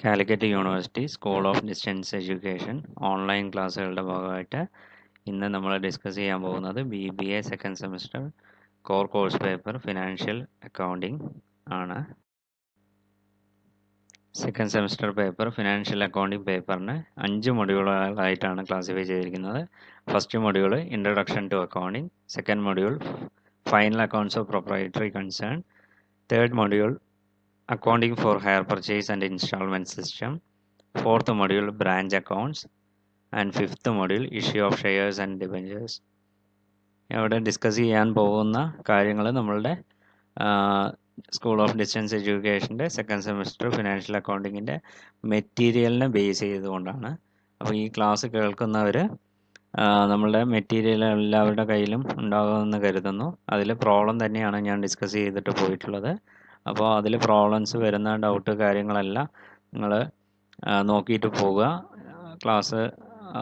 Calicut university school of distance education online ക്ലാസ്സുകളുടെ ഭാഗമായിട്ട് ഇന്ന് നമ്മൾ ഡിസ്കസ് ചെയ്യാൻ പോകുന്നത് BBA second semester core course paper financial accounting ആണ്. Second semester paper financial accounting പേപ്പറിന് 5 മൊഡ്യൂളുകളായിട്ടാണ് ക്ലാസിഫൈ ചെയ്തിരിക്കുന്നത്. First module introduction to accounting, second module final accounts of proprietary concern, third module accounting for hire purchase and installment system, fourth module branch accounts, and fifth module issue of shares and debentures. ഇവിടെ discuss ചെയ്യാൻ പോകുന്ന കാര്യങ്ങൾ നമ്മളുടെ school of distance എഡ്യൂക്കേഷൻ്റെ second semester financial അക്കൗണ്ടിങ്ങിൻ്റെ മെറ്റീരിയലിനെ base ചെയ്തുകൊണ്ടാണ്. അപ്പോൾ ഈ ക്ലാസ് കേൾക്കുന്നവർ നമ്മളുടെ മെറ്റീരിയൽ എല്ലാവരുടെ കയ്യിലും ഉണ്ടാകുമെന്ന് കരുതുന്നു. അതിൽ പ്രോബ്ലം തന്നെയാണ് ഞാൻ ഡിസ്കസ് ചെയ്തിട്ട് പോയിട്ടുള്ളത്. അപ്പോൾ അതിൽ പ്രോബ്ലംസ് വരുന്ന ഡൗട്ട് കാര്യങ്ങളെല്ലാം നിങ്ങൾ നോക്കിയിട്ട് പോവുക. ക്ലാസ്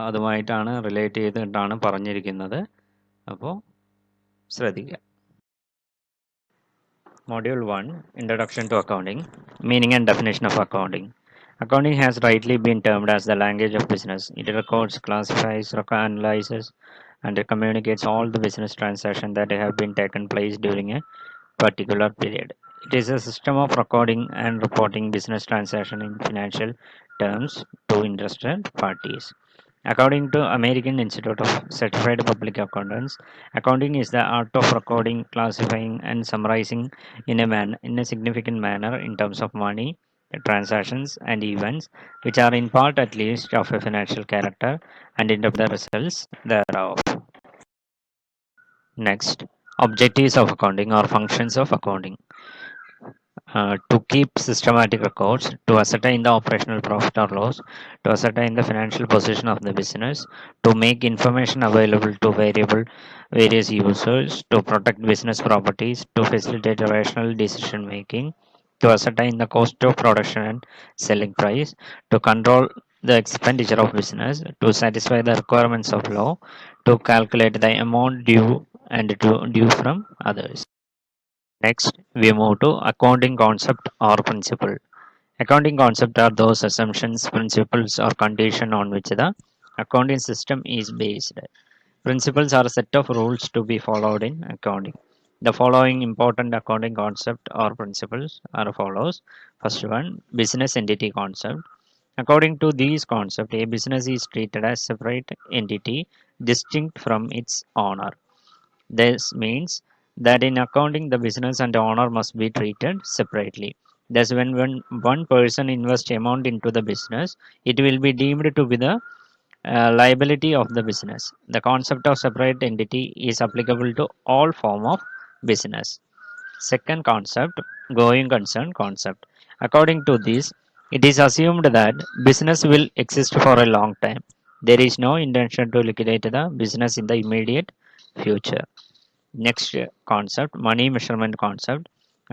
അതുമായിട്ടാണ് റിലേറ്റ് ചെയ്തിട്ടാണ് പറഞ്ഞിരിക്കുന്നത്. അപ്പോൾ ശ്രദ്ധിക്കുക. Module 1 Introduction to Accounting, Meaning and Definition of Accounting. Accounting has rightly been termed as the language of business. It records, classifies, analyzes, and communicates all the business transactions that have been taken place during a particular period. It is a system of recording and reporting business transactions in financial terms to interested parties. According to American Institute of Certified Public Accountants, accounting is the art of recording, classifying, and summarizing in a significant manner in terms of money, transactions, and events which are in part at least of a financial character and in the results thereof. Next, objectives of accounting or functions of accounting. To keep systematic records, to ascertain the operational profit or loss, to ascertain the financial position of the business, to make information available to various users, to protect business properties, to facilitate rational decision making, to ascertain the cost of production and selling price, to control the expenditure of business, to satisfy the requirements of law, to calculate the amount due and due from others. Next, we move to accounting concept or principle. Accounting concept are those assumptions, principles, or conditions on which the accounting system is based. Principles are a set of rules to be followed in accounting. The following important accounting concept or principles are follows. First one, business entity concept. According to these concepts, a business is treated as a separate entity distinct from its owner. This means that in accounting, the business and the owner must be treated separately. Thus, when one person invests amount into the business, it will be deemed to be the liability of the business. The concept of separate entity is applicable to all form of business. Second concept, going concern concept. According to this, it is assumed that business will exist for a long time. There is no intention to liquidate the business in the immediate future. Next concept, money measurement concept.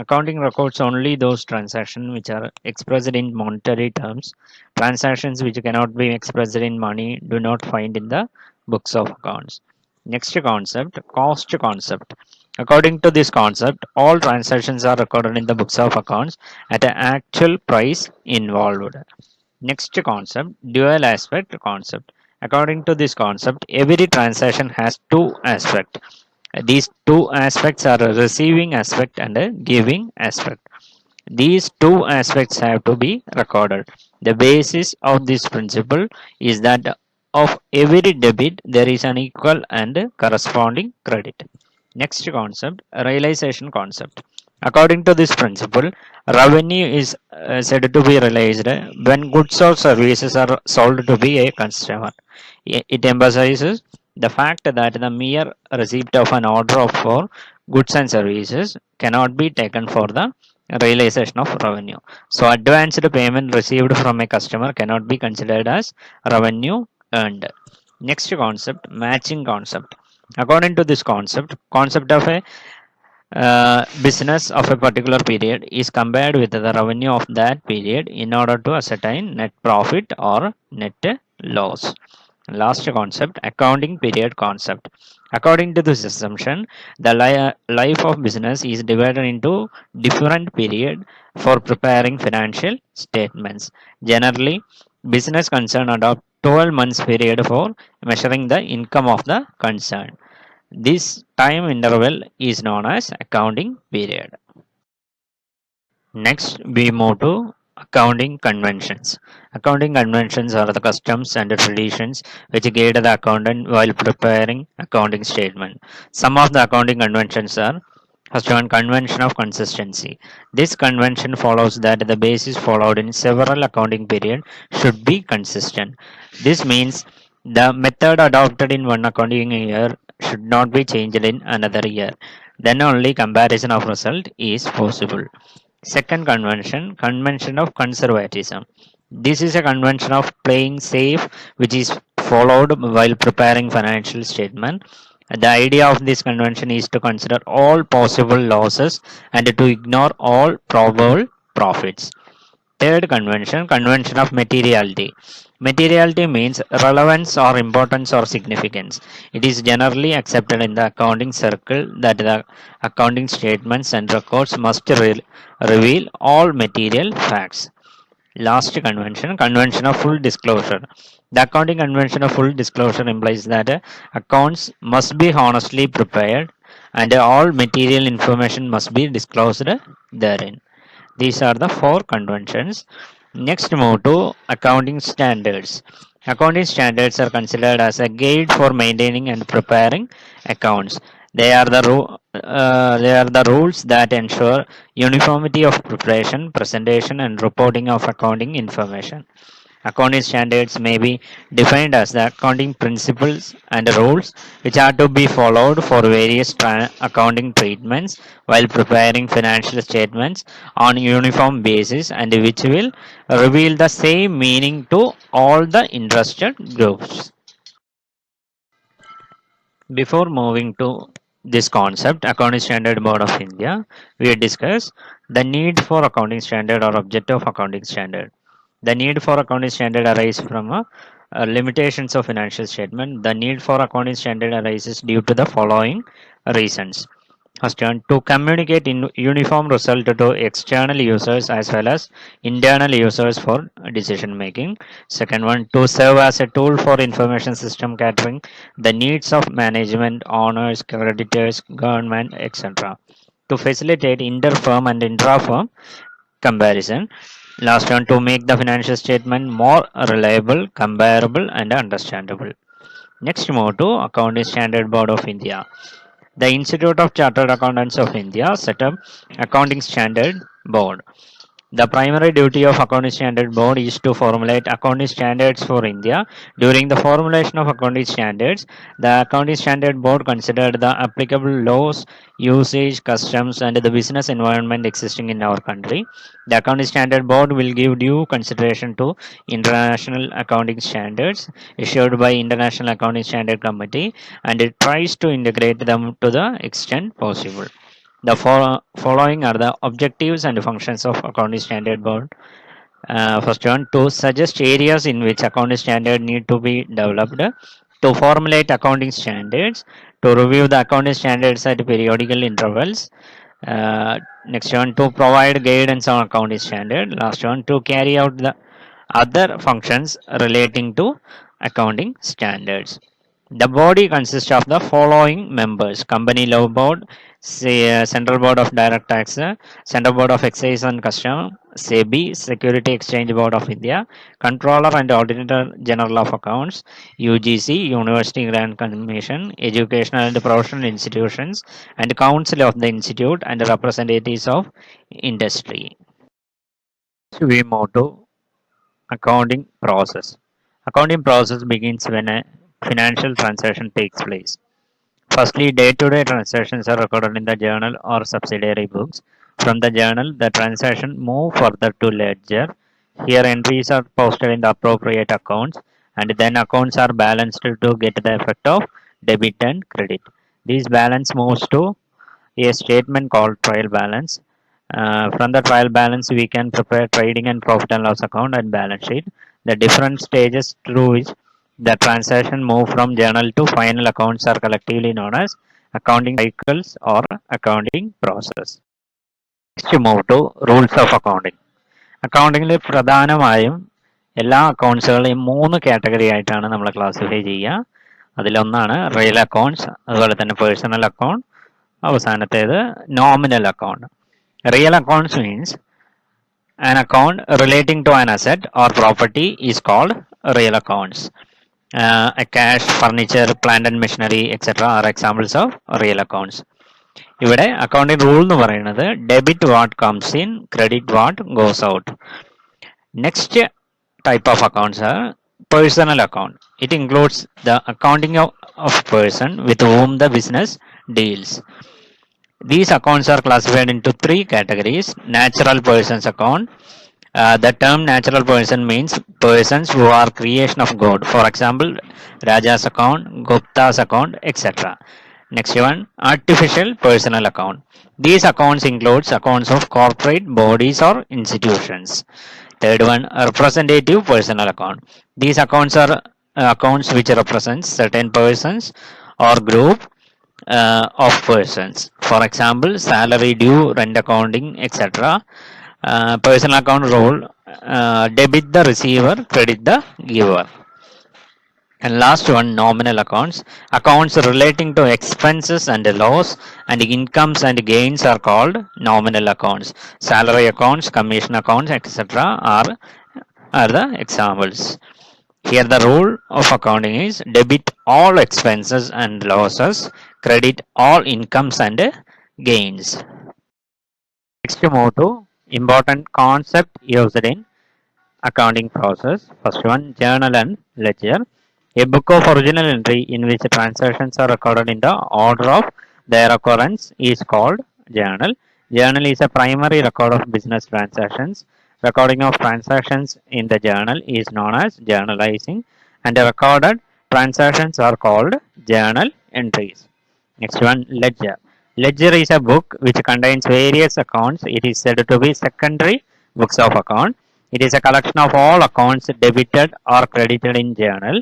Accounting records only those transactions which are expressed in monetary terms. Transactions which cannot be expressed in money do not find in the books of accounts. Next concept, cost concept. According to this concept, all transactions are recorded in the books of accounts at an actual price involved. Next concept, dual aspect concept. According to this concept, every transaction has two aspects. These two aspects are a receiving aspect and a giving aspect. These two aspects have to be recorded. The basis of this principle is that of every debit there is an equal and corresponding credit. Next concept, realization concept. According to this principle, revenue is said to be realized when goods or services are sold to be a customer. It emphasizes the fact that the mere receipt of an order for goods and services cannot be taken for the realization of revenue. So, advanced payment received from a customer cannot be considered as revenue earned. Next concept, matching concept. According to this concept of a business of a particular period is compared with the revenue of that period in order to ascertain net profit or net loss. Last concept, accounting period concept. According to this assumption, the life of business is divided into different period for preparing financial statements. Generally, business concern adopt 12 months period for measuring the income of the concern. This time interval is known as accounting period. Next, we move to accounting conventions. Accounting conventions are the customs and traditions which guide the accountant while preparing accounting statement. Some of the accounting conventions are: first one, convention of consistency. This convention follows that the basis followed in several accounting periods should be consistent. This means the method adopted in one accounting year should not be changed in another year. Then only comparison of result is possible. Second convention, convention of conservatism. This is a convention of playing safe, which is followed while preparing financial statement. The idea of this convention is to consider all possible losses and to ignore all probable profits. Third convention, convention of materiality. Materiality means relevance or importance or significance. It is generally accepted in the accounting circle that the accounting statements and records must reveal all material facts. Last convention, convention of full disclosure. The accounting convention of full disclosure implies that accounts must be honestly prepared and all material information must be disclosed therein. These are the four conventions. Next, move to accounting standards. Accounting standards are considered as a guide for maintaining and preparing accounts. They are the rules that ensure uniformity of preparation, presentation, and reporting of accounting information. Accounting standards may be defined as the accounting principles and rules which are to be followed for various accounting treatments while preparing financial statements on a uniform basis and which will reveal the same meaning to all the interested groups. Before moving to this concept, Accounting Standard Board of India, we discuss the need for accounting standard or objective of accounting standard. The need for accounting standard arises from limitations of financial statement. The need for accounting standard arises due to the following reasons. First one, to communicate in uniform result to external users as well as internal users for decision making. Second one, to serve as a tool for information system catering the needs of management, owners, creditors, government, etc. To facilitate inter-firm and intra-firm comparison. Last one, to make the financial statement more reliable, comparable, and understandable. Next, move to Accounting Standard Board of India. The Institute of Chartered Accountants of India set up Accounting Standard Board. The primary duty of Accounting Standard Board is to formulate accounting standards for India. During the formulation of accounting standards, the Accounting Standard Board considered the applicable laws, usage, customs, and the business environment existing in our country. The Accounting Standard Board will give due consideration to international accounting standards issued by International Accounting Standard Committee, and it tries to integrate them to the extent possible. The following are the objectives and functions of Accounting Standard Board. First one, to suggest areas in which accounting standard need to be developed, to formulate accounting standards, to review the accounting standards at periodical intervals. Next one, to provide guidance on accounting standard. Last one, to carry out the other functions relating to accounting standards. The body consists of the following members: Company Law Board, Central Board of Direct Tax, Central Board of Excise and Custom, SEBI, Security Exchange Board of India, Controller and Auditor General of Accounts, UGC, University Grant Commission, Educational and Professional Institutions, and Council of the Institute and representatives of industry. We move to accounting process. Accounting process begins when a financial transaction takes place. Firstly, day-to-day transactions are recorded in the journal or subsidiary books. From the journal, the transaction move further to ledger. Here, entries are posted in the appropriate accounts, and then accounts are balanced to get the effect of debit and credit. These balance moves to a statement called trial balance. From the trial balance, we can prepare trading and profit and loss account and balance sheet. The different stages through which The transaction move from journal to final accounts are collectively known as accounting cycles or accounting process. Next move to rules of accounting. അക്കൗണ്ടിങ്ങിൽ പ്രധാനമായും എല്ലാ അക്കൗണ്ട്സുകളെയും മൂന്ന് category ആയിട്ടാണ് നമ്മൾ classify ചെയ്യുക. അതിലൊന്നാണ് real accounts, അതുപോലെ തന്നെ personal account, അവസാനത്തേത് nominal account. Real accounts means an account relating to an asset or property is called real accounts. A cash, furniture, plant and machinery, etc. are examples of real accounts. ഇവിടെ accounting rule എന്ന് പറയുന്നത് debit what comes in, credit what goes out. Next type of accounts are personal account. It includes the accounting of person with whom the business deals. These accounts are classified into three categories. Natural persons account. The term natural person means persons who are creation of God. For example, Raja's account, Gupta's account, etc. Next one, artificial personal account. These accounts includes accounts of corporate bodies or institutions. Third one, representative personal account. These accounts are accounts which represent certain persons or group of persons. For example, salary due, rent accounting, etc. Personal account rule, debit the receiver, credit the giver. And last one, nominal accounts. Accounts relating to expenses and loss and incomes and gains are called nominal accounts. Salary accounts, commission accounts, etc. are the examples. Here the rule of accounting is debit all expenses and losses, credit all incomes and gains. Next move to important concept used in accounting process. First one, journal and ledger. A book of original entry in which transactions are recorded in the order of their occurrence is called journal. Journal is a primary record of business transactions. Recording of transactions in the journal is known as journalizing, and the recorded transactions are called journal entries. Next one, ledger. Ledger is a book which contains various accounts. It is said to be secondary books of account. It is a collection of all accounts debited or credited in journal.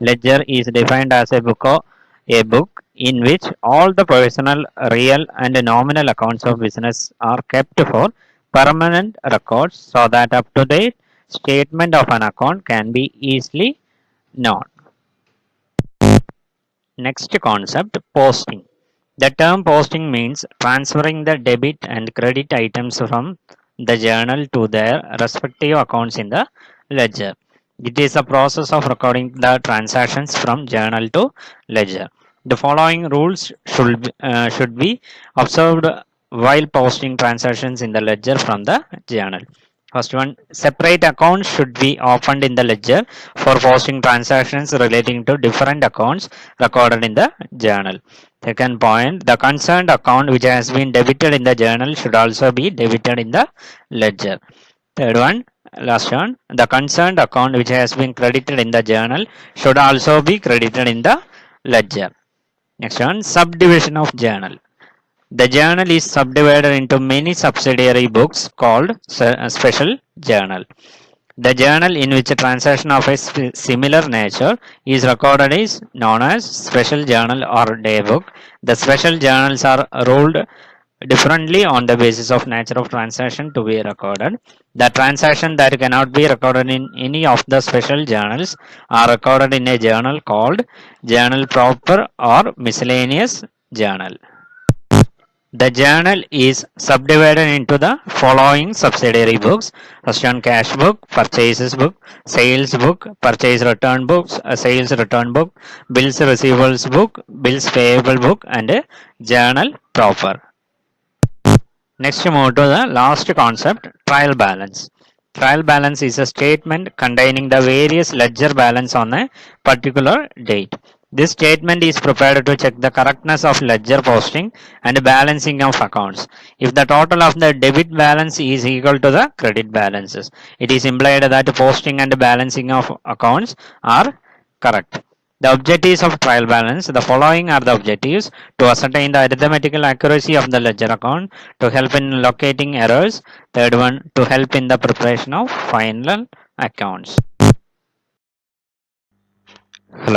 Ledger is defined as a book in which all the personal, real and nominal accounts of business are kept for permanent records so that up-to-date statement of an account can be easily known. Next concept, posting. The term posting means transferring the debit and credit items from the journal to their respective accounts in the ledger. It is a process of recording the transactions from journal to ledger. The following rules should be observed while posting transactions in the ledger from the journal. First one, separate accounts should be opened in the ledger for posting transactions relating to different accounts recorded in the journal. Second point, the concerned account which has been debited in the journal should also be debited in the ledger. Third one, last one, the concerned account which has been credited in the journal should also be credited in the ledger. Next one, subdivision of journal. The journal is subdivided into many subsidiary books called special journal. The journal in which a transaction of a similar nature is recorded is known as special journal or day book. The special journals are ruled differently on the basis of nature of transaction to be recorded. The transaction that cannot be recorded in any of the special journals are recorded in a journal called journal proper or miscellaneous journal. The journal is subdivided into the following subsidiary books. First one, cash book, purchases book, sales book, purchase return books, a sales return book, bills receivables book, bills payable book, and a journal proper. Next, move to the last concept, trial balance. Trial balance is a statement containing the various ledger balance on a particular date. This statement is prepared to check the correctness of ledger posting and balancing of accounts. If the total of the debit balance is equal to the credit balances, it is implied that posting and balancing of accounts are correct. The objectives of trial balance. The following are the objectives: to ascertain the arithmetical accuracy of the ledger account, to help in locating errors. Third one, to help in the preparation of final accounts.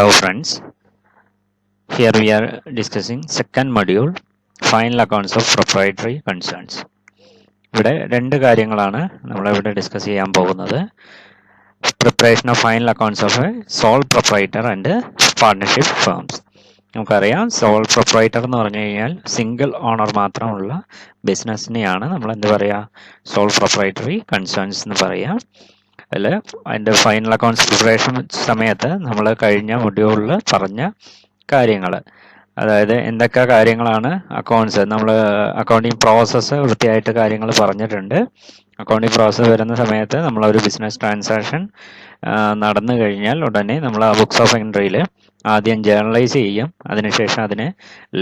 Hello friends, here we are discussing second module, Final Accounts of Proprietary Concerns. ഇവിടെ രണ്ട് കാര്യങ്ങളാണ് നമ്മളിവിടെ discuss ചെയ്യാൻ പോകുന്നത്. Preparation of final accounts of a sole proprietor and partnership firms. നമുക്കറിയാം sole proprietor എന്ന് പറഞ്ഞു കഴിഞ്ഞാൽ സിംഗിൾ ഓണർ മാത്രമുള്ള ബിസിനസ്സിനെയാണ് നമ്മൾ എന്ത് പറയുക, സോൾ പ്രൊപ്രൈറ്ററി കൺസേൺസ് എന്ന് പറയാം. അതിൽ അതിൻ്റെ ഫൈനൽ അക്കൗണ്ട്സ് പ്രിപ്പറേഷൻ സമയത്ത് നമ്മൾ കഴിഞ്ഞ മൊഡ്യൂളിൽ പറഞ്ഞ കാര്യങ്ങൾ, അതായത് എന്തൊക്കെ കാര്യങ്ങളാണ് അക്കൗണ്ട്സ്, നമ്മൾ അക്കൗണ്ടിങ് പ്രോസസ്സ് വൃത്തിയായിട്ട് കാര്യങ്ങൾ പറഞ്ഞിട്ടുണ്ട്. അക്കൗണ്ടിങ് പ്രോസസ്സ് വരുന്ന സമയത്ത് നമ്മളൊരു ബിസിനസ് ട്രാൻസാക്ഷൻ നടന്നു കഴിഞ്ഞാൽ ഉടനെ നമ്മൾ ആ ബുക്സ് ഓഫ് എൻട്രിയിൽ ആദ്യം ജേർണലൈസ് ചെയ്യും, അതിനുശേഷം അതിനെ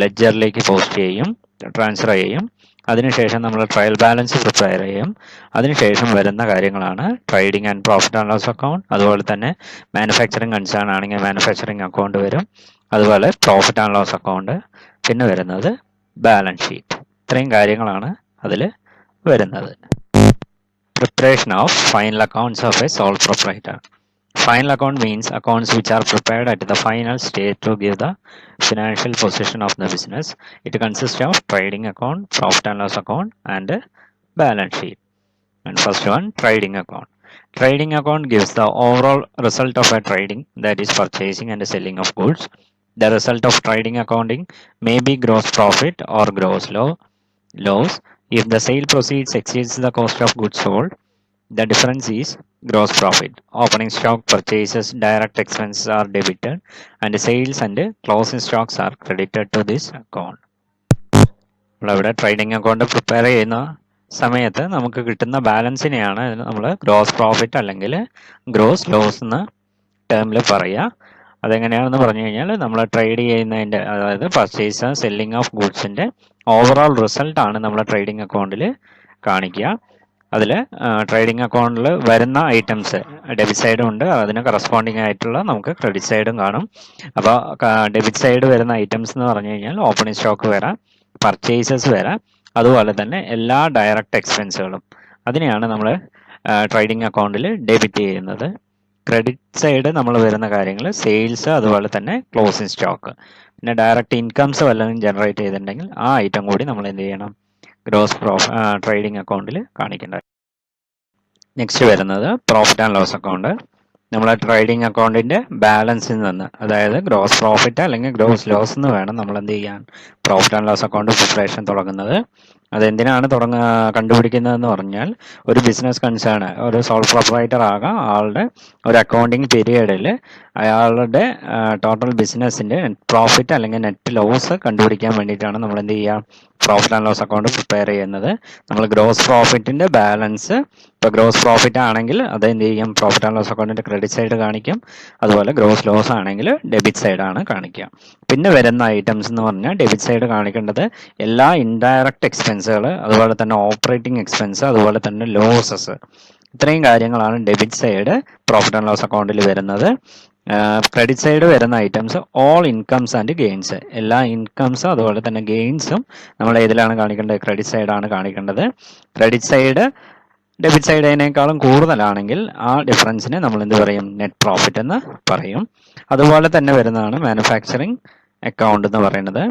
ലെഡ്ജറിലേക്ക് പോസ്റ്റ് ചെയ്യും, ട്രാൻസ്ഫർ ചെയ്യും, അതിനുശേഷം നമ്മൾ ട്രയൽ ബാലൻസ് പ്രിപ്പയർ ചെയ്യും. അതിനുശേഷം വരുന്ന കാര്യങ്ങളാണ് trading and profit and loss account. അതുപോലെ തന്നെ മാനുഫാക്ചറിങ് കൺസേൺ ആണെങ്കിൽ മാനുഫാക്ചറിങ് അക്കൗണ്ട് വരും, അതുപോലെ പ്രോഫിറ്റ് ആൻഡ് ലോസ് അക്കൗണ്ട്, പിന്നെ വരുന്നത് ബാലൻസ് ഷീറ്റ്. ഇത്രയും കാര്യങ്ങളാണ് അതിൽ വരുന്നത്. Preparation of final accounts of a sole proprietor. Final account means accounts which are prepared at the final stage to give the financial position of the business. It consists of trading account, profit and loss account, and balance sheet. And first one, trading account. Trading account gives the overall result of a trading, that is purchasing and selling of goods. The result of trading accounting may be gross profit or gross loss. If the sale proceeds exceeds the cost of goods sold, the difference is gross profit. Opening stock purchases, direct expenses are debited, and sales and closing stocks are credited to this account. ഇവിടെ trading account prepare ചെയ്യുന്ന സമയത്ത് നമുക്ക് കിട്ടുന്ന ബാലൻസിനെയാണ് നമ്മൾ gross profit അല്ലെങ്കിൽ gross loss എന്ന ടേമിൽ പറയുക. അതെങ്ങനെയാണെന്ന് പറഞ്ഞു കഴിഞ്ഞാൽ നമ്മൾ ട്രേഡ് ചെയ്യുന്നതിൻ്റെ, അതായത് പർച്ചേസ് സെല്ലിംഗ് ഓഫ് ഗുഡ്സിൻ്റെ ഓവറോൾ റിസൾട്ടാണ് നമ്മൾ ട്രേഡിംഗ് അക്കൗണ്ടിൽ കാണിക്കുക. അതിൽ ട്രേഡിംഗ് അക്കൗണ്ടിൽ വരുന്ന ഐറ്റംസ് ഡെബിറ്റ് സൈഡും ഉണ്ട്, അതിന് കറസ്പോണ്ടിങ് ആയിട്ടുള്ള നമുക്ക് ക്രെഡിറ്റ് സൈഡും കാണും. അപ്പോൾ ഡെബിറ്റ് സൈഡ് വരുന്ന ഐറ്റംസ് എന്ന് പറഞ്ഞു കഴിഞ്ഞാൽ ഓപ്പണിംഗ് സ്റ്റോക്ക് വരാം, പർച്ചേസസ് വരാം, അതുപോലെ തന്നെ എല്ലാ ഡയറക്റ്റ് എക്സ്പെൻസുകളും, അതിനെയാണ് നമ്മൾ ട്രേഡിംഗ് അക്കൗണ്ടിൽ ഡെബിറ്റ് ചെയ്യുന്നത്. ക്രെഡിറ്റ് സൈഡ് നമ്മൾ വരുന്ന കാര്യങ്ങൾ സെയിൽസ്, അതുപോലെ തന്നെ ക്ലോസിംഗ് സ്റ്റോക്ക്, പിന്നെ ഡയറക്റ്റ് ഇൻകംസ് വല്ലതും ജനറേറ്റ് ചെയ്തിട്ടുണ്ടെങ്കിൽ ആ ഐറ്റം കൂടി നമ്മൾ എന്ത് ചെയ്യണം, ഗ്രോസ് ട്രേഡിംഗ് അക്കൗണ്ടിൽ കാണിക്കേണ്ടത്. നെക്സ്റ്റ് വരുന്നത് പ്രോഫിറ്റ് ആൻഡ് ലോസ് അക്കൗണ്ട്. നമ്മൾ ട്രേഡിംഗ് അക്കൗണ്ടിൻ്റെ ബാലൻസിൽ നിന്ന്, അതായത് ഗ്രോസ് പ്രോഫിറ്റ് അല്ലെങ്കിൽ ഗ്രോസ് ലോസ് എന്ന് വേണം നമ്മൾ എന്ത് ചെയ്യാൻ, profit and loss account preparation തുടങ്ങുന്നത്. അതെന്തിനാണ് കണ്ടുപിടിക്കുന്നതെന്ന് പറഞ്ഞാൽ, ഒരു ബിസിനസ് കൺസേൺ, ഒരു സോൾ പ്രൊപ്രൈറ്റർ ആകാം, ആളുടെ ഒരു അക്കൗണ്ടിങ് പീരിയഡിൽ അയാളുടെ ടോട്ടൽ ബിസിനസ്സിൻ്റെ നെറ്റ് പ്രോഫിറ്റ് അല്ലെങ്കിൽ നെറ്റ് ലോസ് കണ്ടുപിടിക്കാൻ വേണ്ടിയിട്ടാണ് നമ്മൾ എന്ത് ചെയ്യുക, profit and loss account prepare ചെയ്യുന്നത്. നമ്മൾ ഗ്രോസ് പ്രോഫിറ്റിൻ്റെ ബാലൻസ്, ഇപ്പോൾ ഗ്രോസ് പ്രോഫിറ്റ് ആണെങ്കിൽ അത് എന്ത് ചെയ്യും, പ്രോഫിറ്റ് ആൻഡ് ലോസ് അക്കൗണ്ടിൻ്റെ ക്രെഡിറ്റ് സൈഡ് കാണിക്കും, അതുപോലെ ഗ്രോസ് ലോസ് ആണെങ്കിൽ ഡെബിറ്റ് സൈഡാണ് കാണിക്കുക. പിന്നെ വരുന്ന ഐറ്റംസ് എന്ന് പറഞ്ഞാൽ ഡെബിറ്റ് സൈഡ് കാണിക്കേണ്ടത് എല്ലാ ഇൻഡയറക്റ്റ് എക്സ്പെൻസുകൾ, അതുപോലെ തന്നെ ഓപ്പറേറ്റിംഗ് എക്സ്പെൻസ്, അതുപോലെ തന്നെ ലോസസ്, ഇത്രയും കാര്യങ്ങളാണ് debit side profit and loss അക്കൗണ്ടിൽ വരുന്നത്. ക്രെഡിറ്റ് സൈഡ് വരുന്ന items all incomes and gains, എല്ലാ ഇൻകംസും അതുപോലെ തന്നെ ഗെയിൻസും നമ്മൾ ഏതിലാണ് കാണിക്കേണ്ടത്, ക്രെഡിറ്റ് സൈഡാണ് കാണിക്കേണ്ടത്. ക്രെഡിറ്റ് സൈഡ് ഡെബിറ്റ് സൈഡിനേക്കാളും കൂടുതലാണെങ്കിൽ ആ ഡിഫറൻസിനെ നമ്മൾ എന്ത് പറയും, നെറ്റ് പ്രോഫിറ്റ് എന്ന് പറയും. അതുപോലെ തന്നെ വരുന്നതാണ് മാനുഫാക്ചറിങ് അക്കൗണ്ട് എന്ന് പറയുന്നത്.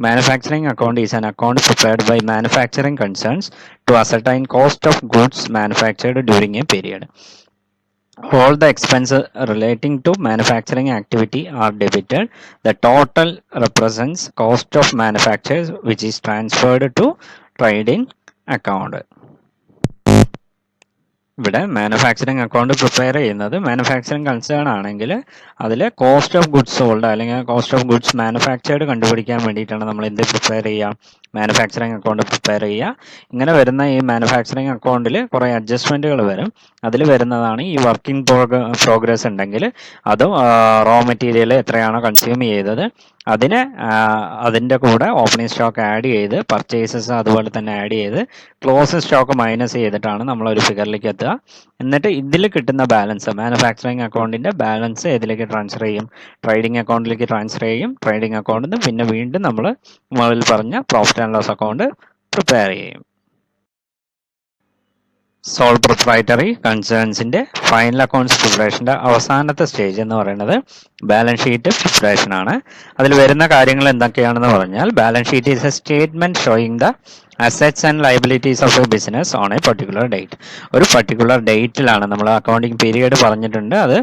Manufacturing account is an account prepared by manufacturing concerns to ascertain cost of goods manufactured during a period. All the expenses relating to manufacturing activity are debited. The total represents cost of manufacture which is transferred to trading account. ഇവിടെ manufacturing account prepare ചെയ്യുന്നത് manufacturing concern ആണെങ്കിൽ അതിൽ cost of goods sold അല്ലെങ്കിൽ cost of goods manufactured കണ്ടുപിടിക്കാൻ വേണ്ടിയിട്ടാണ് നമ്മൾ എന്ത് prepare ചെയ്യുക, മാനുഫാക്ചറിങ് അക്കൗണ്ട് പ്രിപ്പയർ ചെയ്യുക. ഇങ്ങനെ വരുന്ന ഈ മാനുഫാക്ചറിങ് അക്കൗണ്ടിൽ കുറേ അഡ്ജസ്റ്റ്മെൻറ്റുകൾ വരും. അതിൽ വരുന്നതാണ് ഈ വർക്കിംഗ് പ്രോഗ്രസ് ഉണ്ടെങ്കിൽ അതും റോ മെറ്റീരിയൽ എത്രയാണോ കൺസ്യൂം ചെയ്തത് അതിൻ്റെ കൂടെ ഓപ്പണിംഗ് സ്റ്റോക്ക് ആഡ് ചെയ്ത്, പർച്ചേസസ് അതുപോലെ തന്നെ ആഡ് ചെയ്ത്, ക്ലോസിംഗ് സ്റ്റോക്ക് മൈനസ് ചെയ്തിട്ടാണ് നമ്മളൊരു ഫിഗറിലേക്ക് എത്തുക. എന്നിട്ട് ഇതിൽ കിട്ടുന്ന ബാലൻസ്, മാനുഫാക്ചറിങ് അക്കൗണ്ടിൻ്റെ ബാലൻസ് ഏതിലേക്ക് ട്രാൻസ്ഫർ ചെയ്യും, ട്രേഡിംഗ് അക്കൗണ്ടിലേക്ക് ട്രാൻസ്ഫർ ചെയ്യും. ട്രേഡിംഗ് അക്കൗണ്ടിൽ നിന്ന് പിന്നെ വീണ്ടും നമ്മൾ മുകളിൽ പറഞ്ഞ profit and loss account prepare ചെയ്യും. സോൾ പ്രൊപ്രൈറ്ററി കൺസേൺസിൻ്റെ ഫൈനൽ അക്കൗണ്ട്സ് പ്രിപ്പറേഷൻ്റെ അവസാനത്തെ സ്റ്റേജ് എന്ന് പറയുന്നത് ബാലൻസ് ഷീറ്റ് പ്രിപ്പറേഷൻ ആണ്. അതിൽ വരുന്ന കാര്യങ്ങൾ എന്തൊക്കെയാണെന്ന് പറഞ്ഞാൽ, balance sheet is A statement showing the assets and liabilities of A business on A particular date. ഒരു പർട്ടിക്കുലർ ഡേറ്റിലാണ് നമ്മൾ അക്കൗണ്ടിങ് പീരീഡ് പറഞ്ഞിട്ടുണ്ട്. അത്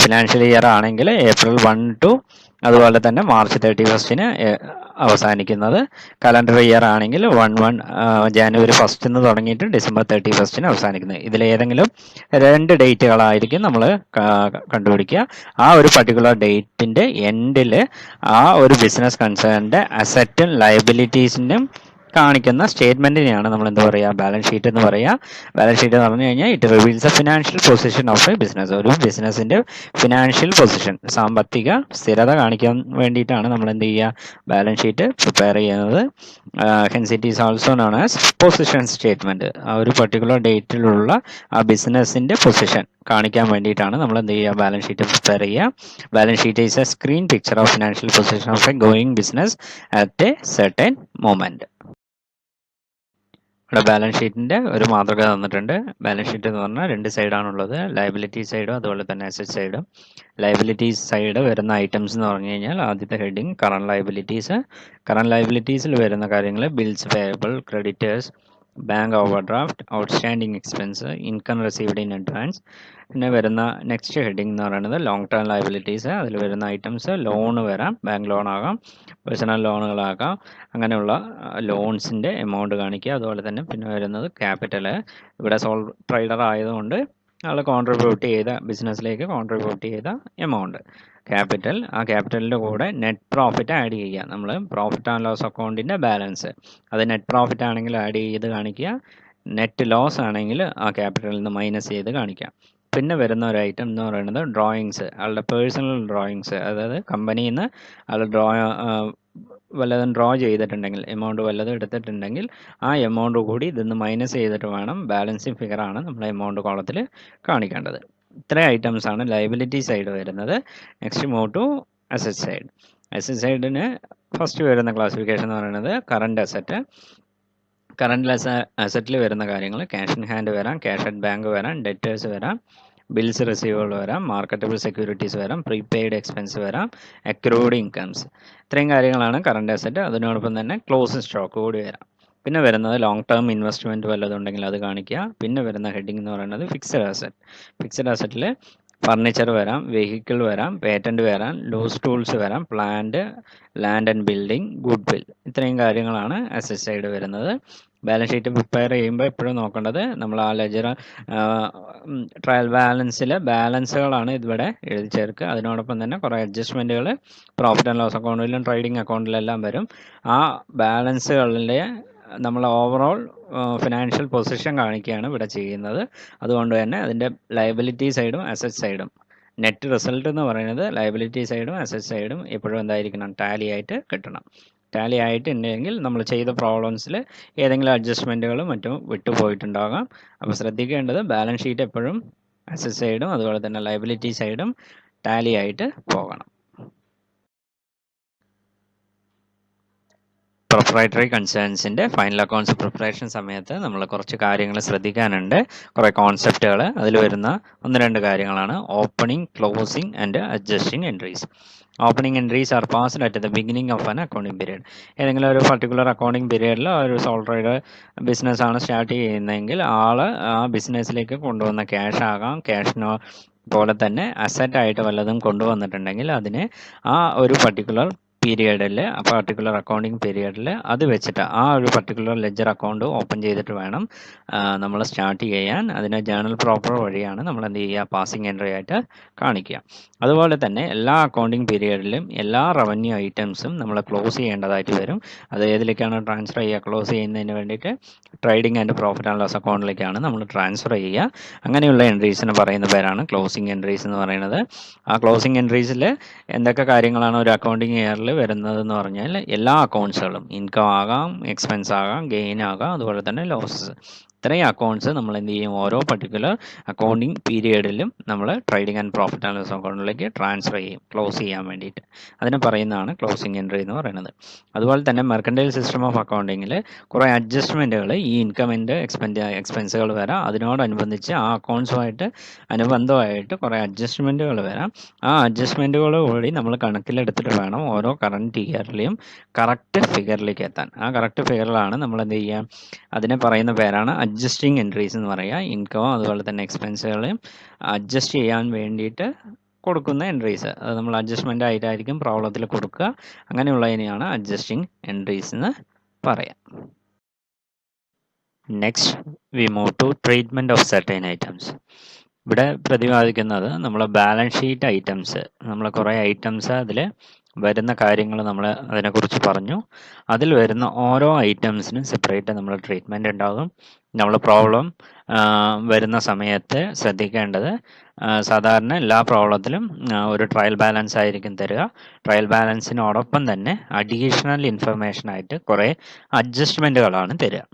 ഫിനാൻഷ്യൽ ഇയർ ആണെങ്കിൽ April 1 to അതുപോലെ തന്നെ March 31 അവസാനിക്കുന്നത്. കലണ്ടർ ഇയർ ആണെങ്കിൽ January 1 തുടങ്ങിയിട്ട് December 31 അവസാനിക്കുന്നത്. ഇതിലേതെങ്കിലും 2 ഡേറ്റുകളായിരിക്കും നമ്മൾ കണ്ടുപിടിക്കുക. ആ ഒരു പർട്ടിക്കുലർ ഡേറ്റിന്റെ എൻഡിൽ ആ ഒരു ബിസിനസ് കൺസേണിന്റെ അസറ്റും ലയബിലിറ്റീസിനും കാണിക്കുന്ന സ്റ്റേറ്റ്മെന്റിനെയാണ് നമ്മൾ എന്താ പറയുക, ബാലൻസ് ഷീറ്റ് എന്ന് പറയുക. ബാലൻസ് ഷീറ്റ് എന്ന് പറഞ്ഞു കഴിഞ്ഞാൽ it reveals A financial position of A business. ഒരു ബിസിനസിന്റെ ഫിനാൻഷ്യൽ പൊസിഷൻ, സാമ്പത്തിക സ്ഥിരത കാണിക്കാൻ വേണ്ടിയിട്ടാണ് നമ്മൾ എന്ത് ചെയ്യുക, ബാലൻസ് ഷീറ്റ് പ്രിപ്പയർ ചെയ്യുന്നത്. Hence it is also known as position statement. ആ ഒരു പർട്ടിക്കുലർ ഡേറ്റിലുള്ള ആ ബിസിനസിന്റെ പൊസിഷൻ കാണിക്കാൻ വേണ്ടിയിട്ടാണ് നമ്മൾ എന്ത് ചെയ്യുക, ബാലൻസ് ഷീറ്റ് പ്രിപ്പയർ ചെയ്യുക. Balance sheet is A screen picture of financial position of A going business at A certain moment. ഇവിടെ ബാലൻസ് ഷീറ്റിന്റെ ഒരു മാതൃക തന്നിട്ടുണ്ട്. ബാലൻസ് ഷീറ്റ് എന്ന് പറഞ്ഞാൽ 2 സൈഡാണുള്ളത്, ലയബിലിറ്റി സൈഡും അതുപോലെ തന്നെ അസറ്റ് സൈഡും. ലയബിലിറ്റീസ് സൈഡ് വരുന്ന ഐറ്റംസ് എന്ന് പറഞ്ഞു കഴിഞ്ഞാൽ ആദ്യത്തെ ഹെഡിങ് കറണ്ട് ലയബിലിറ്റീസ്. കറണ്ട് ലയബിലിറ്റീസിൽ വരുന്ന കാര്യങ്ങൾ bills payable, creditors, bank over draft, outstanding expense, income received in advance. പിന്നെ വരുന്ന നെക്സ്റ്റ് ഹെഡിങ് എന്ന് പറയുന്നത് ലോങ് ടേം ലയബിലിറ്റീസ്. അതിൽ വരുന്ന ഐറ്റംസ് ലോണ് വരാം, ബാങ്ക് ലോൺ ആകാം, പേഴ്സണൽ ലോണുകളാകാം, അങ്ങനെയുള്ള ലോൺസിൻ്റെ എമൗണ്ട് കാണിക്കുക. അതുപോലെ തന്നെ പിന്നെ വരുന്നത് ക്യാപിറ്റൽ. ഇവിടെ സോൾ ട്രേഡർ ആയതുകൊണ്ട് ആൾ കോൺട്രിബ്യൂട്ട് ചെയ്ത ബിസിനസ്സിലേക്ക് കോൺട്രിബ്യൂട്ട് ചെയ്ത എമൗണ്ട് ക്യാപിറ്റൽ. ആ ക്യാപിറ്റലിൻ്റെ കൂടെ നെറ്റ് പ്രോഫിറ്റ് ആഡ് ചെയ്യുക. നമ്മൾ പ്രോഫിറ്റ് ആൻഡ് ലോസ് അക്കൗണ്ടിൻ്റെ ബാലൻസ് അത് നെറ്റ് പ്രോഫിറ്റ് ആണെങ്കിൽ ആഡ് ചെയ്ത് കാണിക്കുക, നെറ്റ് ലോസ് ആണെങ്കിൽ ആ ക്യാപിറ്റലിൽ നിന്ന് മൈനസ് ചെയ്ത് കാണിക്കുക. പിന്നെ വരുന്ന ഒരു ഐറ്റം എന്ന് പറയുന്നത് ഡ്രോയിങ്സ്, ആളുടെ പേഴ്സണൽ ഡ്രോയിങ്സ്. അതായത് കമ്പനിയിൽ നിന്ന് ആൾ വല്ലതും ഡ്രോ ചെയ്തിട്ടുണ്ടെങ്കിൽ, എമൗണ്ട് വല്ലതും എടുത്തിട്ടുണ്ടെങ്കിൽ ആ എമൗണ്ട് കൂടി ഇതിന്ന് മൈനസ് ചെയ്തിട്ട് വേണം ബാലൻസിങ് ഫിഗറാണ് നമ്മൾ എമൗണ്ട് കോളത്തിൽ കാണിക്കേണ്ടത്. ഇത്രയും ഐറ്റംസ് ആണ് ലയബിലിറ്റി സൈഡ് വരുന്നത്. Next move to asset side. Asset സൈഡിന് ഫസ്റ്റ് വരുന്ന ക്ലാസിഫിക്കേഷൻ എന്ന് പറയുന്നത് കറണ്ട് അസറ്റ്. കറണ്ട് അസറ്റിൽ വരുന്ന കാര്യങ്ങൾ ക്യാഷ് ഇൻ ഹാൻഡ് വരാം, ക്യാഷ് അറ്റ് ബാങ്ക് വരാം, ഡെറ്റേഴ്സ് വരാം, ബിൽസ് റിസീവബിൾ വരാം, മാർക്കറ്റബിൾ സെക്യൂരിറ്റീസ് വരാം, പ്രീപെയ്ഡ് എക്സ്പെൻസ് വരാം, അക്രൂഡ് ഇൻകംസ്. ഇത്രയും കാര്യങ്ങളാണ് കറണ്ട് അസറ്റ്. അതിനോടൊപ്പം തന്നെ ക്ലോസിംഗ് സ്റ്റോക്ക് കൂടി വരാം. പിന്നെ വരുന്നത് ലോങ് ടേം ഇൻവെസ്റ്റ്മെൻറ്റ് വല്ലതുണ്ടെങ്കിൽ അത് കാണിക്കുക. പിന്നെ വരുന്ന ഹെഡിങ് എന്ന് പറയുന്നത് ഫിക്സഡ് അസറ്റ്. ഫിക്സഡ് അസറ്റിൽ ഫർണിച്ചർ വരാം, വെഹിക്കിൾ വരാം, പേറ്റൻറ്റ് വരാം, ലൂസ് ടൂൾസ് വരാം, plant, land and building, goodwill. ഇത്രയും കാര്യങ്ങളാണ് അസറ്റ് സൈഡ് വരുന്നത്. ബാലൻസ് ഷീറ്റ് പ്രിപ്പയർ ചെയ്യുമ്പോൾ എപ്പോഴും നോക്കേണ്ടത് നമ്മൾ ആ ലെജർ ട്രയൽ ബാലൻസിലെ ബാലൻസുകളാണ് ഇവിടെ എഴുതി ചേർക്കുക. അതിനോടൊപ്പം തന്നെ കുറേ അഡ്ജസ്റ്റ്മെൻറ്റുകൾ പ്രോഫിറ്റ് ആൻഡ് ലോസ് അക്കൗണ്ടിലും ട്രേഡിംഗ് അക്കൗണ്ടിലെല്ലാം വരും. ആ ബാലൻസുകളിലെ നമ്മൾ ഓവറോൾ ഫിനാൻഷ്യൽ പൊസിഷൻ കാണിക്കുകയാണ് ഇവിടെ ചെയ്യുന്നത്. അതുകൊണ്ട് തന്നെ അതിൻ്റെ ലയബിലിറ്റി സൈഡും അസറ്റ് സൈഡും നെറ്റ് റിസൾട്ട് എന്ന് പറയുന്നത് ലയബിലിറ്റി സൈഡും അസറ്റ് സൈഡും എപ്പോഴും എന്തായിരിക്കണം, ടാലി ആയിട്ട് കിട്ടണം. ടാലി ആയിട്ടുണ്ടെങ്കിൽ നമ്മൾ ചെയ്ത പ്രോബ്ലംസിൽ ഏതെങ്കിലും അഡ്ജസ്റ്റ്മെൻറ്റുകളും മറ്റും വിട്ടുപോയിട്ടുണ്ടാകാം. അപ്പോൾ ശ്രദ്ധിക്കേണ്ടത് ബാലൻസ് ഷീറ്റ് എപ്പോഴും അസറ്റ് സൈഡും അതുപോലെ തന്നെ ലയബിലിറ്റി സൈഡും ടാലി ആയിട്ട് പോകണം. പ്രൊപ്രൈറ്ററി കൺസേൺസിൻ്റെ ഫൈനൽ അക്കൗണ്ട്സ് പ്രിപ്പറേഷൻ സമയത്ത് നമ്മൾ കുറച്ച് കാര്യങ്ങൾ ശ്രദ്ധിക്കാനുണ്ട്, കുറേ കോൺസെപ്റ്റുകൾ. അതിൽ വരുന്ന 1-2 കാര്യങ്ങളാണ് opening, closing and adjusting entries. Opening entries are passed at the beginning of an accounting period. ഏതെങ്കിലും ഒരു പർട്ടിക്കുലർ അക്കൗണ്ടിങ് പീരീഡിൽ ഒരു സോൾ ട്രേഡർ ബിസിനസ്സാണ് സ്റ്റാർട്ട് ചെയ്യുന്നതെങ്കിൽ ആൾ ആ ബിസിനസ്സിലേക്ക് കൊണ്ടുവന്ന ക്യാഷ് ആകാം, ക്യാഷിനോ പോലെ തന്നെ അസറ്റായിട്ട് വല്ലതും കൊണ്ടുവന്നിട്ടുണ്ടെങ്കിൽ അതിനെ ആ ഒരു പർട്ടിക്കുലർ പീരിയഡിൽ, ആ പർട്ടിക്കുലർ അക്കൗണ്ടിങ് പീരിയഡിൽ അത് വെച്ചിട്ട് ആ ഒരു പർട്ടിക്കുലർ ലെഡ്ജർ അക്കൗണ്ട് ഓപ്പൺ ചെയ്തിട്ട് വേണം നമ്മൾ സ്റ്റാർട്ട് ചെയ്യാൻ. അതിന് ജേണൽ പ്രോപ്പർ വഴിയാണ് നമ്മൾ എന്ത് ചെയ്യുക, പാസിംഗ് എൻട്രി ആയിട്ട് കാണിക്കുക. അതുപോലെ തന്നെ എല്ലാ അക്കൗണ്ടിങ് പീരിയഡിലും എല്ലാ റവന്യൂ ഐറ്റംസും നമ്മൾ ക്ലോസ് ചെയ്യേണ്ടതായിട്ട് വരും. അത് ഏതിലേക്കാണ് ട്രാൻസ്ഫർ ചെയ്യുക, ക്ലോസ് ചെയ്യുന്നതിന് വേണ്ടിയിട്ട് trading and profit and loss അക്കൗണ്ടിലേക്കാണ് നമ്മൾ ട്രാൻസ്ഫർ ചെയ്യുക. അങ്ങനെയുള്ള എൻട്രീസിന് പറയുന്ന പേരാണ് ക്ലോസിംഗ് എൻട്രീസ് എന്ന് പറയുന്നത്. ആ ക്ലോസിംഗ് എൻട്രീസിൽ എന്തൊക്കെ കാര്യങ്ങളാണ് ഒരു അക്കൗണ്ടിങ് ഇയറിൽ വരുന്നതെന്ന് പറഞ്ഞാൽ എല്ലാ അക്കൗണ്ട്സുകളും, ഇൻകം ആകാം, എക്സ്പെൻസ് ആകാം, ഗെയിൻ ആകാം, അതുപോലെ തന്നെ ലോസസ്, ഇത്രയും അക്കൗണ്ട്സ് നമ്മൾ എന്ത് ചെയ്യും, ഓരോ പർട്ടിക്കുലർ അക്കൗണ്ടിങ് പീരിയഡിലും നമ്മൾ trading and profit and loss അക്കൗണ്ടിലേക്ക് ട്രാൻസ്ഫർ ചെയ്യും, ക്ലോസ് ചെയ്യാൻ വേണ്ടിയിട്ട്. അതിനെ പറയുന്നതാണ് ക്ലോസിംഗ് എൻട്രി എന്ന് പറയുന്നത്. അതുപോലെ തന്നെ മെർക്കൻറ്റൈൽ സിസ്റ്റം ഓഫ് അക്കൗണ്ടിങ്ങിൽ കുറേ അഡ്ജസ്റ്റ്മെൻറ്റുകൾ, ഈ ഇൻകമിൻ്റെ എക്സ്പെൻസുകൾ വരാം, അതിനോടനുബന്ധിച്ച് ആ അക്കൗണ്ട്സുമായിട്ട് അനുബന്ധമായിട്ട് കുറേ അഡ്ജസ്റ്റ്മെൻറ്റുകൾ വരാം. ആ അഡ്ജസ്റ്റ്മെൻറ്റുകൾ കൂടി നമ്മൾ കണക്കിലെടുത്തിട്ട് വേണം ഓരോ കറണ്ട് ഇയറിലെയും കറക്റ്റ് ഫിഗറിലേക്ക് എത്താൻ. ആ കറക്റ്റ് ഫിഗറിലാണ് നമ്മൾ എന്ത് ചെയ്യുക, അതിനെ പറയുന്ന പേരാണ് അഡ്ജസ്റ്റിംഗ് എൻട്രീസ് എന്ന് പറയുക. ഇൻകവും അതുപോലെ തന്നെ എക്സ്പെൻസുകളെയും അഡ്ജസ്റ്റ് ചെയ്യാൻ വേണ്ടിയിട്ട് കൊടുക്കുന്ന എൻട്രീസ്, അത് നമ്മൾ അഡ്ജസ്റ്റ്മെൻ്റ് ആയിട്ടായിരിക്കും പ്രോബ്ലത്തിൽ കൊടുക്കുക. അങ്ങനെയുള്ളതിനെയാണ് അഡ്ജസ്റ്റിംഗ് എൻട്രീസ് എന്ന് പറയാം. Next we move to treatment of certain items. ഇവിടെ പ്രതിപാദിക്കുന്നത് നമ്മൾ ബാലൻസ് ഷീറ്റ് ഐറ്റംസ്, നമ്മൾ കുറേ ഐറ്റംസ് അതിൽ വരുന്ന കാര്യങ്ങൾ നമ്മൾ അതിനെക്കുറിച്ച് പറഞ്ഞു. അതിൽ വരുന്ന ഓരോ ഐറ്റംസിനും സെപ്പറേറ്റ് നമ്മൾ ട്രീറ്റ്മെൻറ്റ് ഉണ്ടാകും. നമ്മൾ പ്രോബ്ലം വരുന്ന സമയത്ത് ശ്രദ്ധിക്കേണ്ടത്, സാധാരണ എല്ലാ പ്രോബ്ലത്തിലും ഒരു ട്രയൽ ബാലൻസ് ആയിരിക്കും തരിക. ട്രയൽ ബാലൻസിനോടൊപ്പം തന്നെ അഡീഷണൽ ഇൻഫർമേഷനായിട്ട് കുറേ അഡ്ജസ്റ്റ്മെൻറ്റുകളാണ് തരിക.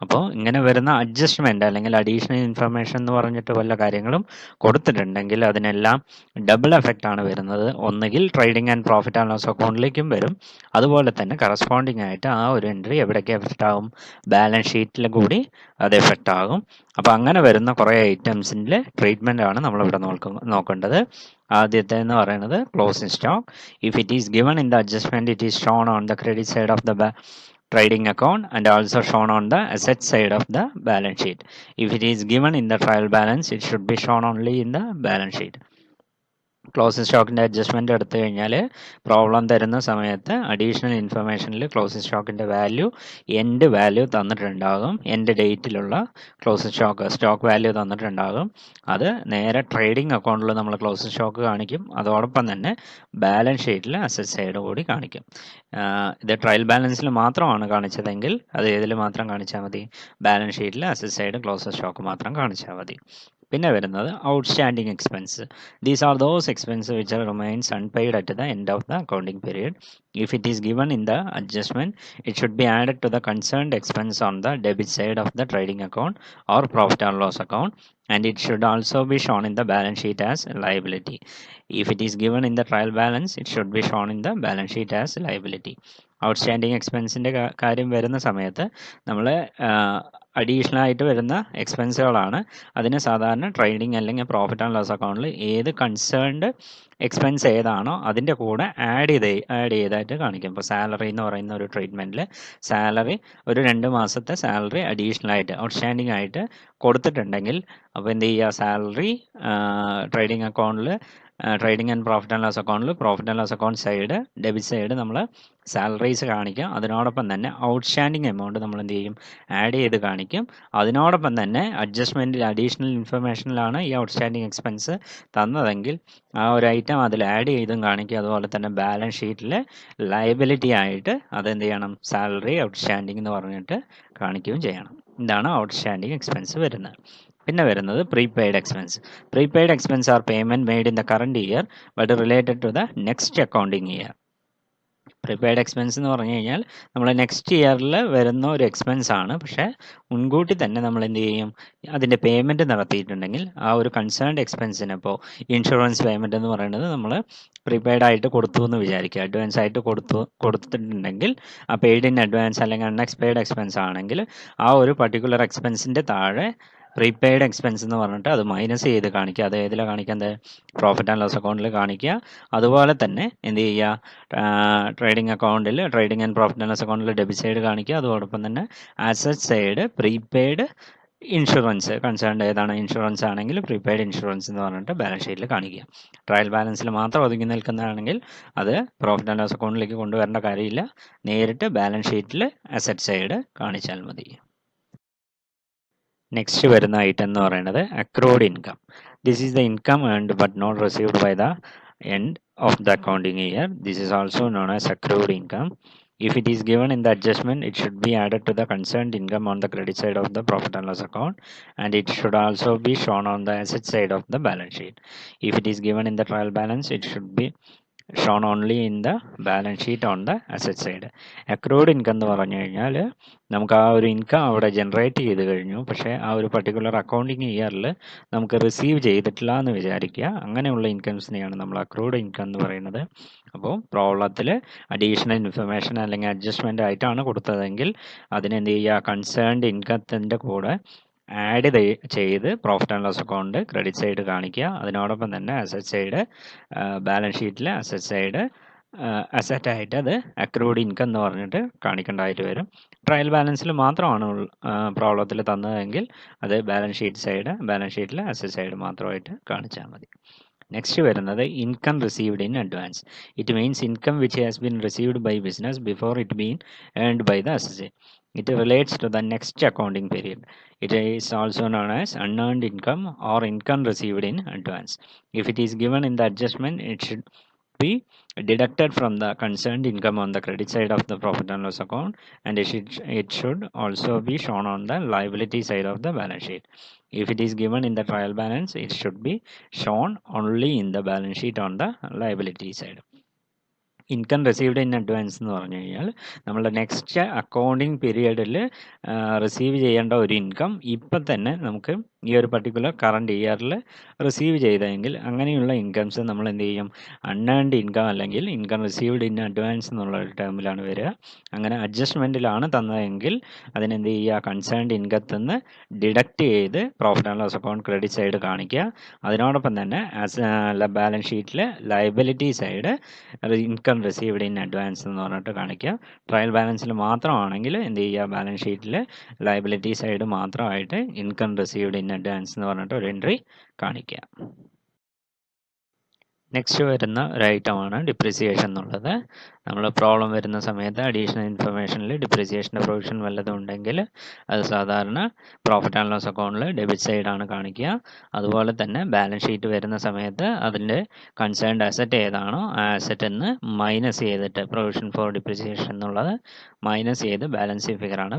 അപ്പോൾ ഇങ്ങനെ വരുന്ന അഡ്ജസ്റ്റ്മെൻറ്റ് അല്ലെങ്കിൽ അഡീഷണൽ ഇൻഫർമേഷൻ എന്ന് പറഞ്ഞിട്ട് വല്ല കാര്യങ്ങളും കൊടുത്തിട്ടുണ്ടെങ്കിൽ അതിനെല്ലാം ഡബിൾ എഫക്റ്റ് ആണ് വരുന്നത്. ഒന്നുകിൽ trading and profit and loss അക്കൗണ്ടിലേക്കും വരും, അതുപോലെ തന്നെ കറസ്പോണ്ടിങ് ആയിട്ട് ആ ഒരു എൻട്രി എവിടേക്ക് എഫക്റ്റ് ആകും, ബാലൻസ് ഷീറ്റിൽ കൂടി അത് എഫക്റ്റ് ആകും. അപ്പോൾ അങ്ങനെ വരുന്ന കുറേ ഐറ്റംസിൻ്റെ ട്രീറ്റ്മെൻ്റ് ആണ് നമ്മളിവിടെ നോക്കേണ്ടത്. ആദ്യത്തെ എന്ന് പറയുന്നത് closing stock. If it is given in the adjustment, it is shown on the credit side of the trading account and also shown on the asset side of the balance sheet. If it is given in the trial balance, it should be shown only in the balance sheet. Closing സ്റ്റോക്കിൻ്റെ adjustment എടുത്തു കഴിഞ്ഞാൽ problem തരുന്ന സമയത്ത് additional ഇൻഫർമേഷനിൽ closing സ്റ്റോക്കിൻ്റെ value, end value തന്നിട്ടുണ്ടാകും. End ഡേറ്റിലുള്ള closing stock value തന്നിട്ടുണ്ടാകും. അത് നേരെ ട്രേഡിംഗ് അക്കൗണ്ടിൽ നമ്മൾ ക്ലോസിംഗ് സ്റ്റോക്ക് കാണിക്കും, അതോടൊപ്പം തന്നെ ബാലൻസ് ഷീറ്റിൽ അസറ്റ് സൈഡ് കൂടി കാണിക്കും. ഇത് ട്രയൽ ബാലൻസിൽ മാത്രമാണ് കാണിച്ചതെങ്കിൽ അത് ഏതിൽ മാത്രം കാണിച്ചാൽ മതി, ബാലൻസ് ഷീറ്റിൽ അസറ്റ് സൈഡ് ക്ലോസിംഗ് സ്റ്റോക്ക് മാത്രം കാണിച്ചാൽ മതി. പിന്നെ വരുന്നത് outstanding expense. These are those expense which remains unpaid at the end of the accounting period. If it is given in the adjustment, it should be added to the concerned expense on the debit side of the trading account or profit and loss account, and it should also be shown in the balance sheet as liability. If it is given in the trial balance, it should be shown in the balance sheet as liability. Outstanding എക്സ്പെൻസിൻ്റെ കാര്യം വരുന്ന സമയത്ത് നമ്മൾ additional ആയിട്ട് വരുന്ന എക്സ്പെൻസുകളാണ്. അതിന് സാധാരണ trading അല്ലെങ്കിൽ പ്രോഫിറ്റ് ആൻഡ് ലോസ് അക്കൗണ്ടിൽ ഏത് കൺസേൺഡ് എക്സ്പെൻസ് ഏതാണോ അതിൻ്റെ കൂടെ ആഡ് ചെയ്തായിട്ട് കാണിക്കും. ഇപ്പോൾ സാലറി എന്ന് പറയുന്ന ഒരു ട്രീറ്റ്മെൻറ്റിൽ സാലറി ഒരു 2 മാസത്തെ സാലറി അഡീഷണൽ ആയിട്ട് ഔട്ട്സ്റ്റാൻഡിങ് ആയിട്ട് കൊടുത്തിട്ടുണ്ടെങ്കിൽ, അപ്പോൾ എന്ത് ചെയ്യുക, സാലറി ട്രേഡിംഗ് അക്കൗണ്ടിൽ trading and profit and loss അക്കൗണ്ടിൽ profit and loss account side debit side നമ്മൾ സാലറീസ് കാണിക്കുക. അതിനോടൊപ്പം തന്നെ ഔട്ട്സ്റ്റാൻഡിങ് എമൗണ്ട് നമ്മൾ എന്ത് ചെയ്യും, ആഡ് ചെയ്ത് കാണിക്കും. അതിനോടൊപ്പം തന്നെ അഡ്ജസ്റ്റ്മെൻറ്റിൽ അഡീഷണൽ ഇൻഫർമേഷനിലാണ് ഈ ഔട്ട്സ്റ്റാൻഡിങ് എക്സ്പെൻസ് തന്നതെങ്കിൽ ആ ഒരു ഐറ്റം അതിൽ ആഡ് ചെയ്തും കാണിക്കുക. അതുപോലെ തന്നെ ബാലൻസ് ഷീറ്റിൽ ലയബിലിറ്റി ആയിട്ട് അതെന്ത് ചെയ്യണം, സാലറി ഔട്ട്സ്റ്റാൻഡിങ് എന്ന് പറഞ്ഞിട്ട് കാണിക്കുകയും ചെയ്യണം. ഇതാണ് ഔട്ട്സ്റ്റാൻഡിങ് എക്സ്പെൻസ് വരുന്നത്. പിന്നെ വരുന്നത് prepaid expense. Prepaid expense are payment made in the current year but related to the next accounting year. Prepaid expense എന്ന് പറഞ്ഞു കഴിഞ്ഞാൽ നമ്മൾ നെക്സ്റ്റ് ഇയറിൽ വരുന്ന ഒരു എക്സ്പെൻസ് ആണ്, പക്ഷേ മുൻകൂട്ടി തന്നെ നമ്മൾ എന്ത് ചെയ്യും, അതിൻ്റെ പേയ്മെൻറ്റ് നടത്തിയിട്ടുണ്ടെങ്കിൽ ആ ഒരു കൺസേൺഡ് എക്സ്പെൻസിന്, ഇപ്പോൾ ഇൻഷുറൻസ് പേയ്മെൻറ്റ് എന്ന് പറയുന്നത് നമ്മൾ പ്രീപെയ്ഡ് ആയിട്ട് കൊടുത്തു എന്ന് വിചാരിക്കുക, അഡ്വാൻസ് ആയിട്ട് കൊടുത്തിട്ടുണ്ടെങ്കിൽ ആ പെയ്ഡ് ഇൻ അഡ്വാൻസ് അല്ലെങ്കിൽ അൺഎക്സ്പെയ്ഡ് എക്സ്പെൻസ് ആണെങ്കിൽ ആ ഒരു പർട്ടിക്കുലർ എക്സ്പെൻസിൻ്റെ താഴെ പ്രീപെയ്ഡ് എക്സ്പെൻസ് എന്ന് പറഞ്ഞിട്ട് അത് മൈനസ് ചെയ്ത് കാണിക്കുക. അത് ഏതിലാണ് കാണിക്കുന്നത്, പ്രോഫിറ്റ് ആൻഡ് ലോസ് അക്കൗണ്ടിൽ കാണിക്കുക. അതുപോലെ തന്നെ എന്ത് ചെയ്യുക, ട്രേഡിംഗ് അക്കൗണ്ടിൽ trading and profit and loss അക്കൗണ്ടിൽ ഡെബിറ്റ് സൈഡ് കാണിക്കുക. അതോടൊപ്പം തന്നെ asset side prepaid insurance, concerned ഏതാണ് ഇൻഷുറൻസ് ആണെങ്കിൽ പ്രീപെയ്ഡ് ഇൻഷുറൻസ് എന്ന് പറഞ്ഞിട്ട് ബാലൻസ് ഷീറ്റിൽ കാണിക്കുക. ട്രയൽ ബാലൻസിൽ മാത്രം ഒതുങ്ങി നിൽക്കുന്നതാണെങ്കിൽ അത് പ്രോഫിറ്റ് ആൻഡ് ലോസ് അക്കൗണ്ടിലേക്ക് കൊണ്ടുവരേണ്ട കാര്യമില്ല, നേരിട്ട് ബാലൻസ് ഷീറ്റിൽ അസറ്റ് സൈഡ് കാണിച്ചാൽ മതി. നെക്സ്റ്റ് വരുന്ന ഐറ്റം എന്ന് പറയുന്നത് accrued income. This is the income earned but not received by the end of the accounting year. This is also known as accrued income. If it is given in the adjustment, it should be added to the concerned income on the credit side of the profit and loss account, and it should also be shown on the asset side of the balance sheet. If it is given in the trial balance, it should be shown only in the balance sheet on the asset side. Accrued income എന്ന് പറഞ്ഞു കഴിഞ്ഞാൽ നമുക്ക് ആ ഒരു income അവിടെ generate ചെയ്ത് കഴിഞ്ഞു, പക്ഷേ ആ ഒരു പർട്ടിക്കുലർ അക്കൗണ്ടിങ് ഇയറിൽ നമുക്ക് റിസീവ് ചെയ്തിട്ടില്ല എന്ന് വിചാരിക്കുക. അങ്ങനെയുള്ള ഇൻകംസിനെയാണ് നമ്മൾ അക്രൂഡ് ഇൻകം എന്ന് പറയുന്നത്. അപ്പോൾ പ്രോബ്ലത്തിൽ അഡീഷണൽ ഇൻഫർമേഷൻ അല്ലെങ്കിൽ അഡ്ജസ്റ്റ്മെൻ്റ് ആയിട്ടാണ് കൊടുത്തതെങ്കിൽ അതിനെന്ത് ചെയ്യുക, കൺസേൺഡ് ഇൻകത്തിൻ്റെ കൂടെ ആഡ് ചെയ്ത് profit and loss account credit side കാണിക്കുക. അതിനോടൊപ്പം തന്നെ അസറ്റ് സൈഡ്, ബാലൻസ് ഷീറ്റിലെ അസറ്റ് സൈഡ് അസറ്റായിട്ട് അത് അക്രൂഡ് ഇൻകം എന്ന് പറഞ്ഞിട്ട് കാണിക്കേണ്ടതായിട്ട് വരും. ട്രയൽ ബാലൻസിൽ മാത്രമാണ് പ്രോബ്ലത്തിൽ തന്നതെങ്കിൽ അത് ബാലൻസ് ഷീറ്റിലെ അസറ്റ് സൈഡ് മാത്രമായിട്ട് കാണിച്ചാൽ മതി. നെക്സ്റ്റ് വരുന്നത് income received in advance. It means income which has been received by business before it been earned by the asset. It relates to the next accounting period. It is also known as unearned income or income received in advance. If it is given in the adjustment, it should be deducted from the concerned income on the credit side of the profit and loss account, and it should also be shown on the liability side of the balance sheet. If it is given in the trial balance, it should be shown only in the balance sheet on the liability side. Income received in advance എന്ന് പറഞ്ഞു കഴിഞ്ഞാൽ നമ്മളുടെ next accounting പീരിയഡിൽ receive ചെയ്യേണ്ട ഒരു income ഇപ്പം തന്നെ നമുക്ക് ഈ ഒരു പർട്ടിക്കുലർ കറണ്ട് ഇയറിൽ റിസീവ് ചെയ്തെങ്കിൽ അങ്ങനെയുള്ള ഇൻകംസ് നമ്മൾ എന്ത് ചെയ്യും, അൺഏൺഡ് ഇൻകം അല്ലെങ്കിൽ ഇൻകം റിസീവ്ഡ് ഇൻ അഡ്വാൻസ് എന്നുള്ള ഒരു ടേമിലാണ് വരിക. അങ്ങനെ അഡ്ജസ്റ്റ്മെൻറ്റിലാണ് തന്നതെങ്കിൽ അതിനെന്ത് ചെയ്യുക, കൺസേൺഡ് ഇൻകത്തിൽ നിന്ന് ഡിഡക്റ്റ് ചെയ്ത് profit and loss account credit side കാണിക്കുക. അതിനോടൊപ്പം തന്നെ ബാലൻസ് ഷീറ്റിൽ liability side income received in advance എന്ന് പറഞ്ഞിട്ട് കാണിക്കുക. ട്രയൽ ബാലൻസിൽ മാത്രമാണെങ്കിൽ എന്ത് ചെയ്യുക, ബാലൻസ് ഷീറ്റിൽ ലയബിലിറ്റി സൈഡ് മാത്രമായിട്ട് ഇൻകം റിസീവ്ഡ് ഇൻ അഡ്വാൻസ് എന്ന് പറഞ്ഞിട്ട് ഒരു എൻട്രി കാണിക്കുക. നെക്സ്റ്റ് വരുന്ന ഒരു ഐറ്റമാണ് ഡിപ്രിസിയേഷൻ എന്നുള്ളത്. നമ്മൾ പ്രോബ്ലം വരുന്ന സമയത്ത് അഡീഷണൽ ഇൻഫർമേഷനിൽ ഡിപ്രിസിയേഷൻ്റെ പ്രൊവിഷൻ വല്ലതും ഉണ്ടെങ്കിൽ അത് സാധാരണ പ്രോഫിറ്റ് ആൻഡ് ലോസ് അക്കൗണ്ടിൽ ഡെബിറ്റ് സൈഡാണ് കാണിക്കുക. അതുപോലെ തന്നെ ബാലൻസ് ഷീറ്റ് വരുന്ന സമയത്ത് അതിൻ്റെ കൺസേൺഡ് അസറ്റ് ഏതാണോ ആ അസറ്റിൽ നിന്ന് മൈനസ് ചെയ്തിട്ട് പ്രൊവിഷൻ ഫോർ ഡിപ്രിസിയേഷൻ എന്നുള്ളത് മൈനസ് ചെയ്ത് ബാലൻസ് ഫിഗറാണ്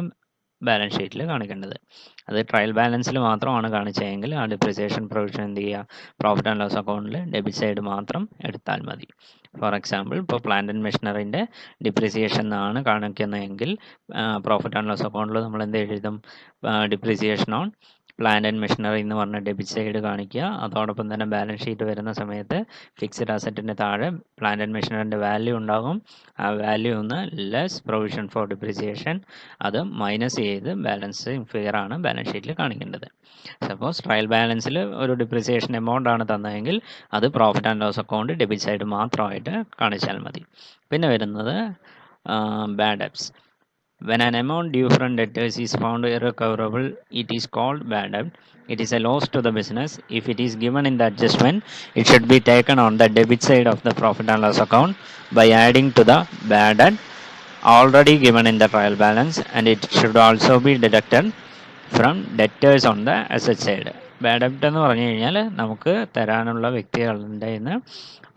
ബാലൻസ് ഷീറ്റിൽ കാണിക്കേണ്ടത്. അത് ട്രയൽ ബാലൻസിൽ മാത്രമാണ് കാണിച്ചതെങ്കിൽ ആ ഡിപ്രിസിയേഷൻ പ്രൊവിഷൻ എന്ത് ചെയ്യുക, പ്രോഫിറ്റ് ആൻഡ് ലോസ് അക്കൗണ്ടിൽ ഡെബിറ്റ് സൈഡ് മാത്രം എടുത്താൽ മതി. ഫോർ എക്സാമ്പിൾ, ഇപ്പോൾ പ്ലാന്റ് ആൻഡ് മെഷീനറിൻ്റെ ഡിപ്രിസിയേഷൻ എന്നാണ് കാണിക്കുന്നതെങ്കിൽ പ്രോഫിറ്റ് ആൻഡ് ലോസ് അക്കൗണ്ടിൽ നമ്മൾ എന്ത് എഴുതും, depreciation on plant and machinery എന്ന് പറഞ്ഞ ഡെബിറ്റ് സൈഡ് കാണിക്കുക. അതോടൊപ്പം തന്നെ ബാലൻസ് ഷീറ്റ് വരുന്ന സമയത്ത് ഫിക്സഡ് അസറ്റിൻ്റെ താഴെ പ്ലാന്റ് ആൻഡ് മെഷീനറിൻ്റെ വാല്യൂ ഉണ്ടാകും. ആ വാല്യൂ ഒന്ന് ലെസ് പ്രൊവിഷൻ ഫോർ ഡിപ്രിസിയേഷൻ, അത് മൈനസ് ചെയ്ത് ബാലൻസ് ഫിഗറാണ് ബാലൻസ് ഷീറ്റിൽ കാണിക്കേണ്ടത്. സപ്പോസ് ട്രയൽ ബാലൻസിൽ ഒരു ഡിപ്രിസിയേഷൻ എമൗണ്ട് ആണ് തന്നതെങ്കിൽ അത് profit and loss account debit side മാത്രമായിട്ട് കാണിച്ചാൽ മതി. പിന്നെ വരുന്നത് bad debts. When an amount due from debtors is found irrecoverable, it is called bad debt. It is a loss to the business. If it is given in the adjustment, it should be taken on the debit side of the profit and loss account by adding to the bad debt already given in the trial balance, and it should also be deducted from debtors on the asset side. Bad ഡെബ്റ്റ് എന്ന് പറഞ്ഞു കഴിഞ്ഞാൽ നമുക്ക് തരാനുള്ള വ്യക്തികളുടെ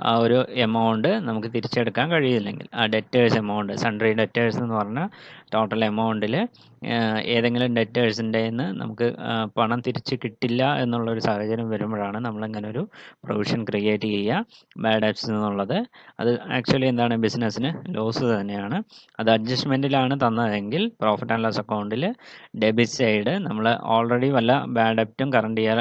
ആ ഒരു amount നമുക്ക് തിരിച്ചെടുക്കാൻ കഴിയില്ലെങ്കിൽ ആ ഡെറ്റേഴ്സ് എമൗണ്ട്, സൺട്രി ഡെറ്റേഴ്സ് എന്ന് പറഞ്ഞാൽ ടോട്ടൽ എമൗണ്ടിൽ ഏതെങ്കിലും ഡെറ്റേഴ്സിൻ്റെ നമുക്ക് പണം തിരിച്ച് കിട്ടില്ല എന്നുള്ളൊരു സാഹചര്യം വരുമ്പോഴാണ് നമ്മളിങ്ങനെ ഒരു പ്രൊവിഷൻ ക്രിയേറ്റ് ചെയ്യുക. ബാഡ് ഡെബ്റ്റ്സ് എന്നുള്ളത് അത് ആക്ച്വലി എന്താണ്, ബിസിനസ്സിന് ലോസ് തന്നെയാണ്. അത് അഡ്ജസ്റ്റ്മെൻറ്റിലാണ് തന്നതെങ്കിൽ പ്രോഫിറ്റ് ആൻഡ് ലോസ് അക്കൗണ്ടിൽ ഡെബിറ്റ് സൈഡ് നമ്മൾ ഓൾറെഡി വല്ല ബാഡ് ഡെബ്റ്റും കറണ്ട് ഇയർ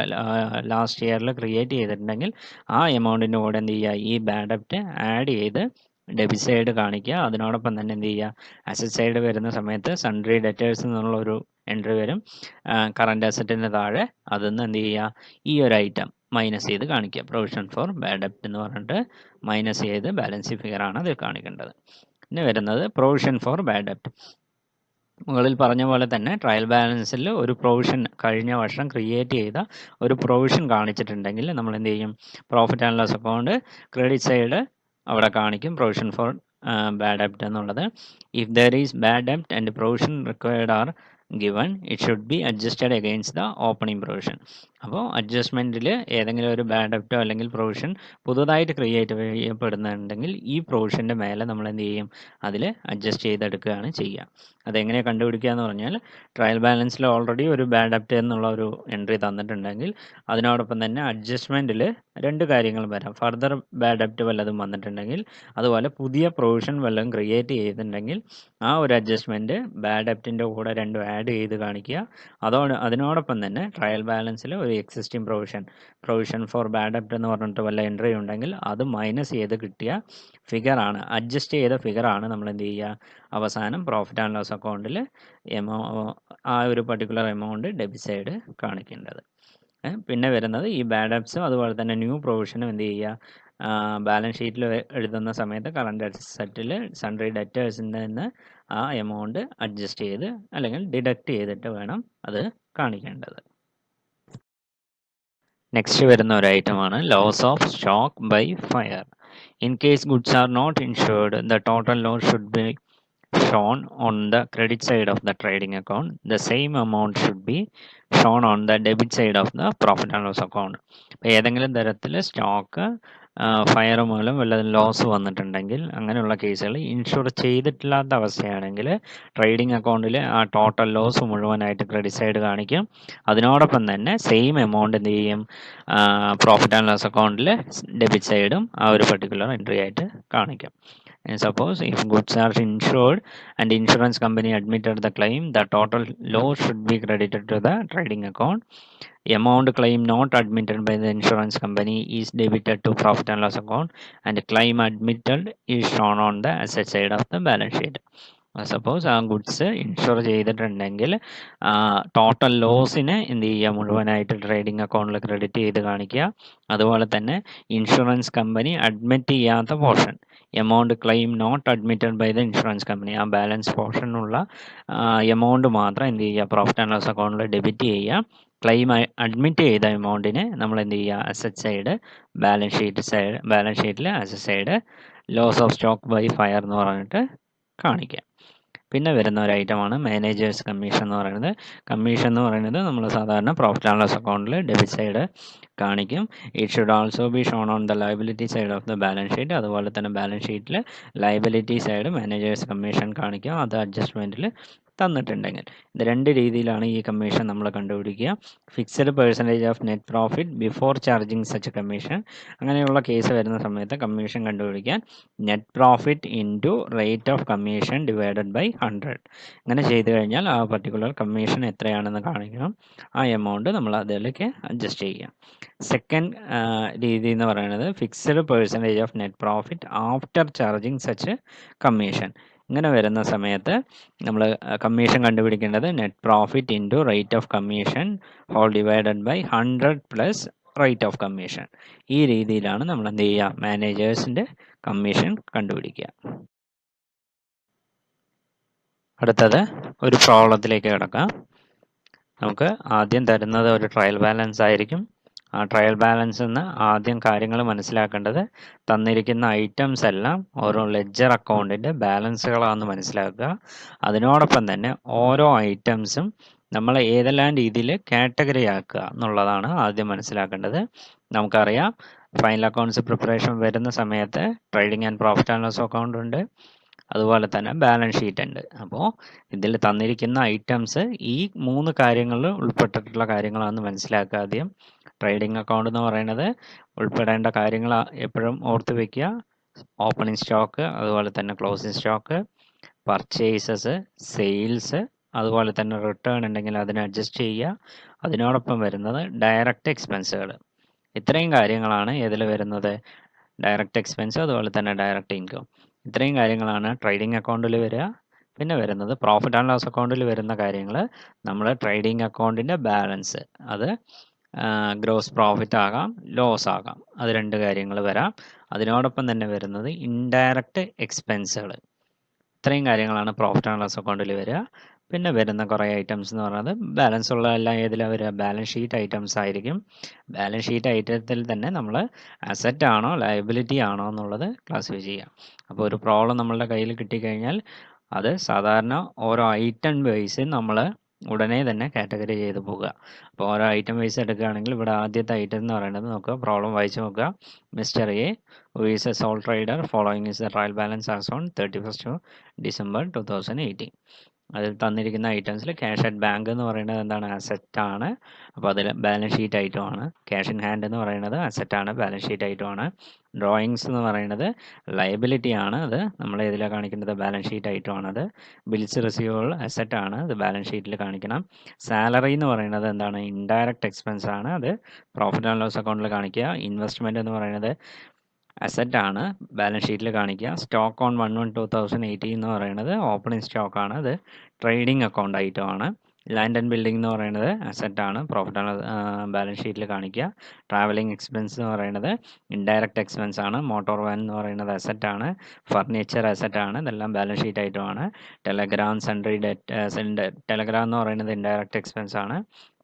ലാസ്റ്റ് ഇയറിൽ ക്രിയേറ്റ് ചെയ്തിട്ടുണ്ടെങ്കിൽ ആ എമൗണ്ടിൻ്റെ കൂടെ എന്ത് ചെയ്യുക, ഈ ബാഡ് ഡെബ്റ്റ് ആഡ് ചെയ്ത് ഡെബിറ്റ് സൈഡ് കാണിക്കുക. അതിനോടൊപ്പം തന്നെ എന്ത് ചെയ്യുക, അസറ്റ് സൈഡ് വരുന്ന സമയത്ത് സൺട്രി ഡെറ്റേഴ്സ് എന്നുള്ളൊരു എൻട്രി വരും. കറണ്ട് അസറ്റിൻ്റെ താഴെ അതിൽ എന്ത് ചെയ്യുക, ഈ ഒരു ഐറ്റം മൈനസ് ചെയ്ത് കാണിക്കുക. പ്രൊവിഷൻ ഫോർ ബാഡ് ഡെബ്റ്റ് എന്ന് പറഞ്ഞിട്ട് മൈനസ് ചെയ്ത് ബാലൻസ് ഫിഗറാണ് അതിൽ കാണിക്കേണ്ടത്. പിന്നെ വരുന്നത് പ്രൊവിഷൻ ഫോർ ബാഡ് ഡെബ്റ്റ്. മുകളിൽ പറഞ്ഞ പോലെ തന്നെ ട്രയൽ ബാലൻസിൽ ഒരു പ്രൊവിഷൻ കഴിഞ്ഞ വർഷം ക്രിയേറ്റ് ചെയ്ത ഒരു പ്രൊവിഷൻ കാണിച്ചിട്ടുണ്ടെങ്കിൽ നമ്മൾ എന്ത് ചെയ്യും, profit and loss account credit side അവിടെ കാണിക്കും പ്രൊവിഷൻ ഫോർ ബാഡ് ഡെബ്റ്റ് എന്നുള്ളത്. ഇഫ് ദർ ഈസ് ബാഡ് ഡെബ്റ്റ് and provision required are given, it should be adjusted against the opening provision. അപ്പോൾ അഡ്ജസ്റ്റ്മെൻറ്റിൽ ഏതെങ്കിലും ഒരു ബാഡ് ഡെപ്റ്റോ അല്ലെങ്കിൽ പ്രൊവിഷൻ പുതുതായിട്ട് ക്രിയേറ്റ് ചെയ്യപ്പെടുന്നുണ്ടെങ്കിൽ ഈ പ്രൊവിഷൻ്റെ മേലെ നമ്മൾ എന്ത് ചെയ്യും, അതിൽ അഡ്ജസ്റ്റ് ചെയ്തെടുക്കുകയാണ് ചെയ്യുക. അതെങ്ങനെ കണ്ടുപിടിക്കുക എന്ന് പറഞ്ഞാൽ, ട്രയൽ ബാലൻസിൽ ഓൾറെഡി ഒരു ബാഡ് ഡെപ്റ്റ് എന്നുള്ള ഒരു എൻട്രി തന്നിട്ടുണ്ടെങ്കിൽ അതിനോടൊപ്പം തന്നെ അഡ്ജസ്റ്റ്മെൻറ്റിൽ രണ്ട് കാര്യങ്ങൾ വരാം. ഫർദർ ബാഡ് ഡെപ്റ്റ് വല്ലതും വന്നിട്ടുണ്ടെങ്കിൽ, അതുപോലെ പുതിയ പ്രൊവിഷൻ വല്ലതും ക്രിയേറ്റ് ചെയ്തിട്ടുണ്ടെങ്കിൽ ആ ഒരു അഡ്ജസ്റ്റ്മെൻറ്റ് ബാഡ് ഡെപ്റ്റിൻ്റെ കൂടെ രണ്ടും ആഡ് ചെയ്ത് കാണിക്കുക. അതിനോടൊപ്പം തന്നെ ട്രയൽ ബാലൻസിൽ ഒരു എക്സിസ്റ്റിംഗ് പ്രൊവിഷൻ ഫോർ ബാഡ് ഡെപ്റ്റ് എന്ന് പറഞ്ഞിട്ട് വല്ല എൻട്രി ഉണ്ടെങ്കിൽ അത് മൈനസ് ചെയ്ത് കിട്ടിയ ഫിഗറാണ്, അഡ്ജസ്റ്റ് ചെയ്ത ഫിഗറാണ് നമ്മൾ എന്ത് ചെയ്യുക, അവസാനം പ്രോഫിറ്റ് ആൻഡ് ലോസ് അക്കൗണ്ടിൽ ആ ഒരു പർട്ടിക്കുലർ എമൗണ്ട് ഡെബിറ്റ് സൈഡ് കാണിക്കേണ്ടത്. പിന്നെ വരുന്നത് ഈ ബാഡ് ഡെപ്റ്റ്സും അതുപോലെ തന്നെ ന്യൂ പ്രൊവിഷനും എന്ത് ചെയ്യുക, ബാലൻസ് ഷീറ്റിൽ എഴുതുന്ന സമയത്ത് കറണ്ട് അസറ്റിൽ സൺട്രി ഡെറ്റേഴ്സിൻ്റെ നിന്ന് ആ എമൗണ്ട് അഡ്ജസ്റ്റ് ചെയ്ത് അല്ലെങ്കിൽ ഡിഡക്റ്റ് ചെയ്തിട്ട് വേണം അത് കാണിക്കേണ്ടത്. നെക്സ്റ്റ് വരുന്ന ഒരു ഐറ്റമാണ് loss of stock by fire. In case goods are not insured, the total loss should be shown on the credit side of the trading account. The same amount should be shown on the debit side of the profit and loss account. ഇപ്പോൾ ഏതെങ്കിലും തരത്തിൽ stock fire മൂലം വല്ല loss വന്നിട്ടുണ്ടെങ്കിൽ, അങ്ങനെയുള്ള കേസുകൾ insure ചെയ്തിട്ടില്ലാത്ത അവസ്ഥയാണെങ്കിൽ trading അക്കൗണ്ടിൽ ആ ടോട്ടൽ ലോസ് മുഴുവനായിട്ട് ക്രെഡിറ്റ് സൈഡ് കാണിക്കും. അതിനോടൊപ്പം തന്നെ സെയിം എമൗണ്ട് എന്ത് ചെയ്യും, പ്രോഫിറ്റ് ആൻഡ് ലോസ് അക്കൗണ്ടിൽ ഡെബിറ്റ് സൈഡും ആ ഒരു പർട്ടിക്കുലർ എൻട്രി ആയിട്ട് കാണിക്കും. And suppose if goods are insured and insurance company admitted the claim, the total loss should be credited to the trading account. Amount claim not admitted by the insurance company is debited to profit and loss account, and claim admitted is shown on the asset side of the balance sheet. Suppose ആ goods insure ചെയ്തിട്ടുണ്ടെങ്കിൽ total ലോസിനെ എന്ത് ചെയ്യുക, മുഴുവനായിട്ട് trading അക്കൗണ്ടിൽ credit ചെയ്ത് കാണിക്കുക. അതുപോലെ തന്നെ ഇൻഷുറൻസ് കമ്പനി അഡ്മിറ്റ് ചെയ്യാത്ത portion, amount claim not admitted by the insurance company, ആ ബാലൻസ് പോർഷനുള്ള എമൗണ്ട് മാത്രം എന്ത് ചെയ്യുക, പ്രോഫിറ്റ് ആൻഡ് ലോസ് അക്കൗണ്ടിൽ ഡെബിറ്റ് ചെയ്യുക. ക്ലെയിം അഡ്മിറ്റ് ചെയ്ത എമൗണ്ടിനെ നമ്മൾ എന്ത് ചെയ്യുക, അസറ്റ് സൈഡ് ബാലൻസ് ഷീറ്റിൽ asset side loss of stock by fire എന്ന് പറഞ്ഞിട്ട് കാണിക്കുക. പിന്നെ വരുന്ന ഒരു ഐറ്റമാണ് മാനേജേഴ്സ് കമ്മീഷൻ എന്ന് പറയുന്നത്. കമ്മീഷൻ എന്ന് പറയുന്നത് നമ്മൾ സാധാരണ പ്രോഫിറ്റ് ആൻഡ് ലോസ് അക്കൗണ്ടിൽ ഡെബിറ്റ് സൈഡ് കാണിക്കും. It should also be shown on the liability side of the balance sheet. അതുപോലെ തന്നെ ബാലൻസ് ഷീറ്റിൽ ലയബിലിറ്റി സൈഡ് മാനേജേഴ്സ് കമ്മീഷൻ കാണിക്കും, അത് അഡ്ജസ്റ്റ്മെൻറ്റിൽ തന്നിട്ടുണ്ടെങ്കിൽ. ഇത് രണ്ട് രീതിയിലാണ് ഈ കമ്മീഷൻ നമ്മൾ കണ്ടുപിടിക്കുക. Fixed percentage of net profit before charging such commission. അങ്ങനെയുള്ള കേസ് വരുന്ന സമയത്ത് കമ്മീഷൻ കണ്ടുപിടിക്കാൻ net profit into rate of commission divided by 100. അങ്ങനെ ചെയ്ത് കഴിഞ്ഞാൽ ആ പർട്ടിക്കുലർ കമ്മീഷൻ എത്രയാണെന്ന് കാണിക്കണം. ആ എമൗണ്ട് നമ്മൾ അതിലേക്ക് അഡ്ജസ്റ്റ് ചെയ്യുക. സെക്കൻഡ് രീതി എന്ന് പറയുന്നത് fixed percentage of net profit after charging such commission. ഇങ്ങനെ വരുന്ന സമയത്ത് നമ്മൾ കമ്മീഷൻ കണ്ടുപിടിക്കേണ്ടത് net profit into rate of commission whole divided by 100 plus rate of commission. ഈ രീതിയിലാണ് നമ്മൾ എന്ത് ചെയ്യുക, മാനേജേഴ്സിൻ്റെ കമ്മീഷൻ കണ്ടുപിടിക്കുക. അടുത്തത് ഒരു പ്രോബ്ലത്തിലേക്ക് കിടക്കാം. നമുക്ക് ആദ്യം തരുന്നത് ഒരു ട്രയൽ ബാലൻസ് ആയിരിക്കും. ആ ട്രയൽ ബാലൻസ് നിന്ന് ആദ്യം കാര്യങ്ങൾ മനസ്സിലാക്കേണ്ടത്, തന്നിരിക്കുന്ന ഐറ്റംസ് എല്ലാം ഓരോ ലെഡ്ജർ അക്കൗണ്ടിൻ്റെ ബാലൻസുകളാണെന്ന് മനസ്സിലാക്കുക. അതിനോടൊപ്പം തന്നെ ഓരോ ഐറ്റംസും നമ്മൾ ഏതെല്ലാം രീതിയിൽ കാറ്റഗറി ആക്കുക എന്നുള്ളതാണ് ആദ്യം മനസ്സിലാക്കേണ്ടത്. നമുക്കറിയാം, ഫൈനൽ അക്കൗണ്ട്സ് പ്രിപ്പറേഷൻ വരുന്ന സമയത്ത് trading and profit and loss account ഉണ്ട്, അതുപോലെ തന്നെ ബാലൻസ് ഷീറ്റ് ഉണ്ട്. അപ്പോൾ ഇതിൽ തന്നിരിക്കുന്ന ഐറ്റംസ് ഈ 3 കാര്യങ്ങളിൽ ഉൾപ്പെട്ടിട്ടുള്ള കാര്യങ്ങളാണെന്ന് മനസ്സിലാക്കുക ആദ്യം. ട്രേഡിംഗ് അക്കൗണ്ട് എന്ന് പറയുന്നത് ഉൾപ്പെടേണ്ട കാര്യങ്ങൾ എപ്പോഴും ഓർത്ത് വയ്ക്കുക. ഓപ്പണിംഗ് സ്റ്റോക്ക്, അതുപോലെ തന്നെ ക്ലോസിംഗ് സ്റ്റോക്ക്, പർച്ചേസസ്, സെയിൽസ്, അതുപോലെ തന്നെ റിട്ടേൺ ഉണ്ടെങ്കിൽ അതിനെ അഡ്ജസ്റ്റ് ചെയ്യുക. അതിനോടൊപ്പം വരുന്നത് ഡയറക്റ്റ് എക്സ്പെൻസുകൾ. ഇത്രയും കാര്യങ്ങളാണ് ഇതിൽ വരുന്നത്. ഡയറക്റ്റ് എക്സ്പെൻസ്, അതുപോലെ തന്നെ ഡയറക്റ്റ് ഇൻകം. ഇത്രയും കാര്യങ്ങളാണ് ട്രേഡിംഗ് അക്കൗണ്ടിൽ വരിക. പിന്നെ വരുന്നത് പ്രോഫിറ്റ് ആൻഡ് ലോസ് അക്കൗണ്ടിൽ വരുന്ന കാര്യങ്ങൾ, നമ്മൾ ട്രേഡിംഗ് അക്കൗണ്ടിൻ്റെ ബാലൻസ്, അത് ഗ്രോസ് പ്രോഫിറ്റ് ആകാം, ലോസ് ആകാം, അത് 2 കാര്യങ്ങൾ വരാം. അതിനോടൊപ്പം തന്നെ വരുന്നത് ഇൻഡയറക്റ്റ് എക്സ്പെൻസുകൾ. ഇത്രയും കാര്യങ്ങളാണ് പ്രോഫിറ്റ് ആൻഡ് ലോസ് അക്കൗണ്ടിൽ വരിക. പിന്നെ വരുന്ന കുറേ ഐറ്റംസ് എന്ന് പറയുന്നത് ബാലൻസ് ഉള്ള എല്ലാം ഏതിലാണ് വരിക, ബാലൻസ് ഷീറ്റ് ഐറ്റംസ് ആയിരിക്കും. ബാലൻസ് ഷീറ്റ് ഐറ്റത്തിൽ തന്നെ നമ്മൾ അസറ്റ് ആണോ ലയബിലിറ്റി ആണോ എന്നുള്ളത് ക്ലാസിഫൈ ചെയ്യാം. അപ്പോൾ ഒരു പ്രോബ്ലം നമ്മളുടെ കയ്യിൽ കിട്ടിക്കഴിഞ്ഞാൽ അത് സാധാരണ ഓരോ ഐറ്റം വൈസ് നമ്മൾ ഉടനെ തന്നെ കാറ്റഗറി ചെയ്ത് പോകുക. അപ്പോൾ ഓരോ ഐറ്റം വൈസ് എടുക്കുകയാണെങ്കിൽ ഇവിടെ ആദ്യത്തെ ഐറ്റം എന്ന് പറയുന്നത് നോക്കുക, പ്രോബ്ലം വായിച്ച് നോക്കുക. Mister A who is A sole trader following is the trial balance as on 31st December 2018. അതിൽ തന്നിരിക്കുന്ന ഐറ്റംസിൽ ക്യാഷ് അറ്റ് ബാങ്ക് എന്ന് പറയുന്നത് എന്താണ്, അസറ്റ് ആണ്. അപ്പോൾ അതിൽ ബാലൻസ് ഷീറ്റ് ഐറ്റമാണ്. ക്യാഷ് ഇൻ ഹാൻഡ് എന്ന് പറയുന്നത് അസറ്റ് ആണ്, ബാലൻസ് ഷീറ്റ് ഐറ്റമാണ്. ഡ്രോയിങ്സ് എന്ന് പറയുന്നത് ലയബിലിറ്റി ആണ്, അത് നമ്മൾ ഇതിലാണ് കാണിക്കുന്നത്, ബാലൻസ് ഷീറ്റ് ഐറ്റം അത്. ബിൽസ് റിസീവബിൾ അസറ്റ് ആണ്, അത് ബാലൻസ് ഷീറ്റിൽ കാണിക്കണം. സാലറി എന്ന് പറയുന്നത് എന്താണ്, ഇൻഡയറക്റ്റ് എക്സ്പെൻസ് ആണ്, അത് പ്രോഫിറ്റ് ആൻഡ് ലോസ് അക്കൗണ്ടിൽ കാണിക്കുക. ഇൻവെസ്റ്റ്മെൻറ്റ് എന്ന് പറയുന്നത് അസറ്റ് ആണ്, ബാലൻസ് ഷീറ്റിൽ കാണിക്കുക. സ്റ്റോക്ക് ഓൺ 1/1/2018 എന്ന് പറയുന്നത് ഓപ്പണിംഗ് സ്റ്റോക്ക് ആണ്, അത് ട്രേഡിംഗ് അക്കൗണ്ട് ഐറ്റം ആണ്. ലാൻഡ് ആൻഡ് ബിൽഡിംഗ് എന്ന് പറയുന്നത് അസറ്റ് ആണ്, പ്രോഫിറ്റ് ആൻഡ് ബാലൻസ് ഷീറ്റിൽ കാണിക്കുക. ട്രാവലിംഗ് എക്സ്പെൻസ് എന്ന് പറയുന്നത് ഇൻഡയറക്റ്റ് എക്സ്പെൻസ് ആണ്. മോട്ടോർ വാൻ എന്ന് പറയുന്നത് അസറ്റ് ആണ്. ഫർണിച്ചർ അസറ്റ് ആണ്, ഇതെല്ലാം ബാലൻസ് ഷീറ്റ് ഐറ്റം ആണ്. ടെലഗ്രാം സൺട്രി ടെലഗ്രാം എന്ന് പറയുന്നത് ഇൻഡയറക്റ്റ് എക്സ്പെൻസ് ആണ്,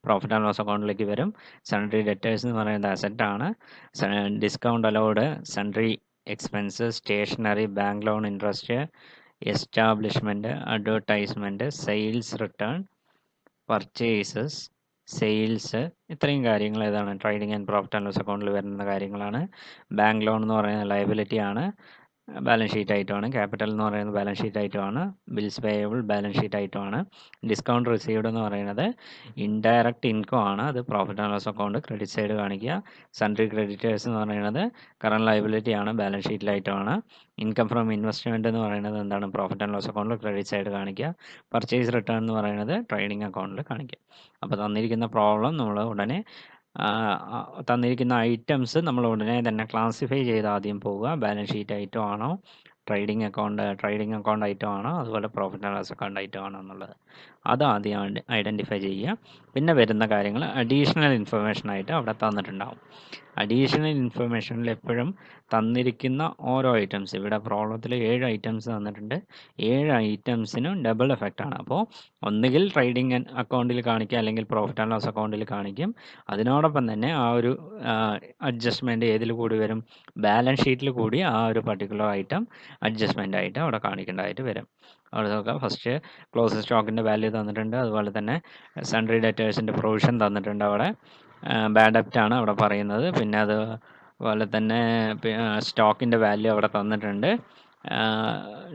പ്രോഫിറ്റ് ആൻഡ് ലോസ് അക്കൗണ്ടിലേക്ക് വരും. സൺട്രി ഡെറ്റേഴ്സ് എന്ന് പറയുന്നത് അസറ്റ് ആണ്. Discount allowed, sundry expenses, stationery, bank loan interest, establishment, advertisement, sales return, purchases, sales, ഇത്രയും കാര്യങ്ങൾ ഏതാണ്, trading and profit and loss അക്കൗണ്ടിൽ വരുന്ന കാര്യങ്ങളാണ്. ബാങ്ക് ലോൺ എന്ന് പറയുന്നത് ലയബിലിറ്റി ആണ്, ബാലൻസ് ഷീറ്റ് ഐറ്റമാണ്. ക്യാപിറ്റൽ എന്ന് പറയുന്നത് ബാലൻസ് ഷീറ്റ് ഐറ്റമാണ്. ബിൽസ് പേയബിൾ ബാലൻസ് ഷീറ്റ് ഐറ്റമാണ്. ഡിസ്കൗണ്ട് റിസീവ്ഡ് എന്ന് പറയുന്നത് ഇൻഡയറക്റ്റ് ഇൻകം ആണ്, അത് profit and loss account credit side കാണിക്കുക. സൺട്രി ക്രെഡിറ്റേഴ്സ് എന്ന് പറയുന്നത് കറണ്ട് ലയബിലിറ്റി ആണ്, ബാലൻസ് ഷീറ്റിൽ ഐറ്റമാണ്. ഇൻകം ഫ്രം ഇൻവെസ്റ്റ്മെൻറ്റ് എന്ന് പറയുന്നത് എന്താണ്, പ്രോഫിറ്റ് ആൻഡ് ലോസ് അക്കൗണ്ടിൽ ക്രെഡിറ്റ് സൈഡ് കാണിക്കുക. പർച്ചേസ് റിട്ടേൺ എന്ന് പറയുന്നത് ട്രേഡിംഗ് അക്കൗണ്ടിൽ കാണിക്കുക. അപ്പോൾ തന്നിരിക്കുന്ന പ്രോബ്ലം നമ്മൾ ഉടനെ തന്നിരിക്കുന്ന ഐറ്റംസ് നമ്മൾ ഉടനെ തന്നെ ക്ലാസിഫൈ ചെയ്ത് ആദ്യം പോവുക. ബാലൻസ് ഷീറ്റ് ഐറ്റം ആണോ, ട്രേഡിംഗ് അക്കൗണ്ട് ഐറ്റം ആണോ, അതുപോലെ profit and loss account item ആണോ എന്നുള്ളത് അത് ആദ്യം ഐഡൻറ്റിഫൈ ചെയ്യുക. പിന്നെ വരുന്ന കാര്യങ്ങൾ അഡീഷണൽ ഇൻഫർമേഷൻ ആയിട്ട് അവിടെ തന്നിട്ടുണ്ടാവും. അഡീഷണൽ ഇൻഫർമേഷനിൽ എപ്പോഴും തന്നിരിക്കുന്ന ഓരോ ഐറ്റംസ്, ഇവിടെ പ്രോബ്ലത്തിൽ 7 ഐറ്റംസ് തന്നിട്ടുണ്ട്. 7 ഐറ്റംസിനും ഡബിൾ എഫക്റ്റ് ആണ്. അപ്പോൾ ഒന്നുകിൽ ട്രേഡിംഗ് അക്കൗണ്ടിൽ കാണിക്കുക, അല്ലെങ്കിൽ പ്രോഫിറ്റ് ആൻഡ് ലോസ് അക്കൗണ്ടിൽ കാണിക്കും. അതിനോടൊപ്പം തന്നെ ആ ഒരു അഡ്ജസ്റ്റ്മെൻറ്റ് ഏതിൽ കൂടി വരും, ബാലൻസ് ഷീറ്റിൽ കൂടി ആ ഒരു പർട്ടിക്കുലർ ഐറ്റം അഡ്ജസ്റ്റ്മെൻ്റ് ആയിട്ട് അവിടെ കാണിക്കേണ്ടതായിട്ട് വരും. അവിടെ നോക്കാം, ഫസ്റ്റ് ക്ലോസ് സ്റ്റോക്കിൻ്റെ വാല്യൂ തന്നിട്ടുണ്ട്, അതുപോലെ തന്നെ സൺട്രി ഡെറ്റേഴ്സിൻ്റെ പ്രൊവിഷൻ തന്നിട്ടുണ്ട്. അവിടെ ബാഡ് ഡെപ്റ്റ് ആണ് അവിടെ പറയുന്നത്. പിന്നെ അതുപോലെ തന്നെ സ്റ്റോക്കിൻ്റെ വാല്യൂ അവിടെ തന്നിട്ടുണ്ട്.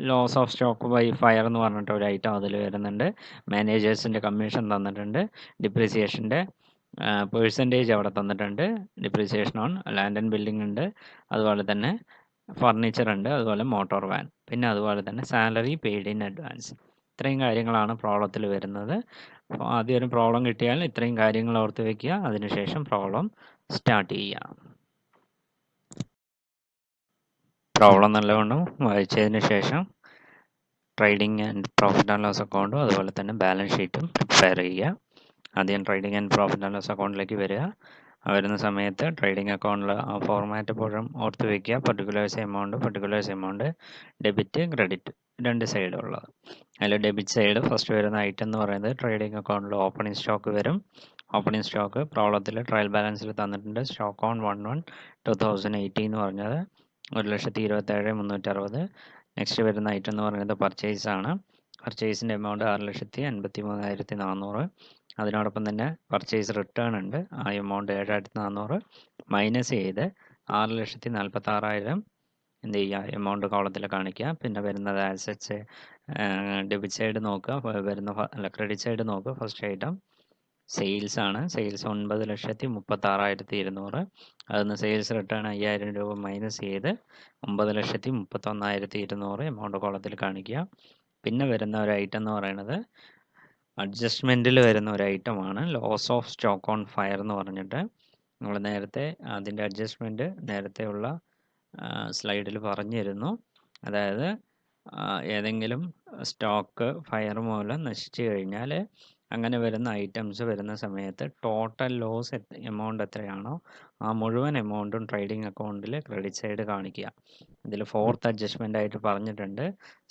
Loss of stock by fire എന്ന് പറഞ്ഞിട്ട് ഒരു ഐറ്റം അതിൽ വരുന്നുണ്ട്. മാനേജേഴ്സിൻ്റെ കമ്മീഷൻ തന്നിട്ടുണ്ട്. ഡിപ്രീസിയേഷൻ്റെ പേഴ്സൻറ്റേജ് അവിടെ തന്നിട്ടുണ്ട്. Depreciation on land and building ഉണ്ട്, അതുപോലെ തന്നെ ഫർണിച്ചർ ഉണ്ട്, അതുപോലെ മോട്ടോർ വാൻ, പിന്നെ അതുപോലെ തന്നെ സാലറി പെയ്ഡ് ഇൻ അഡ്വാൻസ്. ഇത്രയും കാര്യങ്ങളാണ് പ്രോബ്ലത്തിൽ വരുന്നത്. അപ്പോൾ ആദ്യം ഒരു പ്രോബ്ലം കിട്ടിയാൽ ഇത്രയും കാര്യങ്ങൾ ഓർത്ത് വയ്ക്കുക, അതിനുശേഷം പ്രോബ്ലം സ്റ്റാർട്ട് ചെയ്യുക. പ്രോബ്ലം നല്ലവണ്ണം വായിച്ചതിന് ശേഷം trading and profit and loss അക്കൗണ്ടും അതുപോലെ തന്നെ ബാലൻസ് ഷീറ്റും പ്രിപ്പയർ ചെയ്യുക. ആദ്യം trading and profit and loss അക്കൗണ്ടിലേക്ക് വരിക. വരുന്ന സമയത്ത് ട്രേഡിംഗ് അക്കൗണ്ടിൽ ആ ഫോർമാറ്റ് എപ്പോഴും ഓർത്ത് വയ്ക്കുക. പർട്ടിക്കുലേഴ്സ് എമൗണ്ട്, ഡെബിറ്റ് ക്രെഡിറ്റ്, രണ്ട് സൈഡുള്ളത്. അതിൽ ഡെബിറ്റ് സൈഡ് ഫസ്റ്റ് വരുന്ന ഐറ്റം എന്ന് പറയുന്നത് ട്രേഡിംഗ് അക്കൗണ്ടിൽ ഓപ്പണിംഗ് സ്റ്റോക്ക് വരും. ഓപ്പണിംഗ് സ്റ്റോക്ക് പ്രോബ്ലത്തിൽ ട്രയൽ ബാലൻസിൽ തന്നിട്ടുണ്ട്. സ്റ്റോക്ക് ഓൺ 1/1/2018 എന്ന് പറഞ്ഞത് 1,27,360. നെക്സ്റ്റ് വരുന്ന ഐറ്റം എന്ന് പറയുന്നത് പർച്ചേസ് ആണ്. പർച്ചേസിൻ്റെ എമൗണ്ട് 6,83,400. അതിനോടൊപ്പം തന്നെ പർച്ചേസ് റിട്ടേൺ ഉണ്ട്, ആ എമൗണ്ട് 7,400 മൈനസ് ചെയ്ത് 6,46,000 എന്ത് ചെയ്യുക, എമൗണ്ട് കോളത്തിൽ കാണിക്കുക. പിന്നെ വരുന്നത് ആസറ്റ്സ്, ഡെബിറ്റ് സൈഡ് നോക്കുക, ക്രെഡിറ്റ് സൈഡ് നോക്കുക. ഫസ്റ്റ് ഐറ്റം സെയിൽസ് ആണ്. സെയിൽസ് 9,36,200. അതിൽ സെയിൽസ് റിട്ടേൺ 5,000 രൂപ മൈനസ് ചെയ്ത് 9,31,200 എമൗണ്ട് കോളത്തിൽ കാണിക്കുക. പിന്നെ വരുന്ന ഒരു ഐറ്റം എന്ന് പറയുന്നത് അഡ്ജസ്റ്റ്മെൻറ്റിൽ വരുന്ന ഒരു ഐറ്റമാണ് loss of stock on fire എന്ന് പറഞ്ഞിട്ട്. നമ്മൾ നേരത്തെ അതിൻ്റെ അഡ്ജസ്റ്റ്മെൻറ്റ് നേരത്തെയുള്ള സ്ലൈഡിൽ പറഞ്ഞിരുന്നു. അതായത് ഏതെങ്കിലും സ്റ്റോക്ക് ഫയർ മൂലം നശിച്ചു കഴിഞ്ഞാൽ അങ്ങനെ വരുന്ന ഐറ്റംസ് വരുന്ന സമയത്ത് ടോട്ടൽ ലോസ് എമൗണ്ട് എത്രയാണോ ആ മുഴുവൻ എമൗണ്ടും ട്രേഡിംഗ് അക്കൗണ്ടിൽ ക്രെഡിറ്റ് സൈഡ് കാണിക്കുക. ഇതിൽ ഫോർത്ത് അഡ്ജസ്റ്റ്മെൻ്റ് ആയിട്ട് പറഞ്ഞിട്ടുണ്ട്,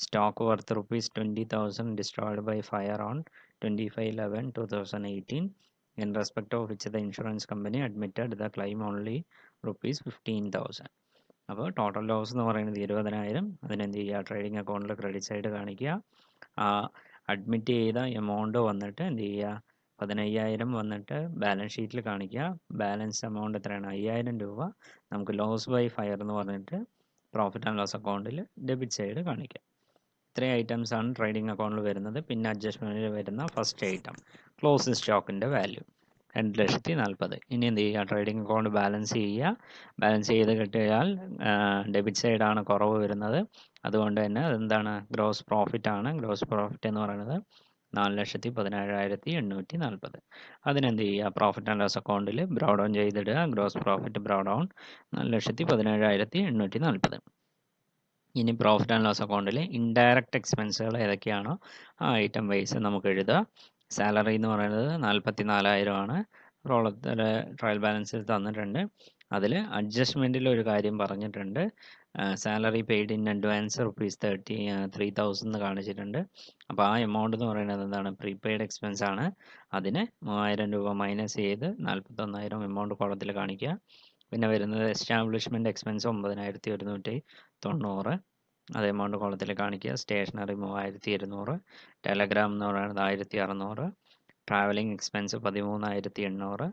stock worth ₹20,000 destroyed by fire on 25/11/2018 in respect of which the insurance company admitted the claim only ₹15,000. അപ്പോൾ ടോട്ടൽ ലോസ് എന്ന് പറയുന്നത് 20,000. അതിനെന്ത് ചെയ്യുക, ട്രേഡിംഗ് അക്കൗണ്ടിൽ ക്രെഡിറ്റ് സൈഡ് കാണിക്കുക. അഡ്മിറ്റ് ചെയ്ത എമൗണ്ട് വന്നിട്ട് എന്ത് ചെയ്യുക, 15,000 വന്നിട്ട് ബാലൻസ് ഷീറ്റിൽ കാണിക്കുക. ബാലൻസ് എമൗണ്ട് എത്രയാണ്, 5,000 രൂപ നമുക്ക് ലോസ് ബൈ ഫയർ എന്ന് പറഞ്ഞിട്ട് പ്രോഫിറ്റ് ആൻഡ് ലോസ് അക്കൗണ്ടിൽ ഡെബിറ്റ് സൈഡ് കാണിക്കുക. ഇത്രയും ഐറ്റംസ് ആണ് ട്രേഡിംഗ് അക്കൗണ്ടിൽ വരുന്നത്. പിന്നെ അഡ്ജസ്റ്റ്മെൻറ്റിൽ വരുന്ന ഫസ്റ്റ് ഐറ്റം ക്ലോസിംഗ് സ്റ്റോക്കിൻ്റെ വാല്യൂ 2,40,000. ഇനി എന്ത് ചെയ്യുക, ട്രേഡിംഗ് അക്കൗണ്ട് ബാലൻസ് ചെയ്യുക. ബാലൻസ് ചെയ്ത് കിട്ടിയാൽ ഡെബിറ്റ് സൈഡാണ് കുറവ് വരുന്നത്. അതുകൊണ്ട് തന്നെ അതെന്താണ്, ഗ്രോസ് പ്രോഫിറ്റ് ആണ്. ഗ്രോസ് പ്രോഫിറ്റ് എന്ന് പറയുന്നത് 4,17,840. അതിനെന്ത് ചെയ്യുക, പ്രോഫിറ്റ് ആൻഡ് ലോസ് അക്കൗണ്ടിൽ ബ്രോ ഡൗൺ ചെയ്തിടുക. Gross profit brought down 4,17,840. ഇനി പ്രോഫിറ്റ് ആൻഡ് ലോസ് അക്കൗണ്ടിൽ ഇൻഡയറക്റ്റ് എക്സ്പെൻസുകൾ ഏതൊക്കെയാണോ ആ ഐറ്റം വൈസ് നമുക്ക് എഴുതുക. സാലറി എന്ന് പറയുന്നത് 44,000 ആണ്. റോളത്തിൽ ട്രയൽ ബാലൻസിൽ തന്നിട്ടുണ്ട്. അതിൽ അഡ്ജസ്റ്റ്മെൻറ്റിൽ ഒരു കാര്യം പറഞ്ഞിട്ടുണ്ട്. സാലറി പെയ്ഡ് ഇൻ അഡ്വാൻസ് ₹3,000 എന്ന് കാണിച്ചിട്ടുണ്ട്. അപ്പോൾ ആ എമൗണ്ട് എന്ന് പറയുന്നത് എന്താണ്, പ്രീപെയ്ഡ് എക്സ്പെൻസ് ആണ്. അതിന് 3,000 രൂപ മൈനസ് ചെയ്ത് 41,000 എമൗണ്ട് കോളത്തിൽ കാണിക്കുക. പിന്നെ വരുന്നത് എസ്റ്റാബ്ലിഷ്മെൻറ്റ് എക്സ്പെൻസ് 9,190, അത് എമൗണ്ട് കോളത്തിൽ കാണിക്കുക. സ്റ്റേഷനറി 3,200, ടെലഗ്രാം എന്ന് പറയുന്നത് 1,600, ട്രാവലിംഗ് എക്സ്പെൻസ് 13,800,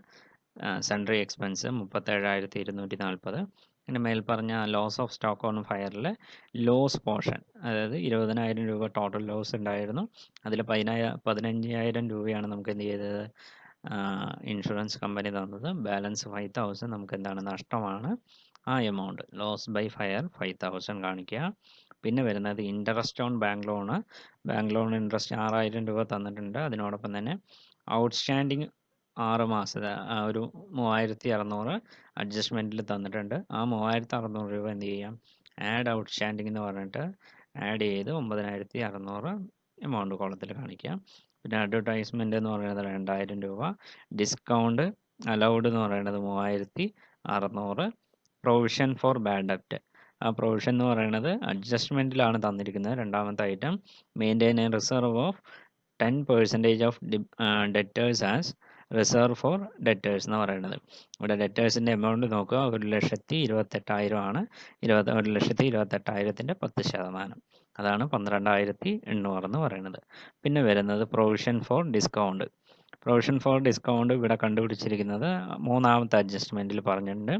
സൺട്രി എക്സ്പെൻസ് 37,240. പിന്നെ മേൽപ്പറഞ്ഞ ലോസ് ഓഫ് സ്റ്റോക്ക് ഓൺ ഫയറിൽ ലോസ് പോർഷൻ, അതായത് 20,000 രൂപ ടോട്ടൽ ലോസ് ഉണ്ടായിരുന്നു. അതിൽ 15,000 രൂപയാണ് നമുക്ക് എന്ത് ചെയ്തത്, ഇൻഷുറൻസ് കമ്പനി തന്നത്. ബാലൻസ് 5,000 നമുക്ക് എന്താണ്, നഷ്ടമാണ്. ആ എമൗണ്ട് ലോസ് ബൈ ഫയർ 5,000 കാണിക്കുക. പിന്നെ വരുന്നത് interest on bank loan. Bank loan interest 6,000 രൂപ തന്നിട്ടുണ്ട്. അതിനോടൊപ്പം തന്നെ ഔട്ട്സ്റ്റാൻഡിങ് 6 മാസത്തെ ഒരു 3,600 അഡ്ജസ്റ്റ്മെൻറ്റിൽ തന്നിട്ടുണ്ട്. ആ 3,600 രൂപ എന്ത് ചെയ്യാം, ആഡ് ഔട്ട്സ്റ്റാൻഡിങ് എന്ന് പറഞ്ഞിട്ട് ആഡ് ചെയ്ത് 9,600 എമൗണ്ട് കോളത്തിൽ കാണിക്കാം. പിന്നെ അഡ്വർടൈസ്മെൻറ്റ് എന്ന് പറയുന്നത് 2,000 രൂപ. ഡിസ്കൗണ്ട് അലൗഡ് എന്ന് പറയുന്നത് 3,600. പ്രൊവിഷൻ ഫോർ ബാഡ് ഡെപ്റ്റ്, ആ പ്രൊവിഷൻ എന്ന് പറയുന്നത് അഡ്ജസ്റ്റ്മെൻറ്റിലാണ് തന്നിരിക്കുന്നത്. രണ്ടാമത്തെ item maintain A reserve of 10% of debtors as reserve four debtors എന്ന് പറയുന്നത്. ഇവിടെ ഡെറ്റേഴ്സിൻ്റെ എമൗണ്ട് നോക്കുക, 1,28,000 ആണ്. 1,28,000-ൻ്റെ 10%, അതാണ് 12,800 എന്ന് പറയുന്നത്. പിന്നെ വരുന്നത് provision for discount. Provision for discount ഇവിടെ കണ്ടുപിടിച്ചിരിക്കുന്നത് മൂന്നാമത്തെ അഡ്ജസ്റ്റ്മെൻറ്റിൽ പറഞ്ഞിട്ടുണ്ട്.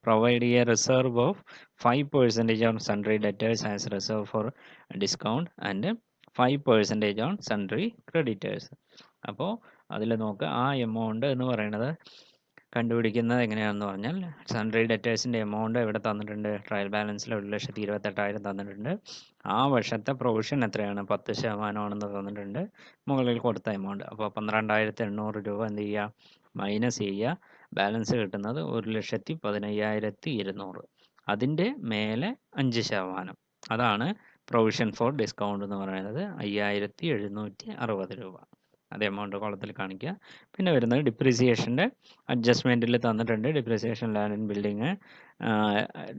Provide A reserve of 5% on sundry debtors as reserve for discount and 5% on sundry creditors. അപ്പോൾ അതിൽ നോക്കുക, ആ എമൗണ്ട് എന്ന് പറയുന്നത് കണ്ടുപിടിക്കുന്നത് എങ്ങനെയാണെന്ന് പറഞ്ഞാൽ, സൺട്രി ഡെറ്റേഴ്സിൻ്റെ എമൗണ്ട് ഇവിടെ തന്നിട്ടുണ്ട്. ട്രയൽ ബാലൻസിൽ 1,28,000 തന്നിട്ടുണ്ട്. ആ വർഷത്തെ പ്രൊവിഷൻ എത്രയാണ്, 10% തന്നിട്ടുണ്ട് മുകളിൽ കൊടുത്ത എമൗണ്ട്. അപ്പോൾ 12,800 രൂപ എന്ത് ചെയ്യുക, മൈനസ് ചെയ്യുക. ബാലൻസ് കിട്ടുന്നത് 1,15,200. അതിൻ്റെ മേലെ 5%, അതാണ് പ്രൊവിഷൻ ഫോർ ഡിസ്കൗണ്ട് എന്ന് പറയുന്നത് 5,760 രൂപ. അത് എമൗണ്ട് കോളത്തിൽ കാണിക്കുക. പിന്നെ വരുന്നത് ഡിപ്രീസിയേഷൻ്റെ അഡ്ജസ്റ്റ്മെൻറ്റിൽ തന്നിട്ടുണ്ട്. ഡിപ്രീസിയേഷൻ ലാൻഡ് ആൻഡ് ബിൽഡിങ്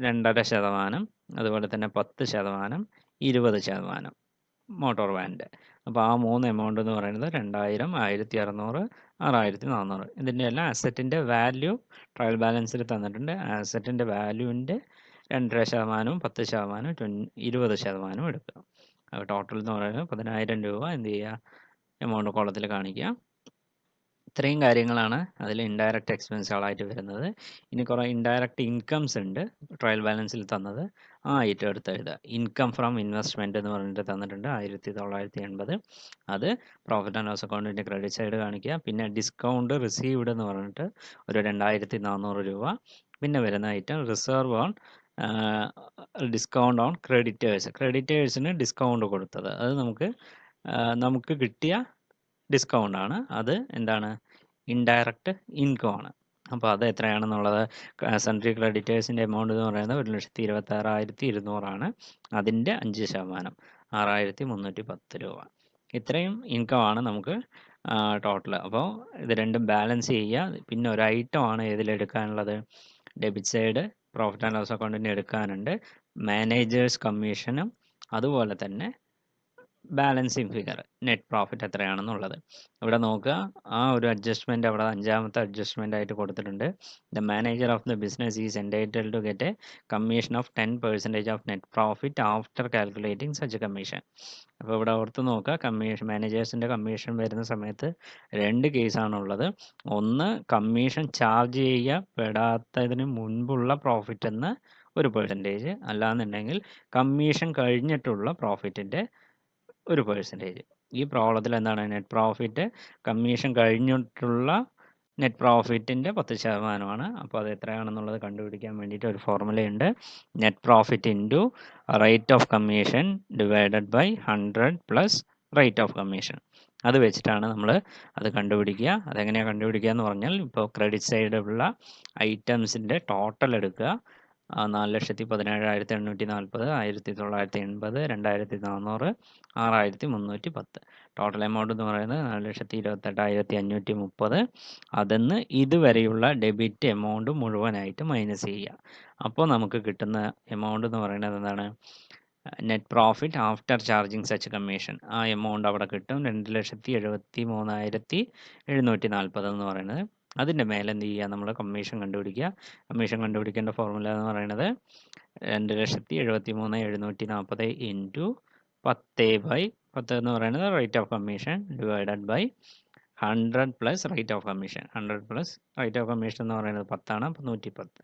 2.5%, അതുപോലെ തന്നെ 10%, 20% മോട്ടോർ വാൻ്റെ. അപ്പോൾ ആ 3 എമൗണ്ട് എന്ന് പറയുന്നത് 2,000, 1,600, 6,400. ഇതിൻ്റെ എല്ലാം അസറ്റിൻ്റെ വാല്യൂ ട്രയൽ ബാലൻസിൽ തന്നിട്ടുണ്ട്. അസറ്റിൻ്റെ വാല്യൂവിൻ്റെ 2.5%, 10%, 20% എടുക്കുക. ടോട്ടൽ എന്ന് പറയുന്നത് 10,000 രൂപ എന്ത് ചെയ്യുക, എമൗണ്ട് കോളത്തിൽ കാണിക്കുക. ഇത്രയും കാര്യങ്ങളാണ് അതിൽ ഇൻഡയറക്റ്റ് എക്സ്പെൻസുകളായിട്ട് വരുന്നത്. ഇനി കുറേ ഇൻഡയറക്റ്റ് ഇൻകംസ് ഉണ്ട് ട്രയൽ ബാലൻസിൽ തന്നത്. ആ ഐറ്റം എടുത്ത് എഴുതുക. ഇൻകം ഫ്രം ഇൻവെസ്റ്റ്മെൻറ്റ് എന്ന് പറഞ്ഞിട്ട് തന്നിട്ടുണ്ട് 1,980. അത് പ്രോഫിറ്റ് ആൻഡ് ലോസ് അക്കൗണ്ടിൻ്റെ ക്രെഡിറ്റ് സൈഡ് കാണിക്കുക. പിന്നെ ഡിസ്കൗണ്ട് റിസീവ്ഡ് എന്ന് പറഞ്ഞിട്ട് ഒരു 2,400 രൂപ. പിന്നെ വരുന്ന item reserve on discount on creditors. ക്രെഡിറ്റേഴ്സിന് ഡിസ്കൗണ്ട് കൊടുത്തത്, അത് നമുക്ക് കിട്ടിയ ഡിസ്കൗണ്ട് ആണ്. അത് എന്താണ്, ഇൻഡയറക്റ്റ് ഇൻകം ആണ്. അപ്പോൾ അത് എത്രയാണെന്നുള്ളത്, സൺട്രി ക്രെഡിറ്റേഴ്സിൻ്റെ എമൗണ്ട് എന്ന് പറയുന്നത് 1,26,200 ആണ്. അതിൻ്റെ 5%, 6,310 രൂപ. ഇത്രയും ഇൻകം ആണ് നമുക്ക് ടോട്ടൽ. അപ്പോൾ ഇത് രണ്ടും ബാലൻസ് ചെയ്യുക. പിന്നെ ഒരു ഐറ്റം ആണ് ഇതിലെടുക്കാനുള്ളത്, debit side profit and loss അക്കൗണ്ടിന് എടുക്കാനുണ്ട്. മാനേജേഴ്സ് കമ്മീഷനും അതുപോലെ തന്നെ ബാലൻസിങ് ഫിഗർ നെറ്റ് പ്രോഫിറ്റ് എത്രയാണെന്നുള്ളത്. ഇവിടെ നോക്കുക, ആ ഒരു അഡ്ജസ്റ്റ്മെൻറ്റ് അവിടെ 5ാമത്തെ അഡ്ജസ്റ്റ്മെൻ്റ് ആയിട്ട് കൊടുത്തിട്ടുണ്ട്. The manager of the business is entitled to get a commission of 10% of net profit after calculating such commission. അപ്പോൾ ഇവിടെ ഓർത്ത് നോക്കുക, കമ്മീഷൻ മാനേജേഴ്സിൻ്റെ കമ്മീഷൻ വരുന്ന സമയത്ത് 2 കേസാണുള്ളത്. ഒന്ന്, കമ്മീഷൻ ചാർജ് ചെയ്യപ്പെടാത്തതിന് മുൻപുള്ള പ്രോഫിറ്റ് എന്ന ഒരു പെർസെൻറ്റേജ്, അല്ലാന്നുണ്ടെങ്കിൽ കമ്മീഷൻ കഴിഞ്ഞിട്ടുള്ള പ്രോഫിറ്റിൻ്റെ ഒരു പെർസെൻറ്റേജ്. ഈ പ്രോബ്ലത്തിൽ എന്താണ്, നെറ്റ് പ്രോഫിറ്റ് കമ്മീഷൻ കഴിഞ്ഞിട്ടുള്ള നെറ്റ് പ്രോഫിറ്റിൻ്റെ 10%. അപ്പോൾ അത് എത്രയാണെന്നുള്ളത് കണ്ടുപിടിക്കാൻ വേണ്ടിയിട്ട് ഒരു ഫോർമുലയുണ്ട്. Net profit into rate of commission divided by 100 plus rate of commission. അത് വെച്ചിട്ടാണ് നമ്മൾ അത് കണ്ടുപിടിക്കുക. അതെങ്ങനെയാണ് കണ്ടുപിടിക്കുക എന്ന് പറഞ്ഞാൽ, ഇപ്പോൾ ക്രെഡിറ്റ് സൈഡിലുള്ള ഐറ്റംസിൻ്റെ ടോട്ടൽ എടുക്കുക. 4,17,840, 1,980, 2,400, 6,310. ടോട്ടൽ എമൗണ്ട് എന്ന് പറയുന്നത് 4,28,530. അതിന്ന് ഇതുവരെയുള്ള ഡെബിറ്റ് എമൗണ്ട് മുഴുവനായിട്ട് മൈനസ് ചെയ്യുക. അപ്പോൾ നമുക്ക് കിട്ടുന്ന എമൗണ്ട് എന്ന് പറയുന്നത് എന്താണ്, net profit after charging such commission. ആ എമൗണ്ട് അവിടെ കിട്ടും, 2,73,740 എന്ന് പറയുന്നത്. അതിൻ്റെ മേലെ എന്ത് ചെയ്യുക, നമ്മൾ കമ്മീഷൻ കണ്ടുപിടിക്കുക. കമ്മീഷൻ കണ്ടുപിടിക്കേണ്ട ഫോർമുല എന്ന് പറയുന്നത് 2,73,740 ഇൻറ്റു 10/10 എന്ന് പറയുന്നത് rate of commission divided by 100 plus rate of commission. 100 plus rate of commission എന്ന് പറയുന്നത് 10ആണ്, അപ്പോൾ 110.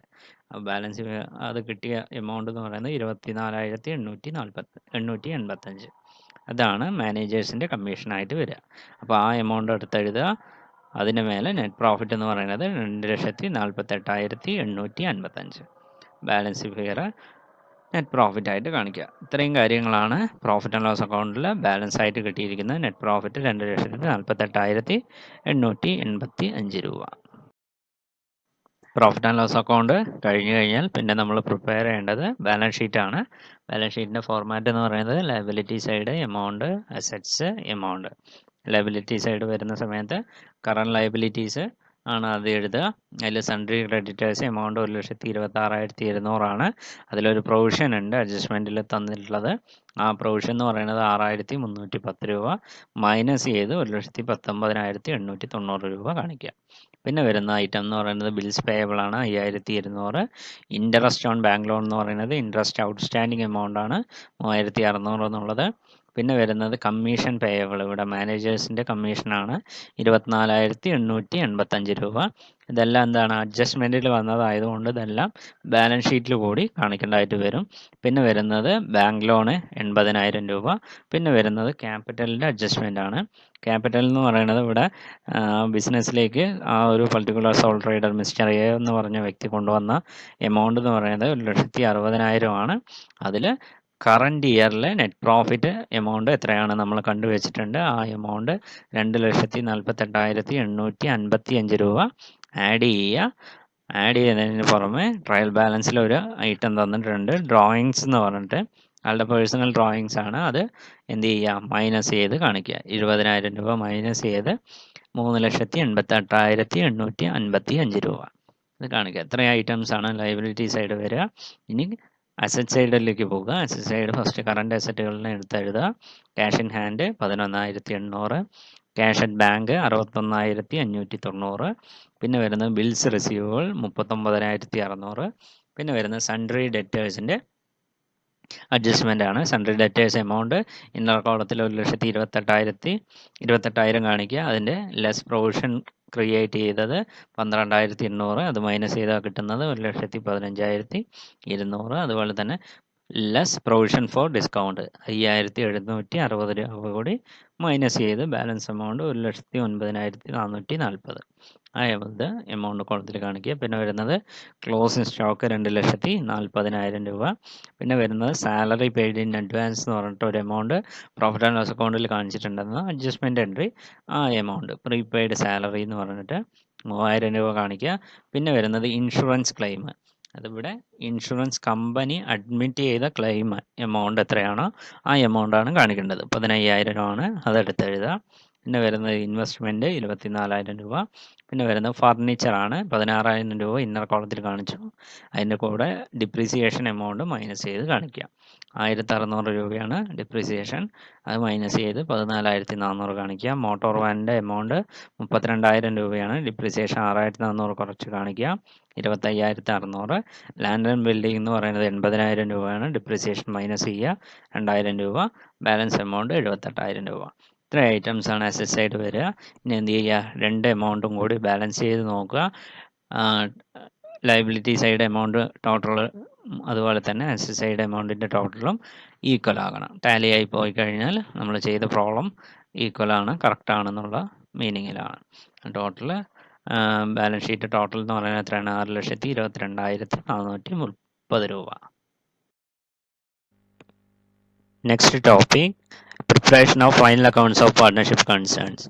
ബാലൻസ് അത് കിട്ടിയ എമൗണ്ട് എന്ന് പറയുന്നത് 24,885. അതാണ് മാനേജേഴ്സിൻ്റെ കമ്മീഷനായിട്ട് വരിക. അപ്പോൾ ആ എമൗണ്ട് എടുത്തെഴുതുക. അതിന് മേലെ നെറ്റ് പ്രോഫിറ്റ് എന്ന് പറയുന്നത് 2,48,855. ബാലൻസ് ഫിഗർ നെറ്റ് പ്രോഫിറ്റ് ആയിട്ട് കാണിക്കുക. ഇത്രയും കാര്യങ്ങളാണ് പ്രോഫിറ്റ് ആൻഡ് ലോസ് അക്കൗണ്ടിൽ ബാലൻസ് ആയിട്ട് കിട്ടിയിരിക്കുന്നത്. നെറ്റ് പ്രോഫിറ്റ് 2,48,885 രൂപ. പ്രോഫിറ്റ് ആൻഡ് ലോസ് അക്കൗണ്ട് കഴിഞ്ഞു കഴിഞ്ഞാൽ പിന്നെ നമ്മൾ പ്രിപ്പയർ ചെയ്യേണ്ടത് ബാലൻസ് ഷീറ്റാണ്. ബാലൻസ് ഷീറ്റിൻ്റെ ഫോർമാറ്റ് എന്ന് പറയുന്നത് liability side amount, assets amount. Liability side വരുന്ന സമയത്ത് കറണ്ട് ലയബിലിറ്റീസ് ആണ് അത് എഴുതുക. അതിൽ സൺട്രി ക്രെഡിറ്റേഴ്സ് എമൗണ്ട് 1,26,200 അതിലൊരു പ്രൊവിഷൻ ഉണ്ട് അഡ്ജസ്റ്റ്മെൻറ്റിൽ തന്നിട്ടുള്ളത്. ആ പ്രൊവിഷൻ എന്ന് പറയുന്നത് 6,310 രൂപ മൈനസ് ചെയ്ത് 1,19,890 രൂപ കാണിക്കുക. പിന്നെ വരുന്ന ഐറ്റം എന്ന് പറയുന്നത് ബിൽസ് പേയബിൾ ആണ്, 5,200. ഇൻട്രസ്റ്റ് ഓൺ ബാങ്ക് ലോൺ എന്ന് പറയുന്നത് ഇൻട്രസ്റ്റ് ഔട്ട്സ്റ്റാൻഡിങ് എമൗണ്ട് ആണ്, 3,600 എന്നുള്ളത്. പിന്നെ വരുന്നത് കമ്മീഷൻ പേയബിൾ, ഇവിടെ മാനേജേഴ്സിൻ്റെ കമ്മീഷനാണ്, 24,885 രൂപ. ഇതെല്ലാം എന്താണ്, അഡ്ജസ്റ്റ്മെൻറ്റിൽ വന്നതായതുകൊണ്ട് ഇതെല്ലാം ബാലൻസ് ഷീറ്റിൽ കൂടി കാണിക്കേണ്ടതായിട്ട് വരും. പിന്നെ വരുന്നത് ബാങ്ക് ലോണ് 80,000 രൂപ. പിന്നെ വരുന്നത് ക്യാപിറ്റലിൻ്റെ അഡ്ജസ്റ്റ്മെൻ്റ് ആണ്. ക്യാപിറ്റൽ എന്ന് പറയുന്നത് ഇവിടെ ബിസിനസ്സിലേക്ക് ആ ഒരു particular sole trader mister A എന്ന് പറഞ്ഞ വ്യക്തി കൊണ്ടുവന്ന എമൗണ്ട് എന്ന് പറയുന്നത് 1,60,000 ആണ്. അതിൽ കറണ്ട് ഇയറിലെ നെറ്റ് പ്രോഫിറ്റ് എമൗണ്ട് എത്രയാണ് നമ്മൾ കണ്ടുവച്ചിട്ടുണ്ട്. ആ എമൗണ്ട് 2,48,855 രൂപ ആഡ് ചെയ്യുക. ആഡ് ചെയ്യുന്നതിന് പുറമെ ട്രയൽ ബാലൻസിൽ ഒരു ഐറ്റം തന്നിട്ടുണ്ട്, ഡ്രോയിങ്സ് എന്ന് പറഞ്ഞിട്ട്. ആളുടെ പേഴ്സണൽ ഡ്രോയിങ്സ് ആണ്. അത് എന്ത് ചെയ്യുക, മൈനസ് ചെയ്ത് കാണിക്കുക. 20,000 രൂപ മൈനസ് ചെയ്ത് 3,88,855 രൂപ ഇത് കാണിക്കുക. ഇത്രയും ഐറ്റംസ് ആണ് ലയബിലിറ്റി സൈഡ് വരിക. ഇനി അസറ്റ് സൈഡിലേക്ക് പോകുക. അസറ്റ് സൈഡ് ഫസ്റ്റ് കറണ്ട് അസറ്റുകളിനെ എടുത്തെഴുതുക. Cash in hand 11,800, cash at bank 61,590. പിന്നെ വരുന്നത് ബിൽസ് റിസീവുകൾ 39,600. പിന്നെ വരുന്നത് സൺട്രി ഡെറ്റേഴ്സിൻ്റെ അഡ്ജസ്റ്റ്മെൻ്റ് ആണ്. സൺട്രി ഡെറ്റേഴ്സ് എമൗണ്ട് ഇന്നർ കോളത്തിൽ 1,28,000 കാണിക്കുക. അതിൻ്റെ ലെസ് പ്രൊവിഷൻ ക്രിയേറ്റ് ചെയ്തത് 12,800, അത് മൈനസ് ചെയ്താൽ കിട്ടുന്നത് 1,15,200. അതുപോലെ തന്നെ ലെസ് പ്രൊവിഷൻ ഫോർ ഡിസ്കൗണ്ട് 5,760 രൂപ കൂടി മൈനസ് ചെയ്ത് ബാലൻസ് എമൗണ്ട് 1,09,440. ആ എമൗണ്ട് കോളത്തിൽ കാണിക്കുക. പിന്നെ വരുന്നത് ക്ലോസിംഗ് സ്റ്റോക്ക് 2,40,000 രൂപ. പിന്നെ വരുന്നത് സാലറി പെയ്ഡ് ഇൻ അഡ്വാൻസ് എന്ന് പറഞ്ഞിട്ട് ഒരു എമൗണ്ട് പ്രോഫിറ്റ് ആൻഡ് ലോസ് അക്കൗണ്ടിൽ കാണിച്ചിട്ടുണ്ടെന്ന് അഡ്ജസ്റ്റ്മെൻറ്റ് എൻട്രി. ആ എമൗണ്ട് പ്രീപെയ്ഡ് സാലറി എന്ന് പറഞ്ഞിട്ട് 3,000 രൂപ കാണിക്കുക. പിന്നെ വരുന്നത് ഇൻഷുറൻസ് ക്ലെയിം. അതിവിടെ ഇൻഷുറൻസ് കമ്പനി അഡ്മിറ്റ് ചെയ്ത ക്ലെയിം എമൗണ്ട് എത്രയാണോ ആ എമൗണ്ടാണ് കാണിക്കേണ്ടത്. 15,000 ആണ്, അതെടുത്ത് എഴുതുക. പിന്നെ വരുന്നത് ഇൻവെസ്റ്റ്മെൻറ്റ് 24,000 രൂപ. പിന്നെ വരുന്നത് ഫർണിച്ചറാണ്. 16,000 രൂപ ഇന്നർ കോളത്തിൽ കാണിച്ചു. അതിൻ്റെ കൂടെ ഡിപ്രീസിയേഷൻ എമൗണ്ട് മൈനസ് ചെയ്ത് കാണിക്കുക. 1,600 രൂപയാണ് ഡിപ്രീസിയേഷൻ, അത് മൈനസ് ചെയ്ത് 14,400 കാണിക്കുക. മോട്ടോർ വാനിൻ്റെ എമൗണ്ട് 32,000 രൂപയാണ്, ഡിപ്രീസിയേഷൻ 6,400 കുറച്ച് കാണിക്കുക, 25,600. ലാൻഡ് ആൻഡ് ബിൽഡിംഗ് എന്ന് പറയുന്നത് 80,000 രൂപയാണ്, ഡിപ്രീസിയേഷൻ മൈനസ് ചെയ്യുക 2,000 രൂപ, ബാലൻസ് എമൗണ്ട് 78,000 രൂപ. ഇത്ര ഐറ്റംസ് ആണ് അസസ് ആയിട്ട് വരിക. ഇനി എന്ത് ചെയ്യുക, രണ്ട് എമൗണ്ടും കൂടി ബാലൻസ് ചെയ്ത് നോക്കുക. ലയബിലിറ്റി സൈഡ് എമൗണ്ട് ടോട്ടൽ അതുപോലെ തന്നെ അസറ്റ് സൈഡ് എമൗണ്ടിൻ്റെ ടോട്ടലും ഈക്വൽ ആകണം. ടാലി ആയി പോയി കഴിഞ്ഞാൽ നമ്മൾ ചെയ്ത പ്രോബ്ലം ഈക്വൽ ആണ്, കറക്റ്റ് ആണെന്നുള്ള മീനിങ്ങിലാണ്. ടോട്ടൽ ബാലൻസ് ഷീറ്റ് ടോട്ടൽ എന്ന് പറയുന്നത് എത്രയാണ്? 6,22,430 രൂപ. Next topic, preparation of final accounts of partnership concerns.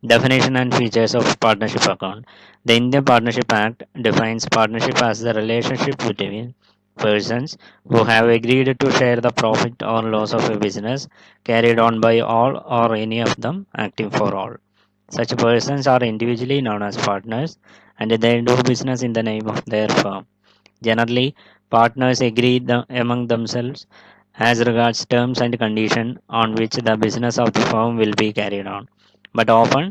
Definition and features of partnership account. The Indian Partnership Act defines partnership as the relationship between persons who have agreed to share the profit or loss of a business carried on by all or any of them acting for all. Such persons are individually known as partners and they do business in the name of their firm. Generally, partners agree among themselves as regards terms and conditions on which the business of the firm will be carried on, but often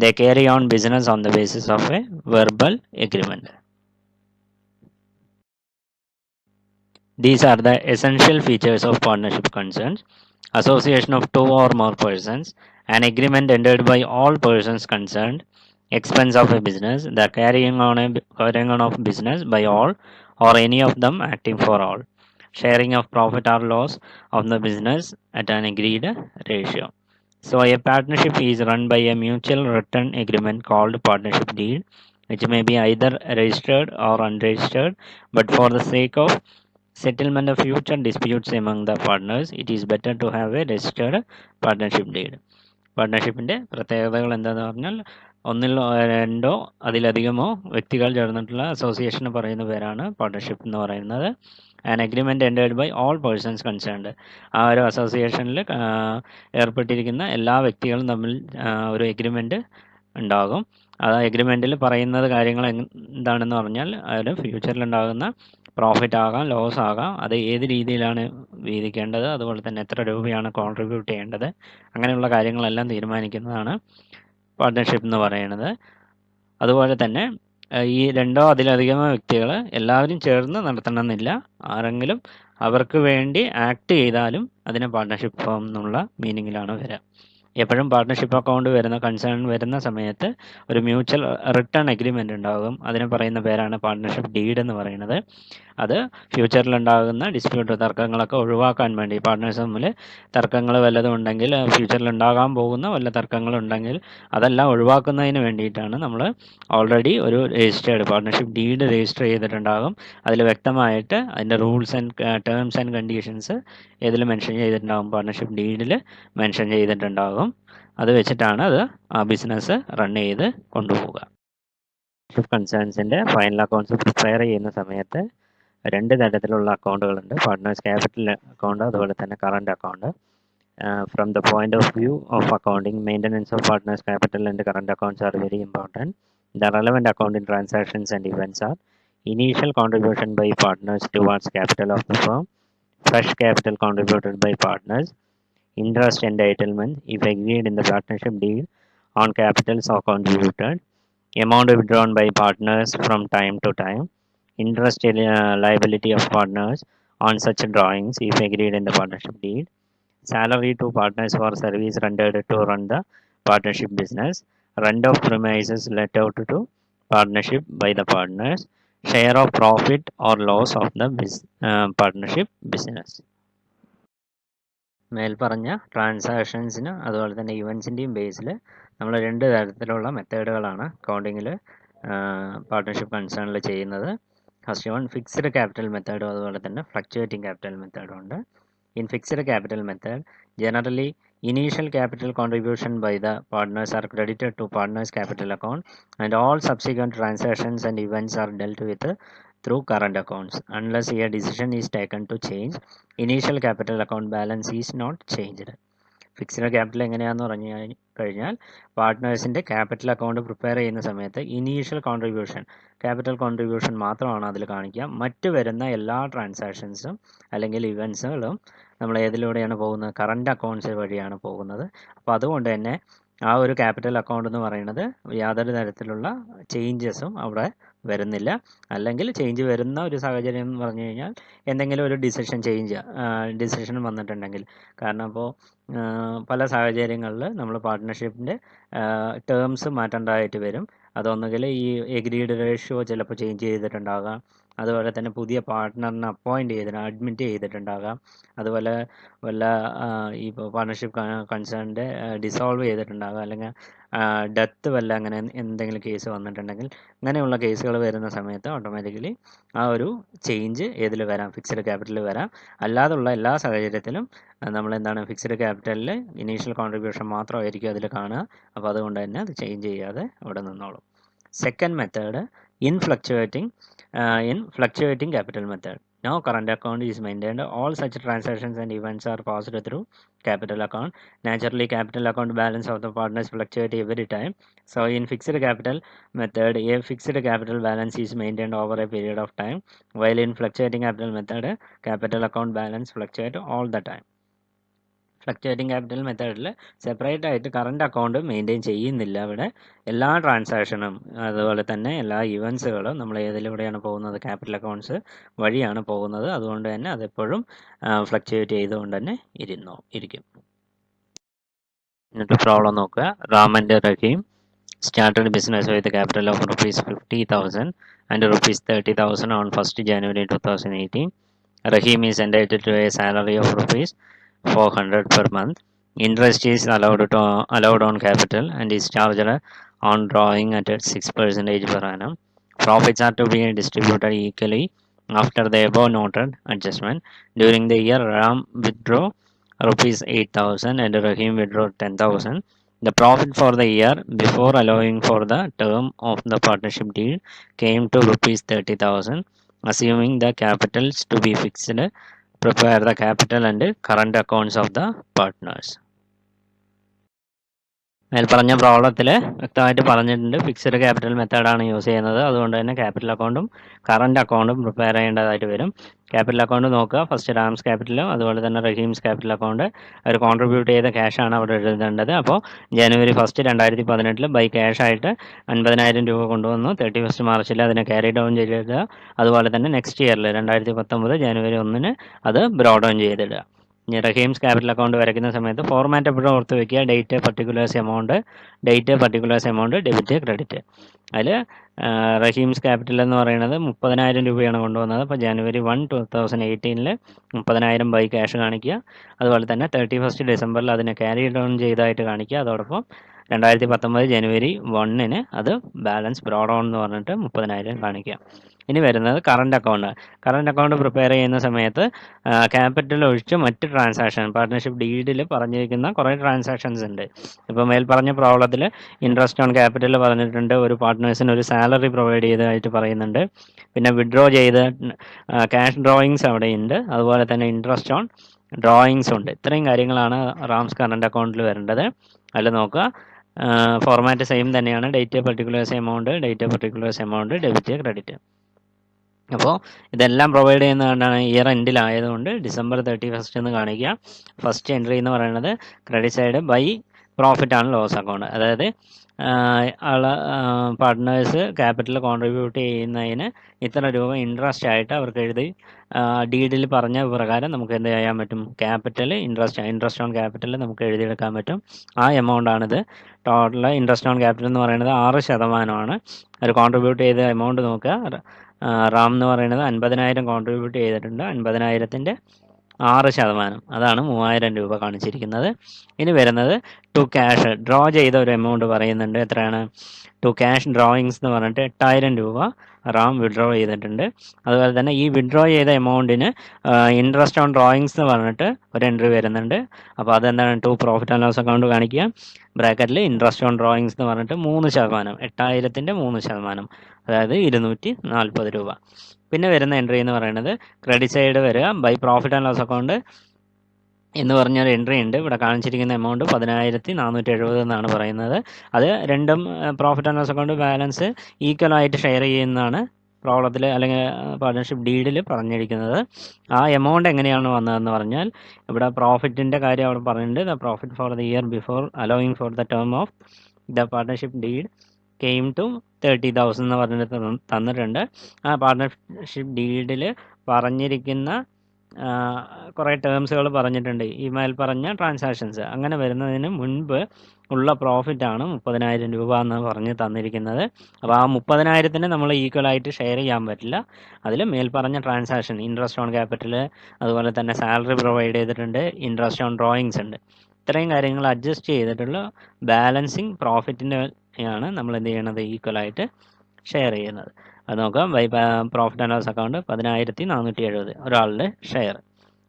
they carry on business on the basis of a verbal agreement. These are the essential features of partnership concerns: association of two or more persons, an agreement entered by all persons concerned, expense of a business, the carrying on of business by all or any of them acting for all, sharing of profit or loss of the business at an agreed ratio. So a partnership is run by a mutual written agreement called partnership deed, which may be either registered or unregistered, but for the sake of settlement of future disputes among the partners, it is better to have a registered partnership deed. പാർട്ട്ണർഷിപ്പിൻ്റെ പ്രത്യേകതകൾ എന്താണെന്ന് പറഞ്ഞാൽ, ഒന്നിലോ രണ്ടോ അതിലധികമോ വ്യക്തികൾ ചേർന്നിട്ടുള്ള അസോസിയേഷന് പറയുന്ന പേരാണ് partnership എന്ന് പറയുന്നത്. An agreement entered by all persons concerned. ആ ഒരു അസോസിയേഷനിൽ ഏർപ്പെട്ടിരിക്കുന്ന എല്ലാ വ്യക്തികളും തമ്മിൽ ഒരു എഗ്രിമെൻറ്റ് ഉണ്ടാകും. ആ എഗ്രിമെൻറ്റിൽ പറയുന്നത് കാര്യങ്ങൾ എന്താണെന്ന് പറഞ്ഞാൽ, അതിൽ ഫ്യൂച്ചറിലുണ്ടാകുന്ന പ്രോഫിറ്റ് ആകാം, ലോസ് ആകാം, അത് ഏത് രീതിയിലാണ് വീതിക്കേണ്ടത്, അതുപോലെ തന്നെ എത്ര രൂപയാണ് കോൺട്രിബ്യൂട്ട് ചെയ്യേണ്ടത്, അങ്ങനെയുള്ള കാര്യങ്ങളെല്ലാം തീരുമാനിക്കുന്നതാണ് പാർട്ട്ണർഷിപ്പ് എന്ന് പറയുന്നത്. അതുപോലെ തന്നെ ഈ രണ്ടോ അതിലധികമോ വ്യക്തികൾ എല്ലാവരും ചേർന്ന് നടത്തണമെന്നില്ല. ആരെങ്കിലും അവർക്ക് വേണ്ടി ആക്ട് ചെയ്താലും അതിനെ പാർട്ട്ണർഷിപ്പ് ഫോം എന്നുള്ള മീനിങ്ങിലാണ് വരിക. എപ്പോഴും പാർട്ട്ണർഷിപ്പ് അക്കൗണ്ട് കൺസേൺ വരുന്ന സമയത്ത് ഒരു മ്യൂച്വൽ റിട്ടേൺ അഗ്രിമെൻ്റ് ഉണ്ടാകും. അതിന് പറയുന്ന പേരാണ് പാർട്ട്ണർഷിപ്പ് ഡീഡ് എന്ന് പറയുന്നത്. അത് ഫ്യൂച്ചറിലുണ്ടാകുന്ന ഡിസ്പ്യൂട്ട്, തർക്കങ്ങളൊക്കെ ഒഴിവാക്കാൻ വേണ്ടി, പാർട്ട്നേഴ്സ് തമ്മിൽ തർക്കങ്ങൾ വല്ലതും ഉണ്ടെങ്കിൽ, ഫ്യൂച്ചറിലുണ്ടാകാൻ പോകുന്ന വല്ല തർക്കങ്ങളുണ്ടെങ്കിൽ അതെല്ലാം ഒഴിവാക്കുന്നതിന് വേണ്ടിയിട്ടാണ് നമ്മൾ ഓൾറെഡി ഒരു രജിസ്റ്റേർഡ് പാർട്ട്ണർഷിപ്പ് ഡീഡ് രജിസ്റ്റർ ചെയ്തിട്ടുണ്ടാകും. അതിൽ വ്യക്തമായിട്ട് അതിൻ്റെ rules and terms and conditions ഏതിൽ മെൻഷൻ ചെയ്തിട്ടുണ്ടാകും? പാർട്ട്ണർഷിപ്പ് ഡീഡിൽ മെൻഷൻ ചെയ്തിട്ടുണ്ടാകും. അത് വെച്ചിട്ടാണ് അത് ആ ബിസിനസ് റൺ ചെയ്ത് കൊണ്ടുപോവുക. കൺസേൺസിൻ്റെ ഫൈനൽ അക്കൗണ്ട്സ് പ്രിപ്പയർ ചെയ്യുന്ന സമയത്ത് രണ്ട് തരത്തിലുള്ള അക്കൗണ്ടുകളുണ്ട്: പാർട്ട്നേഴ്സ് ക്യാപിറ്റൽ അക്കൗണ്ട്, അതുപോലെ തന്നെ current account. From the point of view of accounting, maintenance of partners capital and current accounts are very important. The relevant accounting transactions and events are: initial contribution by partners towards capital of the firm, fresh capital contributed by partners, interest entitlement if agreed in the partnership deed on capitals or contributed, amount withdrawn by partners from time to time, interest liability of partners on such drawings if agreed in the partnership deed, salary to partners for service rendered to run the partnership business, rent of premises let out to partnership by the partners, share of profit or loss of the partnership business. മേൽപ്പറഞ്ഞ ട്രാൻസാക്ഷൻസിന് അതുപോലെ തന്നെ ഇവൻസിൻ്റെയും ബേസിൽ നമ്മൾ രണ്ട് തരത്തിലുള്ള മെത്തേഡുകളാണ് അക്കൗണ്ടിങ്ങിൽ partnership കൺസേണിൽ ചെയ്യുന്നത്. First one fixed capital മെത്തേഡും അതുപോലെ തന്നെ fluctuating capital മെത്തേഡും ഉണ്ട്. In fixed capital method, generally initial capital contribution by the partners are credited to partners capital account and all subsequent transactions and events are dealt with through current accounts. Unless a decision is taken to change, initial capital account balance is not changed. Fixed capital എങ്ങനെയാണെന്ന് പറഞ്ഞു കഴിഞ്ഞാൽ പാർട്ട്നേഴ്സിൻ്റെ capital account prepare ചെയ്യുന്ന സമയത്ത് initial capital contribution മാത്രമാണ് അതിൽ കാണിക്കുക. മറ്റ് വരുന്ന എല്ലാ ട്രാൻസാക്ഷൻസും അല്ലെങ്കിൽ ഇവൻസുകളും നമ്മൾ ഏതിലൂടെയാണ് പോകുന്നത്? കറണ്ട് അക്കൗണ്ട്സ് വഴിയാണ് പോകുന്നത്. അപ്പോൾ അതുകൊണ്ട് തന്നെ ആ ഒരു ക്യാപിറ്റൽ അക്കൗണ്ട് എന്ന് പറയുന്നത് യാതൊരു തരത്തിലുള്ള ചേഞ്ചസും അവിടെ വരുന്നില്ല. അല്ലെങ്കിൽ ചേഞ്ച് വരുന്ന ഒരു സാഹചര്യം എന്ന് പറഞ്ഞു കഴിഞ്ഞാൽ എന്തെങ്കിലും ഒരു ഡിസിഷൻ വന്നിട്ടുണ്ടെങ്കിൽ, കാരണം ഇപ്പോൾ പല സാഹചര്യങ്ങളിൽ നമ്മൾ പാർട്ട്ണർഷിപ്പിൻ്റെ ടേംസ് മാറ്റേണ്ടതായിട്ട് വരും. അതൊന്നുകിൽ ഈ എഗ്രീഡ് റേഷ്യോ ചിലപ്പോൾ ചേഞ്ച് ചെയ്തിട്ടുണ്ടാകാം, അതുപോലെ തന്നെ പുതിയ പാർട്ട്ണറിനെ അഡ്മിറ്റ് ചെയ്തിട്ടുണ്ടാകാം, അതുപോലെ വല്ല ഇപ്പോൾ പാർട്ണർഷിപ്പ് കൺസേണിൻ്റെ ഡിസോൾവ് ചെയ്തിട്ടുണ്ടാകാം, അല്ലെങ്കിൽ ഡെത്ത് വല്ല അങ്ങനെ എന്തെങ്കിലും കേസ് വന്നിട്ടുണ്ടെങ്കിൽ, അങ്ങനെയുള്ള കേസുകൾ വരുന്ന സമയത്ത് ഓട്ടോമാറ്റിക്കലി ആ ഒരു ചേഞ്ച് ഏതിൽ വരാം? ഫിക്സ്ഡ് ക്യാപിറ്റലിൽ വരാം. അല്ലാതുള്ള എല്ലാ സാഹചര്യത്തിലും നമ്മളെന്താണ്, ഫിക്സ്ഡ് ക്യാപിറ്റലിൽ ഇനീഷ്യൽ കോൺട്രിബ്യൂഷൻ മാത്രമായിരിക്കും അതിൽ കാണുക. അപ്പോൾ അതുകൊണ്ട് തന്നെ അത് ചേഞ്ച് ചെയ്യാതെ അവിടെ നിന്നോളും. Second method in fluctuating capital method. No current account is maintained. All such transactions and events are passed through capital account. Naturally, capital account balance of the partners fluctuate every time. So, in fixed capital method, a fixed capital balance is maintained over a period of time, while in fluctuating capital method, capital account balance fluctuate all the time. Fluctuating capital മെത്തേഡിൽ separate ആയിട്ട് current account maintain ചെയ്യുന്നില്ല. ഇവിടെ എല്ലാ ട്രാൻസാക്ഷനും അതുപോലെ തന്നെ എല്ലാ ഇവൻസുകളും നമ്മൾ ഏതിലൂടെയാണ് പോകുന്നത്? ക്യാപിറ്റൽ അക്കൗണ്ട്സ് വഴിയാണ് പോകുന്നത്. അതുകൊണ്ട് തന്നെ അതെപ്പോഴും ഫ്ലക്ച്വേറ്റ് ചെയ്തുകൊണ്ട് തന്നെ ഇരിക്കും. എന്നിട്ട് പ്രോബ്ലം നോക്കുക. Ram and Rahim started business with a capital of rupees 50,000 and rupees 30,000 on 1st January 2018. Rahim is entitled to a salary of rupees 400 per month. Interest is allowed on capital and is charged on drawing at 6% per annum. Profits are to be distributed equally after the above noted adjustment. During the year, Ram withdrew rupees 8,000 and Rahim withdrew 10,000. The profit for the year before allowing for the term of the partnership deed came to rupees 30,000. Assuming the capitals to be fixed, prepare the capital and current accounts of the partners. മേൽ പറഞ്ഞ പ്രോബ്ലത്തിൽ വ്യക്തമായിട്ട് പറഞ്ഞിട്ടുണ്ട് fixed capital മെത്തേഡാണ് use ചെയ്യുന്നത്. അതുകൊണ്ട് തന്നെ capital അക്കൗണ്ടും current അക്കൗണ്ടും പ്രിപ്പയർ ചെയ്യേണ്ടതായിട്ട് വരും. ക്യാപിറ്റൽ അക്കൗണ്ട് നോക്കുക. ഫസ്റ്റ് റാംസ് ക്യാപിറ്റലും അതുപോലെ തന്നെ റഹീംസ് ക്യാപിറ്റൽ അക്കൗണ്ട് അവർ കോൺട്രിബ്യൂട്ട് ചെയ്ത ക്യാഷാണ് അവിടെ എഴുതേണ്ടത്. അപ്പോൾ ജനുവരി 1, 2018 ബൈ ക്യാഷായിട്ട് 50,000 രൂപ കൊണ്ടുവന്നു. 31 മാർച്ചിൽ അതിനെ ക്യാരി ഡൗൺ ചെയ്തിടുക. അതുപോലെ തന്നെ നെക്സ്റ്റ് ഇയറിൽ 2019 ജനുവരി 1 അത് ബ്രോ ഡൗൺ ചെയ്തിടുക. റഹീംസ് ക്യാപിറ്റൽ അക്കൗണ്ട് വരയ്ക്കുന്ന സമയത്ത് ഫോർമാറ്റ് എപ്പോഴും ഓർത്ത് വയ്ക്കുക. Date particulars amount debit credit. അതിൽ റഹീംസ് ക്യാപിറ്റൽ എന്ന് പറയുന്നത് 30,000 രൂപയാണ് കൊണ്ടുവന്നത്. അപ്പോൾ ജനുവരി 1, 2018 30,000 ബൈ ക്യാഷ് കാണിക്കുക. അതുപോലെ തന്നെ 31 ഡിസംബറിൽ അതിനെ ക്യാരി ഡൗൺ ചെയ്തതായിട്ട് കാണിക്കുക. അതോടൊപ്പം 2019 ജനുവരി 1 അത് ബാലൻസ് ബ്രോ ഡൗൺ എന്ന് പറഞ്ഞിട്ട് 30,000 കാണിക്കുക. ഇനി വരുന്നത് കറണ്ട് അക്കൗണ്ട് പ്രിപ്പയർ ചെയ്യുന്ന സമയത്ത് ക്യാപിറ്റൽ ഒഴിച്ച് മറ്റ് ട്രാൻസാക്ഷൻ പാർട്ട്ണർഷിപ്പ് ഡീഡിൽ പറഞ്ഞിരിക്കുന്ന കുറേ ട്രാൻസാക്ഷൻസ് ഉണ്ട്. ഇപ്പോൾ മേൽ പറഞ്ഞ പ്രോബ്ലത്തിൽ ഇൻട്രസ്റ്റ് ഓൺ ക്യാപിറ്റൽ പറഞ്ഞിട്ടുണ്ട്. ഒരു പാർട്ട്നേഴ്സിന് ഒരു സാലറി പ്രൊവൈഡ് ചെയ്തതായിട്ട് പറയുന്നുണ്ട്. പിന്നെ വിഡ്രോ ചെയ്ത് ക്യാഷ് ഡ്രോയിങ്സ് അവിടെയുണ്ട്. അതുപോലെ തന്നെ ഇൻട്രസ്റ്റ് ഓൺ ഡ്രോയിങ്സ് ഉണ്ട്. ഇത്രയും കാര്യങ്ങളാണ് റാംസ് കറണ്ട് അക്കൗണ്ടിൽ വരേണ്ടത്. അതിൽ നോക്കുക, ഫോർമാറ്റ് സെയിം തന്നെയാണ്. Date particulars amount debit credit. അപ്പോൾ ഇതെല്ലാം പ്രൊവൈഡ് ചെയ്യുന്നതുകൊണ്ടാണ് ഇയർ എൻഡിലായതുകൊണ്ട് December 31 എന്ന് കാണിക്കുക. ഫസ്റ്റ് എൻട്രി എന്ന് പറയുന്നത് ക്രെഡിറ്റ് സൈഡ് ബൈ പ്രോഫിറ്റ് ആണ് ലോസ് അക്കൗണ്ട്. അതായത് പാർട്ട്നേഴ്സ് ക്യാപിറ്റൽ കോൺട്രിബ്യൂട്ട് ചെയ്യുന്നതിന് ഇത്ര രൂപ ഇൻട്രസ്റ്റ് ആയിട്ട് അവർക്ക് എഴുതി ഡീഡിൽ പറഞ്ഞ പ്രകാരം നമുക്ക് എന്ത് ചെയ്യാൻ പറ്റും? ഇൻട്രസ്റ്റ് ഓൺ ക്യാപിറ്റൽ നമുക്ക് എഴുതിയെടുക്കാൻ പറ്റും. ആ എമൗണ്ടാണിത്. ടോട്ടൽ ഇൻട്രസ്റ്റ് ഓൺ ക്യാപിറ്റൽ എന്ന് പറയുന്നത് 6%. ഒരു കോൺട്രിബ്യൂട്ട് ചെയ്ത എമൗണ്ട് നോക്കുക. റാം എന്ന് പറയുന്നത് 50,000 കോൺട്രിബ്യൂട്ട് ചെയ്തിട്ടുണ്ട്. 50,000-ൻ്റെ 6%, അതാണ് 3,000 രൂപ കാണിച്ചിരിക്കുന്നത്. ഇനി വരുന്നത് ടു ക്യാഷ് ഡ്രോ ചെയ്ത ഒരു എമൗണ്ട് പറയുന്നുണ്ട്. എത്രയാണ്? ടു ക്യാഷ് ഡ്രോയിങ്സ് എന്ന് പറഞ്ഞിട്ട് 8,000 രൂപ റാം വിഡ്രോ ചെയ്തിട്ടുണ്ട്. അതുപോലെ തന്നെ ഈ വിഡ്രോ ചെയ്ത എമൗണ്ടിന് ഇൻട്രസ്റ്റ് ഓൺ ഡ്രോയിങ്സ് എന്ന് പറഞ്ഞിട്ട് ഒരു എൻട്രി വരുന്നുണ്ട്. അപ്പോൾ അതെന്താണ്? To profit and loss account കാണിക്കുക. ബ്രാക്കറ്റിൽ ഇൻട്രസ്റ്റ് ഓൺ ഡ്രോയിങ്സ് എന്ന് പറഞ്ഞിട്ട് 3%, 8,000-ൻ്റെ 3%, അതായത് 240 രൂപ. പിന്നെ വരുന്ന എൻട്രി എന്ന് പറയുന്നത് ക്രെഡിറ്റ് സൈഡ് വരിക by profit and loss account എന്ന് പറഞ്ഞൊരു എൻട്രി ഉണ്ട്. ഇവിടെ കാണിച്ചിരിക്കുന്ന എമൗണ്ട് 10,470 എന്നാണ് പറയുന്നത്. അത് രണ്ടും profit and loss account balance ഈക്വലായിട്ട് ഷെയർ ചെയ്യുന്നതാണ് പ്രോബ്ലത്തിൽ അല്ലെങ്കിൽ പാർട്ട്ണർഷിപ്പ് ഡീഡിൽ പറഞ്ഞിരിക്കുന്നത്. ആ എമൗണ്ട് എങ്ങനെയാണ് വന്നതെന്ന് പറഞ്ഞാൽ ഇവിടെ പ്രോഫിറ്റിൻ്റെ കാര്യം അവിടെ പറഞ്ഞിട്ടുണ്ട്. The profit for the year before allowing for the term of the partnership deed came to 30,000 എന്ന് പറഞ്ഞിട്ട് തന്നിട്ടുണ്ട്. ആ പാർട്ട്ണർഷിപ്പ് ഡീഡിൽ പറഞ്ഞിരിക്കുന്ന കുറേ ടേംസുകൾ പറഞ്ഞിട്ടുണ്ട്. ഈ മേൽ പറഞ്ഞ ട്രാൻസാക്ഷൻസ് അങ്ങനെ വരുന്നതിന് മുൻപ് ഉള്ള പ്രോഫിറ്റാണ് 30,000 രൂപ എന്ന് പറഞ്ഞ് തന്നിരിക്കുന്നത്. അപ്പോൾ ആ 30,000ത്തിന് നമ്മൾ ഈക്വലായിട്ട് ഷെയർ ചെയ്യാൻ പറ്റില്ല. അതിൽ മേൽ പറഞ്ഞ ട്രാൻസാക്ഷൻ ഇൻട്രസ്റ്റ് ഓൺ ക്യാപിറ്റൽ, അതുപോലെ തന്നെ സാലറി പ്രൊവൈഡ് ചെയ്തിട്ടുണ്ട്, ഇൻട്രസ്റ്റ് ഓൺ ഡ്രോയിങ്സ് ഉണ്ട്. ഇത്രയും കാര്യങ്ങൾ അഡ്ജസ്റ്റ് ചെയ്തിട്ടുള്ള ബാലൻസിങ് പ്രോഫിറ്റിൻ്റെ ആണ് നമ്മൾ എന്ത് ചെയ്യണത് ഈക്വലായിട്ട് ഷെയർ ചെയ്യുന്നത്. അത് നോക്കാം. പ്രോഫിറ്റ് ആൻഡ് ലോസ് അക്കൗണ്ട് 10,470 ഒരാളുടെ ഷെയർ.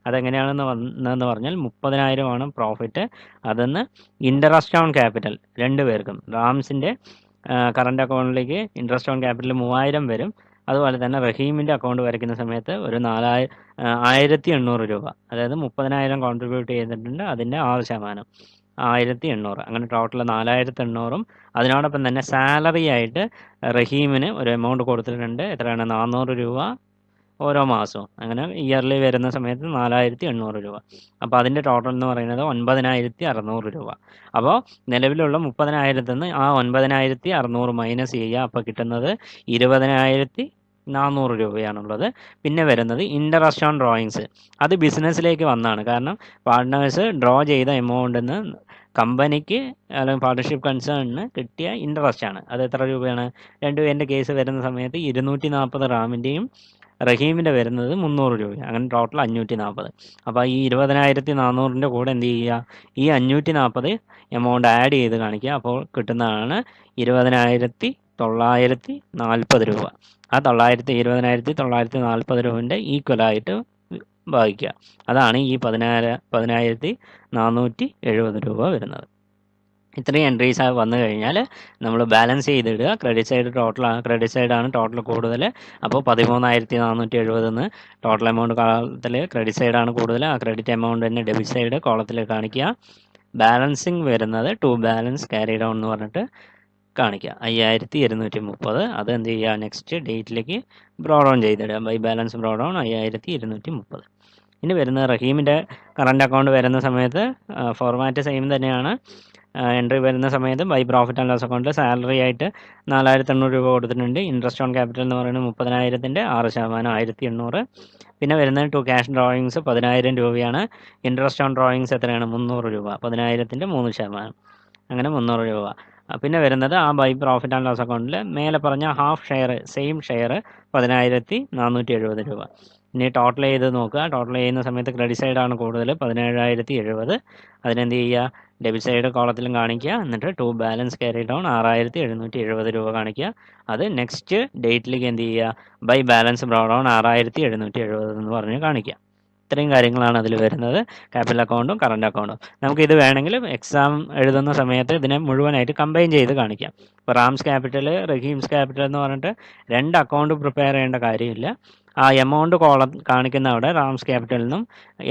അതെങ്ങനെയാണെന്ന് വന്നതെന്ന് പറഞ്ഞാൽ 30,000 പ്രോഫിറ്റ്. അതിന്ന് ഇൻട്രസ്റ്റ് ഓൺ ക്യാപിറ്റൽ രണ്ടുപേർക്കും റാംസിൻ്റെ കറണ്ട് അക്കൗണ്ടിലേക്ക് ഇൻട്രസ്റ്റ് ഓൺ ക്യാപിറ്റൽ 3,000 വരും. അതുപോലെ തന്നെ റഹീമിൻ്റെ അക്കൗണ്ട് വരയ്ക്കുന്ന സമയത്ത് ഒരു 1,800 രൂപ, അതായത് 30,000 കോൺട്രിബ്യൂട്ട് ചെയ്തിട്ടുണ്ട്, അതിൻ്റെ 6%, 1,800. അങ്ങനെ ടോട്ടൽ 4,800. അതിനോടൊപ്പം തന്നെ സാലറി ആയിട്ട് റഹീമിന് ഒരു എമൗണ്ട് കൊടുത്തിട്ടുണ്ട്. എത്രയാണ്? 400 രൂപ ഓരോ മാസവും. അങ്ങനെ ഇയർലി വരുന്ന സമയത്ത് 4,800 രൂപ. അപ്പോൾ അതിൻ്റെ ടോട്ടൽ എന്ന് പറയുന്നത് 9,600 രൂപ. അപ്പോൾ നിലവിലുള്ള 30,000 നിന്ന് ആ 9,600 മൈനസ് ചെയ്യുക. അപ്പോൾ കിട്ടുന്നത് 20,400 രൂപയാണുള്ളത്. പിന്നെ വരുന്നത് ഇൻട്രസ്റ്റ് ഓൺ ഡ്രോയിങ്സ്. അത് ബിസിനസ്സിലേക്ക് വന്നതാണ്. കാരണം പാർട്ട്നേഴ്സ് ഡ്രോ ചെയ്ത എമൗണ്ടിൽ നിന്ന് കമ്പനിക്ക് അല്ലെങ്കിൽ പാർട്ണർഷിപ്പ് കൺസേണിന് കിട്ടിയ ഇൻട്രസ്റ്റ് ആണ്. അത് എത്ര രൂപയാണ്? രണ്ടുപേരുടെ കേസ് വരുന്ന സമയത്ത് 240 റാമിൻ്റെയും റഹീമിൻ്റെ വരുന്നത് 300 രൂപ. അങ്ങനെ ടോട്ടൽ 540. അപ്പോൾ ഈ 20,400 കൂടെ എന്ത് ചെയ്യുക? ഈ 540 എമൗണ്ട് ആഡ് ചെയ്ത് കാണിക്കുക. അപ്പോൾ കിട്ടുന്നതാണ് 20,940 രൂപ. ആ 20,940 രൂപൻ്റെ ഈക്വലായിട്ട് ഭാഗിക്കുക. അതാണ് ഈ 10,470 രൂപ വരുന്നത്. ഇത്രയും എൻട്രീസ് വന്നു കഴിഞ്ഞാൽ നമ്മൾ ബാലൻസ് ചെയ്തിടുക. ക്രെഡിറ്റ് സൈഡാണ് ടോട്ടൽ കൂടുതൽ. അപ്പോൾ 13,470 ടോട്ടൽ എമൗണ്ട് കോളത്തിൽ ക്രെഡിറ്റ് സൈഡാണ് കൂടുതൽ. ആ ക്രെഡിറ്റ് എമൗണ്ട് തന്നെ ഡെബിറ്റ് സൈഡ് കോളത്തിൽ കാണിക്കുക. ബാലൻസിങ് വരുന്നത് ടു ബാലൻസ് ക്യാരി ഡൗൺ എന്ന് പറഞ്ഞിട്ട് കാണിക്കുക. 5,230. അത് എന്ത് ചെയ്യുക? നെക്സ്റ്റ് ഡേറ്റിലേക്ക് ബ്രോ ഡൗൺ ചെയ്തിടുക. By balance brought down 5,230. ഇനി വരുന്നത് റഹീമിൻ്റെ കറണ്ട് അക്കൗണ്ട് വരുന്ന സമയത്ത് ഫോർമാറ്റ് സെയിം തന്നെയാണ്. എൻട്രി വരുന്ന സമയത്ത് ബൈ പ്രോഫിറ്റ് ആൻഡ് ലോസ് അക്കൗണ്ടിൽ സാലറി ആയിട്ട് 4,800 രൂപ കൊടുത്തിട്ടുണ്ട്. ഇൻട്രസ്റ്റ് ഓൺ ക്യാപിറ്റൽ എന്ന് പറയുന്നത് 30,000ൻ്റെ 6%, 1,800. പിന്നെ വരുന്നത് ടു ക്യാഷ് ഡ്രോയിങ്സ് 10,000 രൂപയാണ്. ഇൻട്രസ്റ്റ് ഓൺ ഡ്രോയിങ്സ് എത്രയാണ്? 300 രൂപ. 10,000ൻ്റെ 3%, അങ്ങനെ 300 രൂപ. പിന്നെ വരുന്നത് ആ ബൈ പ്രോഫിറ്റ് ആൻഡ് ലോസ് അക്കൗണ്ടിൽ മേലെ പറഞ്ഞ ഹാഫ് ഷെയർ, സെയിം ഷെയർ 10,470 രൂപ. ഇനി ടോട്ടൽ ചെയ്ത് നോക്കുക. ടോട്ടൽ ചെയ്യുന്ന സമയത്ത് ക്രെഡിറ്റ് സൈഡാണ് കൂടുതൽ, 17,070. അതിനെന്ത് ചെയ്യുക? ഡെബിറ്റ് സൈഡ് കോളത്തിലും കാണിക്കുക. എന്നിട്ട് ടു ബാലൻസ് ക്യാരി ഡൗൺ 6,770 രൂപ കാണിക്കുക. അത് നെക്സ്റ്റ് ഡേറ്റിലേക്ക് എന്ത് ചെയ്യുക? ബൈ ബാലൻസ് ബ്രോ ഡൗൺ 6,770 എന്ന് പറഞ്ഞ് കാണിക്കുക. ഇത്രയും കാര്യങ്ങളാണ് അതിൽ വരുന്നത്. ക്യാപിറ്റൽ അക്കൗണ്ടും കറണ്ട് അക്കൗണ്ടും. നമുക്കിത് വേണമെങ്കിൽ എക്സാം എഴുതുന്ന സമയത്ത് ഇതിനെ മുഴുവനായിട്ട് കമ്പൈൻ ചെയ്ത് കാണിക്കാം. ഇപ്പോൾ റാംസ് ക്യാപിറ്റൽ, റഹീംസ് ക്യാപിറ്റൽ എന്ന് പറഞ്ഞിട്ട് രണ്ട് അക്കൗണ്ട് പ്രിപ്പയർ ചെയ്യേണ്ട കാര്യമില്ല. ആ എമൗണ്ട് കോളം കാണിക്കുന്ന അവിടെ റാംസ് ക്യാപിറ്റലിൽ നിന്നും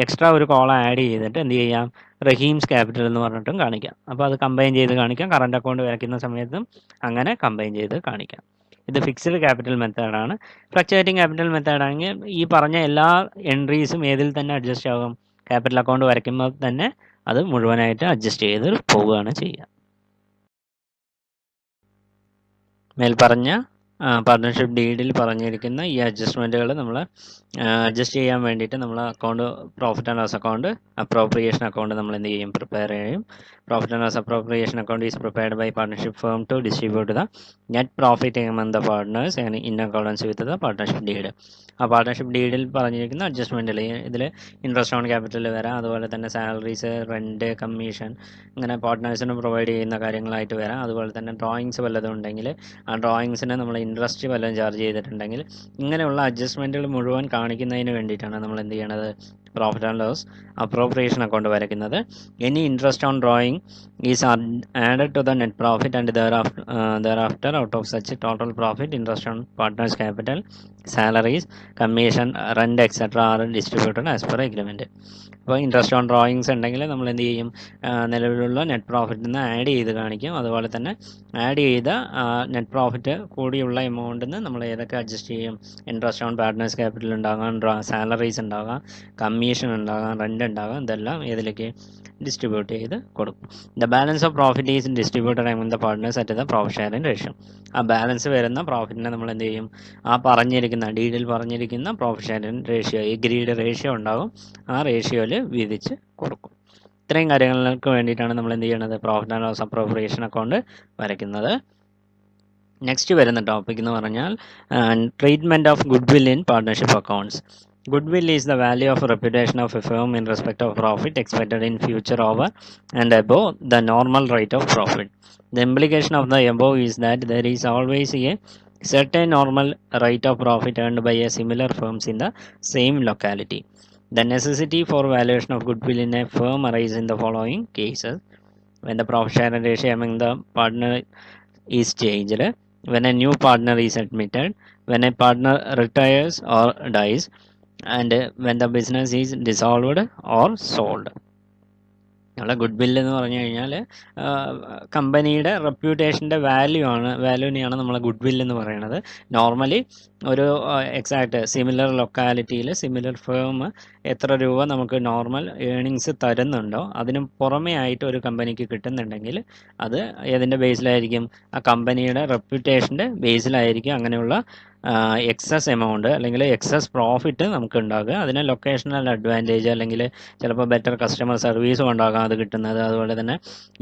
എക്സ്ട്രാ ഒരു കോളം ആഡ് ചെയ്തിട്ട് എന്ത് ചെയ്യാം? റഹീംസ് ക്യാപിറ്റൽ എന്ന് പറഞ്ഞിട്ടും കാണിക്കാം. അപ്പോൾ അത് കമ്പൈൻ ചെയ്ത് കാണിക്കാം. കറണ്ട് അക്കൗണ്ട് വരയ്ക്കുന്ന സമയത്തും അങ്ങനെ കമ്പൈൻ ചെയ്ത് കാണിക്കാം. ഇത് ഫിക്സ്ഡ് ക്യാപിറ്റൽ മെത്തേഡാണ്. ഫ്ലക്ച്വേറ്റിംഗ് ക്യാപിറ്റൽ മെത്തേഡാണെങ്കിൽ ഈ പറഞ്ഞ എല്ലാ എൻട്രീസും ഏതിൽ തന്നെ അഡ്ജസ്റ്റ് ആകും? ക്യാപിറ്റൽ അക്കൗണ്ട് വരയ്ക്കുമ്പോൾ തന്നെ അത് മുഴുവനായിട്ട് അഡ്ജസ്റ്റ് ചെയ്ത് പോവുകയാണ് ചെയ്യുക. മേൽപ്പറഞ്ഞ പാർട്ട്ണർഷിപ്പ് ഡീഡിൽ പറഞ്ഞിരിക്കുന്ന ഈ അഡ്ജസ്റ്റ്മെൻറ്റുകൾ നമ്മൾ അഡ്ജസ്റ്റ് ചെയ്യാൻ വേണ്ടിയിട്ട് നമ്മൾ account profit and loss account, appropriation account നമ്മൾ എന്ത് ചെയ്യും? പ്രിപ്പയർ ചെയ്യും. Profit and loss appropriation account is prepared by partnership firm to distribute the net profit among the partners and in accordance with the partnership deed. ആ partnership ഡീഡിൽ പറഞ്ഞിരിക്കുന്ന അഡ്ജസ്റ്റ്മെൻറ്റിൽ ഇതിൽ interest on capital വരാം, അതുപോലെ തന്നെ സാലറീസ്, റെൻറ്റ്, കമ്മീഷൻ, ഇങ്ങനെ പാർട്ട്നേഴ്സിന് provide ചെയ്യുന്ന കാര്യങ്ങളായിട്ട് വരാം. അതുപോലെ തന്നെ ഡ്രോയിങ്സ് വല്ലതും ഉണ്ടെങ്കിൽ ആ ഡ്രോയിങ്സിന് നമ്മൾ ഇൻട്രസ്റ്റ് വല്ലതും ചാർജ് ചെയ്തിട്ടുണ്ടെങ്കിൽ ഇങ്ങനെയുള്ള അഡ്ജസ്റ്റ്മെൻറ്റുകൾ മുഴുവൻ കാണിക്കുന്നതിന് വേണ്ടിയിട്ടാണ് നമ്മൾ എന്ത് ചെയ്യണത്? Profit and loss appropriation account വരയ്ക്കുന്നത്. Any interest on drawing is added to the net profit and thereafter out of such total profit interest on partners capital, salaries, commission, rent etc are distributed as per agreement. അപ്പോൾ interest on drawings ഉണ്ടെങ്കിൽ നമ്മൾ എന്ത് ചെയ്യും, നിലവിലുള്ള net പ്രോഫിറ്റിൽ നിന്ന് add ചെയ്ത് കാണിക്കും. അതുപോലെ തന്നെ ആഡ് ചെയ്ത നെറ്റ് പ്രോഫിറ്റ് കൂടിയുള്ള എമൗണ്ടിൽ നിന്ന് നമ്മൾ ഏതൊക്കെ അഡ്ജസ്റ്റ് ചെയ്യും, ഇൻട്രസ്റ്റ് ഓൺ പാർട്ട്നേഴ്സ് ക്യാപിറ്റൽ ഉണ്ടാകാം, സാലറീസ് ഉണ്ടാകാം, കമ്മീഷൻ ഉണ്ടാകാം, റെൻ്റ് ഉണ്ടാകാം, ഇതെല്ലാം ഏതിലേക്ക് ഡിസ്ട്രിബ്യൂട്ട് ചെയ്ത് കൊടുക്കും. The balance of profit is distributed among the partners at the profit sharing ratio. ആ ബാലൻസ് വരുന്ന പ്രോഫിറ്റിനെ നമ്മൾ എന്ത് ചെയ്യും, ആ പറഞ്ഞിരിക്കുന്ന ഡീഡിൽ പറഞ്ഞിരിക്കുന്ന profit sharing ratio, agreed ratio ഉണ്ടാകും, ആ റേഷ്യോയിൽ വീതിച്ച് കൊടുക്കും. ഇത്രയും കാര്യങ്ങൾക്ക് വേണ്ടിയിട്ടാണ് നമ്മൾ എന്ത് ചെയ്യുന്നത്, profit and loss appropriation account വരയ്ക്കുന്നത്. നെക്സ്റ്റ് വരുന്ന ടോപ്പിക് എന്ന് പറഞ്ഞാൽ treatment of goodwill in partnership accounts. Goodwill is the value of reputation of a firm in respect of profit expected in future over and above the normal rate of profit. The implication of the above is that there is always a certain normal rate of profit earned by a similar firms in the same locality. The necessity for valuation of goodwill in a firm arises in the following cases: when the profit sharing ratio among the partner is changed, when a new partner is admitted, when a partner retires or dies, and when the business is dissolved or sold. നമ്മളെ good വില്ല് എന്ന് പറഞ്ഞു കഴിഞ്ഞാൽ കമ്പനിയുടെ റെപ്യൂട്ടേഷൻ്റെ വാല്യൂനെയാണ് നമ്മൾ good വില്ല് എന്ന് പറയുന്നത്. നോർമലി ഒരു എക്സാക്റ്റ് സിമിലർ ലൊക്കാലിറ്റിയിൽ സിമിലർ ഫേം എത്ര രൂപ നമുക്ക് നോർമൽ ഏണിങ്സ് തരുന്നുണ്ടോ അതിന് പുറമേ ആയിട്ട് ഒരു കമ്പനിക്ക് കിട്ടുന്നുണ്ടെങ്കിൽ അത് ഏതിൻ്റെ ബേസിലായിരിക്കും, ആ കമ്പനിയുടെ റെപ്യൂട്ടേഷൻ്റെ ബേസിലായിരിക്കും അങ്ങനെയുള്ള എക്സസ് എമൗണ്ട് അല്ലെങ്കിൽ എക്സസ് പ്രോഫിറ്റ് നമുക്ക് ഉണ്ടാകുക. അതിന് ലൊക്കേഷണൽ അഡ്വാൻറ്റേജ് അല്ലെങ്കിൽ ചിലപ്പോൾ ബെറ്റർ കസ്റ്റമർ സർവീസും ഉണ്ടാകാം അത് കിട്ടുന്നത്. അതുപോലെ തന്നെ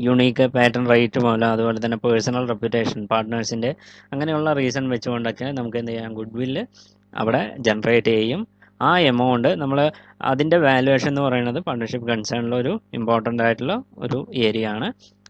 യുണീക്ക് പാറ്റേൺ റേറ്റ് മൂലം, അതുപോലെ തന്നെ പേഴ്സണൽ റെപ്യൂട്ടേഷൻ പാർട്ട്നേഴ്സിൻ്റെ, അങ്ങനെയുള്ള റീസൺ വെച്ചുകൊണ്ടൊക്കെ നമുക്ക് എന്ത് ചെയ്യാം, ഗുഡ് വില്ല് അവിടെ ജനറേറ്റ് ചെയ്യും. ആ എമൗണ്ട് നമ്മൾ അതിൻ്റെ വാല്യുവേഷൻ എന്ന് പറയുന്നത് പാർട്ട്ണർഷിപ്പ് കൺസേണിലുള്ള ഒരു ഇമ്പോർട്ടൻ്റ് ആയിട്ടുള്ള ഒരു ഏരിയ ആണ്.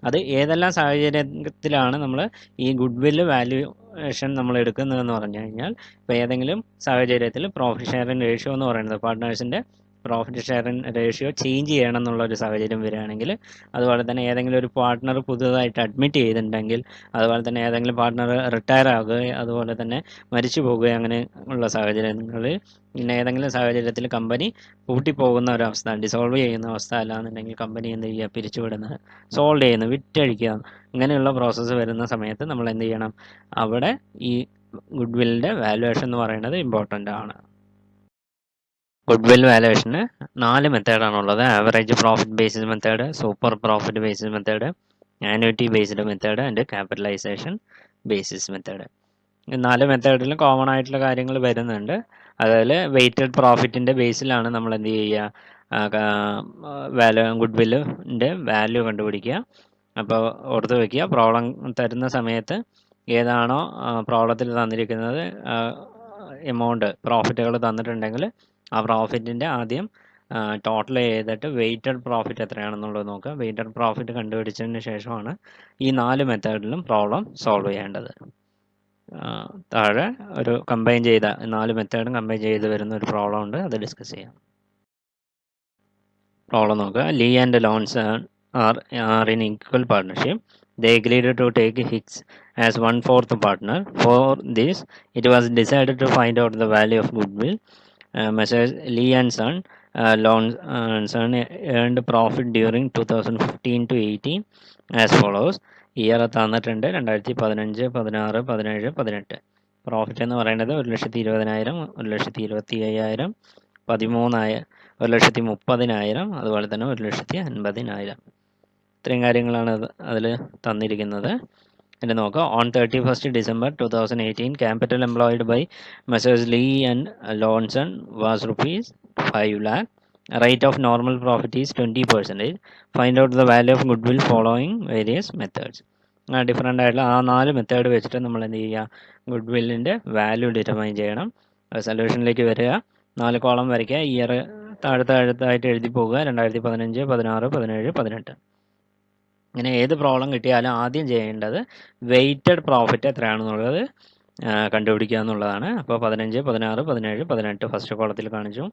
അത് ഏതെല്ലാം സാഹചര്യത്തിലാണ് നമ്മൾ ഈ ഗുഡ് വില്ല് വാല്യുവേഷൻ നമ്മൾ എടുക്കുന്നതെന്ന് പറഞ്ഞു കഴിഞ്ഞാൽ, ഇപ്പോൾ ഏതെങ്കിലും സാഹചര്യത്തിൽ പ്രോഫിറ്റ് ഷെയറിംഗ് റേഷ്യോ എന്ന് പറയുന്നത് പാർട്ട്നേഴ്സിൻ്റെ പ്രോഫിറ്റ് ഷെയറിംഗ് റേഷ്യോ ചേഞ്ച് ചെയ്യണം എന്നുള്ള ഒരു സാഹചര്യം വരികയാണെങ്കിൽ, അതുപോലെ തന്നെ ഏതെങ്കിലും ഒരു പാർട്ട്ണർ പുതുതായിട്ട് അഡ്മിറ്റ് ചെയ്തിട്ടുണ്ടെങ്കിൽ, അതുപോലെ തന്നെ ഏതെങ്കിലും പാർട്ട്ണർ റിട്ടയർ ആകുകയോ അതുപോലെ തന്നെ മരിച്ചു പോകുകയോ അങ്ങനെ ഉള്ള സാഹചര്യങ്ങളിൽ, പിന്നെ ഏതെങ്കിലും സാഹചര്യത്തിൽ കമ്പനി പൂട്ടിപ്പോകുന്ന ഒരവസ്ഥ, ഡിസോൾവ് ചെയ്യുന്ന അവസ്ഥ, അല്ലാന്നുണ്ടെങ്കിൽ കമ്പനി എന്ത് ചെയ്യുക, പിരിച്ചുവിടുന്നത്, സോൾവ് ചെയ്യുന്നത്, വിറ്റഴിക്കുക, ഇങ്ങനെയുള്ള പ്രോസസ്സ് വരുന്ന സമയത്ത് നമ്മൾ എന്ത് ചെയ്യണം, അവിടെ ഈ ഗുഡ് വില്ലിൻ്റെ വാല്യുവേഷൻ എന്ന് പറയുന്നത് ഇമ്പോർട്ടൻ്റ് ആണ്. ഗുഡ്വിൽ വാല്യുവേഷന് 4 മെത്തേഡാണുള്ളത്: average profit based method, super profit based method, annuity based method and capitalisation basis method. 4 മെത്തേഡിലും കോമൺ ആയിട്ടുള്ള കാര്യങ്ങൾ വരുന്നുണ്ട്. അതിൽ വെയ്റ്റഡ് പ്രോഫിറ്റിൻ്റെ ബേസിലാണ് നമ്മൾ എന്ത് ചെയ്യുക, ഗുഡ്വില്ലിൻ്റെ വാല്യൂ കണ്ടുപിടിക്കുക. അപ്പോൾ ഓർത്ത് വയ്ക്കുക, പ്രോബ്ലം തരുന്ന സമയത്ത് ഏതാണോ പ്രോബ്ലത്തിൽ തന്നിരിക്കുന്നത് എമൗണ്ട് പ്രോഫിറ്റുകൾ തന്നിട്ടുണ്ടെങ്കിൽ ആ പ്രോഫിറ്റിൻ്റെ ആദ്യം ടോട്ടൽ ചെയ്തിട്ട് വെയ്റ്റഡ് പ്രോഫിറ്റ് എത്രയാണെന്നുള്ളത് നോക്കുക. വെയ്റ്റഡ് പ്രോഫിറ്റ് കണ്ടുപിടിച്ചതിന് ശേഷമാണ് ഈ 4 മെത്തേഡിലും പ്രോബ്ലം സോൾവ് ചെയ്യേണ്ടത്. താഴെ ഒരു കമ്പൈൻ ചെയ്ത 4 മെത്തേഡും കമ്പൈൻ ചെയ്ത് വരുന്ന ഒരു പ്രോബ്ലം ഉണ്ട്, അത് ഡിസ്കസ് ചെയ്യാം. പ്രോബ്ലം നോക്കുക. Lee and Lones are in equal partnership. They agreed to take Hicks as 1/4 partner. For this, it was decided to find out the value of goodwill. Messrs. Lee and Son, Son earned profit during 2015 to 18 as follows. Year തന്നിട്ടുണ്ട് 2015, 16, 17, 18. Profit എന്ന് പറയുന്നത് 1,20,000, 1,25,000, 13,000, 1,30,000, അതുപോലെ തന്നെ 1,50,000. ഇത്രയും കാര്യങ്ങളാണ് അതിൽ തന്നിരിക്കുന്നത്. ഇനി നോക്കാം. On 31st December 2018, capital employed by Messrs. Lee and Lonson was ₹5 lakh. Rate of normal profit is 20%. Find out the value of goodwill following various methods. Different ആയിട്ടുള്ള ആ 4 മെത്തേഡ് വെച്ചിട്ട് നമ്മൾ എന്ത് ചെയ്യുക, ഗുഡ്വില്ലിൻ്റെ വാല്യൂ ഡിറ്റർമൈൻ ചെയ്യണം. സൊല്യൂഷനിലേക്ക് വരിക, 4 കോളം വരയ്ക്കുക, year താഴത്തായിട്ട് എഴുതി പോകുക, 2015, 16, 17, 18. ഇങ്ങനെ ഏത് പ്രോബ്ലം കിട്ടിയാലും ആദ്യം ചെയ്യേണ്ടത് വെയ്റ്റഡ് പ്രോഫിറ്റ് എത്രയാണെന്നുള്ളത് കണ്ടുപിടിക്കുക എന്നുള്ളതാണ്. അപ്പോൾ 15, 16, 17, 18 ഫസ്റ്റ് കോളത്തിൽ കാണിച്ചു.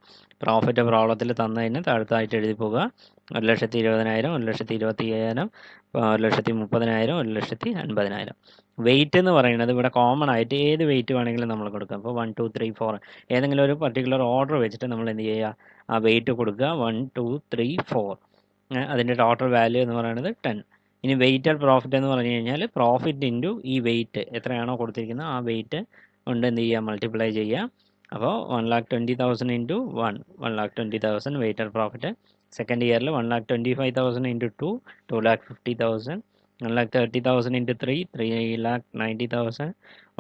പ്രോഫിറ്റ് പ്രോബ്ലത്തിൽ തന്നതിന് താഴത്തായിട്ട് എഴുതി പോകുക. 1,20,000, 1,25,000, 1,30,000, 1,50,000. വെയിറ്റ് എന്ന് പറയുന്നത് ഇവിടെ കോമൺ ആയിട്ട് ഏത് വെയിറ്റ് വേണമെങ്കിലും നമ്മൾ കൊടുക്കാം. അപ്പോൾ 1, 2, 3, 4 ഏതെങ്കിലും ഒരു പർട്ടിക്കുലർ ഓർഡർ വെച്ചിട്ട് നമ്മൾ എന്ത് ചെയ്യുക, ആ വെയിറ്റ് കൊടുക്കുക. 1, 2, 3, 4. അതിൻ്റെ ടോട്ടൽ വാല്യൂ എന്ന് പറയുന്നത് 10. ഇനി വെയ്റ്റഡ് പ്രോഫിറ്റ് എന്ന് പറഞ്ഞു കഴിഞ്ഞാൽ പ്രോഫിറ്റ് ഇൻറ്റു ഈ വെയിറ്റ് എത്രയാണോ കൊടുത്തിരിക്കുന്നത് ആ വെയിറ്റ് കൊണ്ട് എന്ത് ചെയ്യുക, മൾട്ടിപ്ലൈ ചെയ്യുക. അപ്പോൾ 1,20,000 ഇൻറ്റു 1,20,000 വെയ്റ്റഡ് പ്രോഫിറ്റ്. സെക്കൻഡ് ഇയറിൽ 1,25,000 ഇൻറ്റു 2,50,000. 1,30,000 ഇൻറ്റു 3,90,000.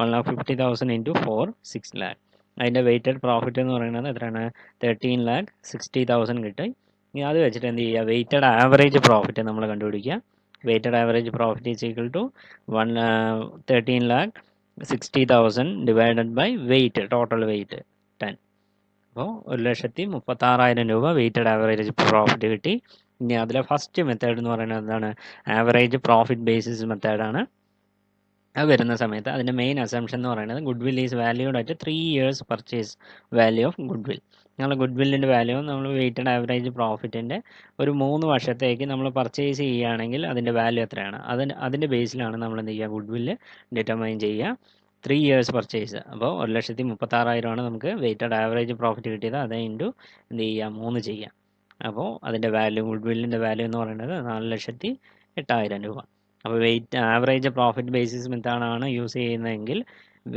1,50,000 into 4, 6 lakh. അതിൻ്റെ വെയ്റ്റഡ് പ്രോഫിറ്റ് എന്ന് പറയുന്നത് എത്രയാണ്, 13,60,000 കിട്ടി. ഇനി അത് വെച്ചിട്ട് എന്ത് ചെയ്യുക, വെയ്റ്റഡ് ആവറേജ് പ്രോഫിറ്റ് നമ്മൾ കണ്ടുപിടിക്കുക. Weighted average profit is equal to 13,60,000 divided by weight, total weight 10. അപ്പോൾ 1,36,000 രൂപ വെയ്റ്റഡ് ആവറേജ് പ്രോഫിറ്റ് കിട്ടി. ഇനി അതിലെ ഫസ്റ്റ് മെത്തേഡ് എന്ന് പറയുന്നത് എന്താണ്, ആവറേജ് പ്രോഫിറ്റ് ബേസിസ് മെത്തേഡാണ്. അത് വരുന്ന സമയത്ത് അതിൻ്റെ മെയിൻ അസംഷൻ എന്ന് പറയുന്നത് goodwill is valued at 3 years purchase value of goodwill. നമ്മൾ ഗുഡ്വില്ലിൻ്റെ വാല്യൂ നമ്മൾ വെയ്റ്റഡ് ആവറേജ് പ്രോഫിറ്റിൻ്റെ ഒരു 3 വർഷത്തേക്ക് നമ്മൾ പർച്ചേസ് ചെയ്യുകയാണെങ്കിൽ അതിൻ്റെ വാല്യൂ എത്രയാണ്, അതിൻ്റെ ബേസിലാണ് നമ്മൾ എന്ത് ചെയ്യുക, ഗുഡ്വില്ല് ഡിറ്റർമൈൻ ചെയ്യുക. 3 years പർച്ചേസ്. അപ്പോൾ 1,36,000 നമുക്ക് വെയ്റ്റഡ് ആവറേജ് പ്രോഫിറ്റ് കിട്ടിയത്. അതേ ഇൻറ്റു എന്ത് ചെയ്യുക, 3 ചെയ്യുക. അപ്പോൾ അതിൻ്റെ വാല്യൂ, ഗുഡ്വില്ലിൻ്റെ വാല്യൂ എന്ന് പറയുന്നത് 4,08,000 രൂപ. അപ്പോൾ ആവറേജ് പ്രോഫിറ്റ് ബേസിസ് മെത്തേഡാണ് യൂസ് ചെയ്യുന്നതെങ്കിൽ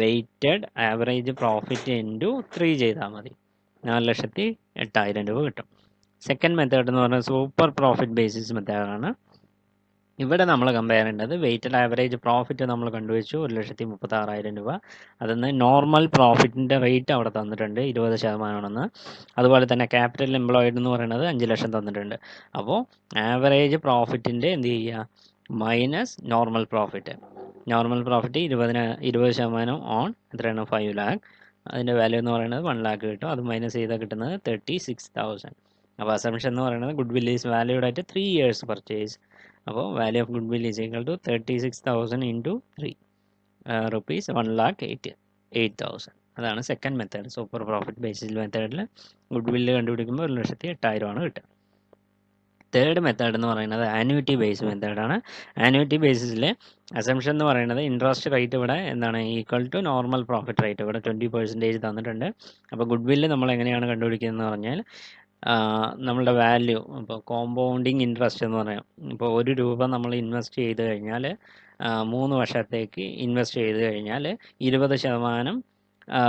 വെയ്റ്റഡ് ആവറേജ് പ്രോഫിറ്റ് ഇൻറ്റു 3 ചെയ്താൽ മതി, 4,08,000 രൂപ കിട്ടും. സെക്കൻഡ് മെത്തേഡ് എന്ന് പറയുന്നത് സൂപ്പർ പ്രോഫിറ്റ് ബേസിസ് മെത്തേഡാണ്. ഇവിടെ നമ്മൾ കമ്പയർ ചെയ്യേണ്ടത് വെയ്റ്റഡ് ആവറേജ് പ്രോഫിറ്റ് നമ്മൾ കണ്ടുവച്ചു 1,36,000 രൂപ. അതിന്ന് നോർമൽ പ്രോഫിറ്റിൻ്റെ റേറ്റ് അവിടെ തന്നിട്ടുണ്ട് 20%. അതുപോലെ തന്നെ ക്യാപിറ്റൽ എംപ്ലോയിഡ് എന്ന് പറയുന്നത് 5 ലക്ഷം തന്നിട്ടുണ്ട്. അപ്പോൾ ആവറേജ് പ്രോഫിറ്റിൻ്റെ എന്ത് ചെയ്യുക, minus normal profit. Normal profit 20% on എത്രയാണ്, 5 lakh. അതിൻ്റെ വാല്യൂ എന്ന് പറയുന്നത് 1 lakh കിട്ടും. അത് മൈനസ് ചെയ്താൽ കിട്ടുന്നത് 36,000. അപ്പോൾ അസംഷൻ എന്ന് പറയുന്നത് ഗുഡ്വിൽ ഈസ് വാല്യൂഡ് ആയിട്ട് 3 years പർച്ചേസ്. അപ്പോൾ value of goodwill is equal to 36,000 into 3 rupees 1,08,000. അതാണ് second method. Super profit basis മെത്തേഡിൽ ഗുഡ്വില്ല് കണ്ടുപിടിക്കുമ്പോൾ 1,08,000 കിട്ടുക. തേർഡ് മെത്തേഡ് എന്ന് പറയുന്നത് ആനുവിറ്റി ബേസ് മെത്തേഡാണ്. ആനുവിറ്റി ബേസിസിൽ അസംഷൻ എന്ന് പറയുന്നത് ഇൻട്രസ്റ്റ് റേറ്റ് ഇവിടെ എന്താണ്, equal to normal profit rate. ഇവിടെ 20% തന്നിട്ടുണ്ട്. അപ്പോൾ ഗുഡ്വില്ല് നമ്മൾ എങ്ങനെയാണ് കണ്ടുപിടിക്കുന്നതെന്ന് പറഞ്ഞാൽ നമ്മളുടെ വാല്യൂ, ഇപ്പോൾ കോമ്പൗണ്ടിങ് ഇൻട്രസ്റ്റ് എന്ന് പറയാം. ഇപ്പോൾ 1 രൂപ നമ്മൾ ഇൻവെസ്റ്റ് ചെയ്ത് കഴിഞ്ഞാൽ 3 വർഷത്തേക്ക് ഇൻവെസ്റ്റ് ചെയ്ത് കഴിഞ്ഞാൽ 20%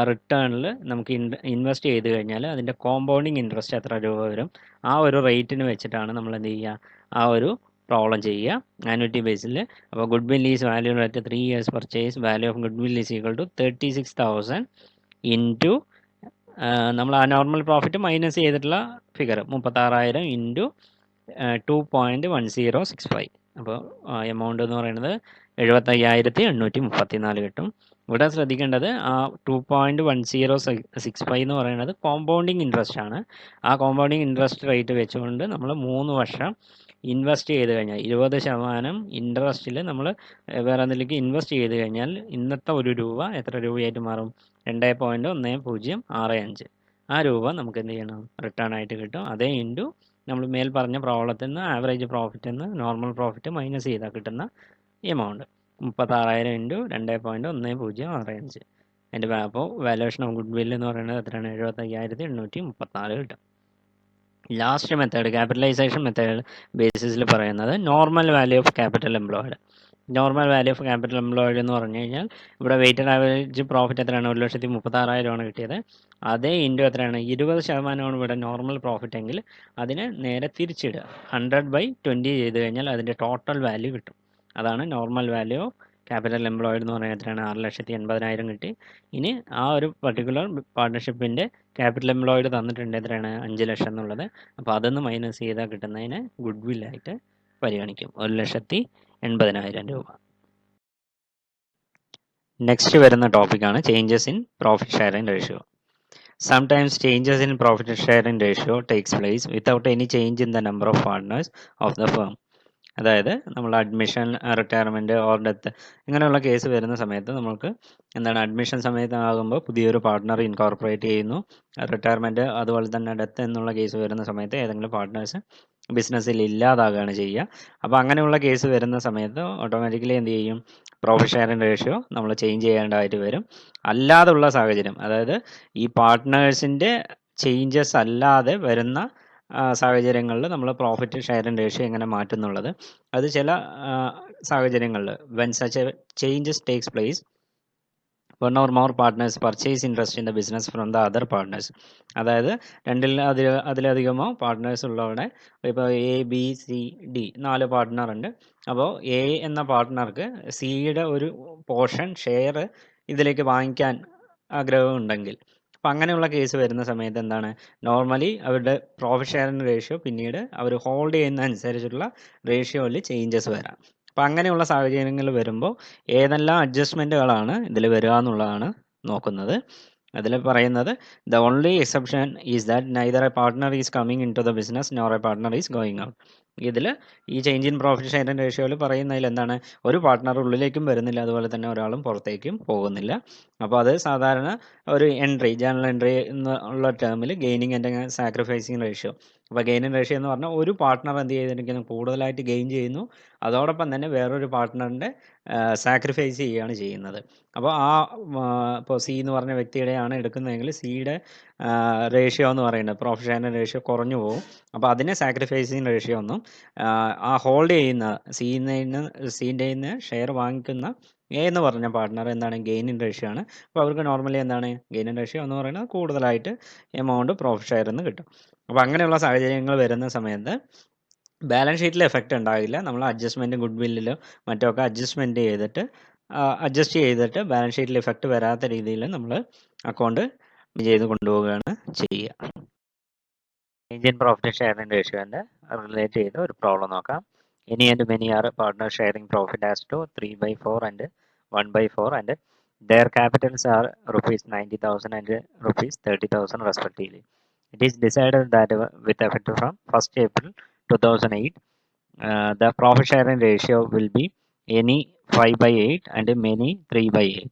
റിട്ടേണിൽ നമുക്ക് ഇൻവെസ്റ്റ് ചെയ്ത് കഴിഞ്ഞാൽ അതിൻ്റെ കോമ്പൗണ്ടിങ് ഇൻട്രസ്റ്റ് എത്ര രൂപ വരും, ആ ഒരു റേറ്റിന് വെച്ചിട്ടാണ് നമ്മൾ എന്ത് ചെയ്യുക, ആ ഒരു പ്രോബ്ലം ചെയ്യുക ആനുവിറ്റി ബേസിൽ. അപ്പോൾ goodwill is value at 3 years purchase. Value of goodwill is equal to 36,000 into നമ്മൾ ആ നോർമൽ പ്രോഫിറ്റ് മൈനസ് ചെയ്തിട്ടുള്ള ഫിഗർ 36,000 ഇൻറ്റു 2.1065. അപ്പോൾ എമൗണ്ട് എന്ന് പറയുന്നത് 75,834 കിട്ടും. ഇവിടെ ശ്രദ്ധിക്കേണ്ടത് ആ 2.1065 എന്ന് പറയുന്നത് കോമ്പൗണ്ടിങ് ഇൻട്രസ്റ്റ് ആണ്. ആ കോമ്പൗണ്ടിങ് ഇൻട്രസ്റ്റ് റേറ്റ് വെച്ചുകൊണ്ട് നമ്മൾ 3 വർഷം ഇൻവെസ്റ്റ് ചെയ്ത് കഴിഞ്ഞാൽ 20% ഇൻട്രസ്റ്റിൽ നമ്മൾ വേറെ എന്തെങ്കിലും ഇൻവെസ്റ്റ് ചെയ്ത് കഴിഞ്ഞാൽ ഇന്നത്തെ 1 രൂപ എത്ര രൂപയായിട്ട് മാറും, 2.1065. ആ രൂപ നമുക്ക് എന്ത് ചെയ്യണം, റിട്ടേൺ ആയിട്ട് കിട്ടും. അതേ ഇൻറ്റു നമ്മൾ മേൽ പറഞ്ഞ പ്രോബ്ലത്തിൽ നിന്ന് ആവറേജ് പ്രോഫിറ്റ് നിന്ന് നോർമൽ പ്രോഫിറ്റ് മൈനസ് ചെയ്താൽ കിട്ടുന്ന എമൗണ്ട് 36,000 ഇൻറ്റു 2.1065. അതിൻ്റെ അപ്പോൾ വാല്യുവേഷൻ ഓഫ് ഗുഡ്വില്ല് എന്ന് പറയുന്നത് എത്രയാണ്, 75,834 കിട്ടും. ലാസ്റ്റ് മെത്തേഡ് ക്യാപിറ്റലൈസേഷൻ മെത്തേഡ് ബേസിസിൽ പറയുന്നത് normal value of capital employed. Normal value of capital employed എന്ന് പറഞ്ഞു കഴിഞ്ഞാൽ ഇവിടെ വെയ്റ്റഡ് ആവറേജ് പ്രോഫിറ്റ് എത്രയാണ്, 1,36,000 കിട്ടിയത്. അതേ ഇൻറ്റു എത്രയാണ്, 20% ഇവിടെ നോർമൽ പ്രോഫിറ്റ് എങ്കിൽ അതിന് നേരെ തിരിച്ചിടുക, 100/20 ചെയ്ത് കഴിഞ്ഞാൽ അതിൻ്റെ ടോട്ടൽ വാല്യൂ കിട്ടും. അതാണ് normal value of capital employed എന്ന് പറയുന്നത് എത്രയാണ്, 6,80,000 കിട്ടി. ഇനി ആ ഒരു പർട്ടിക്കുലർ പാർട്ട്ണർഷിപ്പിൻ്റെ ക്യാപിറ്റൽ എംപ്ലോയിഡ് തന്നിട്ടുണ്ട് എത്രയാണ്, 5 ലക്ഷം എന്നുള്ളത്. അപ്പോൾ അതൊന്ന് മൈനസ് ചെയ്താൽ കിട്ടുന്നതിന് ഗുഡ്വില്ലായിട്ട് പരിഗണിക്കും, 1,80,000 രൂപ. നെക്സ്റ്റ് വരുന്ന ടോപ്പിക്കാണ് changes in profit sharing ratio. Sometimes changes in profit sharing ratio takes place without any change in the number of partners of the firm. അതായത് നമ്മൾ അഡ്മിഷൻ, റിട്ടയർമെൻറ്റ് ഓർ ഡെത്ത് ഇങ്ങനെയുള്ള കേസ് വരുന്ന സമയത്ത് നമ്മൾക്ക് എന്താണ് അഡ്മിഷൻ സമയത്താകുമ്പോൾ പുതിയൊരു പാർട്ട്ണർ ഇൻകോർപ്പറേറ്റ് ചെയ്യുന്നു. Retirement അതുപോലെ തന്നെ ഡെത്ത് എന്നുള്ള കേസ് വരുന്ന സമയത്ത് ഏതെങ്കിലും പാർട്ട്നേഴ്സ് ബിസിനസ്സിൽ ഇല്ലാതാകുകയാണ് ചെയ്യുക. അപ്പോൾ അങ്ങനെയുള്ള കേസ് വരുന്ന സമയത്ത് ഓട്ടോമാറ്റിക്കലി എന്ത് ചെയ്യും, പ്രോഫിറ്റ് ഷെയറിംഗ് റേഷ്യോ നമ്മൾ ചേഞ്ച് ചെയ്യേണ്ടതായിട്ട് വരും. അല്ലാതുള്ള സാഹചര്യം, അതായത് ഈ പാർട്ട്നേഴ്സിൻ്റെ ചേഞ്ചസ് അല്ലാതെ വരുന്ന സാഹചര്യങ്ങളിൽ നമ്മൾ പ്രോഫിറ്റ് ഷെയറിംഗ് റേഷ്യോ എങ്ങനെ മാറ്റുന്നുള്ളത്, അത് ചില സാഹചര്യങ്ങളിൽ when such a changes takes place one or more partners purchase interest in the business from the other partners. അതായത് അതിലധികമോ പാർട്ട്നേഴ്സ് ഉള്ളവിടെ ഇപ്പോൾ ABCD 4 പാർട്ട്ണർ ഉണ്ട്. അപ്പോൾ A എന്ന പാർട്ട്ണർക്ക് സിയുടെ ഒരു പോർഷൻ ഷെയർ ഇതിലേക്ക് വാങ്ങിക്കാൻ ആഗ്രഹമുണ്ടെങ്കിൽ, അപ്പം അങ്ങനെയുള്ള കേസ് വരുന്ന സമയത്ത് എന്താണ്, നോർമലി അവരുടെ പ്രോഫിറ്റ് ഷെയറിംഗ് റേഷ്യോ പിന്നീട് അവർ ഹോൾഡ് ചെയ്യുന്ന അനുസരിച്ചുള്ള റേഷ്യോയിൽ ചേഞ്ചസ് വരാം. അപ്പം അങ്ങനെയുള്ള സാഹചര്യങ്ങൾ വരുമ്പോൾ ഏതെല്ലാം അഡ്ജസ്റ്റ്മെൻറ്റുകളാണ് ഇതിൽ വരിക എന്നുള്ളതാണ് നോക്കുന്നത്. അതിൽ പറയുന്നത് the only exception is that neither a partner is coming in to the business nor a partner is going out. ഇതിൽ ഈ ചേഞ്ച് ഇൻ പ്രോഫിറ്റ് ഷെയറിംഗ് റേഷ്യോയിൽ പറയുന്നതിൽ എന്താണ്, ഒരു പാർട്ട്ണർ ഉള്ളിലേക്കും വരുന്നില്ല, അതുപോലെ തന്നെ ഒരാളും പുറത്തേക്കും പോകുന്നില്ല. അപ്പോൾ അത് സാധാരണ ഒരു ജേണൽ എൻട്രി എന്നുള്ള ടേമിൽ ഗെയിനിങ് ആൻഡ് സാക്രിഫൈസിങ് റേഷ്യോ. അപ്പോൾ ഗെയിനിങ് റേഷ്യോ എന്ന് പറഞ്ഞാൽ ഒരു പാർട്ട്ണർ എന്ത് ചെയ്തിരിക്കുന്നു, കൂടുതലായിട്ട് ഗെയിൻ ചെയ്യുന്നു, അതോടൊപ്പം തന്നെ വേറൊരു പാർട്ട്ണറിൻ്റെ സാക്രിഫൈസ് ചെയ്യുകയാണ് ചെയ്യുന്നത്. അപ്പോൾ ഇപ്പോൾ C എന്ന് പറഞ്ഞ വ്യക്തിയുടെയാണ് എടുക്കുന്നതെങ്കിൽ സിയുടെ റേഷ്യോ എന്ന് പറയുന്നത് പ്രോഫിറ്റ് ഷെയറിംഗ് റേഷ്യോ കുറഞ്ഞു പോകും. അപ്പോൾ അതിനെ സാക്രിഫൈസിങ് റേഷ്യോ ഒന്നും ആ ഹോൾഡ് ചെയ്യുന്ന സീൻ്റെ ഷെയർ വാങ്ങിക്കുന്ന A എന്ന് പറഞ്ഞ പാർട്ട്ണർ എന്താണ്, ഗെയിനിങ് റേഷ്യോ ആണ്. അപ്പോൾ അവർക്ക് നോർമലി എന്താണ് ഗെയിനിങ് റേഷ്യോ എന്ന് പറയുന്നത് കൂടുതലായിട്ട് എമൗണ്ട് പ്രോഫിറ്റ് ഷെയറിൽ നിന്ന് കിട്ടും. അപ്പോൾ അങ്ങനെയുള്ള സാഹചര്യങ്ങൾ വരുന്ന സമയത്ത് ബാലൻസ് ഷീറ്റിൽ എഫക്റ്റ് ഉണ്ടാകില്ല. നമ്മൾ അഡ്ജസ്റ്റ്മെൻറ്റ് ഗുഡ്വില്ലിലോ മറ്റൊക്കെ അഡ്ജസ്റ്റ് ചെയ്തിട്ട് ബാലൻസ് ഷീറ്റിൽ എഫക്റ്റ് വരാത്ത രീതിയിൽ നമ്മൾ അക്കൗണ്ട് ചെയ്ത് കൊണ്ടുപോവുകയാണ് ചെയ്യുക. ചേഞ്ച് ഇൻ പ്രോഫിറ്റ് ഷെയറിംഗ് റേഷ്യോൻ്റെ റിലേറ്റ് ചെയ്ത് ഒരു പ്രോബ്ലം നോക്കാം. Any and many are partner sharing profit as to 3/4 and 1/4 and their capitals are rupees 90,000 and rupees 30,000 respectively. It is decided that with effect from 1st April 2008, the profit sharing ratio will be any 5/8 and many 3/8.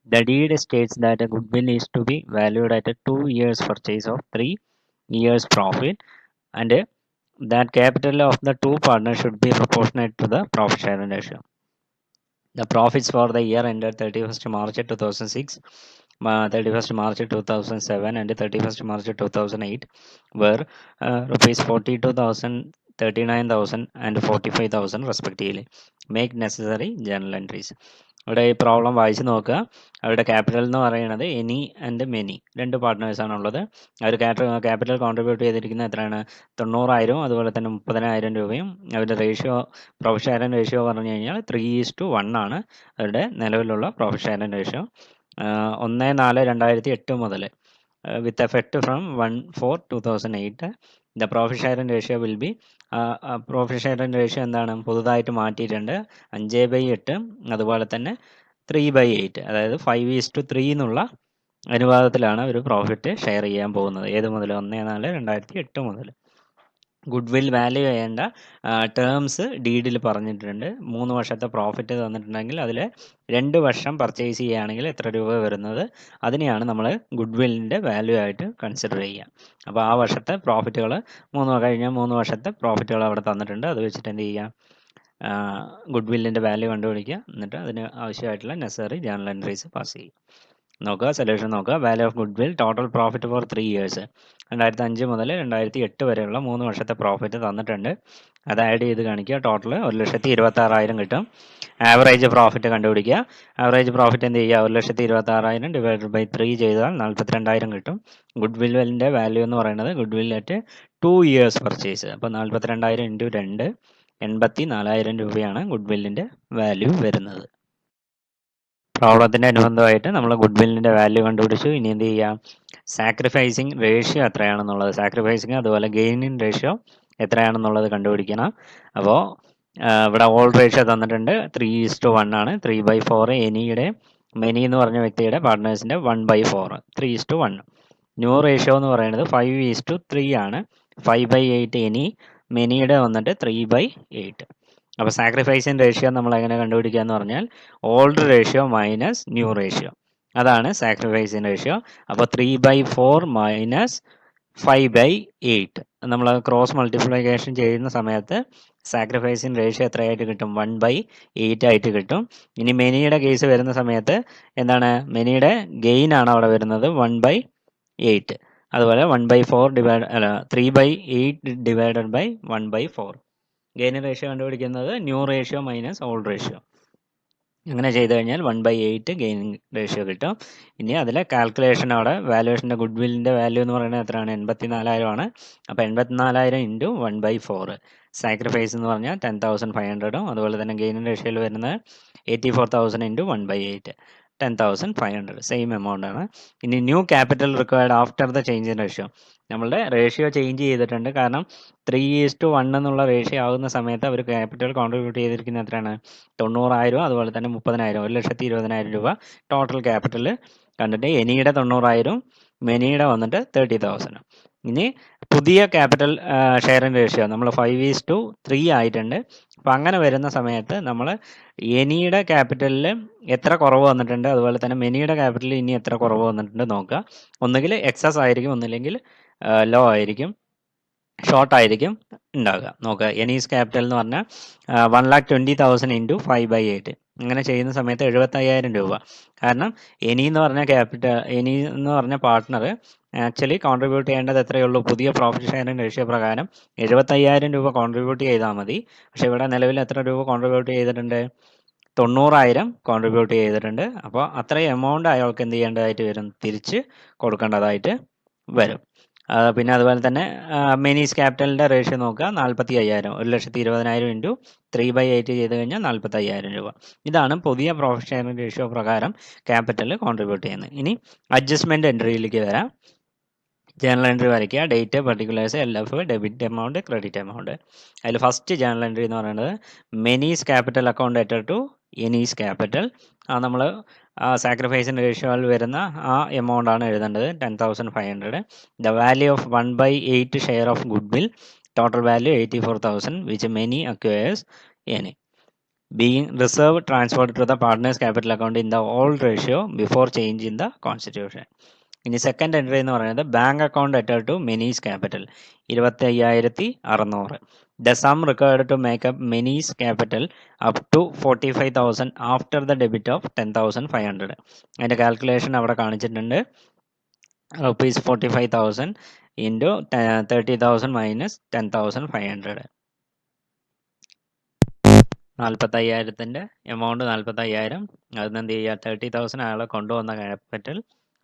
The deed states that a goodwill is to be valued at a 2 years purchase of 3 years profit, and that capital of the two partners should be proportionate to the profit sharing ratio. The profits for the year ended 31st March 2006, 31st March 2007 and 31st March 2008 were rupees 42,000, 39,000 and 45,000 respectively. Make necessary journal entries. ഇവിടെ ഈ problem വായിച്ച് നോക്കുക. അവരുടെ capital എന്ന് പറയുന്നത് Annie and Manny, 2 പാർട്ട്നേഴ്സാണുള്ളത്. അവർ capital contribute ചെയ്തിരിക്കുന്നത് എത്രയാണ്, 90,000, അതുപോലെ തന്നെ 30,000 രൂപയും. അവരുടെ റേഷ്യോ പ്രോഫിറ്റ് ഷെയറിംഗ് റേഷ്യോ പറഞ്ഞു കഴിഞ്ഞാൽ 3:1 ആണ് അവരുടെ നിലവിലുള്ള പ്രോഫിറ്റ് ഷെയറിംഗ് റേഷ്യോ. 1/4/2008 മുതൽ വിത്ത് effect from 1/4/2008 the profit sharing ratio will be, profit sharing ratio എന്താണ് പുതുതായിട്ട് മാറ്റിയിട്ടുണ്ട്, 5/8, അതുപോലെ തന്നെ 3/8, അതായത് 5:3 എന്നുള്ള അനുപാതത്തിലാണ് ഒരു പ്രോഫിറ്റ് ഷെയർ ചെയ്യാൻ പോകുന്നത്. ഏത് മുതൽ, 1/4/2008 മുതൽ. ഗുഡ്വിൽ വാല്യൂ ചെയ്യേണ്ട ടേംസ് ഡീഡിൽ പറഞ്ഞിട്ടുണ്ട്. 3 വർഷത്തെ പ്രോഫിറ്റ് തന്നിട്ടുണ്ടെങ്കിൽ അതിൽ 2 വർഷം പർച്ചേസ് ചെയ്യുകയാണെങ്കിൽ എത്ര രൂപ വരുന്നത്, അതിനെയാണ് നമ്മൾ ഗുഡ്വില്ലിൻ്റെ വാല്യൂ ആയിട്ട് കൺസിഡർ ചെയ്യുക. അപ്പോൾ ആ വർഷത്തെ പ്രോഫിറ്റുകൾ കഴിഞ്ഞ 3 വർഷത്തെ പ്രോഫിറ്റുകൾ അവിടെ തന്നിട്ടുണ്ട്. അത് വെച്ചിട്ട് എന്ത് ചെയ്യുക, ഗുഡ്വില്ലിൻ്റെ വാല്യൂ കണ്ടുപിടിക്കുക. എന്നിട്ട് അതിന് ആവശ്യമായിട്ടുള്ള നെസസറി ജേണൽ എൻട്രീസ് പാസ് ചെയ്യുക. നോക്കുക, സൊല്യൂഷൻ നോക്കുക. Value of goodwill, total profit for 3 years, 2005 മുതൽ 2008 വരെയുള്ള 3 വർഷത്തെ പ്രോഫിറ്റ് തന്നിട്ടുണ്ട്. അത് ആഡ് ചെയ്ത് കാണിക്കുക. ടോട്ടൽ 1,26,000 കിട്ടും. ആവറേജ് പ്രോഫിറ്റ് കണ്ടുപിടിക്കുക. ആവറേജ് പ്രോഫിറ്റ് എന്ത് ചെയ്യുക, 1,26,000 ഡിവൈഡഡ് ബൈ 3 ചെയ്താൽ 42,000 കിട്ടും. ഗുഡ്വില്ലിൻ്റെ വാല്യൂ എന്ന് പറയുന്നത് ഗുഡ്വിൽ അറ്റ് 2 ഇയേഴ്സ് പർച്ചേസ്. അപ്പോൾ 42,000 ഇൻറ്റു 2, 84,000 രൂപയാണ് ഗുഡ്വില്ലിൻ്റെ വാല്യൂ വരുന്നത്. പ്രോബ്ലത്തിൻ്റെ അനുബന്ധമായിട്ട് നമ്മൾ ഗുഡ്വില്ലിൻ്റെ വാല്യൂ കണ്ടുപിടിച്ചു. ഇനി എന്ത് ചെയ്യാം, സാക്രിഫൈസിങ് റേഷ്യോ എത്രയാണെന്നുള്ളത്, സാക്രിഫൈസിങ് അതുപോലെ ഗെയിനിങ് റേഷ്യോ എത്രയാണെന്നുള്ളത് കണ്ടുപിടിക്കണം. അപ്പോൾ ഇവിടെ ഓൾ റേഷ്യോ തന്നിട്ടുണ്ട്, 3:1 ആണ്. 3/4 എനിയുടെ, മെനി എന്ന് പറഞ്ഞ വ്യക്തിയുടെ പാർട്ട്നേഴ്സിൻ്റെ 1/4, 3:1. ന്യൂ റേഷ്യോ എന്ന് പറയുന്നത് 5:3 ആണ്. 5/8 എനി, മെനിയുടെ വന്നിട്ട് 3/8. അപ്പോൾ സാക്രിഫൈസിങ് റേഷ്യോ നമ്മൾ എങ്ങനെ കണ്ടുപിടിക്കുക എന്ന് പറഞ്ഞാൽ old ratio minus new ratio, അതാണ് സാക്രിഫൈസിങ് റേഷ്യോ. അപ്പോൾ 3/4 മൈനസ് 5/8 നമ്മൾ ക്രോസ് മൾട്ടിപ്ലിക്കേഷൻ ചെയ്യുന്ന സമയത്ത് സാക്രിഫൈസിങ് റേഷ്യോ എത്രയായിട്ട് കിട്ടും? 1/8 ആയിട്ട് കിട്ടും. ഇനി മെനിയുടെ കേസ് വരുന്ന സമയത്ത് എന്താണ്? മെനിയുടെ ഗെയിൻ ആണ് അവിടെ വരുന്നത് 1/8. അതുപോലെ 1/4 3/8 ഡിവൈഡഡ് ബൈ 1/4. ഗെയിൻ റേഷ്യോ കണ്ടുപിടിക്കുന്നത് new ratio minus old ratio. അങ്ങനെ ചെയ്ത് കഴിഞ്ഞാൽ 1/8 ഗെയിൻ റേഷ്യോ കിട്ടും. ഇനി അതിലെ കാൽക്കുലേഷൻ അവിടെ വാല്യുവേഷൻ്റെ ഗുഡ്വില്ലിൻ്റെ വാല്യൂ എന്ന് പറയുന്നത് എത്രയാണ്? 84,000 ആണ്. അപ്പോൾ 84,000 ഇൻറ്റു 1/4. സാക്രിഫൈസ് എന്ന് പറഞ്ഞാൽ 10,500. അതുപോലെ തന്നെ ഗെയിൻ റേഷ്യോയിൽ വരുന്നത് 84,000 ഇൻറ്റു 1/8, 10,500. സെയിം എമൗണ്ട് ആണ്. ഇനി new capital required after the change in ratio. നമ്മളുടെ റേഷ്യോ ചേഞ്ച് ചെയ്തിട്ടുണ്ട്. കാരണം 3:1 എന്നുള്ള റേഷ്യോ ആകുന്ന സമയത്ത് അവർ ക്യാപിറ്റൽ കോൺട്രിബ്യൂട്ട് ചെയ്തിരിക്കുന്നത് എത്രയാണ്? 90,000. അതുപോലെ തന്നെ 30,000, 1,20,000 രൂപ ടോട്ടൽ ക്യാപിറ്റൽ കണ്ടിട്ട് എനിയുടെ 90,000, മെനിയുടെ വന്നിട്ട് 30,000. ഇനി പുതിയ ക്യാപിറ്റൽ ഷെയറിൻ റേഷ്യോ നമ്മൾ 5:3 ആയിട്ടുണ്ട്. അപ്പം അങ്ങനെ വരുന്ന സമയത്ത് നമ്മൾ എനിയുടെ ക്യാപിറ്റലിൽ എത്ര കുറവ് വന്നിട്ടുണ്ട്, അതുപോലെ തന്നെ മെനിയുടെ ക്യാപിറ്റലിൽ ഇനി എത്ര കുറവ് വന്നിട്ടുണ്ട് നോക്കുക. ഒന്നുകിൽ എക്സസ് ആയിരിക്കും, ഒന്നില്ലെങ്കിൽ ലോ ആയിരിക്കും, ഷോർട്ട് ആയിരിക്കും ഉണ്ടാകുക. നോക്കുക, എനിസ് ക്യാപിറ്റൽ എന്ന് പറഞ്ഞാൽ 1,20,000 ഇൻറ്റു 5/8. ഇങ്ങനെ ചെയ്യുന്ന സമയത്ത് 75,000 രൂപ. കാരണം എനി എന്ന് പറഞ്ഞ പാർട്ട്ണർ ആക്ച്വലി കോൺട്രിബ്യൂട്ട് ചെയ്യേണ്ടത് എത്രയേ ഉള്ളൂ? പുതിയ പ്രോഫിറ്റ് ഷെയറിംഗ് റേഷ്യോ പ്രകാരം 75,000 രൂപ കോൺട്രിബ്യൂട്ട് ചെയ്താൽ മതി. പക്ഷേ ഇവിടെ നിലവിൽ എത്ര രൂപ കോൺട്രിബ്യൂട്ട് ചെയ്തിട്ടുണ്ട്? 90,000 കോൺട്രിബ്യൂട്ട് ചെയ്തിട്ടുണ്ട്. അപ്പോൾ അത്രയും എമൗണ്ട് അയാൾക്ക് എന്ത് ചെയ്യേണ്ടതായിട്ട് വരും? തിരിച്ച് കൊടുക്കേണ്ടതായിട്ട് വരും. പിന്നെ അതുപോലെ തന്നെ മെനീസ് ക്യാപിറ്റലിൻ്റെ റേഷ്യോ നോക്കുക, 45,000, 1,20,000 ഇൻറ്റു 3/8 ചെയ്ത് കഴിഞ്ഞാൽ 45,000 രൂപ. ഇതാണ് പുതിയ പ്രോഫിറ്റ് ഷെയറിംഗ് റേഷ്യോ പ്രകാരം ക്യാപിറ്റൽ കോൺട്രിബ്യൂട്ട് ചെയ്യുന്നത്. ഇനി അഡ്ജസ്റ്റ്മെൻറ്റ് എൻട്രിയിലേക്ക് വരാം. ജേണൽ എൻട്രി വരയ്ക്കുക, date, particulars, LF, debit amount, credit amount. അതിൽ ഫസ്റ്റ് ജേണൽ എൻട്രി എന്ന് പറയുന്നത് Manny's capital account അറ്റഡ് to Annie's capital. നമ്മൾ സാക്രിഫൈസിൻ്റെ റേഷ്യോയിൽ വരുന്ന ആ എമൗണ്ട് ആണ് എഴുതേണ്ടത്, 10,500. The value of 1/8 share of goodwill, total value 84,000 which Manny acquires Annie, being reserved transferred to the partners capital account in the old ratio before change in the constitution. ഇനി second entry എന്ന് പറയുന്നത് bank account അറ്റഡ് to Manny's capital 25,600. The sum required to make up Manny's capital up to 45,000 after the debit of 10,500. അതിൻ്റെ calculation അവിടെ കാണിച്ചിട്ടുണ്ട്. ₹45,000 into 30,000 minus 10,500. 45,000 amount 45,000. അതിന് എന്ത് ചെയ്യുക? 30,000 അയാളെ കൊണ്ടുവന്ന ക്യാപിറ്റൽ,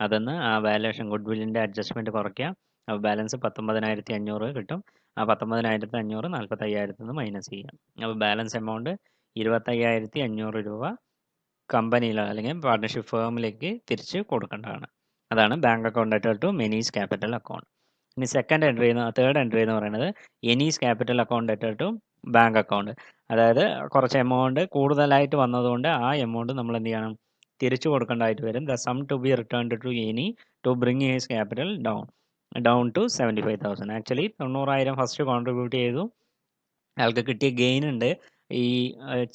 അതിന്ന് ആ വാല്യുവേഷൻ ഗുഡ്വില്ലിൻ്റെ അഡ്ജസ്റ്റ്മെൻറ്റ് കുറയ്ക്കാം. അപ്പോൾ ബാലൻസ് 19,500 കിട്ടും. ആ 19,500 45,000 നിന്ന് മൈനസ് ചെയ്യാം. അപ്പോൾ ബാലൻസ് എമൗണ്ട് 25,500 രൂപ കമ്പനിയിൽ അല്ലെങ്കിൽ പാർട്ട്ണർഷിപ്പ് ഫേമിലേക്ക് തിരിച്ച് കൊടുക്കേണ്ടതാണ്. അതാണ് bank account അറ്റഡ് to Manny's capital account. ഇനി തേർഡ് എൻട്രി എന്ന് പറയുന്നത് Annie's capital account അറ്റഡ് to bank account. അതായത് കുറച്ച് എമൗണ്ട് കൂടുതലായിട്ട് വന്നതുകൊണ്ട് ആ എമൗണ്ട് നമ്മൾ എന്ത് ചെയ്യണം? തിരിച്ചു കൊടുക്കേണ്ടതായിട്ട് വരും. The sum to be returned to any to bring his capital down to 75,000. Actually 90,000 first contribute ചെയ്തു, അയാൾക്ക് കിട്ടിയ ഗെയിൻ ഉണ്ട്. ഈ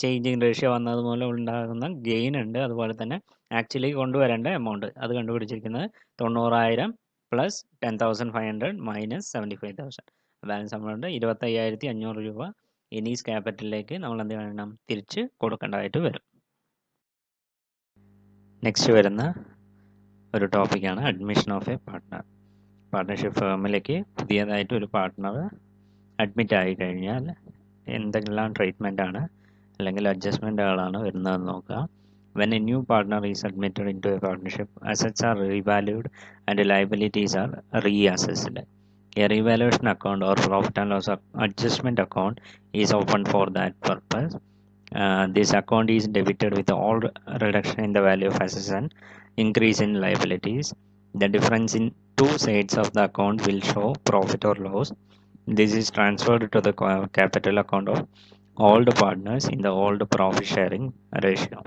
ചേഞ്ചിങ് റേഷ്യോ വന്നത് മൂലം ഉണ്ടാകുന്ന ഗെയിൻ ഉണ്ട്. അതുപോലെ തന്നെ ആക്ച്വലി കൊണ്ടുവരേണ്ട എമൗണ്ട് അത് കണ്ടുപിടിച്ചിരിക്കുന്നത് 90,000 പ്ലസ് 10,500 മൈനസ് 75,000. ബാലൻസ് എമൗണ്ട് 25,500 രൂപ എനിസ് ക്യാപിറ്റലിലേക്ക് നമ്മൾ എന്ത് ചെയ്യണം? തിരിച്ച് കൊടുക്കേണ്ടതായിട്ട് വരും. നെക്സ്റ്റ് വരുന്ന ഒരു ടോപ്പിക്കാണ് admission of a partner. Partnership ഫേമിലേക്ക് പുതിയതായിട്ട് ഒരു പാർട്ട്ണർ അഡ്മിറ്റ് ആയി കഴിഞ്ഞാൽ എന്തെല്ലാം ട്രീറ്റ്മെൻ്റ് ആണ് അല്ലെങ്കിൽ അഡ്ജസ്റ്റ്മെൻറ്റുകളാണ് വരുന്നതെന്ന് നോക്കുക. When a new partner is admitted into a partnership, assets are revalued and liabilities are reassessed. A revaluation account or profit and loss adjustment account is opened for that purpose. This account is debited with all reduction in the value of assets and increase in liabilities. The difference in two sides of the account will show profit or loss. This is transferred to the capital account of all the partners in the old profit sharing ratio.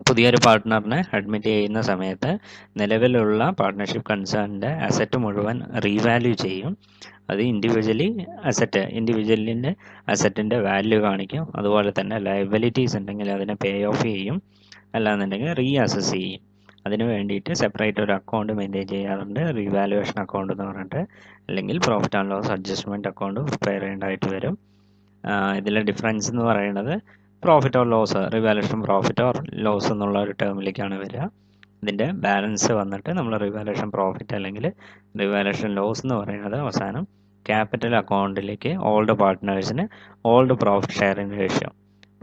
പുതിയൊരു പാർട്ട്ണറിനെ admit ചെയ്യുന്ന സമയത്ത് നിലവിലുള്ള partnership കൺസേണിൻ്റെ asset മുഴുവൻ revalue ചെയ്യും. അത് ഇൻഡിവിജ്വലിൻ്റെ അസറ്റിൻ്റെ value കാണിക്കും. അതുപോലെ തന്നെ ലയബിലിറ്റീസ് ഉണ്ടെങ്കിൽ അതിനെ പേ ഓഫ് ചെയ്യും, അല്ലാന്നുണ്ടെങ്കിൽ റീ അസസ് ചെയ്യും. അതിന് വേണ്ടിയിട്ട് സെപ്പറേറ്റ് ഒരു അക്കൗണ്ട് മെയിൻറ്റെയിൻ ചെയ്യാറുണ്ട്, റീവാലുവേഷൻ അക്കൗണ്ട് എന്ന് പറഞ്ഞിട്ട്, അല്ലെങ്കിൽ profit and loss adjustment account prepare ചെയ്യേണ്ടതായിട്ട് വരും. ഇതിലെ ഡിഫറൻസ് എന്ന് പറയുന്നത് profit or loss, revaluation profit or loss എന്നുള്ള ഒരു ടേമിലേക്കാണ് വരിക. ഇതിൻ്റെ ബാലൻസ് വന്നിട്ട് നമ്മൾ റിവാലുവേഷൻ പ്രോഫിറ്റ് അല്ലെങ്കിൽ റിവാലുവേഷൻ ലോസ് എന്ന് പറയുന്നത് അവസാനം ക്യാപിറ്റൽ അക്കൗണ്ടിലേക്ക് ഓൾഡ് പാർട്ട്നേഴ്സിന് ഓൾഡ് പ്രോഫിറ്റ് ഷെയറിംഗ് റേഷ്യോ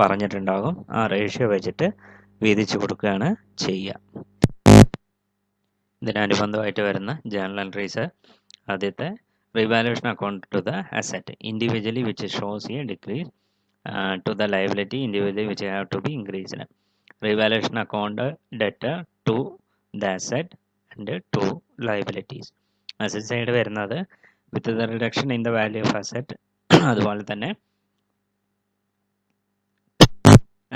പറഞ്ഞിട്ടുണ്ടാകും. ആ റേഷ്യോ വെച്ചിട്ട് വീതിച്ചു കൊടുക്കുകയാണ് ചെയ്യുക. ഇതിനനുബന്ധമായിട്ട് വരുന്ന ജേണൽ എൻട്രീസ്, ആദ്യത്തെ revaluation account to the asset individually which shows A decrease to the liability individually which have to be increased. Revaluation account debtor to the asset and to liabilities. Asset side വരുന്നത് with the reduction in the value of asset, അതുപോലെ തന്നെ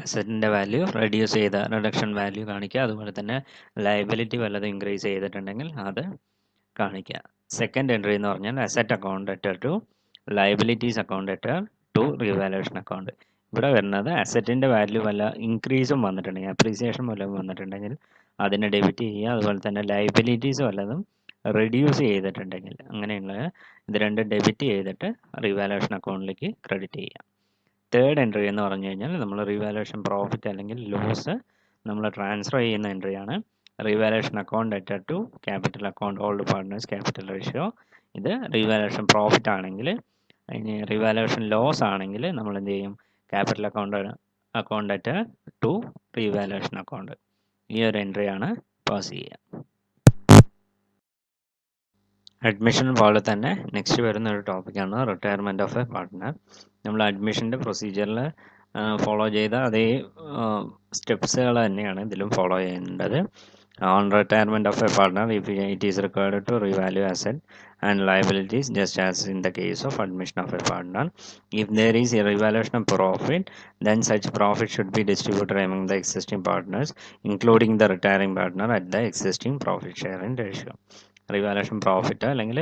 അസറ്റിൻ്റെ value reduce ചെയ്ത reduction value കാണിക്കുക. അതുപോലെ തന്നെ liability വല്ലതും increase ചെയ്തിട്ടുണ്ടെങ്കിൽ അത് കാണിക്കുക. സെക്കൻഡ് എൻട്രി എന്ന് പറഞ്ഞാൽ asset account debtor to liabilities account debtor to revaluation account. ഇവിടെ വരുന്നത് അസറ്റിൻ്റെ വാല്യൂ വല്ല ഇൻക്രീസും വന്നിട്ടുണ്ടെങ്കിൽ, അപ്രീസിയേഷൻ വല്ലതും വന്നിട്ടുണ്ടെങ്കിൽ അതിനെ ഡെബിറ്റ് ചെയ്യുക. അതുപോലെ തന്നെ ലയബിലിറ്റീസ് വല്ലതും റെഡ്യൂസ് ചെയ്തിട്ടുണ്ടെങ്കിൽ അങ്ങനെയുള്ള ഇത് രണ്ടും ഡെബിറ്റ് ചെയ്തിട്ട് റിവാലുവേഷൻ അക്കൗണ്ടിലേക്ക് ക്രെഡിറ്റ് ചെയ്യുക. തേർഡ് എൻട്രി എന്ന് പറഞ്ഞു കഴിഞ്ഞാൽ നമ്മൾ റിവാലുവേഷൻ പ്രോഫിറ്റ് അല്ലെങ്കിൽ ലോസ് നമ്മൾ ട്രാൻസ്ഫർ ചെയ്യുന്ന എൻട്രിയാണ്. Revaluation account debtor to capital account old partners capital ratio. ഇത് റിവാലുവേഷൻ പ്രോഫിറ്റ് ആണെങ്കിൽ, ഇനി റിവാലുവേഷൻ ലോസ് ആണെങ്കിൽ നമ്മൾ എന്ത് ചെയ്യും, capital account debtor to revaluation account. ഈ ഒരു എൻട്രിയാണ് പാസ് ചെയ്യുക. അഡ്മിഷൻ പോലെ തന്നെ നെക്സ്റ്റ് വരുന്ന ഒരു ടോപ്പിക്കാണ് റിട്ടയർമെൻറ്റ് ഓഫ് എ പാർട്ട്ണർ. നമ്മൾ അഡ്മിഷൻ്റെ പ്രൊസീജിയറിൽ ഫോളോ ചെയ്ത അതേ സ്റ്റെപ്സുകൾ തന്നെയാണ് ഇതിലും ഫോളോ ചെയ്യേണ്ടത്. On retirement of a partner if it is required to revalue asset and liabilities just as in the case of admission of a partner. If there is a revaluation of profit, then such profit should be distributed among the existing partners, including the retiring partner at the existing profit sharing ratio. Revaluation profit അല്ലെങ്കിൽ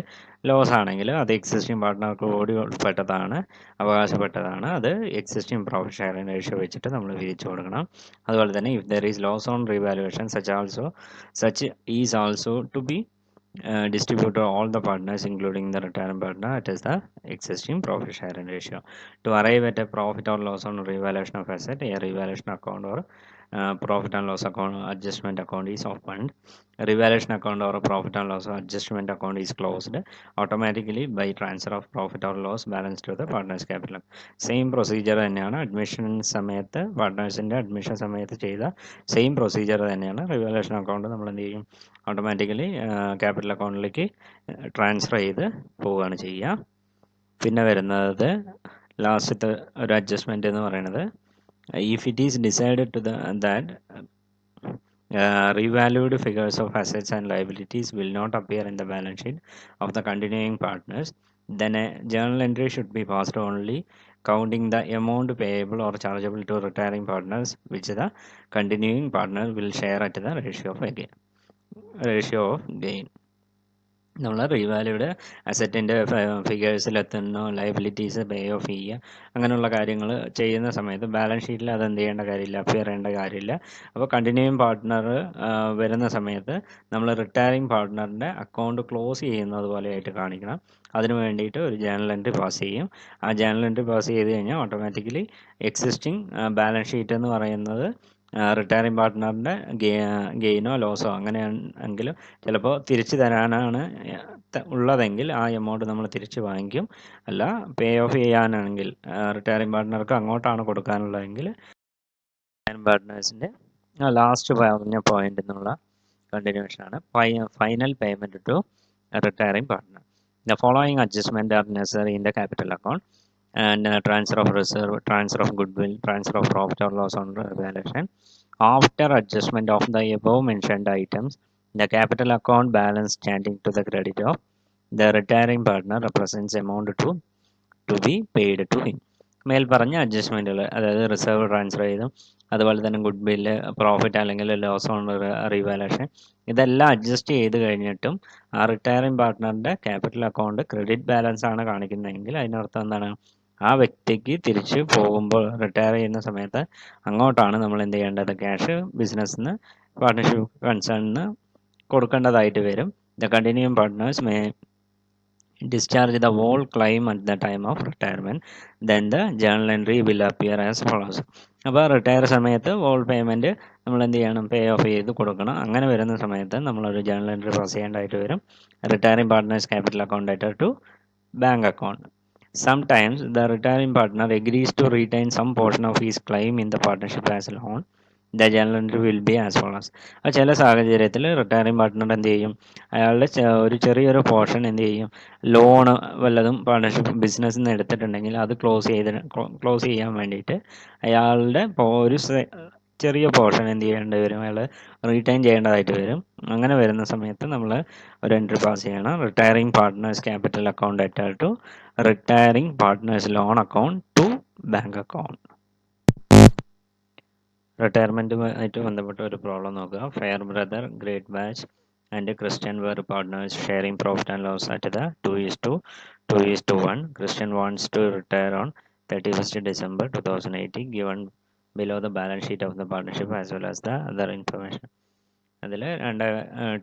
loss ആണെങ്കിൽ അത് existing പാർട്ട്ണർക്ക് കൂടി ഉൾപ്പെട്ടതാണ്, അവകാശപ്പെട്ടതാണ്. അത് existing profit sharing ratio വെച്ചിട്ട് നമ്മൾ വിധിച്ചു കൊടുക്കണം. അതുപോലെ തന്നെ if there is loss on revaluation such is also to be distribute all the partners including the retiring partner at is the existing profit sharing ratio. To arrive at a profit or loss on revaluation of asset, a revaluation account or profit and loss account adjustment account is opened. A revaluation account or a profit and loss adjustment account is closed automatically by transfer of profit or loss balance to the partners capital. Same procedure തന്നെയാണ് admission സമയത്ത്, പാർട്ട്നേഴ്സിൻ്റെ admission സമയത്ത് ചെയ്ത same procedure തന്നെയാണ്. Revaluation account നമ്മൾ എന്ത് ചെയ്യും, automatically capital അക്കൗണ്ടിലേക്ക് transfer ചെയ്ത് പോവുകയാണ് ചെയ്യുക. പിന്നെ വരുന്നത് ലാസ്റ്റത്തെ ഒരു അഡ്ജസ്റ്റ്മെൻറ്റ് എന്ന് പറയുന്നത്, if it is decided to that revalued figures of assets and liabilities will not appear in the balance sheet of the continuing partners, then a journal entry should be passed only counting the amount payable or chargeable to retiring partners which the continuing partner will share at the ratio of gain. നമ്മൾ revalued അസറ്റിൻ്റെ ഫിഗേഴ്സിലെത്തുന്നു, liabilities pay of ചെയ്യുക, അങ്ങനെയുള്ള കാര്യങ്ങൾ ചെയ്യുന്ന സമയത്ത് balance ഷീറ്റിൽ അത് എന്ത് ചെയ്യേണ്ട കാര്യമില്ല, അപ്പിയർ ചെയ്യേണ്ട കാര്യമില്ല. അപ്പോൾ കണ്ടിന്യൂയിങ് പാർട്ട്ണർ വരുന്ന സമയത്ത് നമ്മൾ റിട്ടയറിങ് പാർട്ട്ണറിൻ്റെ അക്കൗണ്ട് ക്ലോസ് ചെയ്യുന്നത് പോലെയായിട്ട് കാണിക്കണം. അതിന് വേണ്ടിയിട്ട് ഒരു ജേണൽ എൻട്രി പാസ് ചെയ്യും. ആ ജേണൽ എൻട്രി പാസ് ചെയ്ത് കഴിഞ്ഞാൽ ഓട്ടോമാറ്റിക്കലി എക്സിസ്റ്റിംഗ് ബാലൻസ് ഷീറ്റ് എന്ന് പറയുന്നത് റിട്ടയറിംഗ് പാർട്ട്ണറിൻ്റെ ഗെയിനോ ലോസോ അങ്ങനെയാണെങ്കിലും ചിലപ്പോൾ തിരിച്ചു തരാനാണ് ഉള്ളതെങ്കിൽ ആ എമൗണ്ട് നമ്മൾ തിരിച്ച് വാങ്ങിക്കും. അല്ല പേ ഓഫ് ചെയ്യാനാണെങ്കിൽ റിട്ടയറിംഗ് പാർട്ട്ണർക്ക് അങ്ങോട്ടാണ് കൊടുക്കാനുള്ളതെങ്കിൽ റിട്ടയറിംഗ് പാർട്ട്നേഴ്സിൻ്റെ ലാസ്റ്റ് പറഞ്ഞ പോയിന്റ് എന്നുള്ള കണ്ടിന്യൂഷനാണ് final payment to retiring partner. The following adjustment are necessary in the capital account and transfer of reserve, transfer of goodwill, transfer of profit or loss on revaluation. After adjustment of the above mentioned items, the capital account balance standing to the credit of the retiring partner represents amount to be paid to him. മേൽ പറഞ്ഞ അഡ്ജസ്റ്റ്മെൻറ്റുകൾ, അതായത് reserve transfer ചെയ്തും അതുപോലെ തന്നെ good വില്ല്, profit അല്ലെങ്കിൽ loss on revaluation, ഇതെല്ലാം adjust ചെയ്ത് കഴിഞ്ഞിട്ടും ആ റിട്ടയറിംഗ് പാർട്ട്ണറിൻ്റെ ക്യാപിറ്റൽ അക്കൗണ്ട് ക്രെഡിറ്റ് ബാലൻസ് ആണ് കാണിക്കുന്നതെങ്കിൽ അതിനർത്ഥം എന്താണ്? ആ വ്യക്തിക്ക് തിരിച്ച് പോകുമ്പോൾ റിട്ടയർ ചെയ്യുന്ന സമയത്ത് അങ്ങോട്ടാണ് നമ്മൾ എന്ത് ചെയ്യേണ്ടത്? ക്യാഷ് ബിസിനസ്സിൽ നിന്ന് പാർട്ട്ണർഷിപ്പ് കൺസേണിന് കൊടുക്കേണ്ടതായിട്ട് വരും. The continuing partners may discharge the whole claim at the time of retirement, then the journal entry will appear as follows. അപ്പോൾ റിട്ടയർ സമയത്ത് വോൾ പേയ്മെൻറ്റ് നമ്മൾ എന്ത് ചെയ്യണം? പേ ഓഫ് ചെയ്ത് കൊടുക്കണം. അങ്ങനെ വരുന്ന സമയത്ത് നമ്മളൊരു ജേണൽ എൻട്രി പാസ് ചെയ്യേണ്ടതായിട്ട് വരും. Retiring partners capital account letter to bank account. Sometimes the retiring partner agrees to retain some portion of his claim in the partnership as loan. The journal entry will be as follows. ചില സാഹചര്യത്തിൽ retiring partner എന്ത് ചെയ്യും? അയാളുടെ ഒരു ചെറിയൊരു portion എന്ത് ചെയ്യും? Loan വല്ലതും പാർട്ണർഷിപ്പ് ബിസിനസ്സിൽ നിന്ന് എടുത്തിട്ടുണ്ടെങ്കിൽ അത് ക്ലോസ് ചെയ്യാൻ വേണ്ടിയിട്ട് അയാളുടെ ഒരു ചെറിയ പോർഷൻ എന്ത് ചെയ്യേണ്ടി വരും? അയാൾ റീറ്റൈൻ ചെയ്യേണ്ടതായിട്ട് വരും. അങ്ങനെ വരുന്ന സമയത്ത് നമ്മൾ ഒരു എൻട്രി പാസ് ചെയ്യണം. Retiring partners capital account letter to retiring partners loan account to bank account. റിട്ടയർമെൻറ്റുമായിട്ട് ബന്ധപ്പെട്ട ഒരു പ്രോബ്ലം നോക്കുക. Fairbrother, Greatbatch and Christian were partners sharing profit and loss at the 2:1. Christian wants to retire on 31st December 2080 given below the balance sheet of the partnership as well as the other information. അതിൽ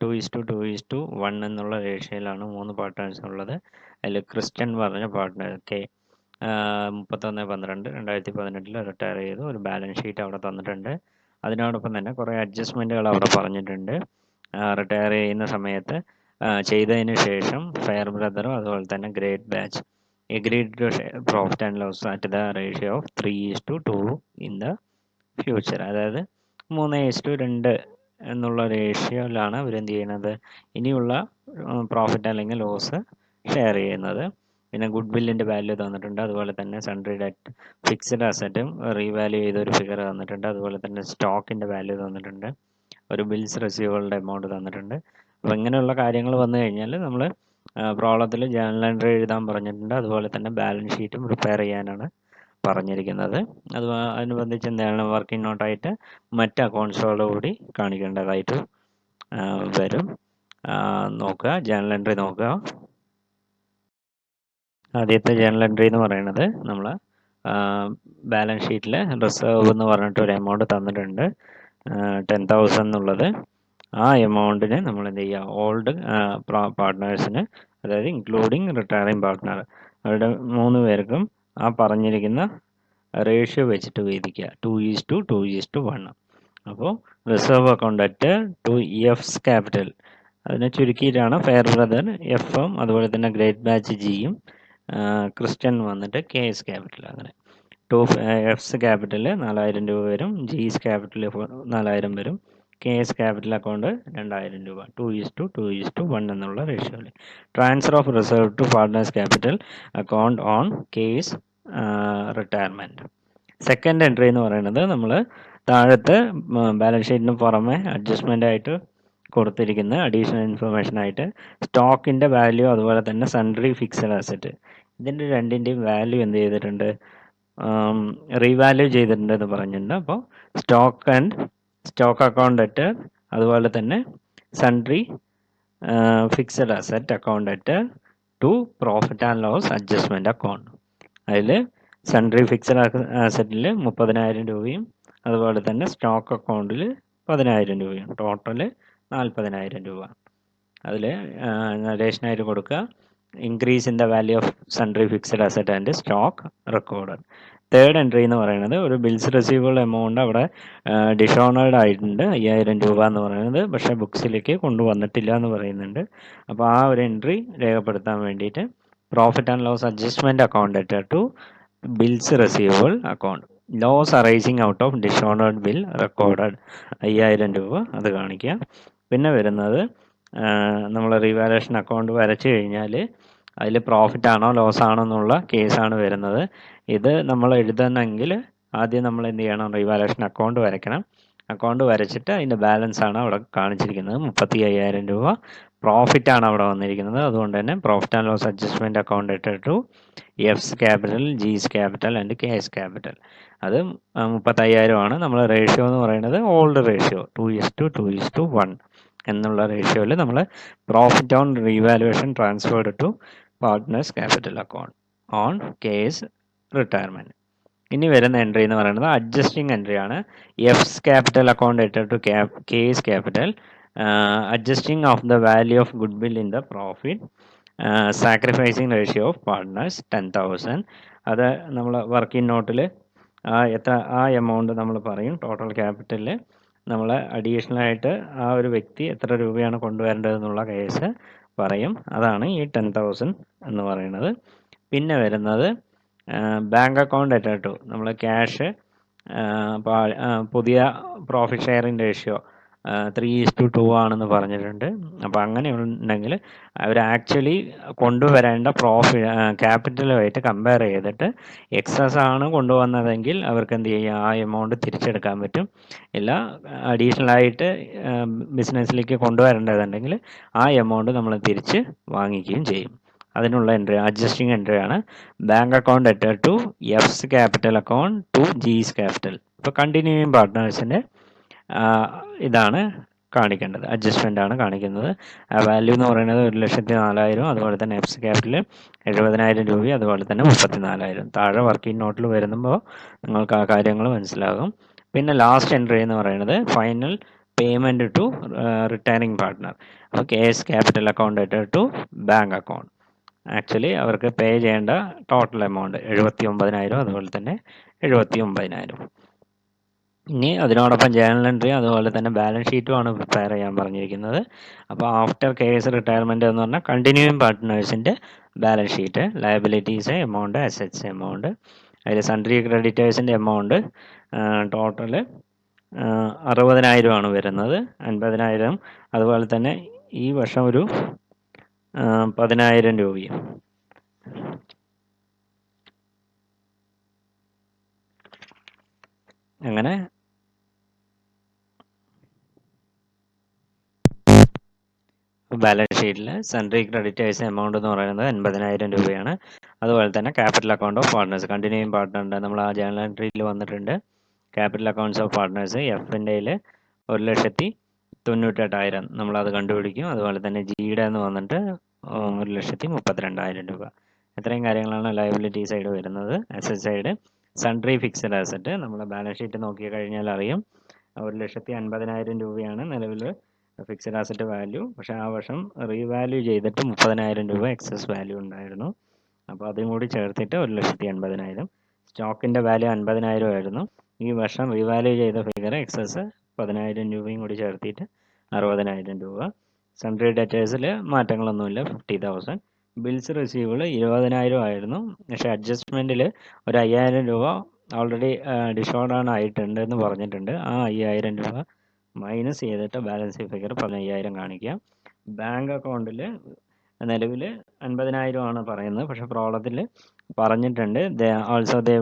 2:1 എന്നുള്ള റേഷ്യോയിലാണ് 3 partners ഉള്ളത്. അതിൽ Christian പറഞ്ഞ partner K 31/12/2018 retire ചെയ്തു. ഒരു balance sheet അവിടെ തന്നിട്ടുണ്ട്. അതിനോടൊപ്പം തന്നെ കുറേ അഡ്ജസ്റ്റ്മെൻറ്റുകൾ അവിടെ പറഞ്ഞിട്ടുണ്ട്. റിട്ടയർ ചെയ്യുന്ന സമയത്ത് ചെയ്തതിന് ശേഷം ഫെയർ ബ്രദറും അതുപോലെ തന്നെ great batch agreed to profit and loss at the ratio of 3:2 in the future. അതായത് 3:2 എന്നുള്ള റേഷ്യോയിലാണ് അവരെന്ത് ചെയ്യുന്നത്? ഇനിയുള്ള പ്രോഫിറ്റ് അല്ലെങ്കിൽ ലോസ് ഷെയർ ചെയ്യുന്നത്. പിന്നെ ഗുഡ് വില്ലിൻ്റെ വാല്യൂ തന്നിട്ടുണ്ട്. അതുപോലെ തന്നെ സൺട്രി ഡെറ്റ്, ഫിക്സഡ് അസറ്റും റീവാല്യൂ ചെയ്തൊരു ഫിഗർ തന്നിട്ടുണ്ട്. അതുപോലെ തന്നെ സ്റ്റോക്കിൻ്റെ വാല്യൂ തന്നിട്ടുണ്ട്. ഒരു ബിൽസ് റിസീവബിളുടെ എമൗണ്ട് തന്നിട്ടുണ്ട്. അപ്പോൾ ഇങ്ങനെയുള്ള കാര്യങ്ങൾ വന്നു കഴിഞ്ഞാൽ നമ്മൾ പ്രോബ്ലത്തിൽ ജേണൽ എൻട്രി എഴുതാൻ പറഞ്ഞിട്ടുണ്ട്. അതുപോലെ തന്നെ ബാലൻസ് ഷീറ്റും പ്രിപ്പയർ ചെയ്യാനാണ് പറഞ്ഞിരിക്കുന്നത്. അനുബന്ധിച്ച് എന്താണ് വർക്കിംഗ് നോട്ടായിട്ട് മറ്റ് അക്കൗണ്ട്സുകളോടുകൂടി കാണിക്കേണ്ടതായിട്ട് വരും. നോക്കുക, ജേണൽ എൻട്രി നോക്കുക. ആദ്യത്തെ ജേണൽ എൻട്രി എന്ന് പറയുന്നത് നമ്മൾ ബാലൻസ് ഷീറ്റിൽ റിസർവ് എന്ന് പറഞ്ഞിട്ട് ഒരു എമൗണ്ട് തന്നിട്ടുണ്ട്, 10,000 എന്നുള്ളത്. ആ എമൗണ്ടിന് നമ്മൾ എന്ത് ചെയ്യുക? ഓൾഡ് പാർട്ട്നേഴ്സിന്, അതായത് ഇൻക്ലൂഡിങ് റിട്ടയറിംഗ് പാർട്ട്ണർ, അവരുടെ 3 പേർക്കും ആ പറഞ്ഞിരിക്കുന്ന റേഷ്യോ വെച്ചിട്ട് വീതിക്കുക. 2:1. അപ്പോൾ റിസർവ് അക്കൗണ്ട് അറ്റ് 2 ക്യാപിറ്റൽ, അതിനെ ചുരുക്കിയിട്ടാണ് ഫെയർ ബ്രദർ എഫും അതുപോലെ തന്നെ ഗ്രേറ്റ് ബാച്ച് ജിയും ക്രിസ്ത്യൻ വന്നിട്ട് KS ക്യാപിറ്റൽ. അങ്ങനെ 2 ക്യാപിറ്റൽ 4,000 രൂപ വരും, ജിസ് ക്യാപിറ്റൽ 4,000 വരും, KS ക്യാപിറ്റൽ അക്കൗണ്ട് 2,000 രൂപ. 2:1 എന്നുള്ള റേഷ്യോയിൽ. Transfer of reserve to partners capital account on case retirement. Second entry എന്ന് പറയുന്നത് നമ്മൾ താഴത്ത് ബാലൻസ് ഷീറ്റിന് പുറമെ അഡ്ജസ്റ്റ്മെൻ്റ് ആയിട്ട് കൊടുത്തിരിക്കുന്ന അഡീഷണൽ ഇൻഫർമേഷൻ ആയിട്ട് സ്റ്റോക്കിൻ്റെ വാല്യൂ അതുപോലെ തന്നെ സൺട്രി ഫിക്സഡ് അസറ്റ്, ഇതിൻ്റെ രണ്ടിൻ്റെയും വാല്യൂ എന്ത് ചെയ്തിട്ടുണ്ട്? റീവാല്യൂ ചെയ്തിട്ടുണ്ടെന്ന് പറഞ്ഞിട്ടുണ്ട്. അപ്പോൾ സ്റ്റോക്ക് അക്കൗണ്ട് അറ്റ് അതുപോലെ തന്നെ sundry fixed asset account at to profit and loss adjustment account. അതിൽ സൺട്രി ഫിക്സഡ് അസറ്റിൽ 30,000 രൂപയും അതുപോലെ തന്നെ സ്റ്റോക്ക് അക്കൗണ്ടിൽ 10,000 രൂപയും, ടോട്ടൽ 40,000 രൂപ. അതിൽ നരേഷനായിട്ട് കൊടുക്കുക increase in the value of sundry fixed asset and stock record. Third entry എന്ന് പറയുന്നത് ഒരു ബിൽസ് റിസീവബിൾ എമൗണ്ട് അവിടെ ഡിഷോണേഡ് ആയിട്ടുണ്ട്, 5,000 രൂപ എന്ന് പറയുന്നത്. പക്ഷേ ബുക്സിലേക്ക് കൊണ്ടുവന്നിട്ടില്ല എന്ന് പറയുന്നുണ്ട്. അപ്പോൾ ആ ഒരു എൻട്രി രേഖപ്പെടുത്താൻ വേണ്ടിയിട്ട് profit and loss adjustment account at to bills receivable account, loss arising out of dishonoured bill recorded 5,000 രൂപ അത് കാണിക്കുക. പിന്നെ വരുന്നത് നമ്മൾ റീവാലുവേഷൻ അക്കൗണ്ട് വരച്ചു കഴിഞ്ഞാൽ അതിൽ പ്രോഫിറ്റ് ആണോ ലോസ് ആണോ എന്നുള്ള കേസാണ് വരുന്നത്. ഇത് നമ്മൾ എഴുതണമെങ്കിൽ ആദ്യം നമ്മൾ എന്ത് ചെയ്യണം? റീവാലുവേഷൻ അക്കൗണ്ട് വരയ്ക്കണം. അക്കൗണ്ട് വരച്ചിട്ട് അതിൻ്റെ ബാലൻസ് ആണ് അവിടെ കാണിച്ചിരിക്കുന്നത്, 35,000 രൂപ പ്രോഫിറ്റ് ആണ് അവിടെ വന്നിരിക്കുന്നത്. അതുകൊണ്ട് തന്നെ profit and loss adjustment account ഇട്ട to F's capital, G's capital and K's capital. അത് 35,000 ആണ്. നമ്മൾ റേഷ്യോ എന്ന് പറയുന്നത് ഓൾഡ് റേഷ്യോ 2:1 എന്നുള്ള റേഷ്യോയിൽ നമ്മൾ profit on revaluation transferred to partners capital account on case retirement. ഇനി വരുന്ന എൻട്രി എന്ന് പറയുന്നത് അഡ്ജസ്റ്റിംഗ് എൻട്രി ആണ്. എഫ്സ് ക്യാപിറ്റൽ അക്കൗണ്ട് ഇട്ട to K's capital, adjusting of the value of goodwill in the profit, sacrificing ratio of partners 10,000. അത് നമ്മൾ working നോട്ടിൽ ആ എമൗണ്ട് നമ്മൾ പറയും. ടോട്ടൽ ക്യാപിറ്റലിൽ നമ്മൾ അഡീഷണലായിട്ട് ആ ഒരു വ്യക്തി എത്ര രൂപയാണ് കൊണ്ടുവരേണ്ടതെന്നുള്ള കേസ് പറയും. അതാണ് ഈ 10,000 എന്ന് പറയുന്നത്. പിന്നെ വരുന്നത് ബാങ്ക് അക്കൗണ്ട് അറ്റ് ടു നമ്മൾ ക്യാഷ് പുതിയ പ്രോഫിറ്റ് ഷെയറിംഗ് റേഷ്യോ 3:2 ആണെന്ന് പറഞ്ഞിട്ടുണ്ട്. അപ്പോൾ അങ്ങനെ ഉണ്ടെങ്കിൽ അവർ ആക്ച്വലി കൊണ്ടുവരേണ്ട ക്യാപിറ്റലുമായിട്ട് കമ്പയർ ചെയ്തിട്ട് എക്സസ് ആണ് കൊണ്ടുവന്നതെങ്കിൽ അവർക്ക് എന്ത് ചെയ്യാം, ആ എമൗണ്ട് തിരിച്ചെടുക്കാൻ പറ്റും. ഇല്ല അഡീഷണലായിട്ട് ബിസിനസ്സിലേക്ക് കൊണ്ടുവരേണ്ടതുണ്ടെങ്കിൽ ആ എമൗണ്ട് നമ്മൾ തിരിച്ച് വാങ്ങിക്കുകയും ചെയ്യും. അതിനുള്ള എൻട്രി അഡ്ജസ്റ്റിംഗ് എൻട്രി ആണ്. Bank account at to F's capital account to G's capital. ഇപ്പോൾ കണ്ടിന്യൂയിങ് പാർട്ട്നേഴ്സിൻ്റെ ഇതാണ് കാണിക്കേണ്ടത്, അഡ്ജസ്റ്റ്മെൻ്റ് ആണ് കാണിക്കുന്നത്. വാല്യൂ എന്ന് പറയുന്നത് 1,04,000, അതുപോലെ തന്നെ എഫ്സ് ക്യാപിറ്റൽ 70,000 രൂപ, അതുപോലെ തന്നെ 34,000. താഴെ വർക്കിംഗ് നോട്ടിൽ വരുമ്പോൾ നിങ്ങൾക്ക് ആ കാര്യങ്ങൾ മനസ്സിലാകും. പിന്നെ ലാസ്റ്റ് എൻട്രി എന്ന് പറയുന്നത് final payment to returning partner. അപ്പോൾ K's capital account at to bank account. Actually അവർക്ക് പേ ചെയ്യേണ്ട ടോട്ടൽ എമൗണ്ട് 79,000, അതുപോലെ തന്നെ 79,000. ഇനി അതിനോടൊപ്പം ജേണൽ എൻട്രി അതുപോലെ തന്നെ ബാലൻസ് ഷീറ്റും ആണ് പ്രിപ്പയർ ചെയ്യാൻ പറഞ്ഞിരിക്കുന്നത്. അപ്പോൾ ആഫ്റ്റർ കേസ് റിട്ടയർമെൻറ്റ് എന്ന് പറഞ്ഞാൽ കണ്ടിന്യൂയിങ് പാർട്ട്നേഴ്സിൻ്റെ balance sheet, liabilities amount, assets amount, അതിൽ സൺട്രി ക്രെഡിറ്റേഴ്സിൻ്റെ എമൗണ്ട് ടോട്ടൽ 60,000 ആണ് വരുന്നത്. 50,000 അതുപോലെ തന്നെ ഈ വർഷം ഒരു 10,000 രൂപയും. അങ്ങനെ ബാലൻസ് ഷീറ്റിൽ സൺട്രി ക്രെഡിറ്റേഴ്സ് എമൗണ്ട് എന്ന് പറയുന്നത് 50,000 രൂപയാണ്. അതുപോലെ തന്നെ capital account of partners continuing പാർട്ട്ണറുണ്ട്, നമ്മൾ ആ ജേണൽ എൻട്രിയിൽ വന്നിട്ടുണ്ട്. ക്യാപിറ്റൽ അക്കൗണ്ട്സ് ഓഫ് പാർട്ട്നേഴ്സ് എഫിൻ്റെയിൽ 1,98,000 നമ്മളത് കണ്ടുപിടിക്കും. അതുപോലെ തന്നെ ജിയുടെ എന്ന് വന്നിട്ട് 1,32,000 രൂപ. ഇത്രയും കാര്യങ്ങളാണ് ലയബിലിറ്റി സൈഡ് വരുന്നത്. Asset side sundry fixed asset നമ്മൾ ബാലൻസ് ഷീറ്റ് നോക്കി കഴിഞ്ഞാൽ അറിയും 1,50,000 രൂപയാണ് നിലവിൽ ഫിക്സഡ് അസറ്റ് വാല്യൂ. പക്ഷേ ആ വർഷം റീവാല്യൂ ചെയ്തിട്ട് 30,000 രൂപ എക്സസ് വാല്യൂ ഉണ്ടായിരുന്നു. അപ്പോൾ അതും കൂടി ചേർത്തിട്ട് 1,80,000. സ്റ്റോക്കിൻ്റെ വാല്യൂ 50,000 ആയിരുന്നു. ഈ വർഷം റീവാല്യൂ ചെയ്ത ഫിഗർ എക്സസ് 10,000 രൂപയും കൂടി ചേർത്തിട്ട് 60,000 രൂപ. സൺട്രി ഡെറ്റേഴ്സിൽ മാറ്റങ്ങളൊന്നുമില്ല, 50,000. ബിൽസ് റിസീവബിൾ 20,000 ആയിരുന്നു. പക്ഷേ അഡ്ജസ്റ്റ്മെൻറ്റിൽ ഒരു 5,000 രൂപ ഓൾറെഡി ഡിഷോർഡ് ആണ് ആയിട്ടുണ്ട് എന്ന് പറഞ്ഞിട്ടുണ്ട്. ആ 5,000 രൂപ മൈനസ് ചെയ്തിട്ട് ബാലൻസ് ഫിഗർ 15,000 കാണിക്കുക. ബാങ്ക് അക്കൗണ്ടിൽ നിലവിൽ 50,000 ആണ് പറയുന്നത്. പക്ഷേ പ്രോബ്ലത്തിൽ പറഞ്ഞിട്ടുണ്ട് they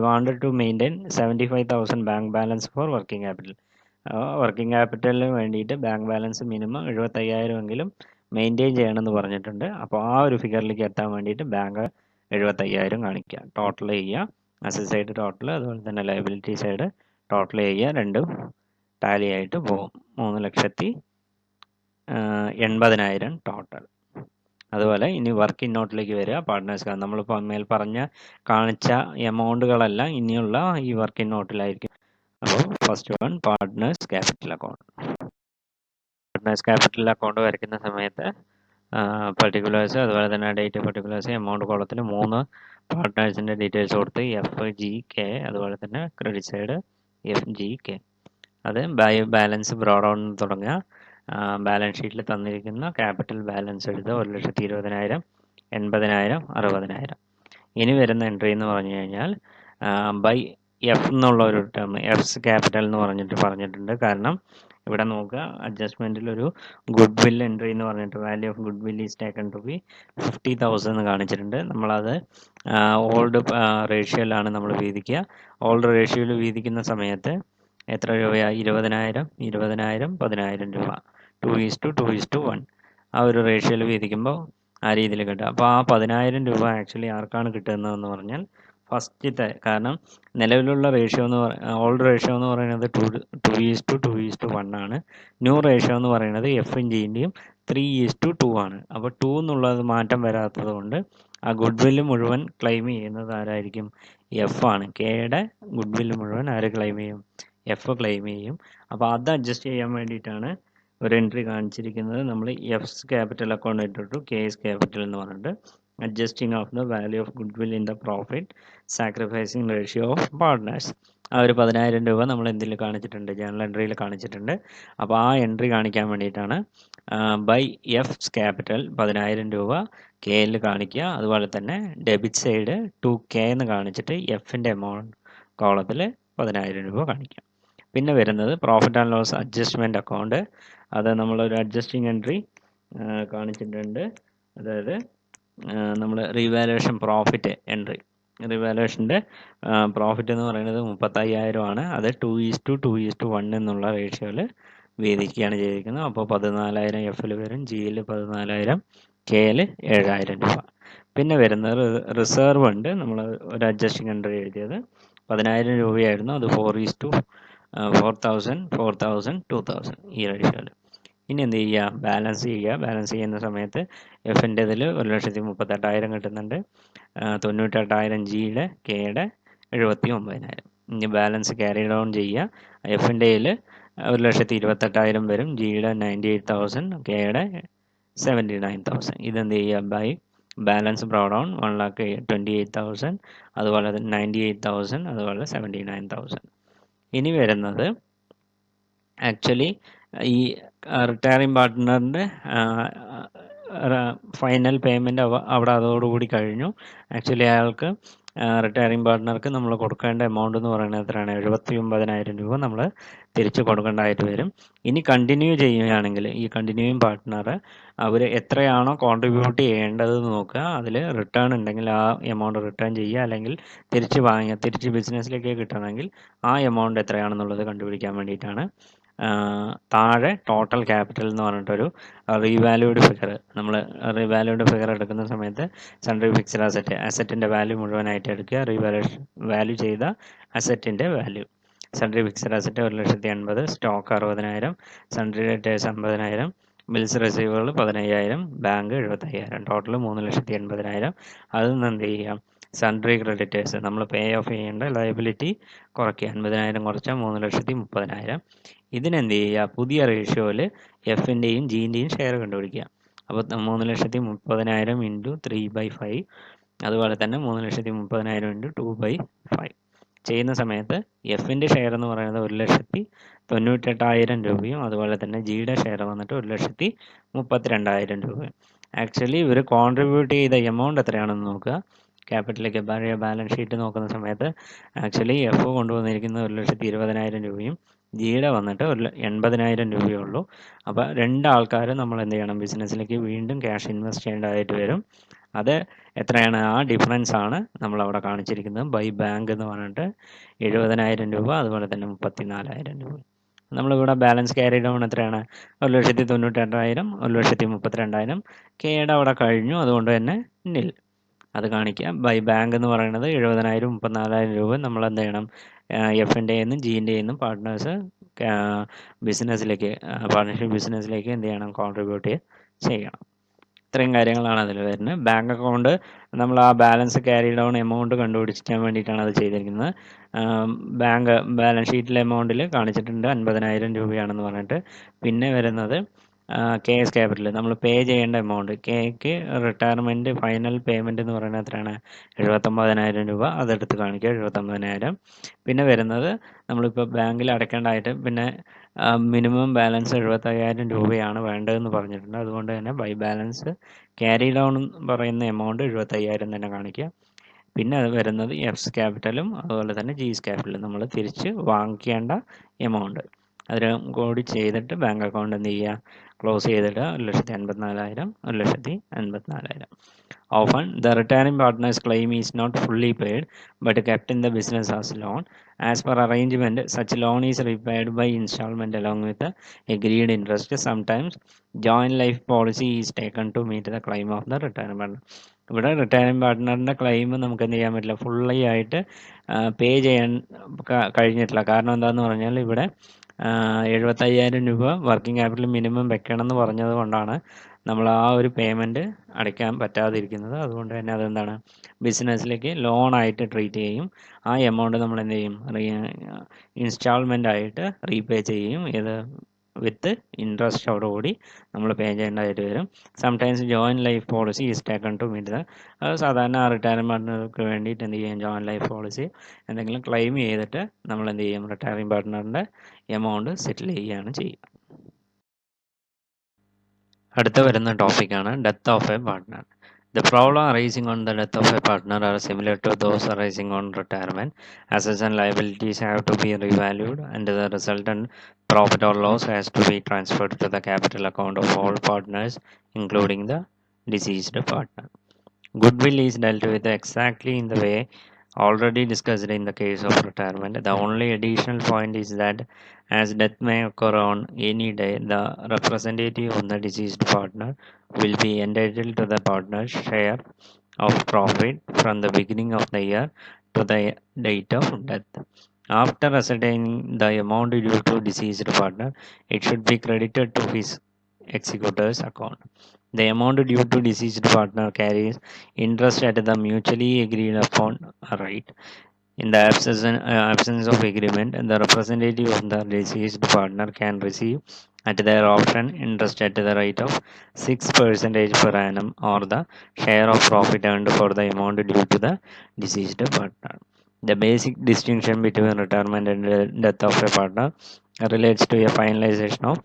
wanted to maintain 75,000 bank balance for working capital. Working ക്യാപിറ്റലിന് വേണ്ടിയിട്ട് ബാങ്ക് ബാലൻസ് മിനിമം 75,000 എങ്കിലും മെയിൻറ്റെയിൻ ചെയ്യണമെന്ന് പറഞ്ഞിട്ടുണ്ട്. അപ്പോൾ ആ ഒരു ഫിഗറിലേക്ക് എത്താൻ വേണ്ടിയിട്ട് ബാങ്ക് 75,000 കാണിക്കുക. ടോട്ടൽ ചെയ്യുക, അസറ്റ് സൈഡ് ടോട്ടൽ അതുപോലെ തന്നെ ലയബിലിറ്റി സൈഡ് ടോട്ടൽ ചെയ്യുക, രണ്ടും ടാലി ആയിട്ട് പോകും. 3,80,000 ടോട്ടൽ. അതുപോലെ ഇനി വർക്കിംഗ് നോട്ടിലേക്ക് വരിക. പാർട്ട്നേഴ്സ് നമ്മളിപ്പോൾ മേൽ കാണിച്ച എമൗണ്ടുകളെല്ലാം ഇനിയുള്ള ഈ വർക്കിംഗ് നോട്ടിലായിരിക്കും. അപ്പോൾ first one partners capital account. Partners capital account വരയ്ക്കുന്ന സമയത്ത് പർട്ടിക്കുലേഴ്സ് അതുപോലെ തന്നെ ഡേറ്റ് പർട്ടിക്കുലേഴ്സ് എമൗണ്ട് കോളത്തിൽ 3 പാർട്ട്നേഴ്സിൻ്റെ ഡീറ്റെയിൽസ് കൊടുത്ത് FGK അതുപോലെ തന്നെ ക്രെഡിറ്റ് സൈഡ് FGK. അത് ബാലൻസ് ബ്രോഡ് ഓൺ തുടങ്ങുക. ബാലൻസ് ഷീറ്റിൽ തന്നിരിക്കുന്ന ക്യാപിറ്റൽ ബാലൻസ് എഴുതുക 1,20,000, 80,000, 60,000. ഇനി വരുന്ന എൻട്രി എന്ന് പറഞ്ഞു കഴിഞ്ഞാൽ ബൈ എഫ് എന്നുള്ള ഒരു ടേം എഫ്സ് ക്യാപിറ്റൽ എന്ന് പറഞ്ഞിട്ടുണ്ട്. കാരണം ഇവിടെ നോക്കുക, അഡ്ജസ്റ്റ്മെൻറ്റിൽ ഒരു ഗുഡ് വിൽ എൻട്രി എന്ന് പറഞ്ഞിട്ട് value of goodwill is taken to be 50,000 എന്ന് കാണിച്ചിട്ടുണ്ട്. നമ്മളത് ഓൾഡ് റേഷ്യോയിലാണ് നമ്മൾ വീതിക്കുക. ഓൾഡ് റേഷ്യോയിൽ വീതിക്കുന്ന സമയത്ത് എത്ര രൂപയാണ്? 20,000, 20,000, 10,000 രൂപ. 2:1. ആ ഒരു റേഷ്യോയിൽ വീതിക്കുമ്പോൾ ആ രീതിയിൽ കിട്ടുക. അപ്പോൾ ആ 10,000 രൂപ ആക്ച്വലി ആർക്കാണ് കിട്ടുന്നതെന്ന് പറഞ്ഞാൽ ഫസ്റ്റത്തെ, കാരണം നിലവിലുള്ള റേഷ്യോ എന്ന് ഓൾഡ് റേഷ്യോ എന്ന് പറയുന്നത് 2:1 ആണ്. ന്യൂ റേഷ്യോ എന്ന് പറയുന്നത് എഫും ജിൻ്റെയും 3:2 ആണ്. അപ്പോൾ 2 എന്നുള്ളത് മാറ്റം വരാത്തത് കൊണ്ട് ആ ഗുഡ്വില്ല് മുഴുവൻ ക്ലെയിം ചെയ്യുന്നത് ആരായിരിക്കും? എഫ് ആണ്. കെയുടെ ഗുഡ്വില്ല് മുഴുവൻ ആര് ക്ലെയിം ചെയ്യും? എഫ് ക്ലെയിം ചെയ്യും. അപ്പോൾ അത് അഡ്ജസ്റ്റ് ചെയ്യാൻ വേണ്ടിയിട്ടാണ് ഒരു എൻട്രി കാണിച്ചിരിക്കുന്നത്. നമ്മൾ എഫ്സ് ക്യാപിറ്റൽ അക്കൗണ്ട് ഇട്ടിട്ടു കേസ് ക്യാപിറ്റൽ എന്ന് പറഞ്ഞിട്ട് adjusting of the value of goodwill in the profit sacrificing ratio of partners. ആ ഒരു 10,000 രൂപ നമ്മൾ എന്തിൽ കാണിച്ചിട്ടുണ്ട്? ജേണൽ എൻട്രിയിൽ കാണിച്ചിട്ടുണ്ട്. അപ്പോൾ ആ എൻട്രി കാണിക്കാൻ വേണ്ടിയിട്ടാണ് ബൈ എഫ്സ് ക്യാപിറ്റൽ 10,000 രൂപ കെയിൽ കാണിക്കുക. അതുപോലെ തന്നെ ഡെബിറ്റ് സൈഡ് 2K എന്ന് കാണിച്ചിട്ട് എഫിൻ്റെ എമൗണ്ട് കോളത്തിൽ 10,000 രൂപ കാണിക്കാം. പിന്നെ വരുന്നത് profit and loss adjustment account. അത് നമ്മളൊരു അഡ്ജസ്റ്റിംഗ് എൻട്രി കാണിച്ചിട്ടുണ്ട്. അതായത് നമ്മൾ റീവാലുവേഷൻ പ്രോഫിറ്റ് എൻട്രി, റിവാലുവേഷൻ്റെ പ്രോഫിറ്റ് എന്ന് പറയുന്നത് 35,000 ആണ്. അത് 2:1 എന്നുള്ള റേഷ്യോയിൽ വീതിക്കുകയാണ് ചെയ്തിരിക്കുന്നത്. അപ്പോൾ 14,000 എഫിൽ വരും, ജിയിൽ 14,000, കെയിൽ 7,000 രൂപ. പിന്നെ വരുന്നത് റിസർവ് ഉണ്ട്. നമ്മൾ ഒരു അഡ്ജസ്റ്റിംഗ് എൻട്രി എഴുതിയത് 10,000 രൂപയായിരുന്നു. അത് 4:4,000, 4,000, 2,000 ഈ റേഷ്യോയിൽ. ഇനി എന്ത് ചെയ്യുക? ബാലൻസ് ചെയ്യുക. ബാലൻസ് ചെയ്യുന്ന സമയത്ത് എഫിൻ്റെ ഇതിൽ 1,38,000 കിട്ടുന്നുണ്ട്, 98,000 ജിയുടെ, കെയുടെ 79,000. ഇനി ബാലൻസ് ക്യാരി ഡൗൺ ചെയ്യുക. എഫിൻ്റെയിൽ 1,28,000 വരും, ജിയുടെ 98,000, കെയുടെ 79,000. ഇതെന്ത് ചെയ്യുക? ബൈ ബാലൻസ് ബ്രോ ഡൗൺ 1,28,000, അതുപോലെ 98,000, അതുപോലെ 79,000. ഇനി വരുന്നത് ആക്ച്വലി ഈ റിട്ടയറിംഗ് പാർട്ട്ണറിൻ്റെ ഫൈനൽ പേയ്മെൻറ്റ് അവിടെ അതോടുകൂടി കഴിഞ്ഞു. ആക്ച്വലി അയാൾക്ക് റിട്ടയറിംഗ് പാർട്ട്ണർക്ക് നമ്മൾ കൊടുക്കേണ്ട എമൗണ്ട് എന്ന് പറയുന്നത് എത്രയാണ്? 79,000 രൂപ നമ്മൾ തിരിച്ച് കൊടുക്കേണ്ടതായിട്ട് വരും. ഇനി കണ്ടിന്യൂ ചെയ്യുകയാണെങ്കിൽ ഈ കണ്ടിന്യൂയിങ് പാർട്ട്ണർ അവർ എത്രയാണോ കോൺട്രിബ്യൂട്ട് ചെയ്യേണ്ടതെന്ന് നോക്കുക. അതിൽ റിട്ടേൺ ഉണ്ടെങ്കിൽ ആ എമൗണ്ട് റിട്ടേൺ ചെയ്യുക, അല്ലെങ്കിൽ തിരിച്ച് ബിസിനസ്സിലേക്ക് കിട്ടണമെങ്കിൽ ആ എമൗണ്ട് എത്രയാണെന്നുള്ളത് കണ്ടുപിടിക്കാൻ വേണ്ടിയിട്ടാണ് താഴെ ടോട്ടൽ ക്യാപിറ്റൽ എന്ന് പറഞ്ഞിട്ടൊരു റീവാല്യൂഡ് ഫിഗർ. നമ്മൾ റീവാല്യൂഡ് ഫിഗർ എടുക്കുന്ന സമയത്ത് സൺഡ്രി ഫിക്സഡ് അസറ്റിൻ്റെ വാല്യൂ മുഴുവനായിട്ട് എടുക്കുക. വാല്യൂ ചെയ്ത അസറ്റിൻ്റെ value. Sundry fixed asset 1,80,000, stock 60,000, sundry debtors 50,000, bills receivable 15,000, bank 75,000, total 3,80,000. അതിൽ നിന്ന് എന്ത് ചെയ്യാം? സൺഡ്രി ക്രെഡിറ്റേഴ്സ് നമ്മൾ പേ ഓഫ് ചെയ്യേണ്ട ലയബിലിറ്റി കുറയ്ക്കുക. 50,000 കുറച്ചാൽ 3,30,000. ഇതിനെന്ത് ചെയ്യുക? പുതിയ റേഷ്യോയിൽ എഫിൻ്റെയും ജിൻ്റെയും ഷെയർ കണ്ടുപിടിക്കുക. അപ്പോൾ 3,30,000 ഇൻറ്റു 3/5, അതുപോലെ തന്നെ 3,30,000 ഇൻറ്റു 2/5 ചെയ്യുന്ന സമയത്ത് എഫിൻ്റെ ഷെയർ എന്ന് പറയുന്നത് 1,98,000 രൂപയും, അതുപോലെ തന്നെ ജിയുടെ ഷെയർ വന്നിട്ട് 1,32,000 രൂപയും. ആക്ച്വലി ഇവർ കോൺട്രിബ്യൂട്ട് ചെയ്ത എമൗണ്ട് എത്രയാണെന്ന് നോക്കുക. ക്യാപിറ്റലിലേക്ക് ബാലൻസ് ഷീറ്റ് നോക്കുന്ന സമയത്ത് ആക്ച്വലി എഫ് കൊണ്ടുവന്നിരിക്കുന്നത് 1,20,000 രൂപയും, ജിയുടെ വന്നിട്ട് 80,000 രൂപയേ ഉള്ളൂ. അപ്പോൾ രണ്ടാൾക്കാർ നമ്മൾ എന്ത് ചെയ്യണം? ബിസിനസ്സിലേക്ക് വീണ്ടും ക്യാഷ് ഇൻവെസ്റ്റ് ചെയ്യേണ്ടതായിട്ട് വരും. അത് എത്രയാണ്? ആ ഡിഫറൻസ് ആണ് നമ്മളവിടെ കാണിച്ചിരിക്കുന്നത്. ബൈ ബാങ്ക് എന്ന് പറഞ്ഞിട്ട് 70,000 രൂപ, അതുപോലെ തന്നെ 34,000 രൂപ. നമ്മളിവിടെ ബാലൻസ് ക്യാരി ഡൗൺ എത്രയാണ്? 1,98,000, 1,32,000. കെയുടെ അവിടെ കഴിഞ്ഞു, അതുകൊണ്ട് തന്നെ നിൽ അത് കാണിക്കുക. ബൈ ബാങ്ക് എന്ന് പറയുന്നത് 70,000, 34,000 രൂപ നമ്മൾ എന്ത് ചെയ്യണം? എഫിൻ്റെ നിന്നും ജിൻ്റെ നിന്നും പാർട്ട്നേഴ്സ് ബിസിനസ്സിലേക്ക്, പാർട്ട്ണർഷിപ്പ് ബിസിനസ്സിലേക്ക് എന്ത് ചെയ്യണം? കോൺട്രിബ്യൂട്ട് ചെയ്യണം. ഇത്രയും കാര്യങ്ങളാണ് അതിൽ വരുന്നത്. ബാങ്ക് അക്കൗണ്ട് നമ്മൾ ആ ബാലൻസ് ക്യാരി ഡൗൺ എമൗണ്ട് കണ്ടുപിടിക്കാൻ വേണ്ടിയിട്ടാണ് അത് ചെയ്തിരിക്കുന്നത്. ബാങ്ക് ബാലൻസ് ഷീറ്റിലെ എമൗണ്ടിൽ കാണിച്ചിട്ടുണ്ട് 50,000 രൂപയാണെന്ന് പറഞ്ഞിട്ട്. പിന്നെ വരുന്നത് കേസ് ക്യാപിറ്റൽ നമ്മൾ പേ ചെയ്യേണ്ട എമൗണ്ട്. കെക്ക് റിട്ടയർമെൻറ്റ് ഫൈനൽ പേയ്മെൻറ്റ് എന്ന് പറയുന്നത് എത്രയാണ്? 79,000 രൂപ. അതെടുത്ത് കാണിക്കുക, 79,000. പിന്നെ വരുന്നത് നമ്മളിപ്പോൾ ബാങ്കിൽ അടയ്ക്കേണ്ടതായിട്ട് പിന്നെ മിനിമം ബാലൻസ് 75,000 രൂപയാണ് വേണ്ടതെന്ന് പറഞ്ഞിട്ടുണ്ട്. അതുകൊണ്ട് തന്നെ ബൈ ബാലൻസ് ക്യാരി ഡൗൺ പറയുന്ന എമൗണ്ട് 75,000 തന്നെ കാണിക്കുക. പിന്നെ അത് വരുന്നത് എഫ്സ് ക്യാപിറ്റലും അതുപോലെ തന്നെ ജിസ് ക്യാപിറ്റലും നമ്മൾ തിരിച്ച് വാങ്ങിക്കേണ്ട എമൗണ്ട് അതിന് കൂടി ചെയ്തിട്ട് ബാങ്ക് അക്കൗണ്ട് എന്ത് ചെയ്യുക? ക്ലോസ് ചെയ്തിട്ട് 1,54,000, 1,54,000. Often, the retiring partner's claim is not fully paid but kept in the business as loan. As per arrangement, such loan is repaid by installment along with the agreed interest. Sometimes, joint life policy is taken to meet the claim of the retiring partner. ഇവിടെ retiring പാർട്ട്ണറിൻ്റെ claim നമുക്ക് എന്ത് ചെയ്യാൻ പറ്റില്ല, fully ആയിട്ട് പേ ചെയ്യാൻ കഴിഞ്ഞിട്ടില്ല. കാരണം എന്താണെന്ന് പറഞ്ഞാൽ ഇവിടെ 75,000 രൂപ വർക്കിംഗ് ക്യാപിറ്റൽ മിനിമം വെക്കണം എന്ന് പറഞ്ഞത് കൊണ്ടാണ് നമ്മൾ ആ ഒരു പേയ്മെൻറ്റ് അടയ്ക്കാൻ പറ്റാതിരിക്കുന്നത്. അതുകൊണ്ട് തന്നെ അതെന്താണ്, ബിസിനസ്സിലേക്ക് ലോണായിട്ട് ട്രീറ്റ് ചെയ്യും. ആ എമൗണ്ട് നമ്മൾ എന്ത് ചെയ്യും, ഇൻസ്റ്റാൾമെൻ്റ് ആയിട്ട് റീപേ ചെയ്യും. ഇത് വിത്ത് ഇൻട്രസ്റ്റോടുകൂടി നമ്മൾ പേ ചെയ്യേണ്ടതായിട്ട് വരും. Sometimes joint life policy is taken to meet അത് സാധാരണ റിട്ടയർമെൻറ്റുകൾക്ക് വേണ്ടിയിട്ട് എന്ത് ചെയ്യും, ജോയിൻറ്റ് ലൈഫ് പോളിസി എന്തെങ്കിലും ക്ലെയിം ചെയ്തിട്ട് നമ്മൾ എന്ത് ചെയ്യും, റിട്ടയറിംഗ് പാർട്ട്ണറിൻ്റെ എമൗണ്ട് സെറ്റിൽ ചെയ്യുകയാണ് ചെയ്യുക. അടുത്ത വരുന്ന ടോപ്പിക്കാണ് death of a partner. The problem arising on the death of a partner are similar to those arising on retirement. Assets and liabilities have to be revalued, and the resultant profit or loss has to be transferred to the capital account of all partners, including the deceased partner. Goodwill is dealt with exactly in the way already discussed in the case of retirement. The only additional point is that as death may occur on any day, the representative of the deceased partner will be entitled to the partner's share of profit from the beginning of the year to the date of death. After ascertaining the amount due to deceased partner, it should be credited to his executor's account. The amount due to deceased partner carries interest at the mutually agreed upon rate. In the absence of agreement, the representative of the deceased partner can receive at their option interest at the rate of 6% per annum or the share of profit earned for the amount due to the deceased partner. The basic distinction between retirement and death of a partner relates to a finalization of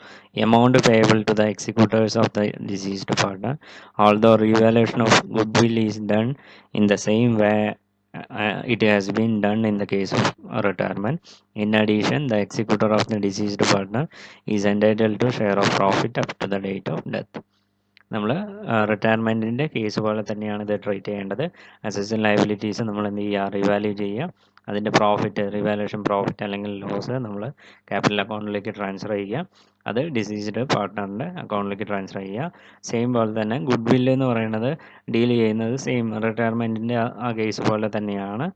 amount payable to the executors of the deceased partner. Although revaluation of goodwill is done in the same way it has been done in the case of retirement. In addition, the executor of the deceased partner is entitled to share of profit up to the date of death. നമ്മൾ റിട്ടയർമെൻറ്റിൻ്റെ case പോലെ തന്നെയാണ് ഇത് treat ചെയ്യേണ്ടത്. Assets and liabilities നമ്മൾ എന്ത് ചെയ്യുക, റിവാല്യൂ ചെയ്യുക. അതിൻ്റെ പ്രോഫിറ്റ്, റിവാലുവേഷൻ പ്രോഫിറ്റ് അല്ലെങ്കിൽ ലോസ് നമ്മൾ ക്യാപിറ്റൽ അക്കൗണ്ടിലേക്ക് ട്രാൻസ്ഫർ ചെയ്യുക. അത് ഡിസീസ്ഡ് പാർട്ട്ണറിൻ്റെ അക്കൗണ്ടിലേക്ക് ട്രാൻസ്ഫർ ചെയ്യുക. സെയിം പോലെ തന്നെ ഗുഡ് വില്ല് എന്ന് പറയുന്നത് ഡീൽ ചെയ്യുന്നത് സെയിം റിട്ടയർമെൻറ്റിൻ്റെ ആ കേസ് പോലെ തന്നെയാണ്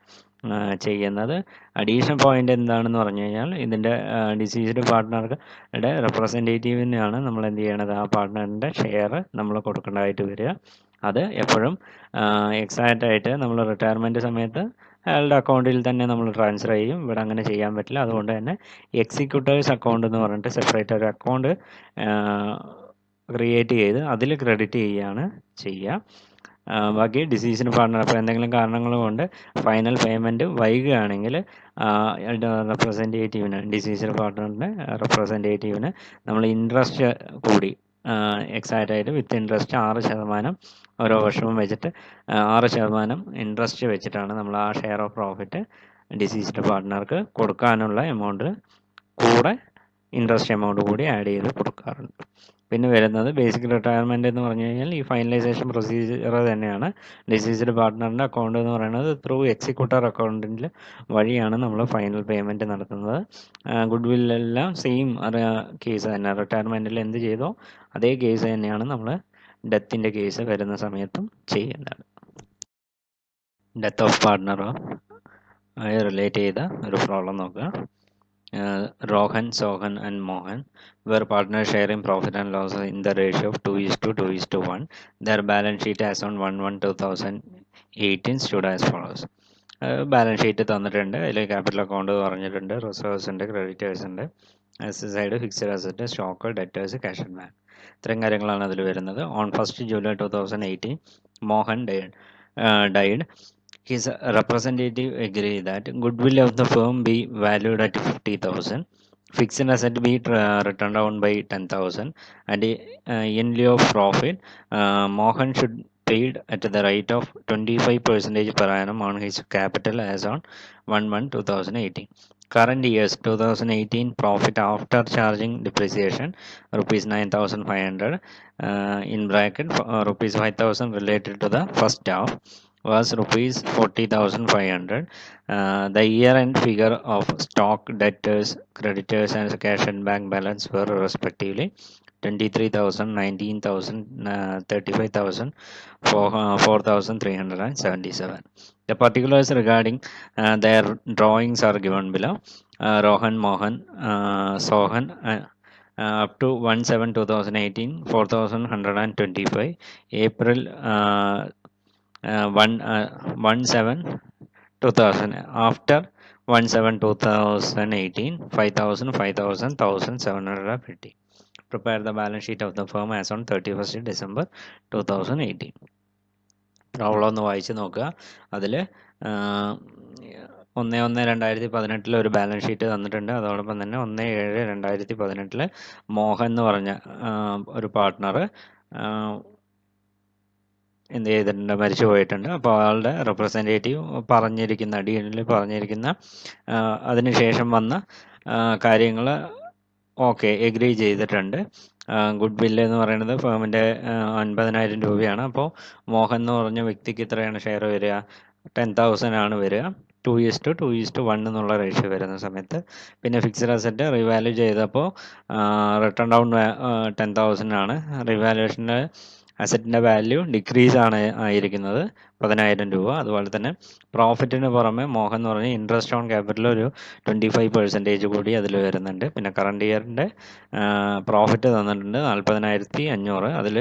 ചെയ്യുന്നത്. അഡീഷണൽ പോയിന്റ് എന്താണെന്ന് പറഞ്ഞു കഴിഞ്ഞാൽ ഇതിൻ്റെ ഡിസീസ്ഡ് പാർട്ട്ണറുടെ റെപ്രസെൻറ്റേറ്റീവിനാണ് നമ്മൾ എന്ത് ചെയ്യണത്, ആ പാർട്ട്ണറിൻ്റെ ഷെയർ നമ്മൾ കൊടുക്കേണ്ടതായിട്ട് വരിക. അത് എപ്പോഴും എക്സാക്റ്റ് ആയിട്ട് നമ്മൾ റിട്ടയർമെൻറ്റ് സമയത്ത് അയാളുടെ അക്കൗണ്ടിൽ തന്നെ നമ്മൾ ട്രാൻസ്ഫർ ചെയ്യും. ഇവിടെ അങ്ങനെ ചെയ്യാൻ പറ്റില്ല. അതുകൊണ്ട് തന്നെ എക്സിക്യൂട്ടേഴ്സ് അക്കൗണ്ട് എന്ന് പറഞ്ഞിട്ട് സെപ്പറേറ്റ് ഒരു അക്കൗണ്ട് ക്രിയേറ്റ് ചെയ്ത് അതിൽ ക്രെഡിറ്റ് ചെയ്യുകയാണ് ചെയ്യുക. ബാക്കി ഡിസീസിന് പാർട്ണർ അപ്പോൾ എന്തെങ്കിലും കാരണങ്ങൾ കൊണ്ട് ഫൈനൽ പേയ്മെൻറ്റ് വൈകുകയാണെങ്കിൽ റെപ്രസെൻറ്റേറ്റീവിന്, ഡിസീസ്ഡ് പാർട്ട്ണറിൻ്റെ റെപ്രസെൻറ്റേറ്റീവിന് നമ്മൾ ഇൻട്രസ്റ്റ് കൂടി എക്സാക്റ്റ് ആയിട്ട് വിത്ത് ഇൻട്രസ്റ്റ് 6% ഓരോ വർഷവും വെച്ചിട്ട് 6% ഇൻട്രസ്റ്റ് വെച്ചിട്ടാണ് നമ്മൾ ആ ഷെയർ ഓഫ് പ്രോഫിറ്റ് ഡിസീസ്ഡ് പാർട്ട്ണർക്ക് കൊടുക്കാനുള്ള എമൗണ്ട് കൂടെ ഇൻട്രസ്റ്റ് എമൗണ്ട് കൂടി ആഡ് ചെയ്ത് കൊടുക്കാറുണ്ട്. പിന്നെ വരുന്നത് ബേസിക് റിട്ടയർമെൻറ്റ് എന്ന് പറഞ്ഞു കഴിഞ്ഞാൽ ഈ ഫൈനലൈസേഷൻ പ്രൊസീജിയർ തന്നെയാണ്. ഡിസീസ്ഡ് പാർട്ട്ണറിൻ്റെ അക്കൗണ്ട് എന്ന് പറയുന്നത് ത്രൂ എക്സിക്യൂട്ടർ അക്കൗണ്ടിൽ വഴിയാണ് നമ്മൾ ഫൈനൽ പേയ്മെൻറ്റ് നടത്തുന്നത്. ഗുഡ് വില്ലെല്ലാം സെയിം കേസ് തന്നെ, റിട്ടയർമെൻറ്റിൽ എന്ത് ചെയ്തോ അതേ കേസ് തന്നെയാണ് നമ്മൾ ഡെത്തിൻ്റെ കേസ് വരുന്ന സമയത്തും ചെയ്യുന്നത്. ഡെത്ത് ഓഫ് പാർട്ട്ണറോ റിലേറ്റ് ചെയ്ത ഒരു പ്രോബ്ലം നോക്കുക. Rohan, Sohan and Mohan were partners sharing profit and loss in the ratio of 2:1. Their balance sheet as on 1/1/2018 stood as follows. Balance sheet തന്നിട്ടുണ്ട്. അതിൽ ക്യാപിറ്റൽ അക്കൗണ്ട് പറഞ്ഞിട്ടുണ്ട്, reserves ഉണ്ട്, creditors ഉണ്ട്, asset side fixed asset, stock, debtors, cash and bank, ഇത്രയും കാര്യങ്ങളാണ് അതിൽ വരുന്നത്. On 1st July 2018 Mohan died. His representative agreed that goodwill of the firm be valued at 50,000, fixed asset be written down by 10,000, and in lieu of profit, Mohan should paid at the rate of 25% per annum on his capital as on 1/1/2018. Current year's 2018 profit after charging depreciation rupees 9,500 in bracket rupees 5,000 related to the first half was rupees 40,500. The year-end figure of stock, debtors, creditors, and cash and bank balance were respectively 23,000, 19,000, 35,000, 4,377. The particulars regarding their drawings are given below. Rohan, Mohan, Sohan, up to 1/7/2018, 4,125. April 1/7/2000. After 1/7/2018, 5,000, 5,000, 1,750. Prepare the balance sheet of the firm as on 31st December 2018. Problem ഒന്ന് വായിച്ച് നോക്കുക. അതിൽ 1/1/2018 ഒരു balance sheet തന്നിട്ടുണ്ട്. അതോടൊപ്പം തന്നെ 1/7/2018 മോഹൻ എന്ന് പറഞ്ഞ ഒരു പാർട്ട്ണർ എന്ത് ചെയ്തിട്ടുണ്ട്, മരിച്ചു പോയിട്ടുണ്ട്. അപ്പോൾ ആളുടെ റെപ്രസെൻറ്റേറ്റീവ് പറഞ്ഞിരിക്കുന്ന ഡീലിൽ പറഞ്ഞിരിക്കുന്ന അതിനുശേഷം വന്ന കാര്യങ്ങൾ ഓക്കെ എഗ്രി ചെയ്തിട്ടുണ്ട്. ഗുഡ് വില്ല് എന്ന് പറയുന്നത് ഫേമിൻ്റെ 50,000 രൂപയാണ്. അപ്പോൾ മോഹൻ എന്ന് പറഞ്ഞ വ്യക്തിക്ക് ഇത്രയാണ് ഷെയർ വരിക, 10,000 ആണ് വരിക. 2:1 എന്നുള്ള റേഷ്യോ വരുന്ന സമയത്ത് പിന്നെ ഫിക്സഡ് അസറ്റ് റിവാല്യൂ ചെയ്തപ്പോൾ റിട്ടേൺ ഡൗൺ 10,000 ആണ്. റിവാലുവേഷൻ്റെ അസറ്റിൻ്റെ വാല്യൂ ഡിക്രീസ് ആണ് ആയിരിക്കുന്നത് 10,000 രൂപ. അതുപോലെ തന്നെ പ്രോഫിറ്റിന് പുറമെ മോഹൻ എന്ന് പറഞ്ഞാൽ ഇൻട്രസ്റ്റ് ഓൺ ക്യാപിറ്റൽ ഒരു 25% കൂടി അതിൽ വരുന്നുണ്ട്. പിന്നെ കറണ്ട് ഇയറിൻ്റെ പ്രോഫിറ്റ് തന്നിട്ടുണ്ട് 40,500. അതിൽ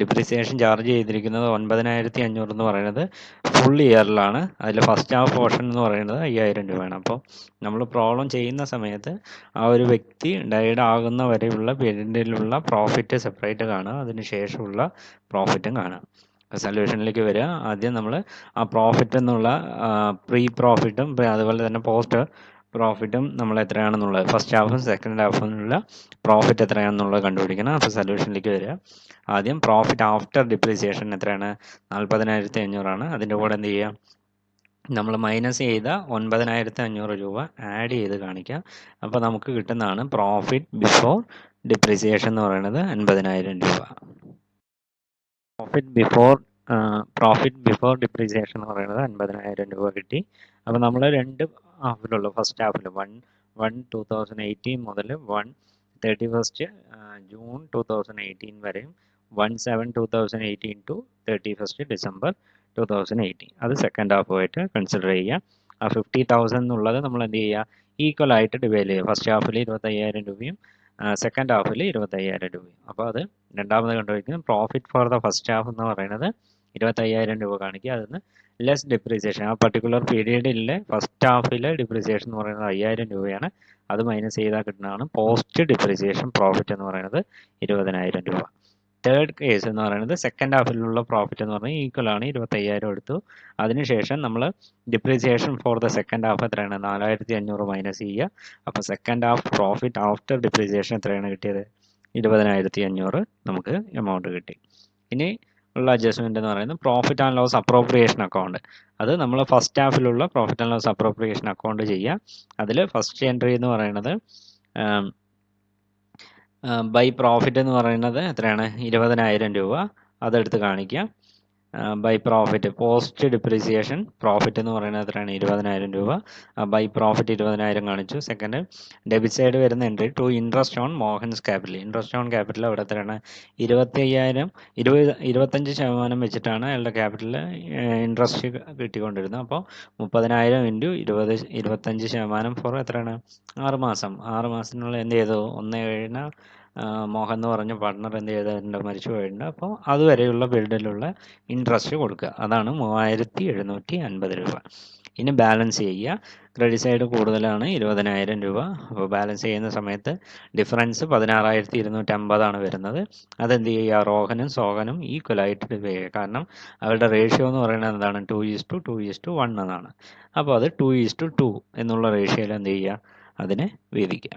ഡിപ്രിസിയേഷൻ ചാർജ് ചെയ്തിരിക്കുന്നത് 9,500 എന്ന് പറയുന്നത് ഫുൾ ഇയറിലാണ്. അതിൽ ഫസ്റ്റ് ഹാഫ് പോർഷൻ എന്ന് പറയുന്നത് 5,000 രൂപയാണ്. അപ്പോൾ നമ്മൾ പ്രോബ്ലം ചെയ്യുന്ന സമയത്ത് ആ ഒരു വ്യക്തി ഡൈഡ് ആകുന്ന വരെയുള്ള പീരീഡിലുള്ള പ്രോഫിറ്റ് സെപ്പറേറ്റ് കാണുക, അതിന് ശേഷമുള്ള പ്രോഫിറ്റും കാണുക. സൊല്യൂഷനിലേക്ക് വരിക. ആദ്യം നമ്മൾ ആ പ്രോഫിറ്റ് എന്നുള്ള പ്രീ പ്രോഫിറ്റും അതുപോലെ തന്നെ പോസ്റ്റ് പ്രോഫിറ്റും നമ്മൾ എത്രയാണെന്നുള്ളത്, ഫസ്റ്റ് ഹാഫും സെക്കൻഡ് ഹാഫിനുള്ള പ്രോഫിറ്റ് എത്രയാണെന്നുള്ളത് കണ്ടുപിടിക്കണം. അപ്പോൾ സൊല്യൂഷനിലേക്ക് വരിക. ആദ്യം പ്രോഫിറ്റ് ആഫ്റ്റർ ഡിപ്രീസിയേഷൻ എത്രയാണ്, 40,500 ആണ്. അതിൻ്റെ കൂടെ എന്ത് ചെയ്യുക, നമ്മൾ മൈനസ് ചെയ്ത 9,500 രൂപ ആഡ് ചെയ്ത് കാണിക്കുക. അപ്പോൾ നമുക്ക് കിട്ടുന്നതാണ് പ്രോഫിറ്റ് ബിഫോർ ഡിപ്രീസിയേഷൻ എന്ന് പറയുന്നത് 50,000 രൂപ. പ്രോഫിറ്റ് ബിഫോർ ഡിപ്രീസിയേഷൻ എന്ന് പറയുന്നത് 50,000 രൂപ കിട്ടി. അപ്പോൾ നമ്മൾ രണ്ട് ഹാഫിലുള്ള ഫസ്റ്റ് ഹാഫിൽ 1/1/2018 മുതൽ 31st June 2018 വരെയും 1/7/2018 to 31st December 2018 അത് സെക്കൻഡ് ഹാഫുമായിട്ട് കൺസിഡർ ചെയ്യുക. ആ 50,000 എന്നുള്ളത് നമ്മൾ എന്ത് ചെയ്യുക, ഈക്വൽ ആയിട്ട് ഡിവൈഡ് ചെയ്യുക. ഫസ്റ്റ് ഹാഫിൽ 25,000 രൂപയും സെക്കൻഡ് ഹാഫിൽ 25,000 രൂപയും. അപ്പോൾ അത് രണ്ടാമത് കണ്ടുപിടിക്കുന്നത് profit for the first half എന്ന് പറയുന്നത് 25,000 രൂപ കാണിക്കുക. അതിന് ലെസ് ഡിപ്രീസിയേഷൻ, ആ പർട്ടിക്കുലർ പീരീഡിലെ ഫസ്റ്റ് ഹാഫിലെ ഡിപ്രീസിയേഷൻ എന്ന് പറയുന്നത് 5,000 രൂപയാണ്. അത് മൈനസ് ചെയ്താൽ കിട്ടുന്നതാണ് പോസ്റ്റ് ഡിപ്രീസിയേഷൻ പ്രോഫിറ്റ് എന്ന് പറയുന്നത് 20,000 രൂപ. തേർഡ് കേസ് എന്ന് പറയുന്നത് സെക്കൻഡ് ഹാഫിലുള്ള പ്രോഫിറ്റ് എന്ന് പറഞ്ഞാൽ ഈക്വൽ ആണ്, 25,000 എടുത്തു. അതിനുശേഷം നമ്മൾ depreciation for the second half എത്രയാണ്, 4,500 മൈനസ് ചെയ്യുക. അപ്പോൾ second half profit after depreciation എത്രയാണ് കിട്ടിയത്, 20,500 നമുക്ക് എമൗണ്ട് കിട്ടി. ഇനി ഉള്ള അഡ്ജസ്റ്റ്മെന്റ് എന്ന് പറയുന്നത് profit and loss appropriation account. അത് നമ്മൾ ഫസ്റ്റ് ഹാഫിലുള്ള profit and loss appropriation account ചെയ്യുക. അതിൽ ഫസ്റ്റ് എൻട്രി എന്ന് പറയുന്നത് ബൈ പ്രോഫിറ്റ് എന്ന് പറയുന്നത് എത്രയാണ്, 20,000 രൂപ. അതെടുത്ത് കാണിക്കുക. By profit post depreciation profit എന്ന് പറയുന്നത് എത്രയാണ്, 20,000 രൂപ. ബൈ പ്രോഫിറ്റ് 20,000 കാണിച്ചു. സെക്കൻഡ് ഡെബിറ്റ് സൈഡ് വരുന്ന entry to interest on Mohan's capital. Interest on capital അവിടെ എത്രയാണ്, 25% വെച്ചിട്ടാണ് അയാളുടെ ക്യാപിറ്റൽ ഇൻട്രസ്റ്റ് കിട്ടിക്കൊണ്ടിരുന്നത്. അപ്പോൾ 30,000 ഇൻറ്റു 25% ഫോർ എത്രയാണ്, 6 മാസം. 6 മാസത്തിനുള്ള എന്ത് ചെയ്തു, 1/7 മോഹൻ എന്ന് പറഞ്ഞ പാർട്ട്ണർ എന്ത് ചെയ്തിട്ടുണ്ട്, മരിച്ചു പോയിട്ടുണ്ട്. അപ്പോൾ അതുവരെയുള്ള പീരീഡിലുള്ള ഇൻട്രസ്റ്റ് കൊടുക്കുക. അതാണ് 3,750 രൂപ. ഇനി ബാലൻസ് ചെയ്യുക. ക്രെഡിറ്റ് സൈഡ് കൂടുതലാണ്, 20,000 രൂപ. അപ്പോൾ ബാലൻസ് ചെയ്യുന്ന സമയത്ത് ഡിഫറൻസ് 16,250 വരുന്നത്. അതെന്ത് ചെയ്യുക, റോഹനും സോഹനും ഈക്വലായിട്ട് ഡിവൈഡ് ചെയ്യുക. കാരണം അവരുടെ റേഷ്യോ എന്ന് പറയുന്നത് എന്താണ്, 2:1 എന്നാണ്. അപ്പോൾ അത് 2:2 എന്നുള്ള റേഷ്യോയിൽ എന്ത് ചെയ്യുക, അതിനെ വീതിക്കുക.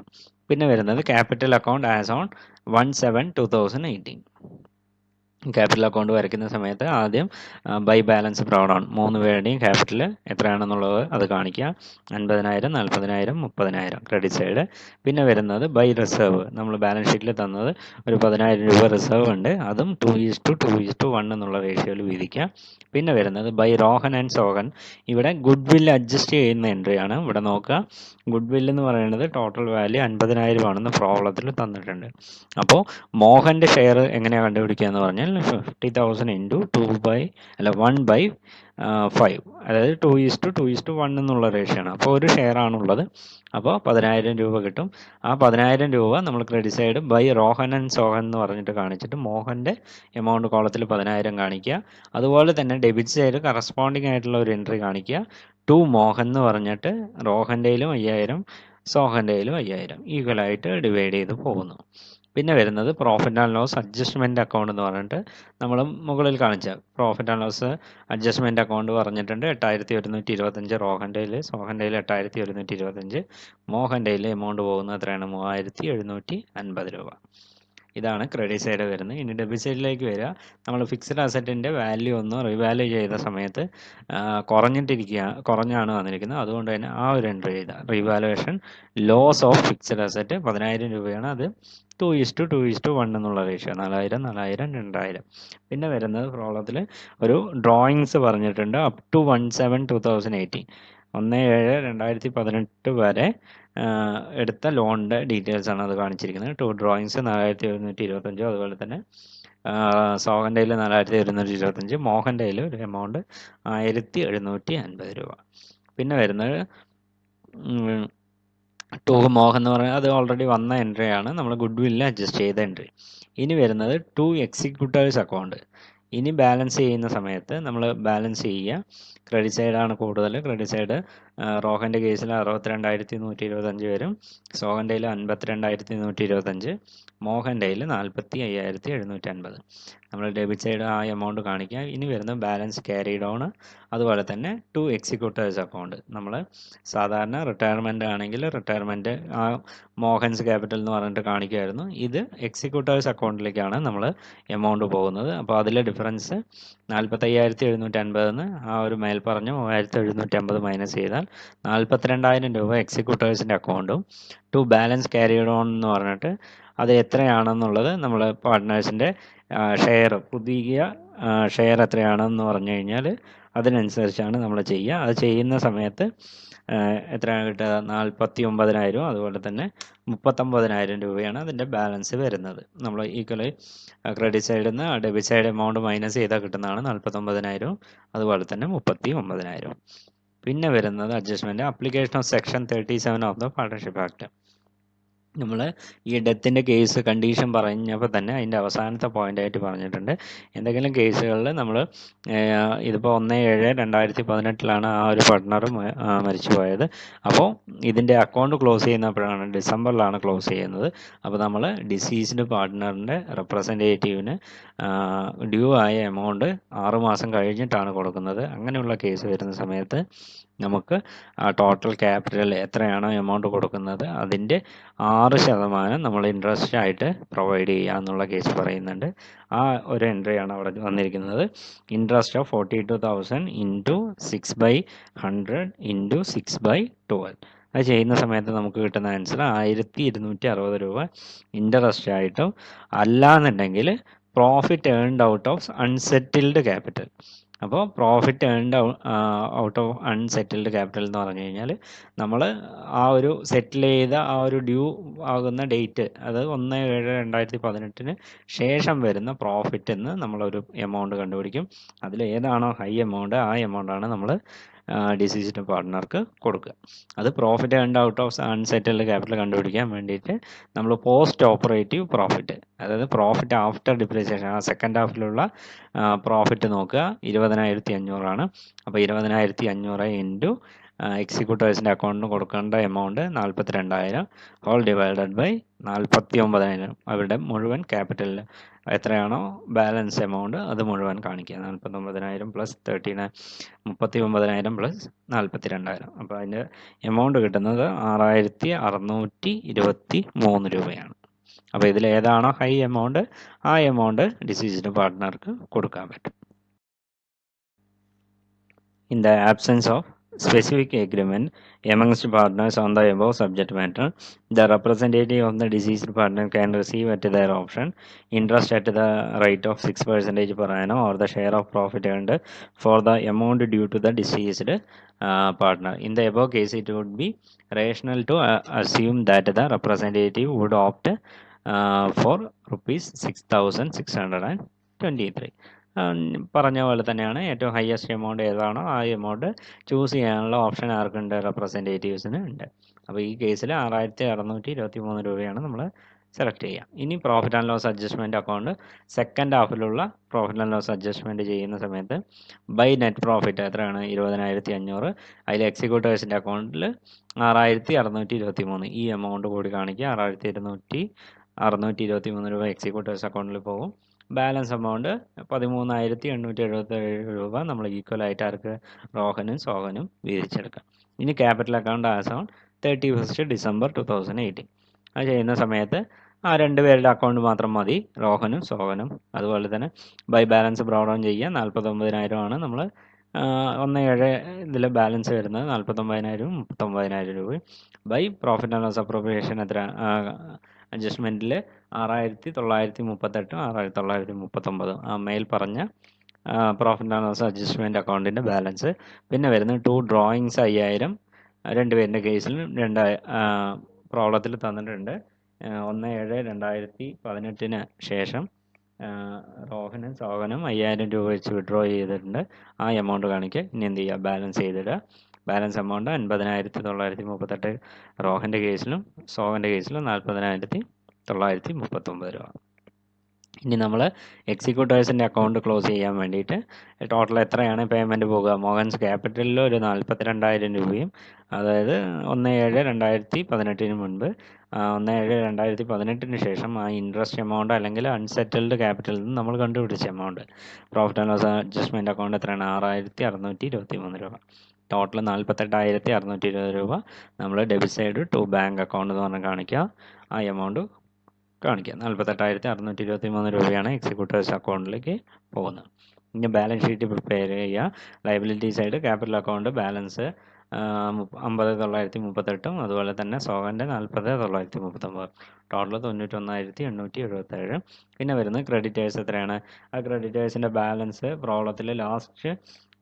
പിന്നെ വരുന്നത് capital account as on 1/7/2018. Capital account വരയ്ക്കുന്ന സമയത്ത് ആദ്യം ബൈ ബാലൻസ് പ്രൊവൈഡ് 3 പേരുടെയും ക്യാപിറ്റൽ എത്രയാണെന്നുള്ളത് അത് കാണിക്കുക. 50,000, 40,000, 30,000 ക്രെഡിറ്റ് സൈഡ്. പിന്നെ വരുന്നത് ബൈ റിസർവ്. നമ്മൾ ബാലൻസ് ഷീറ്റിൽ തന്നത് ഒരു 10,000 രൂപ റിസർവ് ഉണ്ട്, അതും 2:2:1 എന്നുള്ള റേഷ്യോയിൽ വീതിക്കുക. പിന്നെ വരുന്നത് ബൈ റോഹൻ ആൻഡ് സോഹൻ. ഇവിടെ ഗുഡ് വിൽ അഡ്ജസ്റ്റ് ചെയ്യുന്ന എൻട്രിയാണ്. ഇവിടെ നോക്കുക, ഗുഡ് വിൽ എന്ന് പറയുന്നത് ടോട്ടൽ വാല്യൂ 50,000 ആണെന്ന് പ്രോബ്ലത്തിൽ തന്നിട്ടുണ്ട്. അപ്പോൾ മോഹൻ്റെ ഷെയർ എങ്ങനെയാണ് കണ്ടുപിടിക്കുക എന്ന് പറഞ്ഞാൽ 50,000 ഇൻറ്റു 1/5, അതായത് 2:2:1 എന്നുള്ള റേഷ്യോ ആണ്. അപ്പോൾ ഒരു ഷെയർ ആണുള്ളത്. അപ്പോൾ 10,000 രൂപ കിട്ടും. ആ 10,000 രൂപ നമ്മൾ credit side by Rohan and Sohan എന്ന് പറഞ്ഞിട്ട് കാണിച്ചിട്ട് മോഹൻ്റെ എമൗണ്ട് കോളത്തിൽ 10,000 കാണിക്കുക. അതുപോലെ തന്നെ ഡെബിറ്റ് സൈഡ് കറസ്പോണ്ടിങ് ആയിട്ടുള്ള ഒരു എൻട്രി കാണിക്കുക. ടു മോഹൻ എന്ന് പറഞ്ഞിട്ട് റോഹൻ്റെയിലും 5,000, സോഹൻ്റെയിലും 5,000 ഈക്വലായിട്ട് ഡിവൈഡ് ചെയ്ത് പോകുന്നു. പിന്നെ വരുന്നത് profit and loss adjustment account എന്ന് പറഞ്ഞിട്ട് നമ്മൾ മുകളിൽ കാണിച്ച profit and loss adjustment account പറഞ്ഞിട്ടുണ്ട്. 8,125 റോഹൻ്റെയിൽ, സോഹൻ്റെയിൽ 8,125, മോഹൻ്റെയിൽ എമൗണ്ട് പോകുന്നത് എത്രയാണ്? 3,750 രൂപ. ഇതാണ് ക്രെഡിറ്റ് സൈഡ് വരുന്നത്. ഇനി ഡെബിറ്റ് സൈഡിലേക്ക് വരിക. നമ്മൾ ഫിക്സഡ് അസറ്റിൻ്റെ വാല്യൂ ഒന്ന് റിവാല്യൂ ചെയ്ത സമയത്ത് കുറഞ്ഞാണ് വന്നിരിക്കുന്നത്. അതുകൊണ്ട് തന്നെ ആ ഒരു എൻട്രി ചെയ്ത revaluation loss of fixed asset 10,000 രൂപയാണ്. അത് 2:2:1 എന്നുള്ള റേഷ്യോ, 4,000, 4,000, 2,000. പിന്നെ വരുന്നത് പ്രോബ്ലത്തിൽ ഒരു ഡ്രോയിങ്സ് പറഞ്ഞിട്ടുണ്ട്. അപ് ടു 1/7/2018, 1/7/2018 വരെ എടുത്ത ലോണിൻ്റെ ഡീറ്റെയിൽസ് ആണ് അത് കാണിച്ചിരിക്കുന്നത്. 2 ഡ്രോയിങ്സ് 4,125, അതുപോലെ തന്നെ സോഹൻ്റെയിൽ 4,125, മോഹൻ്റെയിൽ ഒരു എമൗണ്ട് 1,750 രൂപ. പിന്നെ വരുന്നത് ടു മോഹൻ എന്ന് പറയുന്നത് അത് ഓൾറെഡി വന്ന എൻട്രിയാണ്, നമ്മൾ ഗുഡ് വില്ലിൽ അഡ്ജസ്റ്റ് ചെയ്ത എൻട്രി. ഇനി വരുന്നത് ടു എക്സിക്യൂട്ടേഴ്സ് അക്കൗണ്ട്. ഇനി ബാലൻസ് ചെയ്യുന്ന സമയത്ത് നമ്മൾ ബാലൻസ് ചെയ്യുക. ക്രെഡിറ്റ് സൈഡാണ് കൂടുതൽ. ക്രെഡിറ്റ് സൈഡ് റോഹൻ്റെ കേസിൽ 62,125 വരും, സോഹൻ്റെയിൽ 52,125, മോഹൻ്റെയിൽ 45,750. നമ്മൾ ഡെബിറ്റ് സൈഡ് ആ എമൗണ്ട് കാണിക്കുക. ഇനി വരുന്ന ബാലൻസ് ക്യാരിഡ് ഓൺ, അതുപോലെ തന്നെ ടു എക്സിക്യൂട്ടേഴ്സ് അക്കൗണ്ട്. നമ്മൾ സാധാരണ റിട്ടയർമെൻ്റ് ആണെങ്കിൽ റിട്ടയർമെൻറ്റ് ആ മോഹൻസ് ക്യാപിറ്റൽ എന്ന് പറഞ്ഞിട്ട് കാണിക്കുമായിരുന്നു. ഇത് എക്സിക്യൂട്ടേഴ്സ് അക്കൗണ്ടിലേക്കാണ് നമ്മൾ എമൗണ്ട് പോകുന്നത്. അപ്പോൾ അതിലെ ഡിഫറൻസ് 45,750 ആ ഒരു മേൽ പറഞ്ഞ 3,750 മൈനസ് ചെയ്താൽ 42,000 രൂപ എക്സിക്യൂട്ടേഴ്സിൻ്റെ അക്കൗണ്ടും ടു ബാലൻസ് ക്യാരിഡ് ഓൺ എന്ന് പറഞ്ഞിട്ട് അത് എത്രയാണെന്നുള്ളത് നമ്മൾ പാർട്ട്നേഴ്സിൻ്റെ ഷെയർ, പുതിയ ഷെയർ എത്രയാണെന്ന് പറഞ്ഞു കഴിഞ്ഞാൽ അതിനനുസരിച്ചാണ് നമ്മൾ ചെയ്യുക. അത് ചെയ്യുന്ന സമയത്ത് എത്രയാണ് കിട്ടുക? 49,000, അതുപോലെ തന്നെ 39,000 രൂപയാണ് അതിൻ്റെ ബാലൻസ് വരുന്നത്. നമ്മൾ ഈക്വലി ക്രെഡിറ്റ് സൈഡിൽ നിന്ന് ഡെബിറ്റ് സൈഡ് എമൗണ്ട് മൈനസ് ചെയ്താൽ കിട്ടുന്നതാണ് 49,000, അതുപോലെ തന്നെ 39,000. പിന്നെ വരുന്നത് adjustment application of section 37 of the partnership act. നമ്മൾ ഈ ഡെത്തിൻ്റെ കേസ് കണ്ടീഷൻ പറഞ്ഞപ്പോൾ തന്നെ അതിൻ്റെ അവസാനത്തെ പോയിൻ്റായിട്ട് പറഞ്ഞിട്ടുണ്ട്, എന്തെങ്കിലും കേസുകളിൽ നമ്മൾ ഇതിപ്പോൾ 1/7/2018 ആ ഒരു പാർട്ട്ണർ മരിച്ചു പോയത്. അപ്പോൾ ഇതിൻ്റെ അക്കൗണ്ട് ക്ലോസ് ചെയ്യുന്നപ്പോഴാണ് ഡിസംബറിലാണ് ക്ലോസ് ചെയ്യുന്നത്. അപ്പോൾ നമ്മൾ ഡിസീസ്ഡ് പാർട്ട്ണറിൻ്റെ റെപ്രസെൻറ്റേറ്റീവിന് ഡ്യൂ ആയ എമൗണ്ട് 6 മാസം കഴിഞ്ഞിട്ടാണ് കൊടുക്കുന്നത്. അങ്ങനെയുള്ള കേസ് വരുന്ന സമയത്ത് നമുക്ക് ടോട്ടൽ ക്യാപിറ്റൽ എത്രയാണോ എമൗണ്ട് കൊടുക്കുന്നത് അതിൻ്റെ 6% നമ്മൾ ഇൻട്രസ്റ്റ് ആയിട്ട് പ്രൊവൈഡ് ചെയ്യുക എന്നുള്ള കേസ് പറയുന്നുണ്ട്. ആ ഒരു എൻട്രിയാണ് അവിടെ വന്നിരിക്കുന്നത്. Interest of 42,000 into 6/100 into 6/12. അത് ചെയ്യുന്ന സമയത്ത് നമുക്ക് കിട്ടുന്ന ആൻസർ 1,260 രൂപ ഇൻട്രസ്റ്റ് ആയിട്ടും, അല്ലാന്നുണ്ടെങ്കിൽ profit earned out of unsettled capital. അപ്പോൾ profit earned out of unsettled capital എന്ന് പറഞ്ഞു കഴിഞ്ഞാൽ നമ്മൾ ആ ഒരു സെറ്റിൽ ചെയ്ത ആ ഒരു ഡ്യൂ ആകുന്ന ഡേറ്റ്, അത് 1/7/2018 ശേഷം വരുന്ന പ്രോഫിറ്റ് എന്ന് നമ്മളൊരു എമൗണ്ട് കണ്ടുപിടിക്കും. അതിൽ ഏതാണോ ഹൈ എമൗണ്ട് ആ എമൗണ്ടാണ് നമ്മൾ ഡിസീസ്ഡ് പാർട്ട്ണർക്ക് കൊടുക്കുക. അത് profit earned out of unsettled capital കണ്ടുപിടിക്കാൻ വേണ്ടിയിട്ട് നമ്മൾ പോസ്റ്റ് ഓപ്പറേറ്റീവ് പ്രോഫിറ്റ്, അതായത് പ്രോഫിറ്റ് ആഫ്റ്റർ ഡിപ്രീസിയേഷൻ, ആ സെക്കൻഡ് ഹാഫിലുള്ള പ്രോഫിറ്റ് നോക്കുക. 20,500 അപ്പോൾ 20,500 ഇൻറ്റു എക്സിക്യൂട്ടേഴ്സിൻ്റെ അക്കൗണ്ടിന് കൊടുക്കേണ്ട എമൗണ്ട് 42,000 ഹോൾ ഡിവൈഡഡ് ബൈ 49,000. അവരുടെ മുഴുവൻ ക്യാപിറ്റലിൽ എത്രയാണോ ബാലൻസ് എമൗണ്ട് അത് മുഴുവൻ കാണിക്കുക. 49,000 പ്ലസ് 39,000 പ്ലസ് 42,000. അപ്പോൾ അതിൻ്റെ എമൗണ്ട് കിട്ടുന്നത് 6,623 രൂപയാണ്. അപ്പോൾ ഇതിൽ ഏതാണോ ഹൈ എമൗണ്ട് ആ എമൗണ്ട് ഡിസീസ്ഡ് പാർട്ട്ണർക്ക് കൊടുക്കാൻ പറ്റും. In the absence of specific agreement amongst partners on the above subject matter, the representative of the deceased partner can receive at their option interest at the rate of 6% per annum or the share of profit earned for the amount due to the deceased partner. In the above case, it would be rational to assume that the representative would opt for rupees 6,623. പറഞ്ഞ പോലെ തന്നെയാണ് ഏറ്റവും highest amount ഏതാണോ ആ amount choose ചെയ്യാനുള്ള option ആർക്കുണ്ട്, റെപ്രസെൻറ്റേറ്റീവ്സിന് ഉണ്ട്. അപ്പോൾ ഈ കേസിൽ 6,623 രൂപയാണ് നമ്മൾ സെലക്ട് ചെയ്യുക. ഇനി profit and loss adjustment account second ഹാഫിലുള്ള പ്രോഫിറ്റ് ആൻഡ് ലോസ് അഡ്ജസ്റ്റ്മെൻറ്റ് ചെയ്യുന്ന സമയത്ത് ബൈ നെറ്റ് പ്രോഫിറ്റ് എത്രയാണ് 20,500, അതിൽ എക്സിക്യൂട്ടേഴ്സിൻ്റെ അക്കൗണ്ടിൽ 6,623 ഈ എമൗണ്ട് കൂടി കാണിക്കുക. 6,623 രൂപ എക്സിക്യൂട്ടേഴ്സ് അക്കൗണ്ടിൽ പോകും. ബാലൻസ് എമൗണ്ട് 13,877 രൂപ നമ്മൾ ഈക്വലായിട്ട് ആർക്ക്, റോഹനും സോഹനും വീതിച്ചെടുക്കാം. ഇനി capital account as on 31 December 2018 അത് ചെയ്യുന്ന സമയത്ത് ആ രണ്ടുപേരുടെ അക്കൗണ്ട് മാത്രം മതി, റോഹനും സോഹനും. അതുപോലെ തന്നെ ബൈ ബാലൻസ് ബ്രോഡ് ഓൺ ചെയ്യുക. 49,000 ആണ് നമ്മൾ 1/7 ഇതിൽ ബാലൻസ് വരുന്നത്. 49,000 39,000 രൂപ by profit and loss appropriation എത്ര അഡ്ജസ്റ്റ്മെൻറ്റിൽ 6,938 6,939 ആ മേൽ പറഞ്ഞ പ്രോഫിറ്റ് ആൻഡ് ലോസ് അഡ്ജസ്റ്റ്മെൻറ്റ് അക്കൗണ്ടിൻ്റെ ബാലൻസ്. പിന്നെ വരുന്നത് 2 ഡ്രോയിങ്സ് 5,000 രണ്ടുപേരുടെ കേസിലും പ്രോബ്ലത്തിൽ തന്നിട്ടുണ്ട്. 1/7/2018 ശേഷം റോഹനും സോഹനും 5,000 രൂപ വെച്ച് വിഡ്രോ ചെയ്തിട്ടുണ്ട്. ആ എമൗണ്ട് കാണിക്കുക. ഇനി എന്ത് ചെയ്യുക, ബാലൻസ് ചെയ്തിടുക. ബാലൻസ് എമൗണ്ട് 50,938 റോഹൻ്റെ കേസിലും സോഹൻ്റെ കേസിലും 40,939 രൂപ. ഇനി നമ്മൾ എക്സിക്യൂട്ടേഴ്സിൻ്റെ അക്കൗണ്ട് ക്ലോസ് ചെയ്യാൻ വേണ്ടിയിട്ട് ടോട്ടൽ എത്രയാണ് പേയ്മെൻറ്റ് പോകുക. മോഹൻസ് ക്യാപിറ്റലിൽ ഒരു 42,000 രൂപയും, അതായത് 1/7/2018 മുൻപ് 1/7/2018 ശേഷം ആ ഇൻട്രസ്റ്റ് എമൗണ്ട് അല്ലെങ്കിൽ അൺസെറ്റിൽഡ് ക്യാപിറ്റലിൽ നിന്ന് നമ്മൾ കണ്ടുപിടിച്ച amount profit and loss adjustment account എത്രയാണ് 6,623 രൂപ. ടോട്ടൽ 48,620 രൂപ നമ്മൾ debit side to bank account എന്ന് പറഞ്ഞ് കാണിക്കുക. ആ എമൗണ്ട് കാണിക്കുക. 48,623 രൂപയാണ് എക്സിക്യൂട്ടേഴ്സ് അക്കൗണ്ടിലേക്ക് പോകുന്നത്. ഇനി ബാലൻസ് ഷീറ്റ് പ്രിപ്പയർ ചെയ്യുക. Liability side capital account balance 50,938 അതുപോലെ തന്നെ സോഹൻ്റെ 40,939 ടോട്ടൽ 91,877. പിന്നെ വരുന്നത് ക്രെഡിറ്റേഴ്സ് എത്രയാണ്. ആ ക്രെഡിറ്റേഴ്സിൻ്റെ ബാലൻസ് പ്രോബ്ലത്തിൽ ലാസ്റ്റ്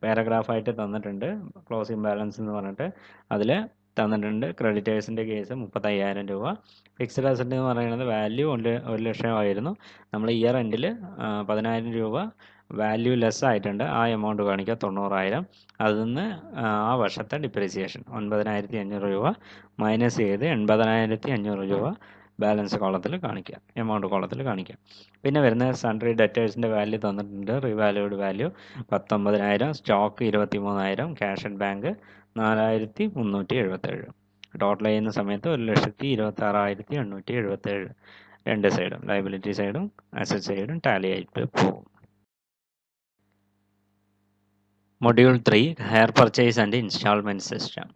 പാരഗ്രാഫായിട്ട് തന്നിട്ടുണ്ട്. ക്ലോസിംഗ് ബാലൻസ് എന്ന് പറഞ്ഞിട്ട് അതിൽ തന്നിട്ടുണ്ട്. ക്രെഡിറ്റേഴ്സിൻ്റെ കേസ് 35,000 രൂപ. ഫിക്സ്ഡ് അസറ്റ് എന്ന് പറയുന്നത് വാല്യൂ 1,00,000 ആയിരുന്നു. നമ്മൾ ഇയർ എൻഡിൽ 10,000 രൂപ വാല്യൂ ലെസ് ആയിട്ടുണ്ട്. ആ എമൗണ്ട് കാണിക്കുക 90,000. അതിൽ നിന്ന് ആ വർഷത്തെ ഡിപ്രീസിയേഷൻ 9,500 രൂപ മൈനസ് ചെയ്ത് 80,500 രൂപ ബാലൻസ് കോളത്തിൽ കാണിക്കുക, എമൗണ്ട് കോളത്തിൽ കാണിക്കുക. പിന്നെ വരുന്ന സൺട്രി ഡെറ്റേഴ്സിൻ്റെ വാല്യൂ തന്നിട്ടുണ്ട്. Revalued value 19,000, stock 23,000, cash at bank 4,377. Total ചെയ്യുന്ന സമയത്ത് 1,26,877. രണ്ട് സൈഡും ലയബിലിറ്റി സൈഡും അസറ്റ് സൈഡും ടാലി ആയിട്ട് പോകും. Module 3 higher purchase and instalment system.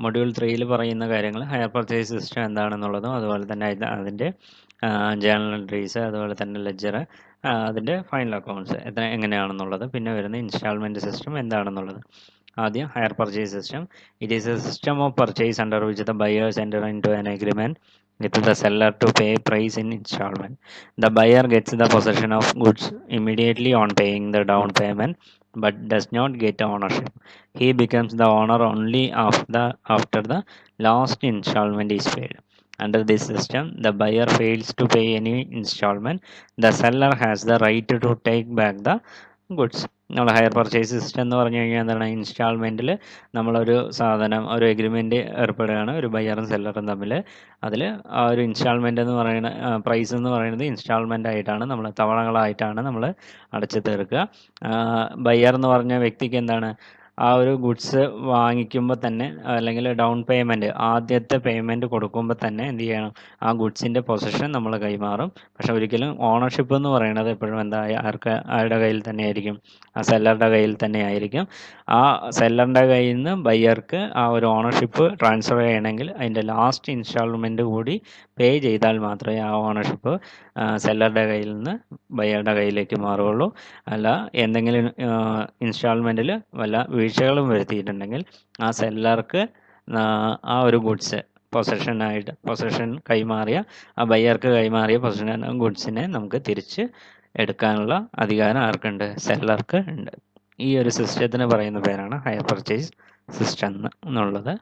Module 3 പറയുന്ന കാര്യങ്ങൾ ഹയർ പർച്ചേസ് സിസ്റ്റം എന്താണെന്നുള്ളതും അതുപോലെ തന്നെ അതിൻ്റെ ജേണൽ എൻട്രീസ്, അതുപോലെ തന്നെ ലെഡ്ജർ, അതിൻ്റെ ഫൈനൽ അക്കൗണ്ട്സ് എങ്ങനെയാണെന്നുള്ളത്. പിന്നെ വരുന്ന ഇൻസ്റ്റാൾമെൻറ്റ് സിസ്റ്റം എന്താണെന്നുള്ളത്. ആദ്യം hire purchase system. It is a system of purchase under which the buyers enter into an agreement with the seller to pay price in installment. The buyer gets the possession of goods immediately on paying the down payment but does not get ownership. He becomes the owner only after the last installment is paid. Under this system, the buyer fails to pay any installment. The seller has the right to take back the goods. നമ്മൾ higher purchase system എന്ന് പറഞ്ഞു കഴിഞ്ഞാൽ എന്താണ്, ഇൻസ്റ്റാൾമെൻറ്റിൽ നമ്മളൊരു സാധനം ഒരു agreement ഏർപ്പെടുകയാണ് ഒരു ബയ്യറും സെല്ലറും തമ്മിൽ. അതിൽ ആ ഒരു ഇൻസ്റ്റാൾമെൻ്റ് എന്ന് പറയുന്ന പ്രൈസ് എന്ന് പറയുന്നത് ഇൻസ്റ്റാൾമെൻ്റ് ആയിട്ടാണ്, നമ്മൾ തവണകളായിട്ടാണ് നമ്മൾ അടച്ചു തീർക്കുക. ബയ്യർ എന്ന് പറഞ്ഞ വ്യക്തിക്ക് എന്താണ്, ആ ഒരു ഗുഡ്സ് വാങ്ങിക്കുമ്പോൾ തന്നെ അല്ലെങ്കിൽ ഡൗൺ പേയ്മെൻറ്റ് ആദ്യത്തെ പേയ്മെൻറ്റ് കൊടുക്കുമ്പോൾ തന്നെ എന്ത് ചെയ്യണം, ആ ഗുഡ്സിൻ്റെ പൊസിഷൻ നമ്മൾ കൈമാറും. പക്ഷെ ഒരിക്കലും ഓണർഷിപ്പ് എന്ന് പറയുന്നത് എപ്പോഴും എന്താ ആരുടെ കയ്യിൽ തന്നെ ആയിരിക്കും, ആ സെല്ലറുടെ കയ്യിൽ തന്നെ ആയിരിക്കും. ആ സെല്ലറിൻ്റെ കയ്യിൽ നിന്ന് ബയ്യർക്ക് ആ ഒരു ഓണർഷിപ്പ് ട്രാൻസ്ഫർ ചെയ്യണമെങ്കിൽ അതിൻ്റെ ലാസ്റ്റ് ഇൻസ്റ്റാൾമെൻറ്റ് കൂടി പേ ചെയ്താൽ മാത്രമേ ആ ഓണർഷിപ്പ് സെല്ലറുടെ കയ്യിൽ നിന്ന് ബയ്യറുടെ കയ്യിലേക്ക് മാറുകയുള്ളൂ. അല്ല എന്തെങ്കിലും ഇൻസ്റ്റാൾമെൻറ്റിൽ വല്ല വീഴ്ചകളും വരുത്തിയിട്ടുണ്ടെങ്കിൽ ആ സെല്ലർക്ക് ആ ഒരു ഗുഡ്സ് പൊസഷൻ കൈമാറിയ ആ ബയ്യർക്ക് കൈമാറിയ പൊസഷൻ ഗുഡ്സിനെ നമുക്ക് തിരിച്ച് എടുക്കാനുള്ള അധികാരം ആർക്കുണ്ട്, സെല്ലർക്ക് ഉണ്ട്. ഈ ഒരു സിസ്റ്റത്തിന് പറയുന്ന പേരാണ് ഹയർ പർച്ചേസ് സിസ്റ്റം എന്നുള്ളത്.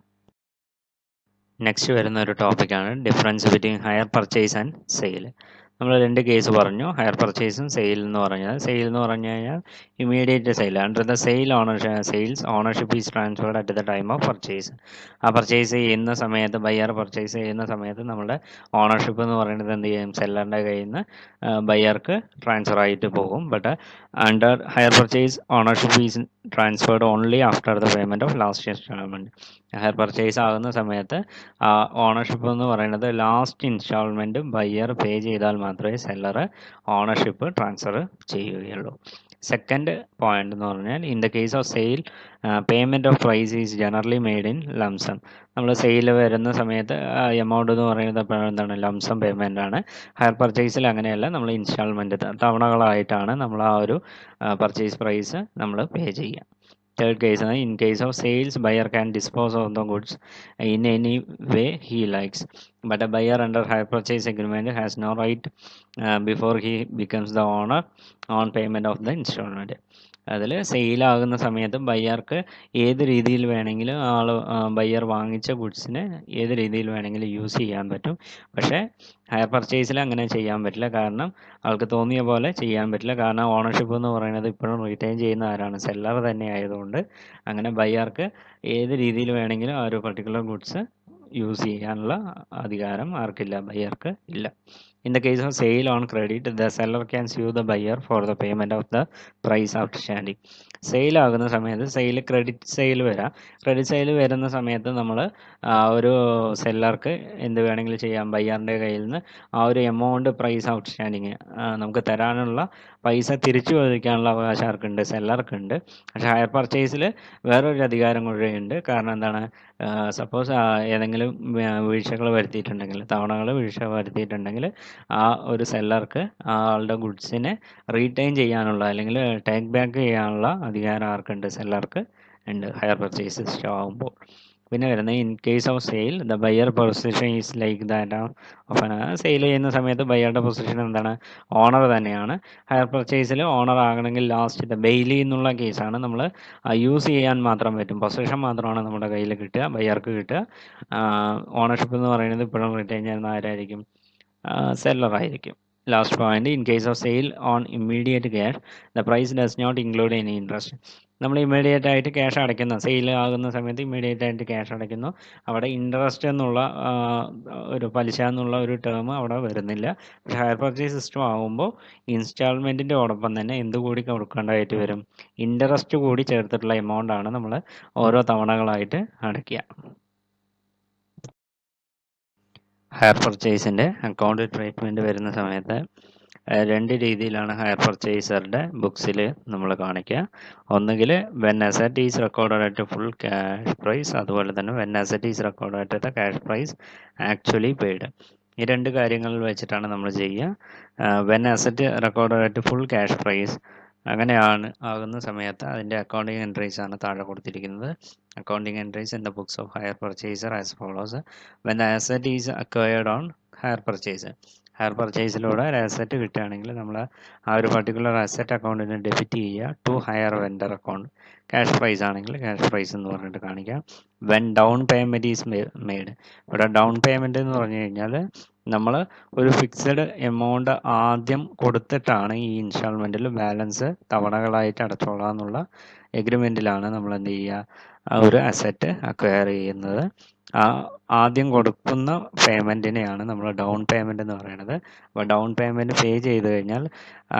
നെക്സ്റ്റ് വരുന്ന ഒരു ടോപ്പിക്കാണ് difference between hire purchase and sale. നമ്മൾ 2 കേസ് പറഞ്ഞു, ഹയർ പർച്ചേസും സെയിൽ എന്ന് പറഞ്ഞാൽ. സെയിൽ എന്ന് പറഞ്ഞു കഴിഞ്ഞാൽ immediate sale. Under the sales ownership is transferred at the time of purchase. ആ പർച്ചേസ് ചെയ്യുന്ന സമയത്ത്, ബയ്യർ പർച്ചേസ് ചെയ്യുന്ന സമയത്ത് നമ്മുടെ ഓണർഷിപ്പ് എന്ന് പറയുന്നത് എന്ത് ചെയ്യും, സെല്ലറിൻ്റെ കയ്യിൽ നിന്ന് ബയ്യർക്ക് ട്രാൻസ്ഫർ ആയിട്ട് പോകും. But under higher purchase ownership is transferred only after the payment of last instalment. Higher purchase ആകുന്ന സമയത്ത് ആ ഓണർഷിപ്പ് എന്ന് പറയുന്നത് ലാസ്റ്റ് ഇൻസ്റ്റാൾമെൻറ്റ് ബയ്യർ പേ ചെയ്താൽ മാത്രമേ സെല്ലർ ഓണർഷിപ്പ് ട്രാൻസ്ഫർ ചെയ്യുകയുള്ളൂ. സെക്കൻഡ് പോയിന്റ് എന്ന് പറഞ്ഞാൽ in the case of sale payment of price is generally made in lump sum. നമ്മൾ സെയിൽ വരുന്ന സമയത്ത് എമൗണ്ട് എന്ന് പറയുന്നത് എന്താണ്, ലംസം പേയ്മെൻ്റ് ആണ്. ഹയർ പർച്ചേസിൽ അങ്ങനെയല്ല, നമ്മൾ ഇൻസ്റ്റാൾമെൻറ്റ് തവണകളായിട്ടാണ് നമ്മൾ ആ ഒരു പർച്ചേസ് പ്രൈസ് നമ്മൾ പേ ചെയ്യുക. Third case, in case of sales, buyer can dispose of the goods in any way he likes, but a buyer under hire purchase agreement has no right before he becomes the owner on payment of the installment. അതിൽ സെയിലാകുന്ന സമയത്ത് ബയ്യർക്ക് ഏത് രീതിയിൽ വേണമെങ്കിലും buyer വാങ്ങിച്ച ഗുഡ്സിനെ ഏത് രീതിയിൽ വേണമെങ്കിലും use ചെയ്യാൻ പറ്റും. പക്ഷേ ഹയർ പർച്ചേസിൽ അങ്ങനെ ചെയ്യാൻ പറ്റില്ല. കാരണം ആൾക്ക് തോന്നിയ പോലെ ചെയ്യാൻ പറ്റില്ല. കാരണം ഓണർഷിപ്പ് എന്ന് പറയുന്നത് ഇപ്പോഴും റീറ്റെയിൻ ചെയ്യുന്ന ആരാണ്, സെല്ലർ തന്നെ ആയതുകൊണ്ട് അങ്ങനെ ബയ്യർക്ക് ഏത് രീതിയിൽ വേണമെങ്കിലും ആ ഒരു പർട്ടിക്കുലർ ഗുഡ്സ് യൂസ് ചെയ്യാനുള്ള അധികാരം ആർക്കില്ല, ബയ്യർക്ക് ഇല്ല. In the case of sale on credit, the seller can sue the buyer for the payment of the price outstanding. Sale ആകുന്ന സമയത്ത് ക്രെഡിറ്റ് സെയിൽ വരാം. ക്രെഡിറ്റ് സെയിൽ വരുന്ന സമയത്ത് നമ്മൾ ഒരു സെല്ലർക്ക് എന്ത് വേണമെങ്കിലും ചെയ്യാം, ബയ്യറിൻ്റെ കയ്യിൽ നിന്ന് ആ ഒരു എമൗണ്ട് പ്രൈസ് ഔട്ട്സ്റ്റാൻഡിങ് നമുക്ക് തരാനുള്ള പൈസ തിരിച്ചു ചോദിക്കാനുള്ള അവകാശം ആർക്കുണ്ട്, സെല്ലർക്കുണ്ട്. പക്ഷേ ഹയർ പർച്ചേസിൽ വേറൊരു അധികാരം കൂടെ ഉണ്ട്. കാരണം എന്താണ്, സപ്പോസ് ഏതെങ്കിലും വീഴ്ചകൾ വരുത്തിയിട്ടുണ്ടെങ്കിൽ, വീഴ്ച വരുത്തിയിട്ടുണ്ടെങ്കിൽ ആ ഒരു സെല്ലർക്ക് ആളുടെ ഗുഡ്സിനെ റീറ്റെയിൻ ചെയ്യാനുള്ള അല്ലെങ്കിൽ ടേക്ക് ബാക്ക് ചെയ്യാനുള്ള അധികാരം ആർക്കുണ്ട്, സെല്ലർക്ക് ഉണ്ട് ഹയർ പർച്ചേസ് സിസ്റ്റം ആകുമ്പോൾ. പിന്നെ വരുന്നത് in case of sale the buyer position is like that of sale ചെയ്യുന്ന സമയത്ത് ബയ്യറുടെ പൊസിഷൻ എന്താണ്, ഓണർ തന്നെയാണ്. ഹയർ പർച്ചേസിൽ ഓണർ ആകണമെങ്കിൽ ലാസ്റ്റ് ബെയിലി എന്നുള്ള കേസാണ്. നമ്മൾ യൂസ് ചെയ്യാൻ മാത്രം പറ്റും, പൊസിഷൻ മാത്രമാണ് നമ്മുടെ കയ്യിൽ കിട്ടുക, ബയ്യർക്ക് കിട്ടുക. ഓണർഷിപ്പ് എന്ന് പറയുന്നത് ഇപ്പോഴും റിട്ടേൺ ചെയ്യുന്ന ആരായിരിക്കും, സെല്ലറായിരിക്കും. Last point, in case of sale on immediate cash the price does not include any interest. നമ്മൾ ഇമ്മീഡിയറ്റ് ആയിട്ട് ക്യാഷ് അടയ്ക്കുന്ന, സെയിൽ ആകുന്ന സമയത്ത് ഇമ്മീഡിയറ്റ് ആയിട്ട് ക്യാഷ് അടയ്ക്കുന്നു, അവിടെ ഇൻട്രസ്റ്റ് എന്നുള്ള ഒരു പലിശ എന്നുള്ള ഒരു ടേം അവിടെ വരുന്നില്ല. പക്ഷേ ഹയർ പർച്ചേസ് സിസ്റ്റം ആകുമ്പോൾ ഇൻസ്റ്റാൾമെൻറ്റിൻ്റെ ഓടൊപ്പം തന്നെ എന്തുകൂടി കൊടുക്കേണ്ടതായിട്ട് വരും, ഇൻട്രസ്റ്റ് കൂടി ചേർത്തിട്ടുള്ള എമൗണ്ട് ആണ് നമ്മൾ ഓരോ തവണകളായിട്ട് അടയ്ക്കുക. ഹയർ പർച്ചേസിൻ്റെ അക്കൗണ്ട് ട്രീറ്റ്മെൻറ്റ് വരുന്ന സമയത്ത് 2 രീതിയിലാണ് ഹയർ പർച്ചേസറുടെ ബുക്സിൽ നമ്മൾ കാണിക്കുക. ഒന്നുകിൽ when asset is recorded at full cash price, അതുപോലെ തന്നെ when asset is recorded at the cash price actually paid. ഈ 2 കാര്യങ്ങൾ വെച്ചിട്ടാണ് നമ്മൾ ചെയ്യുക. When asset recorded at full cash price അങ്ങനെയാണ് ആകുന്ന സമയത്ത് അതിൻ്റെ അക്കൗണ്ടിങ് എൻട്രീസ് ആണ് താഴെ കൊടുത്തിരിക്കുന്നത്. Accounting entries in the books of hire purchaser as follows. When the asset is acquired on hire purchase, hire പർച്ചേസിലൂടെ ഒരു അസറ്റ് കിട്ടുകയാണെങ്കിൽ നമ്മൾ ആ ഒരു പർട്ടിക്കുലർ അസറ്റ് അക്കൗണ്ടിന് ഡെബിറ്റ് ചെയ്യുക to hire vendor account. Cash price ആണെങ്കിൽ ക്യാഷ് പ്രൈസ് എന്ന് പറഞ്ഞിട്ട് കാണിക്കാം. When down payment is made, ഇവിടെ ഡൗൺ പേയ്മെൻറ്റ് എന്ന് പറഞ്ഞു കഴിഞ്ഞാൽ നമ്മൾ ഒരു ഫിക്സഡ് എമൗണ്ട് ആദ്യം കൊടുത്തിട്ടാണ് ഈ ഇൻസ്റ്റാൾമെൻറ്റിൽ ബാലൻസ് തവണകളായിട്ട് അടച്ചോളാം എന്നുള്ള എഗ്രിമെൻറ്റിലാണ് നമ്മൾ എന്ത് ചെയ്യുക, ഒരു അസറ്റ് അക്വയർ ചെയ്യുന്നത്. ആദ്യം കൊടുക്കുന്ന പേയ്മെൻറ്റിനെയാണ് നമ്മൾ ഡൗൺ പേയ്മെൻ്റ് എന്ന് പറയുന്നത്. അപ്പോൾ ഡൗൺ പേയ്മെൻറ്റ് പേ ചെയ്ത് കഴിഞ്ഞാൽ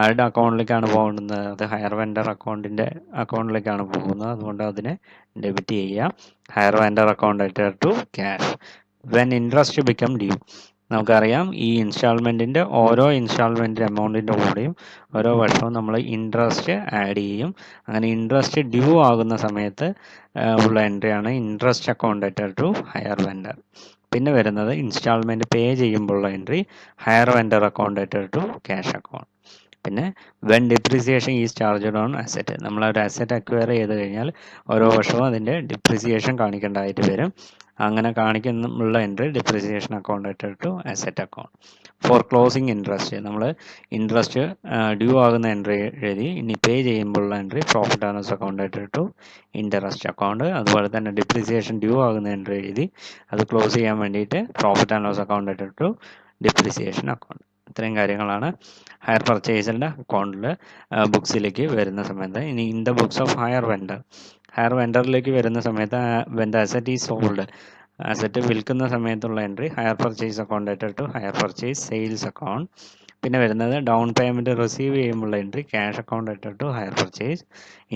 ആരുടെ അക്കൗണ്ടിലേക്കാണ് പോകുന്നത്? അത് ഹയർ വെൻഡർ അക്കൗണ്ടിലേക്കാണ് പോകുന്നത്. അതുകൊണ്ട് അതിനെ ഡെബിറ്റ് ചെയ്യുക. Hire vendor account to cash. When interest become due, നമുക്കറിയാം ഈ ഇൻസ്റ്റാൾമെൻറ്റിൻ്റെ ഓരോ ഇൻസ്റ്റാൾമെൻറ്റ് എമൗണ്ടിൻ്റെ കൂടെയും ഓരോ വർഷവും നമ്മൾ ഇൻട്രസ്റ്റ് ആഡ് ചെയ്യും. അങ്ങനെ ഇൻട്രസ്റ്റ് ഡ്യൂ ആകുന്ന സമയത്ത് ഉള്ള എൻട്രിയാണ് interest account to hire vendor. പിന്നെ വരുന്നത് ഇൻസ്റ്റാൾമെൻറ്റ് പേ ചെയ്യുമ്പോഴുള്ള entry hire vendor account to cash account. പിന്നെ when depreciation is charged on asset, നമ്മളൊരു അസറ്റ് അക്വയർ ചെയ്ത് കഴിഞ്ഞാൽ ഓരോ വർഷവും അതിൻ്റെ ഡിപ്രിസിയേഷൻ കാണിക്കേണ്ടതായിട്ട് വരും. അങ്ങനെ കാണിക്കുന്നുള്ള entry depreciation account to asset account. For closing interest, നമ്മൾ ഇൻട്രസ്റ്റ് ഡ്യൂ ആകുന്ന എൻട്രി എഴുതി. ഇനി പേ ചെയ്യുമ്പോഴുള്ള entry profit and loss account to interest account. അതുപോലെ തന്നെ ഡിപ്രിസിയേഷൻ ഡ്യൂ ആകുന്ന എൻട്രി എഴുതി അത് ക്ലോസ് ചെയ്യാൻ വേണ്ടിയിട്ട് profit and loss account to depreciation account. ഇത്രയും കാര്യങ്ങളാണ് ഹയർ പർച്ചേസിൻ്റെ അക്കൗണ്ടിൽ ബുക്സിലേക്ക് വരുന്ന സമയത്ത്. ഇനി in the books of hire വെൻഡറിലേക്ക് വരുന്ന സമയത്ത് when the asset is sold, asset വിൽക്കുന്ന സമയത്തുള്ള entry hire purchase account to hire purchase sales account. പിന്നെ വരുന്നത് ഡൗൺ പേയ്മെൻറ്റ് റിസീവ് ചെയ്യുമ്പോൾ entry cash account to hire purchase.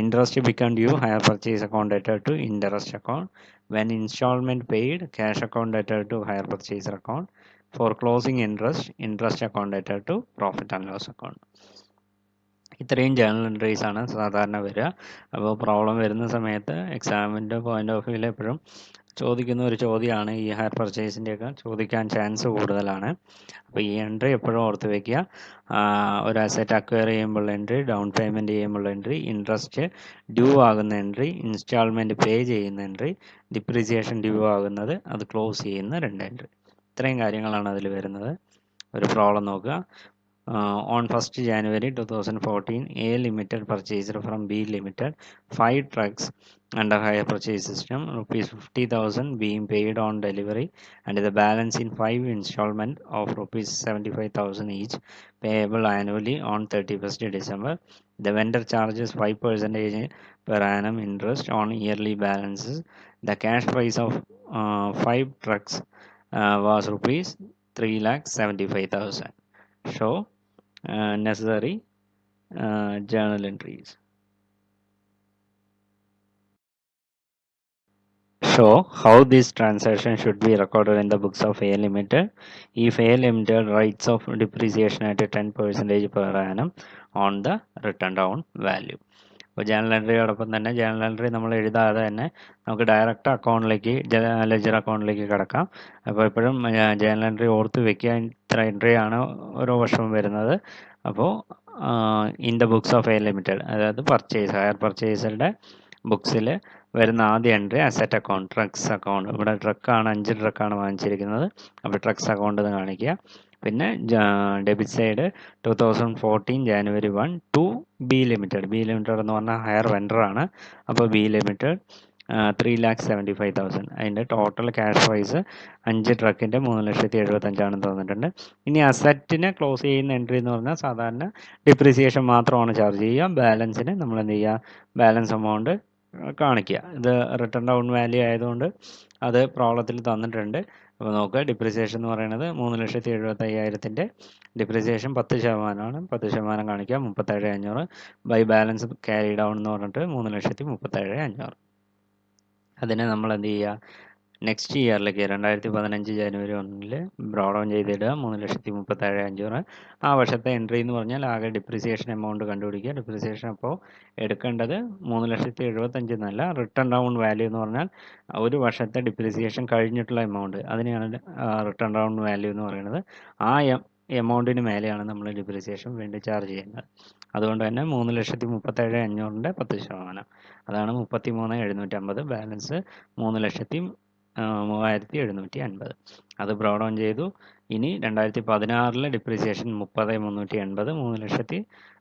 Interest become due hire purchase account to interest account. When instalment paid cash account to hire purchaser account. For closing interest account to profit and loss account. ഇത്രയും journal entries ആണ് സാധാരണ വരിക. അപ്പോൾ problem വരുന്ന സമയത്ത് എക്സാമിൻ്റെ point of വ്യൂവിൽ എപ്പോഴും ചോദിക്കുന്ന ഒരു ചോദ്യമാണ്. ഈ ഹയർ പർച്ചേസിൻ്റെയൊക്കെ ചോദിക്കാൻ ചാൻസ് കൂടുതലാണ്. അപ്പോൾ ഈ എൻട്രി എപ്പോഴും ഓർത്ത് വയ്ക്കുക. ഒരു അസറ്റ് അക്വയർ ചെയ്യുമ്പോൾ എൻട്രി, ഡൗൺ പേയ്മെൻറ്റ് ചെയ്യുമ്പോൾ എൻട്രി, ഇൻട്രസ്റ്റ് ഡ്യൂ ആകുന്ന എൻട്രി, ഇൻസ്റ്റാൾമെൻറ്റ് പേ ചെയ്യുന്ന എൻട്രി, ഡിപ്രിസിയേഷൻ ഡ്യൂ ആകുന്നത്, അത് ക്ലോസ് ചെയ്യുന്ന 2 എൻട്രി. ഇത്രയും കാര്യങ്ങളാണ് അതിൽ വരുന്നത്. ഒരു പ്രോബ്ലം നോക്കുക. On 1st January 2014, A Limited purchased from B Limited 5 trucks under hire purchase system, rupees 50,000 being paid on delivery and the balance in 5 installment of rupees 75,000 each, payable annually on 31st December. The vendor charges 5% per annum interest on yearly balances. The cash price of 5 trucks was rupees 3,75,000. Show necessary journal entries. Show how this transaction should be recorded in the books of A Limited. If A Limited writes of depreciation at 10% per annum on the written down value. അപ്പോൾ journal എൻട്രിയോടൊപ്പം തന്നെ journal entry നമ്മൾ എഴുതാതെ തന്നെ നമുക്ക് direct അക്കൗണ്ടിലേക്ക് ledger അക്കൗണ്ടിലേക്ക് കിടക്കാം. അപ്പോൾ എപ്പോഴും ജേണൽ എൻട്രി ഓർത്ത് വെക്കുക. ഇത്ര എൻട്രിയാണ് ഓരോ വർഷവും വരുന്നത്. അപ്പോൾ in the books of A limited, അതായത് ഹയർ പർച്ചേസറുടെ ബുക്സിൽ വരുന്ന ആദ്യ entry asset account, trucks account. ഇവിടെ 5 ട്രക്കാണ് വാങ്ങിച്ചിരിക്കുന്നത്. അപ്പോൾ ട്രക്സ് അക്കൗണ്ട് എന്ന് കാണിക്കുക. പിന്നെ debit side 2014 January 1 to B limited എന്ന് പറഞ്ഞാൽ ഹയർ വെൻഡറാണ്. അപ്പോൾ ബി ലിമിറ്റഡ് 3,75,000. അതിൻ്റെ ടോട്ടൽ ക്യാഷ് പ്രൈസ് 5 ട്രക്കിൻ്റെ 3,75,000 തന്നിട്ടുണ്ട്. ഇനി അസറ്റിനെ ക്ലോസ് ചെയ്യുന്ന എൻട്രി എന്ന് പറഞ്ഞാൽ സാധാരണ ഡിപ്രിസിയേഷൻ മാത്രമാണ് ചാർജ് ചെയ്യുക. ബാലൻസിന് നമ്മൾ എന്ത് ചെയ്യുക, ബാലൻസ് എമൗണ്ട് കാണിക്കുക. ഇത് റിട്ടേൺ ഡൗൺ വാല്യൂ ആയതുകൊണ്ട് അത് പ്രോബ്ലത്തിൽ തന്നിട്ടുണ്ട്. അപ്പോൾ നോക്കുക, ഡിപ്രിസിയേഷൻ എന്ന് പറയുന്നത് 3,75,000 ഡിപ്രിസിയേഷൻ 10%. 10% കാണിക്കുക 37,500. ബൈ ബാലൻസ് ക്യാരി ഡൗൺ എന്ന് പറഞ്ഞിട്ട് 3,37,500. അതിനെ നമ്മൾ എന്ത് ചെയ്യുക, നെക്സ്റ്റ് ഇയറിലേക്ക് 2015 January 1 ബ്രോഡ് ഓൺ ചെയ്തിടുക 3,37,500. ആ വർഷത്തെ എൻട്രി എന്ന് പറഞ്ഞാൽ ആകെ ഡിപ്രിസിയേഷൻ എമൗണ്ട് കണ്ടുപിടിക്കുക. ഡിപ്രിസിയേഷൻ അപ്പോൾ എടുക്കേണ്ടത് 3,75,000 എന്നല്ല, റിട്ടേൺ ഡൗൺ വാല്യൂ എന്ന് പറഞ്ഞാൽ ഒരു വർഷത്തെ ഡിപ്രിസിയേഷൻ കഴിഞ്ഞിട്ടുള്ള എമൗണ്ട്, അതിനെയാണ് റിട്ടേൺ ഡൗൺ വാല്യൂ എന്ന് പറയുന്നത്. ആ എമൗണ്ടിന് മേലെയാണ് നമ്മൾ ഡിപ്രിസിയേഷൻ വേണ്ടി ചാർജ് ചെയ്യുന്നത്. അതുകൊണ്ട് തന്നെ 3,37,500ൻ്റെ 10%, അതാണ് 33,750. ബാലൻസ് 3,37,500. അത് ബ്രോഡ് ഓൺ ചെയ്തു. ഇനി 2016 ഡിപ്രിസിയേഷൻ 30,380.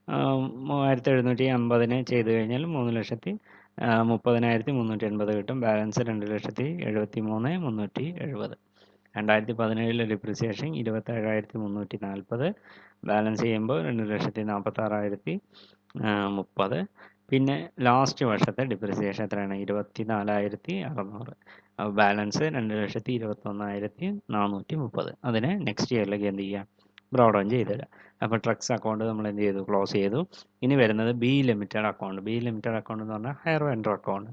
3,37,500 ചെയ്ത് കഴിഞ്ഞാൽ 3,30,380 കിട്ടും. ബാലൻസ് 2,73,370. 2017 ഡിപ്രിസിയേഷൻ 27,340. ബാലൻസ് ചെയ്യുമ്പോൾ 2,46,030. പിന്നെ ലാസ്റ്റ് വർഷത്തെ ഡിപ്രിസിയേഷൻ എത്രയാണ്? 24,600. അപ്പോൾ ബാലൻസ് 2,21,430. അതിനെ നെക്സ്റ്റ് ഇയറിലേക്ക് എന്ത് ചെയ്യുക? ബ്രോഡ് ഓൺ ചെയ്തിടുക. അപ്പോൾ ട്രക്സ് അക്കൗണ്ട് നമ്മൾ എന്ത് ചെയ്തു? ക്ലോസ് ചെയ്തു. ഇനി വരുന്നത് B limited account. B limited account എന്ന് പറഞ്ഞാൽ ഹയർ വെൻഡർ അക്കൗണ്ട്.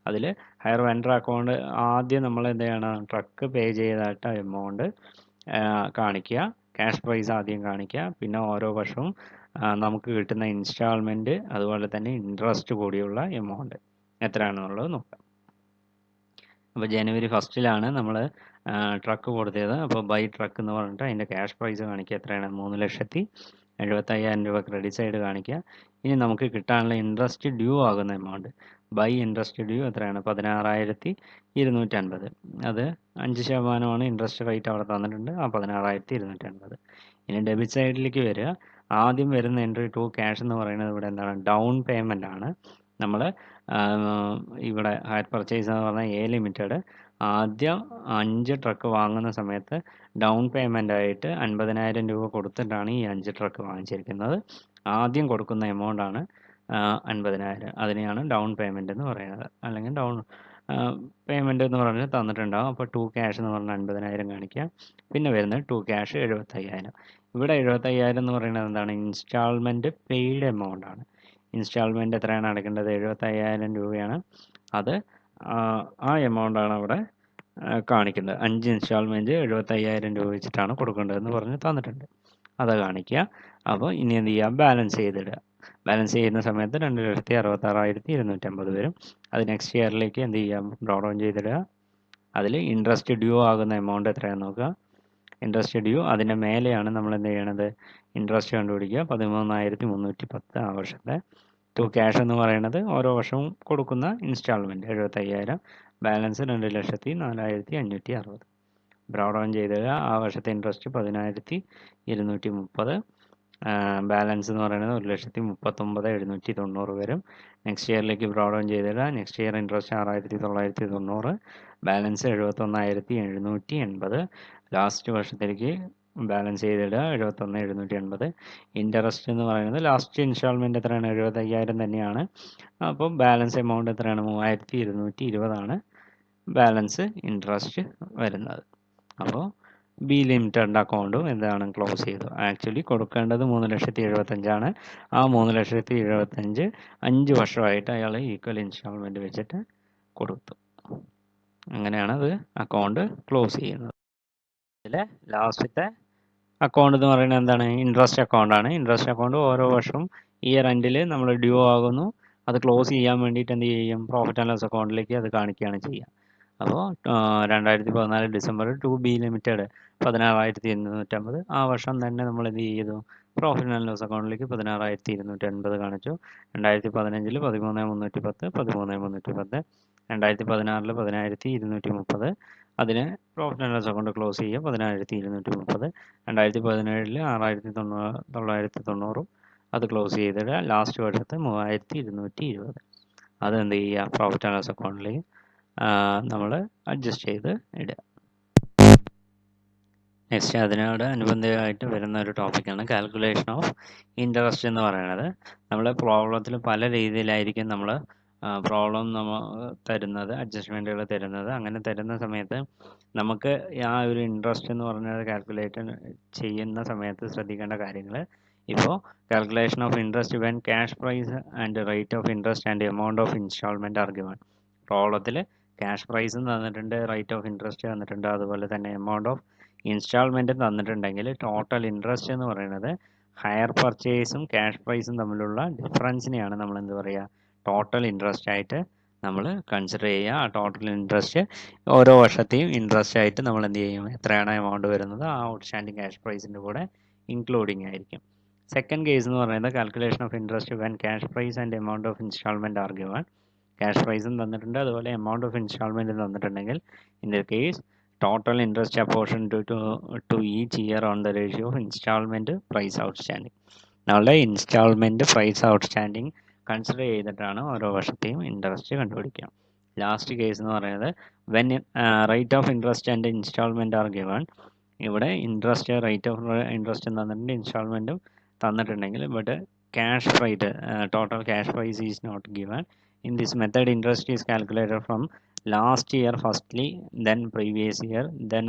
അതിൽ ഹയർ വെൻഡർ അക്കൗണ്ട് ആദ്യം നമ്മൾ എന്ത് ചെയ്യണം? ട്രക്ക് പേ ചെയ്തിട്ട് എമൗണ്ട് കാണിക്കുക, ക്യാഷ് പ്രൈസ് ആദ്യം കാണിക്കുക, പിന്നെ ഓരോ വർഷവും നമുക്ക് കിട്ടുന്ന ഇൻസ്റ്റാൾമെൻറ്റ് അതുപോലെ തന്നെ ഇൻട്രസ്റ്റ് കൂടിയുള്ള എമൗണ്ട് എത്രയാണെന്നുള്ളത് നോക്കാം. അപ്പോൾ ജനുവരി 1 നമ്മൾ ട്രക്ക് കൊടുത്തത്. അപ്പോൾ ബൈ ട്രക്ക് എന്ന് പറഞ്ഞിട്ട് അതിൻ്റെ ക്യാഷ് പ്രൈസ് കാണിക്കുക എത്രയാണ്? 3,75,000 രൂപ ക്രെഡിറ്റ് സൈഡ് കാണിക്കുക. ഇനി നമുക്ക് കിട്ടാനുള്ള ഇൻട്രസ്റ്റ് ഡ്യൂ ആകുന്ന എമൗണ്ട് ബൈ ഇൻട്രസ്റ്റ് ഡ്യൂ എത്രയാണ്? 16,250. അത് 5% ഇൻട്രസ്റ്റ് റേറ്റ് അവിടെ തന്നിട്ടുണ്ട്. ആ 16,250. ഇനി ഡെബിറ്റ് സൈഡിലേക്ക് വരിക. ആദ്യം വരുന്ന എൻട്രി ടു ക്യാഷ് എന്ന് പറയുന്നത് ഇവിടെ എന്താണ്? ഡൗൺ പേയ്മെൻ്റ് ആണ്. നമ്മൾ ഇവിടെ ഹയർ പർച്ചേസ് എന്ന് പറഞ്ഞാൽ എ ലിമിറ്റഡ് ആദ്യം 5 ട്രക്ക് വാങ്ങുന്ന സമയത്ത് ഡൗൺ പേയ്മെൻ്റ് ആയിട്ട് 50,000 രൂപ കൊടുത്തിട്ടാണ് ഈ 5 ട്രക്ക് വാങ്ങിച്ചിരിക്കുന്നത്. ആദ്യം കൊടുക്കുന്ന എമൗണ്ടാണ് 50,000. അതിനെയാണ് ഡൗൺ പേയ്മെൻ്റ് എന്ന് പറയുന്നത്. അല്ലെങ്കിൽ ഡൗൺ പേയ്മെൻ്റ് എന്ന് പറഞ്ഞാൽ തന്നിട്ടുണ്ടാകും. അപ്പോൾ ടു ക്യാഷ് എന്ന് പറഞ്ഞാൽ 50,000 കാണിക്കുക. പിന്നെ വരുന്നത് ടു ക്യാഷ് 75,000. ഇവിടെ 75,000 എന്ന് പറയുന്നത് എന്താണ്? ഇൻസ്റ്റാൾമെൻറ്റ് പെയ്ഡ് എമൗണ്ട് ആണ്. ഇൻസ്റ്റാൾമെൻറ്റ് എത്രയാണ് അടയ്ക്കേണ്ടത്? 75,000 രൂപയാണ്. അത് ആ എമൗണ്ടാണ് അവിടെ കാണിക്കുന്നത്. 5 ഇൻസ്റ്റാൾമെൻറ്റ് 75,000 രൂപ വെച്ചിട്ടാണ് കൊടുക്കേണ്ടതെന്ന് പറഞ്ഞ് തന്നിട്ടുണ്ട്. അത് കാണിക്കുക. അപ്പോൾ ഇനി എന്ത് ചെയ്യുക? ബാലൻസ് ചെയ്തിടുക. ബാലൻസ് ചെയ്യുന്ന സമയത്ത് 2,66,250 വരും. അത് നെക്സ്റ്റ് ഇയറിലേക്ക് എന്ത് ചെയ്യാം? ബ്രോഡ് ഓൺ ചെയ്തിടുക. അതിൽ ഇൻട്രസ്റ്റ് ഡ്യൂ ആകുന്ന എമൗണ്ട് എത്രയാണെന്ന് നോക്കുക. ഇൻട്രസ്റ്റ് ഡ്യൂ അതിൻ്റെ മേലെയാണ് നമ്മൾ എന്ത് ചെയ്യണത്? ഇൻട്രസ്റ്റ് കണ്ടുപിടിക്കുക. 13,310 ആ വർഷത്തെ. ടു ക്യാഷ് എന്ന് പറയുന്നത് ഓരോ വർഷവും കൊടുക്കുന്ന ഇൻസ്റ്റാൾമെൻറ്റ് 75,000. ബാലൻസ് 2,04,560. ബ്രോഡ് ഓൺ ചെയ്തിടുക. ആ വർഷത്തെ ഇൻട്രസ്റ്റ് 10,230. ബാലൻസ് എന്ന് പറയുന്നത് 1,39,790 വരും. നെക്സ്റ്റ് ഇയറിലേക്ക് ബ്രോഡ് ഓൺ ചെയ്തിടുക. Next year interest 6,990. Balance 71,780. Last വർഷത്തിലേക്ക് ബാലൻസ് ചെയ്തിടുക 71,780. ഇൻട്രസ്റ്റ് എന്ന് പറയുന്നത് ലാസ്റ്റ് ഇൻസ്റ്റാൾമെൻറ്റ് എത്രയാണ്? 75,000 തന്നെയാണ്. അപ്പോൾ ബാലൻസ് എമൗണ്ട് എത്രയാണ്? 3,220 ബാലൻസ് ഇൻട്രസ്റ്റ് വരുന്നത്. അപ്പോൾ ബി ലിമിറ്റഡ് അക്കൗണ്ടും എന്താണ്? ക്ലോസ് ചെയ്തു. ആക്ച്വലി കൊടുക്കേണ്ടത് 3,75,000 ആ 3,75,000 5 വർഷമായിട്ട് അയാൾ ഈക്വൽ ഇൻസ്റ്റാൾമെൻറ്റ് വെച്ചിട്ട് കൊടുത്തു. അങ്ങനെയാണ് അത് അക്കൗണ്ട് ക്ലോസ് ചെയ്യുന്നത്. ഇതിൽ ലാസ്റ്റത്തെ അക്കൗണ്ട് എന്ന് പറയുന്നത് എന്താണ്? ഇൻട്രസ്റ്റ് അക്കൗണ്ടാണ്. ഇൻട്രസ്റ്റ് അക്കൗണ്ട് ഓരോ വർഷവും ഇയർ എൻഡിൽ നമ്മൾ ഡ്യൂ ആകുന്നു. അത് ക്ലോസ് ചെയ്യാൻ വേണ്ടിയിട്ട് എന്ത് ചെയ്യും? പ്രോഫിറ്റ് ആൻഡ് ലോസ് അക്കൗണ്ടിലേക്ക് അത് കാണിക്കുകയാണ് ചെയ്യുക. അപ്പോൾ 2014 ഡിസംബർ ടു ബി ലിമിറ്റഡ് 16,250. ആ വർഷം തന്നെ നമ്മൾ എന്ത് ചെയ്തു? പ്രോഫിറ്റ് ആൻഡ് ലോസ് അക്കൗണ്ടിലേക്ക് 16,250 കാണിച്ചു. 2015 13,310 13,310. 2016 10,230. അതിന് profit and loss account close ചെയ്യുക 10,230. 2017 6,990 അത് ക്ലോസ് ചെയ്തിടുക. ലാസ്റ്റ് വർഷത്തെ 3,220 അതെന്ത് ചെയ്യുക? പ്രോഫിറ്റ് ആൻഡ് ലോസ് അക്കൗണ്ടിലേക്ക് നമ്മൾ അഡ്ജസ്റ്റ് ചെയ്ത് ഇടുക. നെക്സ്റ്റ് അതിനോട് അനുബന്ധമായിട്ട് വരുന്ന ഒരു ടോപ്പിക്കാണ് കാൽക്കുലേഷൻ ഓഫ് ഇൻട്രസ്റ്റ് എന്ന് പറയുന്നത്. നമ്മൾ പ്രോബ്ലത്തിൽ പല രീതിയിലായിരിക്കും നമ്മൾ പ്രോബ്ലം തരുന്നത്, അഡ്ജസ്റ്റ്മെൻറ്റുകൾ തരുന്നത്. അങ്ങനെ തരുന്ന സമയത്ത് നമുക്ക് ആ ഒരു ഇൻട്രസ്റ്റ് എന്ന് പറഞ്ഞത് കാൽക്കുലേറ്റ് ചെയ്യുന്ന സമയത്ത് ശ്രദ്ധിക്കേണ്ട കാര്യങ്ങൾ. ഇപ്പോൾ calculation of interest when cash price and rate of interest and amount of instalment are given. പ്രോബ്ലത്തിൽ ക്യാഷ് പ്രൈസും തന്നിട്ടുണ്ട്, റേറ്റ് ഓഫ് ഇൻട്രസ്റ്റ് തന്നിട്ടുണ്ട്, അതുപോലെ തന്നെ എമൗണ്ട് ഓഫ് ഇൻസ്റ്റാൾമെൻറ്റും തന്നിട്ടുണ്ടെങ്കിൽ ടോട്ടൽ ഇൻട്രസ്റ്റ് എന്ന് പറയുന്നത് ഹയർ പർച്ചേസും ക്യാഷ് പ്രൈസും തമ്മിലുള്ള ഡിഫറൻസിനെയാണ് നമ്മൾ എന്ത് പറയുക? ടോട്ടൽ ഇൻട്രസ്റ്റ് ആയിട്ട് നമ്മൾ കൺസിഡർ ചെയ്യുക. ആ ടോട്ടൽ ഇൻട്രസ്റ്റ് ഓരോ വർഷത്തെയും ഇൻട്രസ്റ്റ് ആയിട്ട് നമ്മൾ എന്ത് ചെയ്യും? എത്രയാണ് എമൗണ്ട് വരുന്നത് ആ ഔട്ട്സ്റ്റാൻഡിങ് ക്യാഷ് പ്രൈസിൻ്റെ കൂടെ ഇൻക്ലൂഡിങ് ആയിരിക്കും. സെക്കൻഡ് കേസ് എന്ന് പറയുന്നത് calculation of interest when cash price and amount of instalment are given. Cash പ്രൈസും തന്നിട്ടുണ്ട്, അതുപോലെ എമൗണ്ട് ഓഫ് ഇൻസ്റ്റാൾമെൻറ്റും തന്നിട്ടുണ്ടെങ്കിൽ in the case total interest apportion to each year on the ratio of instalment price outstanding. നമ്മളുടെ instalment price outstanding consider ചെയ്തിട്ടാണ് ഓരോ വർഷത്തെയും ഇൻട്രസ്റ്റ് കണ്ടുപിടിക്കുക. ലാസ്റ്റ് കേസ് എന്ന് പറയുന്നത് when rate of interest and instalment are given. ഇവിടെ ഇൻട്രസ്റ്റ് റേറ്റ് ഓഫ് ഇൻട്രസ്റ്റ് തന്നിട്ടുണ്ട്, ഇൻസ്റ്റാൾമെൻറ്റും തന്നിട്ടുണ്ടെങ്കിൽ ഇവിടെ cash price, total cash price is not given. In this method, interest is calculated from last year firstly, then previous year, then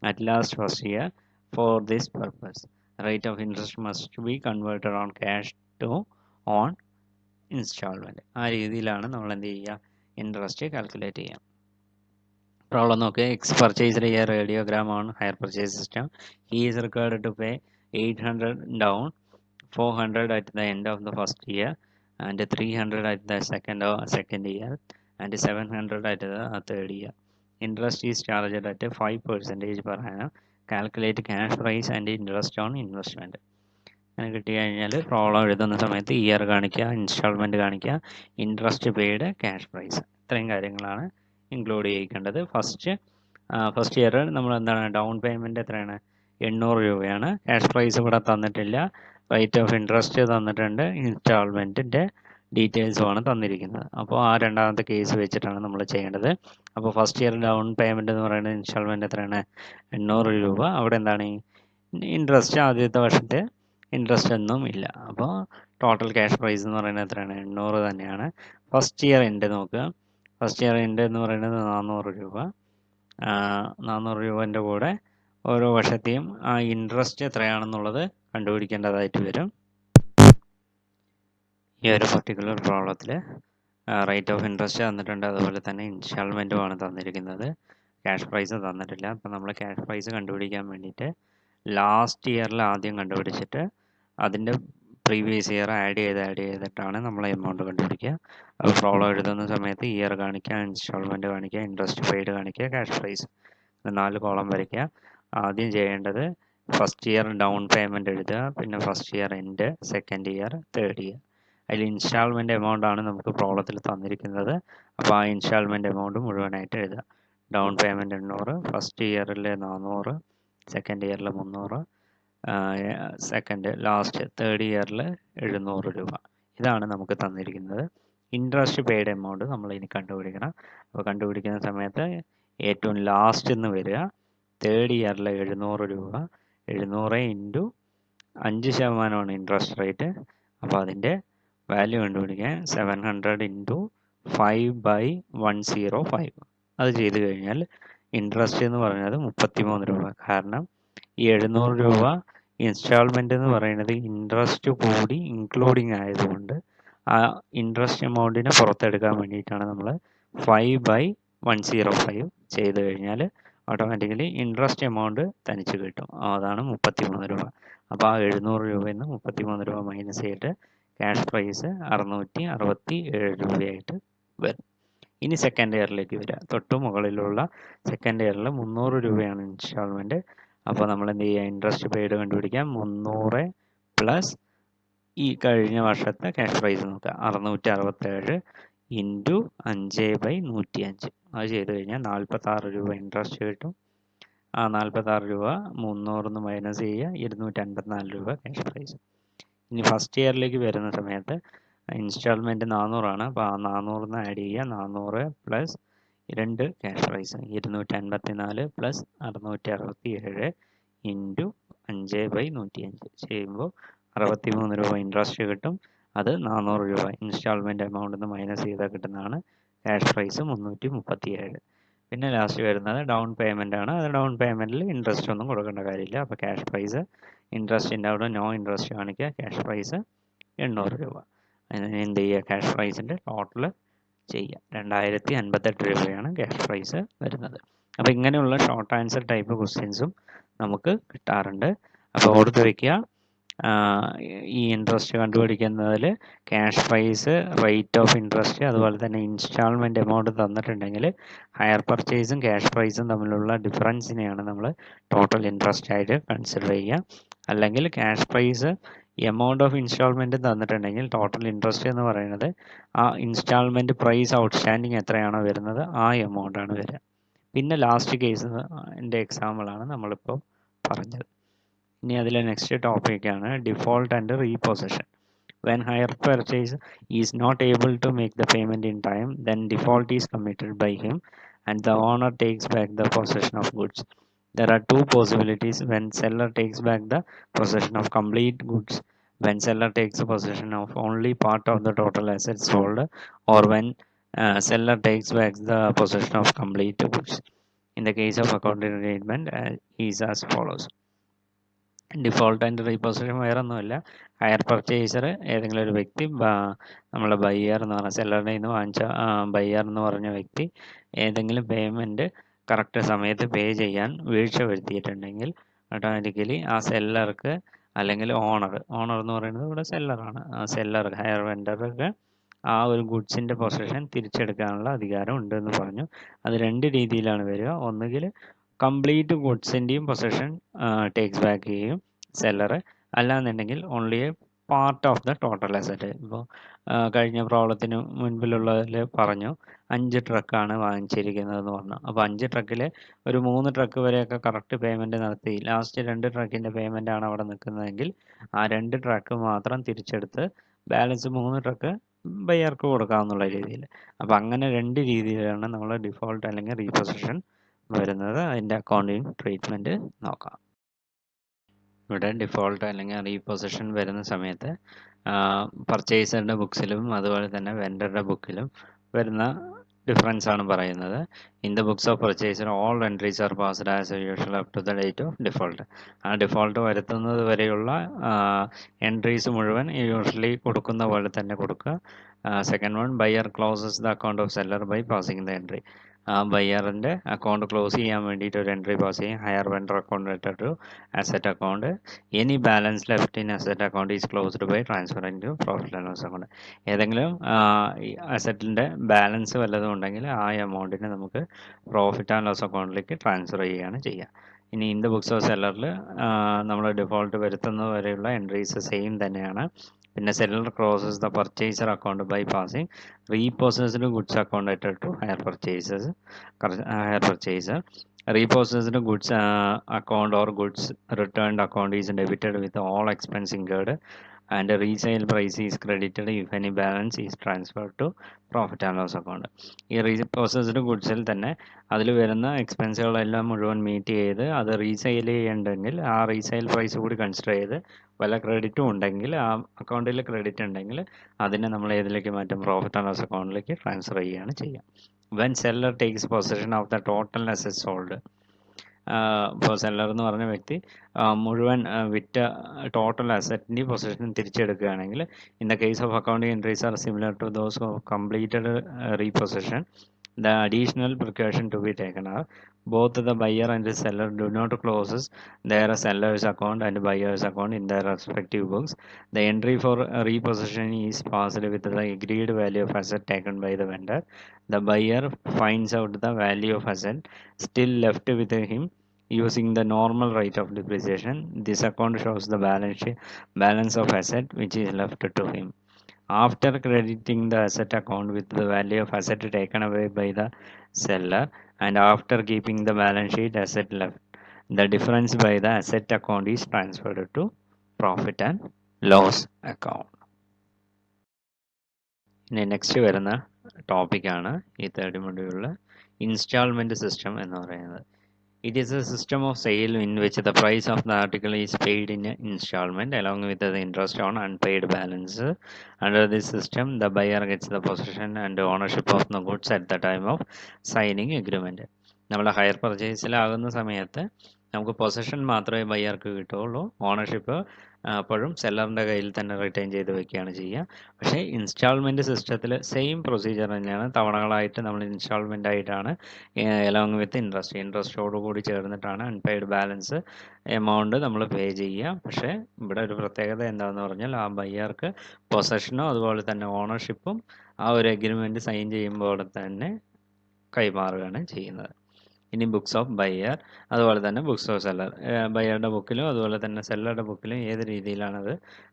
at last first year. For this purpose, rate of interest must be converted on cash to on instalment. ആ രീതിയിലാണ് നമ്മൾ എന്ത് ചെയ്യുക, interest calculate ചെയ്യുക. Problem നോക്കുക. X purchased a radiogram on hire purchase system. He is required to pay 800 down, 400 at the end of the first year, and 300 at the second year, and 700 at the third year. Interest is charged at 5% per annum. Calculate cash price and interest on investment. അങ്ങനെ കിട്ടി കഴിഞ്ഞാൽ problem എഴുതുന്ന സമയത്ത് year കാണിക്കുക, instalment കാണിക്കുക, interest paid, cash prize, ഇത്രയും കാര്യങ്ങളാണ് include ചെയ്യിക്കേണ്ടത്. First year നമ്മൾ എന്താണ്, ഡൗൺ പേയ്മെൻറ്റ് എത്രയാണ്, 800 രൂപയാണ്. ക്യാഷ് പ്രൈസ് ഇവിടെ തന്നിട്ടില്ല, റേറ്റ് ഓഫ് ഇൻട്രസ്റ്റ് തന്നിട്ടുണ്ട്, ഇൻസ്റ്റാൾമെൻറ്റിൻ്റെ ഡീറ്റെയിൽസുമാണ് തന്നിരിക്കുന്നത്. അപ്പോൾ ആ രണ്ടാമത്തെ കേസ് വെച്ചിട്ടാണ് നമ്മൾ ചെയ്യേണ്ടത്. അപ്പോൾ ഫസ്റ്റ് ഇയർ ഡൗൺ പേയ്മെൻറ്റ് എന്ന് പറയുന്നത് ഇൻസ്റ്റാൾമെൻറ്റ് എത്രയാണ്, 800 രൂപ. അവിടെ എന്താണ് ഇൻട്രസ്റ്റ്, ആദ്യത്തെ വർഷത്തെ ഇൻട്രസ്റ്റ് ഒന്നും ഇല്ല. അപ്പോൾ ടോട്ടൽ ക്യാഷ് പ്രൈസ് എന്ന് പറയുന്നത് എത്രയാണ്, 800 തന്നെയാണ്. ഫസ്റ്റ് ഇയർ എൻഡ് നോക്കുക. ഫസ്റ്റ് ഇയർ എൻഡ് എന്ന് പറയുന്നത് 400 രൂപ. 400 രൂപേൻ്റെ കൂടെ ഓരോ വർഷത്തെയും ആ ഇൻട്രസ്റ്റ് എത്രയാണെന്നുള്ളത് കണ്ടുപിടിക്കേണ്ടതായിട്ട് വരും. ഈ ഒരു പർട്ടിക്കുലർ പ്രോബ്ലത്തിൽ റേറ്റ് ഓഫ് ഇൻട്രസ്റ്റ് തന്നിട്ടുണ്ട്, അതുപോലെ തന്നെ ഇൻസ്റ്റാൾമെൻറ്റുമാണ് തന്നിരിക്കുന്നത്. ക്യാഷ് പ്രൈസ് തന്നിട്ടില്ല. അപ്പോൾ നമ്മൾ ക്യാഷ് പ്രൈസ് കണ്ടുപിടിക്കാൻ വേണ്ടിയിട്ട് ലാസ്റ്റ് ഇയറിൽ ആദ്യം കണ്ടുപിടിച്ചിട്ട് അതിൻ്റെ പ്രീവിയസ് ഇയർ ആഡ് ചെയ്തിട്ടാണ് നമ്മൾ എമൗണ്ട് കണ്ടുപിടിക്കുക. അപ്പോൾ പ്രോബ്ലം എഴുതുന്ന സമയത്ത് ഇയർ കാണിക്കുക, ഇൻസ്റ്റാൾമെൻറ്റ് കാണിക്കുക, ഇൻട്രസ്റ്റ് പെയ്ഡ് കാണിക്കുക, ക്യാഷ് പ്രൈസ്, 4 കോളം വരയ്ക്കുക. ആദ്യം ചെയ്യേണ്ടത് ഫസ്റ്റ് ഇയർ ഡൗൺ പേയ്മെൻറ്റ് എഴുതുക, പിന്നെ first year end, second year, third year. അതിൽ ഇൻസ്റ്റാൾമെൻറ്റ് എമൗണ്ട് ആണ് നമുക്ക് പ്രോബ്ലത്തിൽ തന്നിരിക്കുന്നത്. അപ്പോൾ ആ ഇൻസ്റ്റാൾമെൻറ്റ് എമൗണ്ട് മുഴുവനായിട്ട് എഴുതുക. ഡൗൺ പേയ്മെൻറ്റ് 800, ഫസ്റ്റ് ഇയറിൽ 400, സെക്കൻഡ് ഇയറിൽ 300, തേർഡ് ഇയറിൽ 700 രൂപ. ഇതാണ് നമുക്ക് തന്നിരിക്കുന്നത്. ഇൻട്രസ്റ്റ് പെയ്ഡ് എമൗണ്ട് നമ്മൾ ഇനി കണ്ടുപിടിക്കണം. അപ്പോൾ കണ്ടുപിടിക്കുന്ന സമയത്ത് ഏറ്റവും ലാസ്റ്റ് നിന്ന് വരിക, തേർഡ് ഇയറിൽ 700 രൂപ. 700 ഇൻറ്റു 5% ഇൻട്രസ്റ്റ് റേറ്റ്. അപ്പോൾ അതിൻ്റെ വാല്യൂ കണ്ടുപിടിക്കാൻ 700 ഇൻറ്റു 5/105. അത് ചെയ്ത് കഴിഞ്ഞാൽ ഇൻട്രസ്റ്റ് എന്ന് പറയുന്നത് 33 രൂപ. കാരണം ഈ 700 രൂപ ഇൻസ്റ്റാൾമെൻറ്റ് എന്ന് പറയുന്നത് ഇൻട്രസ്റ്റ് കൂടി ഇൻക്ലൂഡിങ് ആയതുകൊണ്ട് ആ ഇൻട്രസ്റ്റ് എമൗണ്ടിനെ പുറത്തെടുക്കാൻ വേണ്ടിയിട്ടാണ് നമ്മൾ 5/105 ചെയ്ത് കഴിഞ്ഞാൽ ഓട്ടോമാറ്റിക്കലി ഇൻട്രസ്റ്റ് എമൗണ്ട് തനിച്ച് കിട്ടും. അതാണ് 33 രൂപ. അപ്പോൾ ആ 700 രൂപയിൽ നിന്ന് 33 രൂപ മൈനസ് ചെയ്തിട്ട് ക്യാഷ് പ്രൈസ് 667 രൂപയായിട്ട് വരും. ഇനി സെക്കൻഡ് ഇയറിലേക്ക് വരിക. തൊട്ട് മുകളിലുള്ള സെക്കൻഡ് ഇയറിൽ 300 രൂപയാണ് ഇൻസ്റ്റാൾമെൻറ്റ്. അപ്പോൾ നമ്മൾ എന്ത് ചെയ്യുക, ഇൻട്രസ്റ്റ് പെയ്ഡ് കണ്ടുപിടിക്കാം. 300 പ്ലസ് ഈ കഴിഞ്ഞ വർഷത്തെ ക്യാഷ് പ്രൈസ് നോക്കുക, 667 ഇൻറ്റു 5/105. അത് ചെയ്ത് കഴിഞ്ഞാൽ 46 രൂപ ഇൻട്രസ്റ്റ് കിട്ടും. ആ 46 രൂപ 300 മൈനസ് ചെയ്യുക, 254 രൂപ ക്യാഷ് പ്രൈസ്. ഇനി ഫസ്റ്റ് ഇയറിലേക്ക് വരുന്ന സമയത്ത് ഇൻസ്റ്റാൾമെൻറ്റ് 400 ആണ്. അപ്പോൾ ആ 400 ആഡ് ചെയ്യുക. 400 plus 2 cash prize, 254 plus 667 into 5/105 ചെയ്യുമ്പോൾ 63 രൂപ ഇൻട്രസ്റ്റ് കിട്ടും. അത് 400 രൂപ ഇൻസ്റ്റാൾമെൻറ്റ് എമൗണ്ടിൽ നിന്ന് മൈനസ് ചെയ്താൽ കിട്ടുന്നതാണ് ക്യാഷ് പ്രൈസ് 337. പിന്നെ ലാസ്റ്റ് വരുന്നത് ഡൗൺ പേയ്മെൻ്റ് ആണ്. അത് ഡൗൺ പേയ്മെൻറ്റിൽ ഇൻട്രസ്റ്റ് ഒന്നും കൊടുക്കേണ്ട കാര്യമില്ല. അപ്പോൾ ക്യാഷ് പ്രൈസ് ഇൻട്രസ്റ്റിൻ്റെ അവിടെ നോ ഇൻട്രസ്റ്റ് കാണിക്കുക, ക്യാഷ് പ്രൈസ് 800 രൂപ. അതിന് എന്ത് ചെയ്യുക, ക്യാഷ് പ്രൈസിൻ്റെ ടോട്ടൽ ചെയ്യുക. 2058 രൂപയാണ് ക്യാഷ് പ്രൈസ് വരുന്നത്. അപ്പോൾ ഇങ്ങനെയുള്ള ഷോർട്ട് ആൻസർ ടൈപ്പ് ക്വസ്റ്റ്യൻസും നമുക്ക് കിട്ടാറുണ്ട്. അപ്പോൾ ഓർത്ത് വയ്ക്കുക, ഈ ഇൻട്രസ്റ്റ് കണ്ടുപിടിക്കുന്നതിൽ cash price, rate of interest, അതുപോലെ തന്നെ ഇൻസ്റ്റാൾമെൻറ്റ് എമൗണ്ട് തന്നിട്ടുണ്ടെങ്കിൽ ഹയർ പർച്ചേസും ക്യാഷ് പ്രൈസും തമ്മിലുള്ള ഡിഫറൻസിനെയാണ് നമ്മൾ ടോട്ടൽ ഇൻട്രസ്റ്റ് ആയിട്ട് കൺസിഡർ ചെയ്യുക. അല്ലെങ്കിൽ cash prize amount of instalment തന്നിട്ടുണ്ടെങ്കിൽ ടോട്ടൽ ഇൻട്രസ്റ്റ് എന്ന് പറയുന്നത് ആ ഇൻസ്റ്റാൾമെൻറ്റ് പ്രൈസ് ഔട്ട്സ്റ്റാൻഡിങ് എത്രയാണോ വരുന്നത് ആ എമൗണ്ടാണ് വരിക. പിന്നെ ലാസ്റ്റ് കേസ് എൻ്റെ എക്സാമ്പിളാണ് നമ്മളിപ്പോൾ പറഞ്ഞത്. ഇനി അതിലെ നെക്സ്റ്റ് ടോപ്പിക്കാണ് default and repossession. When hire purchase is not able to make the payment in time, then default is committed by him and the owner takes back the possession of goods. There are two possibilities when seller takes back the possession of complete goods when seller takes possession of only part of the total assets sold, or when seller takes back the possession of complete goods. In the case of accounting treatment, is as follows. Default and reposition വേറെ ഒന്നുമില്ല. Higher purchaser ഏതെങ്കിലും ഒരു വ്യക്തി, നമ്മളെ buyer എന്ന് പറഞ്ഞ സെല്ലറുടെ നിന്ന് വാങ്ങിച്ച ബയ്യർ എന്ന് പറഞ്ഞ വ്യക്തി ഏതെങ്കിലും പേയ്മെൻറ്റ് കറക്റ്റ് സമയത്ത് പേ ചെയ്യാൻ വീഴ്ച വരുത്തിയിട്ടുണ്ടെങ്കിൽ ഓട്ടോമാറ്റിക്കലി ആ സെല്ലർക്ക് അല്ലെങ്കിൽ ഓണർ എന്ന് പറയുന്നത് ഇവിടെ സെല്ലറാണ്, ആ സെല്ലർ ഹയർ വെൻഡർക്ക് ആ ഒരു ഗുഡ്സിൻ്റെ പൊസഷൻ തിരിച്ചെടുക്കാനുള്ള അധികാരം ഉണ്ടെന്ന് പറഞ്ഞു. അത് രണ്ട് രീതിയിലാണ് വരിക. ഒന്നുകിൽ കംപ്ലീറ്റ് ഗുഡ്സിൻ്റെയും പൊസഷൻ ടേക്സ് ബാക്ക് ചെയ്യും സെല്ലർ, അല്ലാന്നുണ്ടെങ്കിൽ only A part of the total asset. ഇപ്പോൾ കഴിഞ്ഞ പ്രോബ്ലത്തിന് മുൻപിലുള്ളതിൽ പറഞ്ഞു 5 ട്രക്കാണ് വാങ്ങിച്ചിരിക്കുന്നതെന്ന് പറഞ്ഞു. അപ്പോൾ 5 ട്രക്കിൽ ഒരു 3 ട്രക്ക് വരെയൊക്കെ കറക്റ്റ് പേയ്മെൻറ്റ് നടത്തി ലാസ്റ്റ് 2 ട്രക്കിൻ്റെ പേയ്മെൻറ്റാണ് അവിടെ നിൽക്കുന്നതെങ്കിൽ ആ 2 ട്രക്ക് മാത്രം തിരിച്ചെടുത്ത് ബാലൻസ് 3 ട്രക്ക് ബയ്യർക്ക് കൊടുക്കാമെന്നുള്ള രീതിയിൽ. അപ്പോൾ അങ്ങനെ 2 രീതിയിലാണ് നമ്മൾ ഡിഫോൾട്ട് അല്ലെങ്കിൽ റീപൊസിഷൻ വരുന്നത്. അതിൻ്റെ അക്കൗണ്ടിങ് ട്രീറ്റ്മെൻറ്റ് നോക്കാം. ഇവിടെ ഡിഫോൾട്ട് അല്ലെങ്കിൽ റീപൊസിഷൻ വരുന്ന സമയത്ത് പർച്ചേസറുടെ ബുക്സിലും അതുപോലെ തന്നെ വെൻഡറുടെ ബുക്കിലും വരുന്ന ഡിഫറൻസ് ആണ് പറയുന്നത്. In the books of purchaser all entries are passed as usual up to the date of default. ആ ഡിഫോൾട്ട് വരുത്തുന്നത് വരെയുള്ള എൻട്രീസ് മുഴുവൻ യൂഷ്വലി കൊടുക്കുന്ന പോലെ തന്നെ കൊടുക്കുക. Second one, buyer closes the account of seller by passing the entry. ആ ബയ്യറിൻ്റെ അക്കൗണ്ട് ക്ലോസ് ചെയ്യാൻ വേണ്ടിയിട്ട് ഒരു എൻട്രി പാസ് ചെയ്യും. Hire vendor account to asset account. Any balance left in asset account is closed by transferring to profit and loss account. ഏതെങ്കിലും അസറ്റിൻ്റെ balance വല്ലതും ഉണ്ടെങ്കിൽ ആ എമൗണ്ടിനെ നമുക്ക് പ്രോഫിറ്റ് ആൻഡ് ലോസ് അക്കൗണ്ടിലേക്ക് ട്രാൻസ്ഫർ ചെയ്യുകയാണ് ചെയ്യുക. ഇനി ഇൻ ദ ബുക്സ് ഓഫ് സെല്ലറിൽ നമ്മൾ ഡിഫോൾട്ട് വരുത്തുന്നത് വരെയുള്ള എൻട്രീസ് സെയിം തന്നെയാണ്. പിന്നെ seller closes the purchaser account by passing repossessed goods account to hire purchaser. Repossessed goods account or goods returned account is debited with all expense incurred, and the resale price is credited if any balance is transferred to profit and loss account. ഈ റീപ്രോസസ്ഡ് ഗുഡ്സിൽ തന്നെ അതിൽ വരുന്ന എക്സ്പെൻസുകളെല്ലാം മുഴുവൻ meet ചെയ്ത് അത് resale ചെയ്യണമെങ്കിൽ ആ resale price കൂടി കൺസിഡർ ചെയ്ത് വല്ല ക്രെഡിറ്റും ഉണ്ടെങ്കിൽ ആ അക്കൗണ്ടിൽ ക്രെഡിറ്റ് ഉണ്ടെങ്കിൽ അതിനെ നമ്മൾ ഏതിലേക്ക് മാറ്റും? പ്രോഫിറ്റ് ആൻഡ് ലോസ് അക്കൗണ്ടിലേക്ക് ട്രാൻസ്ഫർ ചെയ്യുകയാണ് ചെയ്യുക. When seller takes possession of the total asset sold. ഇപ്പോൾ സെല്ലർ എന്ന് പറഞ്ഞ വ്യക്തി മുഴുവൻ വിറ്റ ടോട്ടൽ അസറ്റിൻ്റെ പൊസിഷൻ തിരിച്ചെടുക്കുകയാണെങ്കിൽ in the case of accounting entries are similar to those completed repossession. The additional precaution to be taken are both the buyer and the seller do not close their seller's account and buyer's account in their respective books. The entry for repossession is passed with the agreed value of asset taken by the vendor. The buyer finds out the value of asset still left with him using the normal rate of depreciation. This account shows the balance of asset which is left to him. After crediting the asset account with the value of asset taken away by the seller and after keeping the balance sheet asset left, the difference by the asset account is transferred to profit and loss account. ഇനി next വരുന്ന ടോപ്പിക്കാണ് ഈ third മൊഡ്യൂളിൽ instalment system എന്ന് പറയുന്നത്. It is a system of sale in which the price of the article is paid in installment along with the interest on unpaid balance. Under this system, the buyer gets the possession and ownership of the goods at the time of signing agreement. നമ്മൾ higher പർച്ചേസിലാകുന്ന സമയത്ത് നമുക്ക് possession മാത്രമേ ബയ്യർക്ക് കിട്ടുകയുള്ളൂ. Ownership അപ്പോഴും സെല്ലറിൻ്റെ കയ്യിൽ തന്നെ return ചെയ്ത് വെക്കുകയാണ് ചെയ്യുക. പക്ഷേ ഇൻസ്റ്റാൾമെൻറ്റ് സിസ്റ്റത്തിൽ സെയിം പ്രൊസീജിയർ തന്നെയാണ്. തവണകളായിട്ട് നമ്മൾ ഇൻസ്റ്റാൾമെൻ്റ് ആയിട്ടാണ് എലോങ് വിത്ത് ഇൻട്രസ്റ്റോട് കൂടി ചേർന്നിട്ടാണ് അൺപെയ്ഡ് ബാലൻസ് എമൗണ്ട് നമ്മൾ പേ ചെയ്യുക. പക്ഷേ ഇവിടെ ഒരു പ്രത്യേകത എന്താണെന്ന് പറഞ്ഞാൽ ആ ബയ്യർക്ക് പൊസഷനും അതുപോലെ തന്നെ ഓണർഷിപ്പും ആ ഒരു എഗ്രിമെൻറ്റ് സൈൻ ചെയ്യുമ്പോൾ തന്നെ കൈമാറുകയാണ് ചെയ്യുന്നത്. ഇനി ബുക്സ് ഓഫ് ബയ്യർ അതുപോലെ തന്നെ ബുക്സ് ഓഫ് സെല്ലർ. ബയ്യറുടെ ബുക്കിലും അതുപോലെ തന്നെ സെല്ലറുടെ ബുക്കിലും ഏത് രീതിയിലാണത്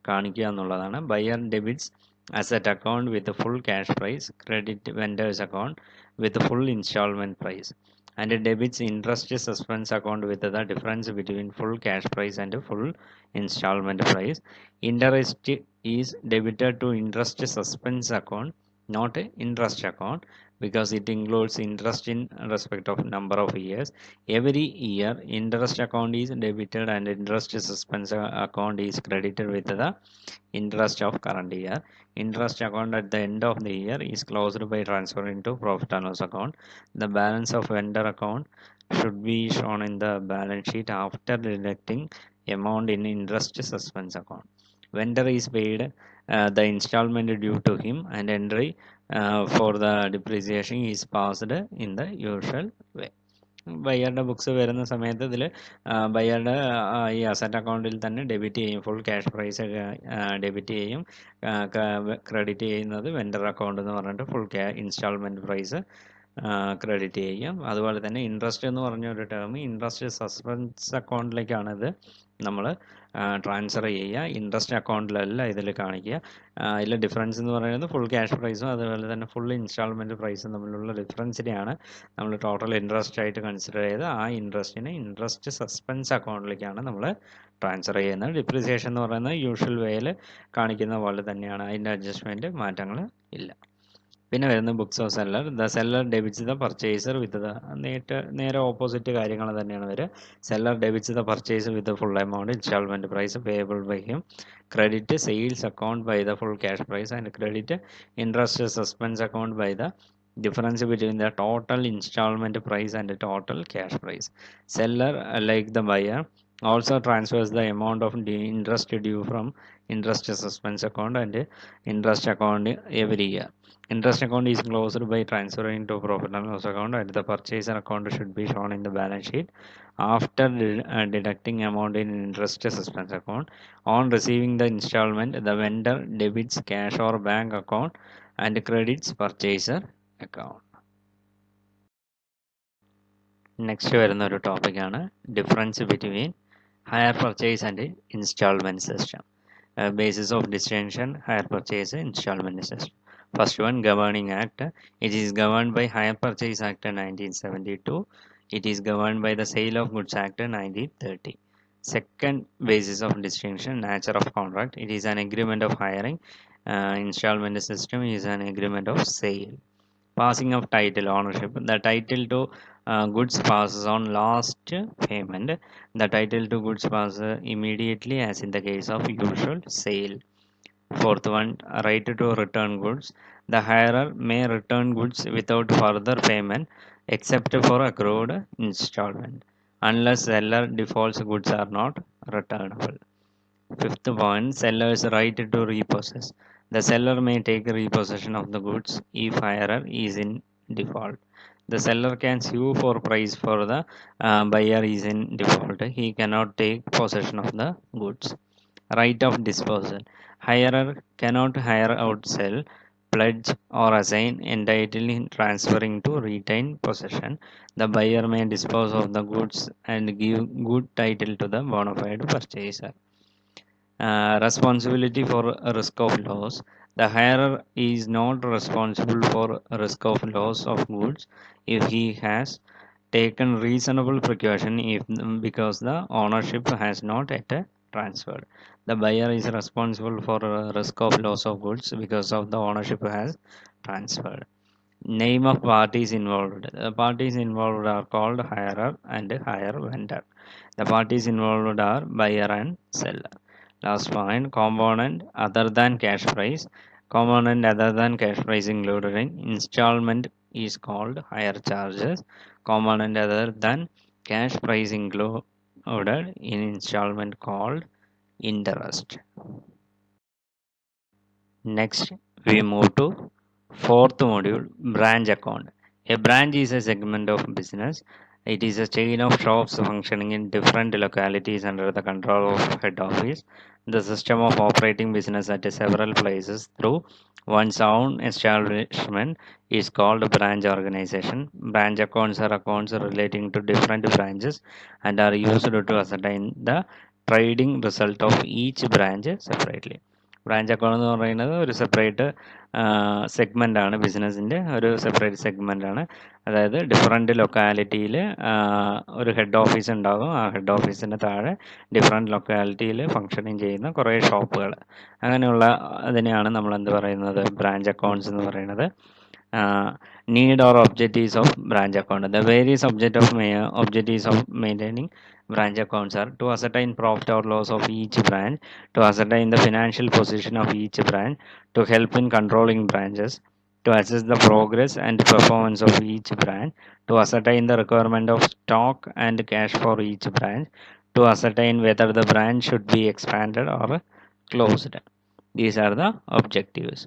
കാണിക്കുക എന്നുള്ളതാണ്. Buyer debits asset account with full cash price, credit vendors account with full instalment price, and debits interest suspense account with the difference between full cash price and full instalment price. Interest is debited to interest suspense account, not interest account. because it includes interest in respect of number of years. Every year, interest account is debited and interest suspense account is credited with the interest of current year. Interest account at the end of the year is closed by transferring to profit and loss account. The balance of vendor account should be shown in the balance sheet after deducting amount in interest suspense account. Vendor is paid the installment due to him and entry for the depreciation is passed in the usual way. ബയ്യറുടെ books വരുന്ന സമയത്ത് ഇതിൽ ബയ്യറുടെ ഈ asset അക്കൗണ്ടിൽ തന്നെ debit ചെയ്യും, full cash price debit ചെയ്യും, credit ചെയ്യുന്നത് വെൻഡർ അക്കൗണ്ട് എന്ന് പറഞ്ഞിട്ട് ഫുൾ ഇൻസ്റ്റാൾമെൻറ്റ് പ്രൈസ് ക്രെഡിറ്റ് ചെയ്യും. അതുപോലെ തന്നെ ഇൻട്രസ്റ്റ് എന്ന് പറഞ്ഞ ഒരു ടേം ഇൻട്രസ്റ്റ് സസ്പെൻസ് അക്കൗണ്ടിലേക്കാണ് ഇത് നമ്മൾ ട്രാൻസ്ഫർ ചെയ്യുക, ഇൻട്രസ്റ്റ് അക്കൗണ്ടിലല്ല ഇതിൽ കാണിക്കുക. ഇതിൽ ഡിഫറൻസ് എന്ന് പറയുന്നത് ഫുൾ ക്യാഷ് പ്രൈസും അതുപോലെ തന്നെ ഫുൾ ഇൻസ്റ്റാൾമെൻറ്റ് പ്രൈസും തമ്മിലുള്ള ഡിഫറൻസിനെയാണ് നമ്മൾ ടോട്ടൽ ഇൻട്രസ്റ്റ് ആയിട്ട് കൺസിഡർ ചെയ്ത് ആ ഇൻട്രസ്റ്റിനെ ഇൻട്രസ്റ്റ് സസ്പെൻസ് അക്കൗണ്ടിലേക്കാണ് നമ്മൾ ട്രാൻസ്ഫർ ചെയ്യുന്നത്. ഡിപ്രിസിയേഷൻ എന്ന് പറയുന്നത് യൂഷ്വൽ വേയിൽ കാണിക്കുന്ന പോലെ തന്നെയാണ്, അതിൻ്റെ അഡ്ജസ്റ്റ്മെൻറ്റ് മാറ്റങ്ങൾ ഇല്ല. പിന്നെ വരുന്ന books of seller. The seller debits the purchaser with the നേരെ ഓപ്പോസിറ്റ് കാര്യങ്ങൾ തന്നെയാണ് വരിക. Seller debits the purchase with full amount instalment price payable by him, credit sales account by the full cash price and credit interest suspense account by the difference between the total installment price and the total cash price. Seller, like the buyer, also transfers the amount of the interest due from interest suspense account and interest account every year. Interest account is closed by transferring to profit and loss account, and the purchaser account should be shown in the balance sheet after deducting amount in interest suspense account. On receiving the installment, the vendor debits cash or bank account and credits purchaser account. Next വരുന്ന ഒരു ടോപ്പിക്കാണ് difference between hire purchase and instalment system. Basis of distinction hire purchase instalment system. First one, governing act. It is governed by hire purchase act 1972. It is governed by the sale of goods act 1930. Second basis of distinction, nature of contract. It is an agreement of hiring. Installment system is an agreement of sale. Passing of title ownership. The title to goods passes on last payment. The title to goods passes immediately as in the case of usual sale. Fourth one, right to return goods. The hirer may return goods without further payment except for accrued installment. Unless seller defaults, goods are not returnable. Fifth point, seller's right to repossess. The seller may take repossession of the goods if hirer is in default. The seller can sue for price for the buyer is in default. He cannot take possession of the goods. Right of disposal. Hirer cannot hire out, sell, pledge or assign entitling transferring to retain possession. The buyer may dispose of the goods and give good title to the bona fide purchaser. Responsibility for risk of loss. The hirer is not responsible for risk of loss of goods if he has taken reasonable precaution because the ownership has not yet transferred. The buyer is responsible for risk of loss of goods because of the ownership has transferred. Name of parties involved. The parties involved are called hirer and hire vendor. The parties involved are buyer and seller. Last point, component other than cash price. Component other than cash price included in installment is called hire charges. Component other than cash price included in installment called interest. Next, we move to fourth module, branch account. A branch is a segment of business. It is a chain of shops functioning in different localities under the control of head office. The system of operating business at several places through one's own establishment is called branch organization. Branch accounts are accounts relating to different branches and are used to ascertain the trading result of each branch separately. Branch account എന്ന് പറയുന്നത് ഒരു separate segment ആണ്, ബിസിനസ്സിൻ്റെ ഒരു separate segment ആണ്. അതായത് different ലൊക്കാലിറ്റിയിൽ ഒരു head office ഉണ്ടാകും. ആ ഹെഡ് ഓഫീസിൻ്റെ താഴെ ഡിഫറെൻറ്റ് ലൊക്കാലിറ്റിയിൽ ഫങ്ഷനിങ് ചെയ്യുന്ന കുറേ ഷോപ്പുകൾ, അങ്ങനെയുള്ള അതിനെയാണ് നമ്മൾ എന്ത് പറയുന്നത്, ബ്രാഞ്ച് അക്കൗണ്ട്സ് എന്ന് പറയുന്നത്. need or objectives of branch account. The various objectives of maintaining branch accounts are to ascertain profit or loss of each branch, to ascertain the financial position of each branch, to help in controlling branches, to assess the progress and performance of each branch, to ascertain the requirement of stock and cash for each branch, to ascertain whether the branch should be expanded or closed. These are the objectives.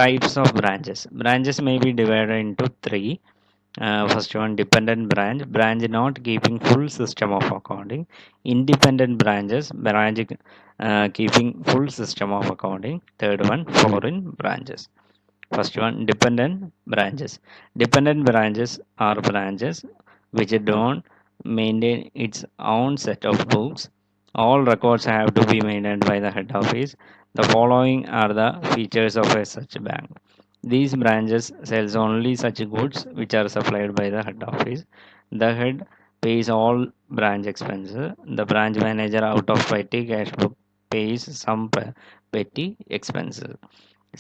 Types of branches. Branches may be divided into three. First one, dependent branch, branch not keeping full system of accounting. Independent branches, branch keeping full system of accounting. Third one, foreign branches. First one, dependent branches. Dependent branches are branches which don't maintain its own set of books. All records have to be maintained by the head office. The following are the features of a such bank. These branches sells only such goods which are supplied by the head office. The head pays all branch expenses. The branch manager out of petty cash book pays some petty expenses.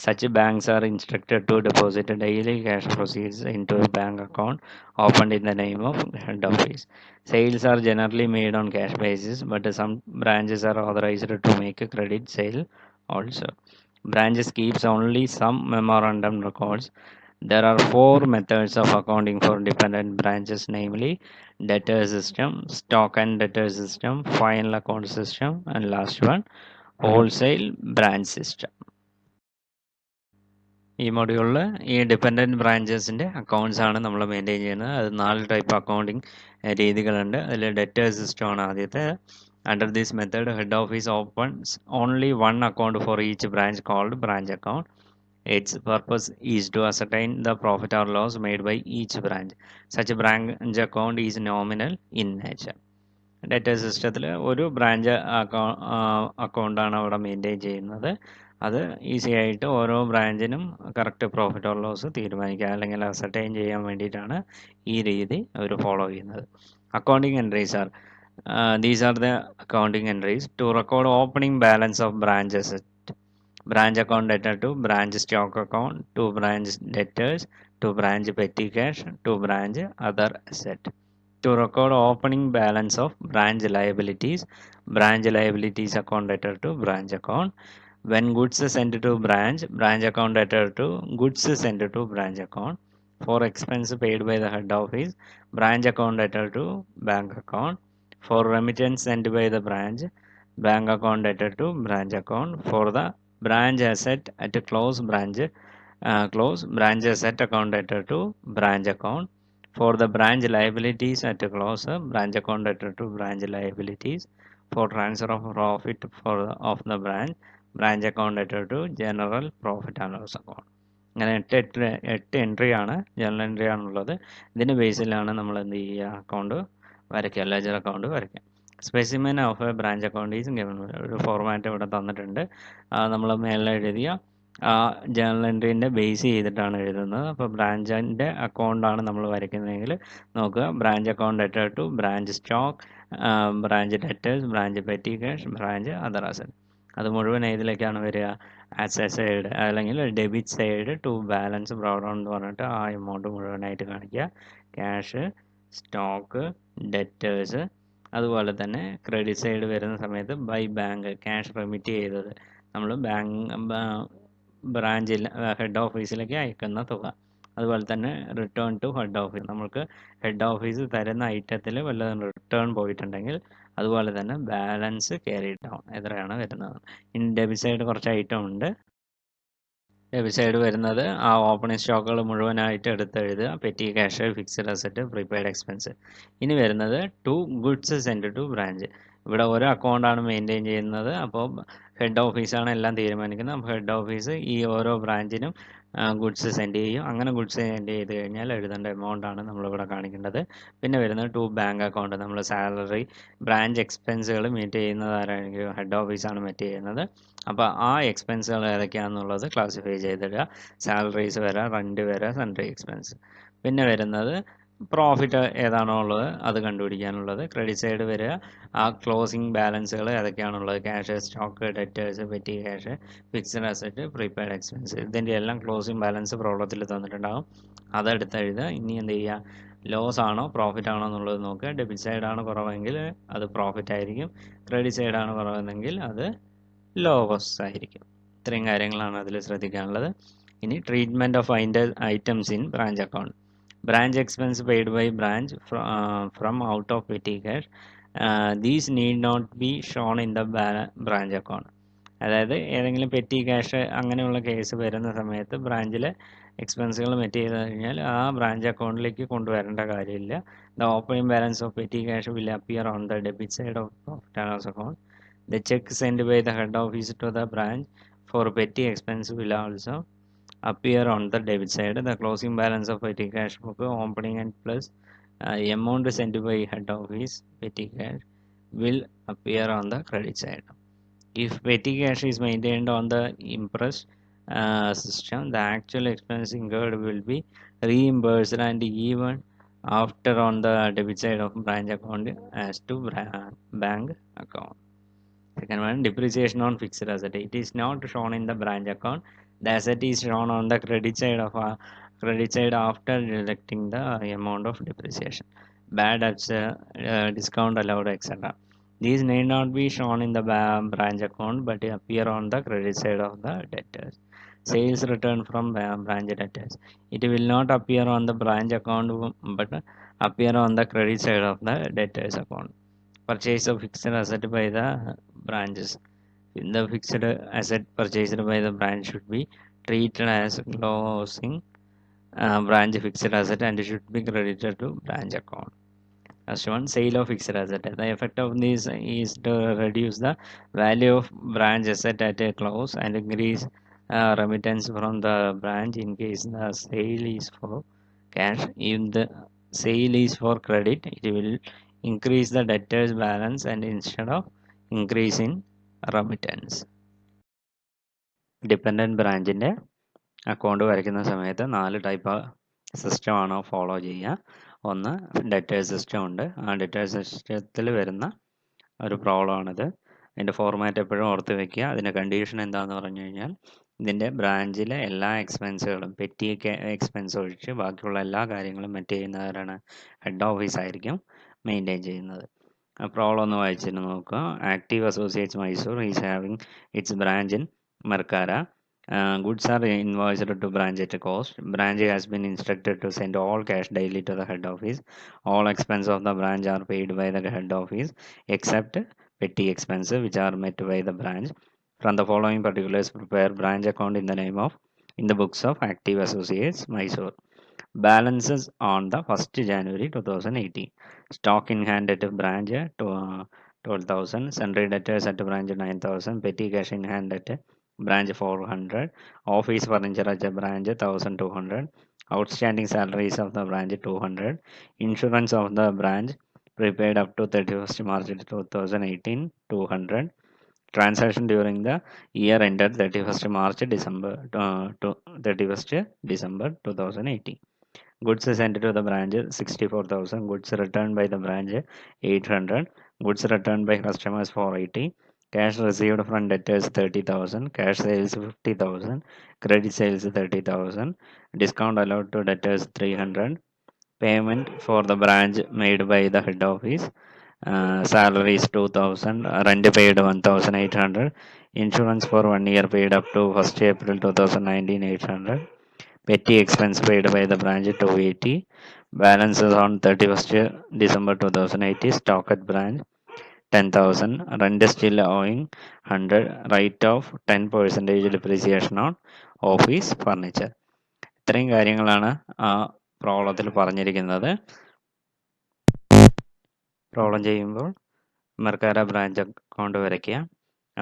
Such banks are instructed to deposit daily cash proceeds into a bank account opened in the name of head office. Sales are generally made on cash basis, but some branches are authorized to make a credit sale also. Branches keeps only some memorandum records. There are four methods of accounting for dependent branches, namely debtor system, stock and debtor system, final account system, and last one, wholesale branch system. ഈ മൊഡ്യൂളിൽ ഈ dependent ബ്രാഞ്ചസിൻ്റെ accounts ആണ് നമ്മൾ maintain ചെയ്യുന്നത്. അത് 4 type accounting രീതികളുണ്ട്. അതിൽ debtors സിസ്റ്റമാണ് ആദ്യത്തെ. Under this method head office opens only one account for each branch called branch account. Its purpose is to ascertain the profit or loss made by each branch. Such branch account is nominal in nature. Debtors സിസ്റ്റത്തിൽ ഒരു branch അക്കൗണ്ടാണ് അവിടെ maintain ചെയ്യുന്നത്. അത് easy ആയിട്ട് ഓരോ ബ്രാഞ്ചിനും correct profit or loss തീരുമാനിക്കുക അല്ലെങ്കിൽ അസർട്ടൈൻ ചെയ്യാൻ വേണ്ടിയിട്ടാണ് ഈ രീതി അവർ ഫോളോ ചെയ്യുന്നത്. Accounting entries are these are the accounting entries to record opening balance of branches. Branch account debtor to branch stock account to branch debtors to branch petty cash to branch other asset. To record opening balance of branch liabilities, branch liabilities account debtor to branch account. When goods are sent to branch account debtor to goods sent to branch account. For expense paid by the head office, branch account debtor to bank account. For remittance sent by the branch, bank account debtor to branch account. For the branch asset at a close branch asset account debtor to branch account. For the branch liabilities at a close, branch account debtor to branch liabilities. For transfer of profit of the branch account debtor to general profit and loss account. അങ്ങനെ എട്ട് entry ആണ്, general entry ആണുള്ളത്. ഇതിൻ്റെ ബേസിലാണ് നമ്മൾ എന്ത് ചെയ്യുക, account വരയ്ക്കുക, ലെജർ അക്കൗണ്ട് വരയ്ക്കുക. Specimen of A branch account is given. ഒരു ഫോർമാറ്റ് ഇവിടെ തന്നിട്ടുണ്ട്. നമ്മൾ മേലെ എഴുതിയ ആ ജേണൽ എൻട്രീൻ്റെ ബേസ് ചെയ്തിട്ടാണ് എഴുതുന്നത്. അപ്പോൾ ബ്രാഞ്ചിൻ്റെ അക്കൗണ്ടാണ് നമ്മൾ വരയ്ക്കുന്നതെങ്കിൽ നോക്കുക, branch account debtor to branch stock, branch debtors, branch petty cash, branch other asset. അത് മുഴുവൻ ഏതിലേക്കാണ് വരിക, അസറ്റ് സൈഡ് അല്ലെങ്കിൽ debit side to balance brought on എന്ന് പറഞ്ഞിട്ട് ആ എമൗണ്ട് മുഴുവനായിട്ട് കാണിക്കുക. ക്യാഷ്, സ്റ്റോക്ക്, ഡെറ്റേഴ്സ്, അതുപോലെ തന്നെ ക്രെഡിറ്റ് സൈഡ് വരുന്ന സമയത്ത് ബൈ ബാങ്ക് ക്യാഷ് റെമിറ്റ് ചെയ്തത് നമ്മൾ ബ്രാഞ്ചിൽ ഹെഡ് ഓഫീസിലേക്ക് അയക്കുന്ന തുക. അതുപോലെ തന്നെ റിട്ടേൺ ടു ഹെഡ് ഓഫീസ്, നമുക്ക് ഹെഡ് ഓഫീസ് തരുന്ന ഐറ്റത്തിൽ വല്ലതും റിട്ടേൺ പോയിട്ടുണ്ടെങ്കിൽ അതുപോലെ തന്നെ ബാലൻസ് ക്യാരി ഡൗൺ എത്രയാണ് വരുന്നത്. ഇനി ഡെബിറ്റ് സൈഡ് കുറച്ച് ഐറ്റം ഉണ്ട്. ഡെബിറ്റ് സൈഡ് വരുന്നത് ആ ഓപ്പണിംഗ് സ്റ്റോക്കുകൾ മുഴുവനായിട്ട് എടുത്തെഴുതുക, petty cash, fixed asset, prepaid expense. ഇനി വരുന്നത് to goods send to branch. ഇവിടെ ഓരോ അക്കൗണ്ടാണ് മെയിൻറ്റെയിൻ ചെയ്യുന്നത്. അപ്പോൾ ഹെഡ് ഓഫീസാണ് എല്ലാം തീരുമാനിക്കുന്നത്. അപ്പോൾ ഹെഡ് ഓഫീസ് ഈ ഓരോ ബ്രാഞ്ചിനും ഗുഡ്സ് സെൻഡ് ചെയ്യും. അങ്ങനെ ഗുഡ്സ് സെൻഡ് ചെയ്ത് കഴിഞ്ഞാൽ എഴുതേണ്ട എമൗണ്ടാണ് നമ്മളിവിടെ കാണിക്കേണ്ടത്. പിന്നെ വരുന്നത് ടു ബാങ്ക് അക്കൗണ്ട്. നമ്മൾ സാലറി, ബ്രാഞ്ച് എക്സ്പെൻസുകൾ മീറ്റ് ചെയ്യുന്നത് ആരായിരിക്കും, ഹെഡ് ഓഫീസാണ് മീറ്റ് ചെയ്യുന്നത്. അപ്പോൾ ആ എക്സ്പെൻസുകൾ ഏതൊക്കെയാണെന്നുള്ളത് ക്ലാസിഫൈ ചെയ്തിടുക. സാലറീസ് വരാം, റെൻറ്റ് വരാം, സൺട്രി എക്സ്പെൻസ്. പിന്നെ വരുന്നത് പ്രോഫിറ്റ് ഏതാണോ ഉള്ളത് അത് കണ്ടുപിടിക്കാനുള്ളത്. ക്രെഡിറ്റ് സൈഡ് വരിക, ആ ക്ലോസിംഗ് ബാലൻസുകൾ ഏതൊക്കെയാണുള്ളത്, cash, stock, debtors, petty cash, fixed asset, prepaid expense, ഇതിൻ്റെ എല്ലാം ക്ലോസിംഗ് ബാലൻസ് പ്രോബ്ലത്തിൽ തന്നിട്ടുണ്ടാകും. അതെടുത്ത് എഴുതുക. ഇനി എന്ത് ചെയ്യുക, ലോസ് ആണോ പ്രോഫിറ്റ് ആണോ എന്നുള്ളത് നോക്കുക. ഡെബിറ്റ് സൈഡാണ് കുറവെങ്കിൽ അത് പ്രോഫിറ്റ് ആയിരിക്കും, ക്രെഡിറ്റ് സൈഡാണ് കുറവെന്നെങ്കിൽ അത് ലോസ് ആയിരിക്കും. ഇത്രയും കാര്യങ്ങളാണ് അതിൽ ശ്രദ്ധിക്കാനുള്ളത്. ഇനി treatment of items in branch account. Branch expense paid by branch from out of petty cash. These need not be shown in the branch account. അതായത് ഏതെങ്കിലും പെറ്റി ക്യാഷ് അങ്ങനെയുള്ള കേസ് വരുന്ന സമയത്ത് ബ്രാഞ്ചിലെ എക്സ്പെൻസുകൾ മെറ്റ് ചെയ്ത് കഴിഞ്ഞാൽ ആ ബ്രാഞ്ച് അക്കൗണ്ടിലേക്ക് കൊണ്ടുവരേണ്ട കാര്യമില്ല. The opening balance of petty cash will appear on the debit side of profit and loss account. The check sent by the head office to the branch for petty expense will also appear on the debit side. The closing balance of petty cash book opening and plus amount sent by head office petty cash will appear on the credit side. If petty cash is maintained on the impress system, the actual expense incurred will be reimbursed and even after on the debit side of branch account as to bank account. Second one, depreciation on fixed asset. It is not shown in the branch account. The asset is shown on the credit side of credit side after deducting the amount of depreciation. Bad debts, discount allowed, etc. These need not be shown in the branch account but appear on the credit side of the debtors. Sales return from branch debtors. It will not appear on the branch account but appear on the credit side of the debtors account. Purchase of fixed asset by the branches. The fixed asset purchased by the branch should be treated as closing branch fixed asset and should be credited to branch account. First one, sale of fixed asset. The effect of this is to reduce the value of branch asset at a close and increase remittance from the branch in case the sale is for cash. If the sale is for credit, it will increase the debtors balance and instead of increase in remittance. Dependent ബ്രാഞ്ചിൻ്റെ account വരയ്ക്കുന്ന സമയത്ത് 4 type സിസ്റ്റമാണോ follow ചെയ്യുക. ഒന്ന്, debtors system ഉണ്ട്. ആ debtors സിസ്റ്റത്തിൽ വരുന്ന ഒരു പ്രോബ്ലമാണിത്. അതിൻ്റെ ഫോർമാറ്റ് എപ്പോഴും ഓർത്ത് വയ്ക്കുക. അതിൻ്റെ കണ്ടീഷൻ എന്താണെന്ന് പറഞ്ഞു കഴിഞ്ഞാൽ ഇതിൻ്റെ ബ്രാഞ്ചിലെ എല്ലാ എക്സ്പെൻസുകളും പെറ്റി എക്സ്പെൻസ് ഒഴിച്ച് ബാക്കിയുള്ള എല്ലാ കാര്യങ്ങളും മെറ്റ് ചെയ്യുന്നവരാണ് ഹെഡ് ഓഫീസ് ആയിരിക്കും മെയിൻറ്റെയിൻ ചെയ്യുന്നത്. പ്രോബ്ലം ഒന്ന് വായിച്ചിട്ട് നോക്കുക. Active Associates Mysore is having its branch in Mercara. Goods are invoiced to branch at a cost. Branch has been instructed to send all cash daily to the head office. All expenses of the branch are paid by the head office except petty expenses which are met by the branch. From the following particulars, prepare branch account in the name of in the books of active associates Mysore. Balances on the 1st January 2018. Stock in hand at branch to 12,000. Sundry debtors at branch 9,000. Petty cash in hand at branch 400. Office furniture at branch 1,200. Outstanding salaries of the branch 200. Insurance of the branch prepaid up to 31st March 2018 200. Transaction during the year ended 31st March December to 31st December 2018. Goods sent to the branch 64,000. Goods returned by the branch 800. Goods returned by customers 480. Cash received from debtors 30,000. Cash sales 50,000. Credit sales 30,000. Discount allowed to debtors 300. Payment for the branch made by the head office. Salary is 2,000. Rent paid 1,800. Insurance for 1 year paid up to 1st April 2019 800. Petty expense paid by the branch 280. Balances on 31st December 2080. Stock at branch 10,000. Rent still owing 100. Write off 10% depreciation on office furniture. ഇത്രയും കാര്യങ്ങളാണ് ആ പ്രോബ്ലത്തിൽ പറഞ്ഞിരിക്കുന്നത്. Problem ചെയ്യുമ്പോൾ മെർക്കാര branch account വരയ്ക്കുക.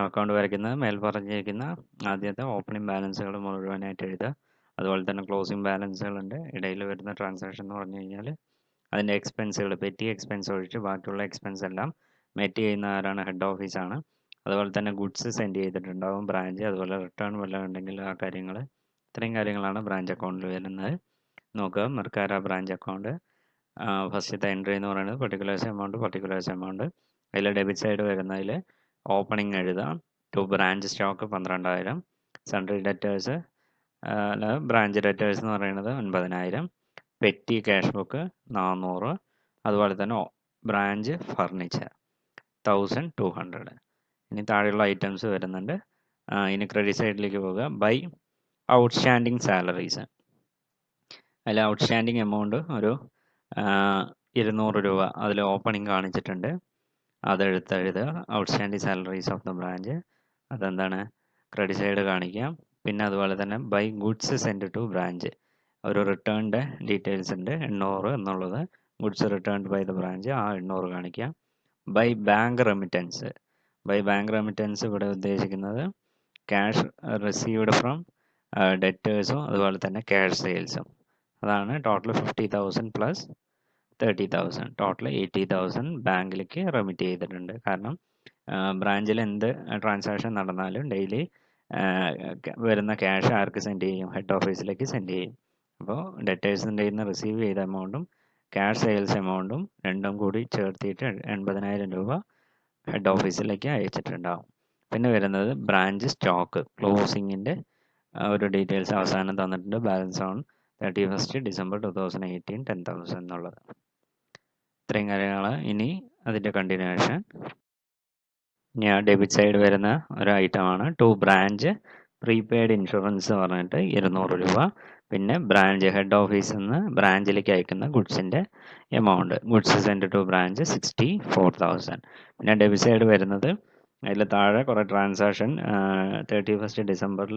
Account വരയ്ക്കുന്നത് മേൽ പറഞ്ഞിരിക്കുന്ന ആദ്യത്തെ ഓപ്പണിംഗ് ബാലൻസുകൾ മുഴുവനായിട്ട് എഴുതുക. അതുപോലെ തന്നെ ക്ലോസിംഗ് ബാലൻസുകളുണ്ട്. ഇടയിൽ വരുന്ന ട്രാൻസാക്ഷൻ എന്ന് പറഞ്ഞു കഴിഞ്ഞാൽ അതിൻ്റെ എക്സ്പെൻസുകൾ പെറ്റി എക്സ്പെൻസ് ഒഴിച്ച് ബാക്കിയുള്ള എക്സ്പെൻസ് എല്ലാം മെറ്റ് ചെയ്യുന്ന ആരാണ്, ഹെഡ് ഓഫീസാണ്. അതുപോലെ തന്നെ ഗുഡ്സ് സെൻഡ് ചെയ്തിട്ടുണ്ടാവും ബ്രാഞ്ച്. അതുപോലെ റിട്ടേൺ വല്ലതും ഉണ്ടെങ്കിൽ ആ ഇത്രയും കാര്യങ്ങളാണ് ബ്രാഞ്ച് അക്കൗണ്ടിൽ വരുന്നത്. നോക്കുക, മെർക്കാര ബ്രാഞ്ച് അക്കൗണ്ട് ഫസ്റ്റത്തെ എൻട്രി എന്ന് പറയുന്നത് പർട്ടിക്കുലേഴ്സ് എമൗണ്ട്. അതിൽ ഡെബിറ്റ് സൈഡ് വരുന്നതിൽ ഓപ്പണിംഗ് എഴുതാം. To branch stock 12,000. Sundry debtors branch debtors എന്ന് പറയുന്നത് 9,000. Petty cash book 400. അതുപോലെ തന്നെ ബ്രാഞ്ച് ഫർണിച്ചർ 1,200. ഇനി താഴെയുള്ള ഐറ്റംസ് വരുന്നുണ്ട്. ഇനി ക്രെഡിറ്റ് സൈഡിലേക്ക് പോകുക. By outstanding salaries. അതിൽ ഔട്ട്സ്റ്റാൻഡിങ് എമൗണ്ട് ഒരു 200 രൂപ അതിൽ ഓപ്പണിംഗ് കാണിച്ചിട്ടുണ്ട്. അതെടുത്ത് എഴുതുക. Outstanding salaries of the branch. അതെന്താണ് ക്രെഡിറ്റ് സൈഡ് കാണിക്കാം. പിന്നെ അതുപോലെ തന്നെ by goods send to branch ഒരു റിട്ടേണിൻ്റെ ഡീറ്റെയിൽസ് ഉണ്ട്. 800 എന്നുള്ളത് goods returned by the branch, ആ 800 കാണിക്കാം. By bank remittance. ഇവിടെ ഉദ്ദേശിക്കുന്നത് ക്യാഷ് റിസീവ്ഡ് ഫ്രം ഡെറ്റേഴ്സും അതുപോലെ തന്നെ ക്യാഷ് സെയിൽസും. അതാണ് ടോട്ടൽ 50,000 പ്ലസ് 30,000, ടോട്ടൽ 80,000 ബാങ്കിലേക്ക് റെമിറ്റ് ചെയ്തിട്ടുണ്ട്. കാരണം ബ്രാഞ്ചിൽ എന്ത് ട്രാൻസാക്ഷൻ നടന്നാലും ഡെയിലി വരുന്ന ക്യാഷ് ആർക്ക് സെൻഡ് ചെയ്യും? ഹെഡ് ഓഫീസിലേക്ക് സെൻഡ് ചെയ്യും. അപ്പോൾ ഡെറ്റേഴ്സിൻ്റെ നിന്ന് റിസീവ് ചെയ്ത എമൗണ്ടും ക്യാഷ് സെയിൽസ് എമൗണ്ടും രണ്ടും കൂടി ചേർത്തിട്ട് 80,000 രൂപ ഹെഡ് ഓഫീസിലേക്ക് അയച്ചിട്ടുണ്ടാവും. പിന്നെ വരുന്നത് ബ്രാഞ്ച് സ്റ്റോക്ക് ക്ലോസിങ്ങിൻ്റെ ഒരു ഡീറ്റെയിൽസ് അവസാനം തന്നിട്ടുണ്ട്. ബാലൻസ് ഓൺ 31st December 2018 10,000 എന്നുള്ളത്. ഇത്രയും കാര്യങ്ങളാണ്. ഇനി അതിൻ്റെ കണ്ടിന്യൂഷൻ. ഇനി ആ ഡെബിറ്റ് സൈഡ് വരുന്ന ഒരു ഐറ്റമാണ് ടു ബ്രാഞ്ച് പ്രീപെയ്ഡ് ഇൻഷുറൻസ് എന്ന് പറഞ്ഞിട്ട് 200 രൂപ. പിന്നെ ബ്രാഞ്ച് ഹെഡ് ഓഫീസിൽ നിന്ന് ബ്രാഞ്ചിലേക്ക് അയക്കുന്ന ഗുഡ്സിൻ്റെ amount, goods send to branch 64,000. പിന്നെ ഡെബിറ്റ് സൈഡ് വരുന്നത് അതിൽ താഴെ കുറേ ട്രാൻസാക്ഷൻ 31st December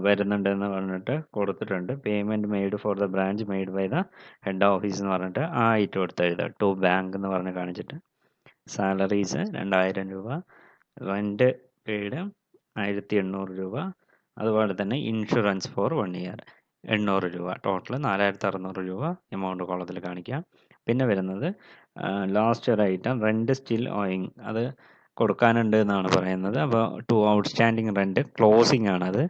വരുന്നുണ്ടെന്ന് പറഞ്ഞിട്ട് കൊടുത്തിട്ടുണ്ട്. Payment made for the branch made by the head office എന്ന് പറഞ്ഞിട്ട് ആ ഐറ്റം എടുത്ത് എഴുതുക. ടു ബാങ്ക് എന്ന് പറഞ്ഞ് കാണിച്ചിട്ട് സാലറീസ് 2,000 രൂപ, റെൻറ്റ് പെയ്ഡ് 1,800 രൂപ, അതുപോലെ തന്നെ ഇൻഷുറൻസ് ഫോർ 1 year 800 രൂപ, ടോട്ടൽ 4,600 രൂപ എമൗണ്ട് കോളത്തിൽ കാണിക്കാം. പിന്നെ വരുന്നത് ലാസ്റ്റ് ഒരു ഐറ്റം റെൻറ്റ് സ്റ്റിൽ ഓയിങ്, അത് കൊടുക്കാനുണ്ട് എന്നാണ് പറയുന്നത്. അപ്പോൾ ടു ഔട്ട്സ്റ്റാൻഡിങ് റെൻറ്റ് ക്ലോസിംഗ് ആണത്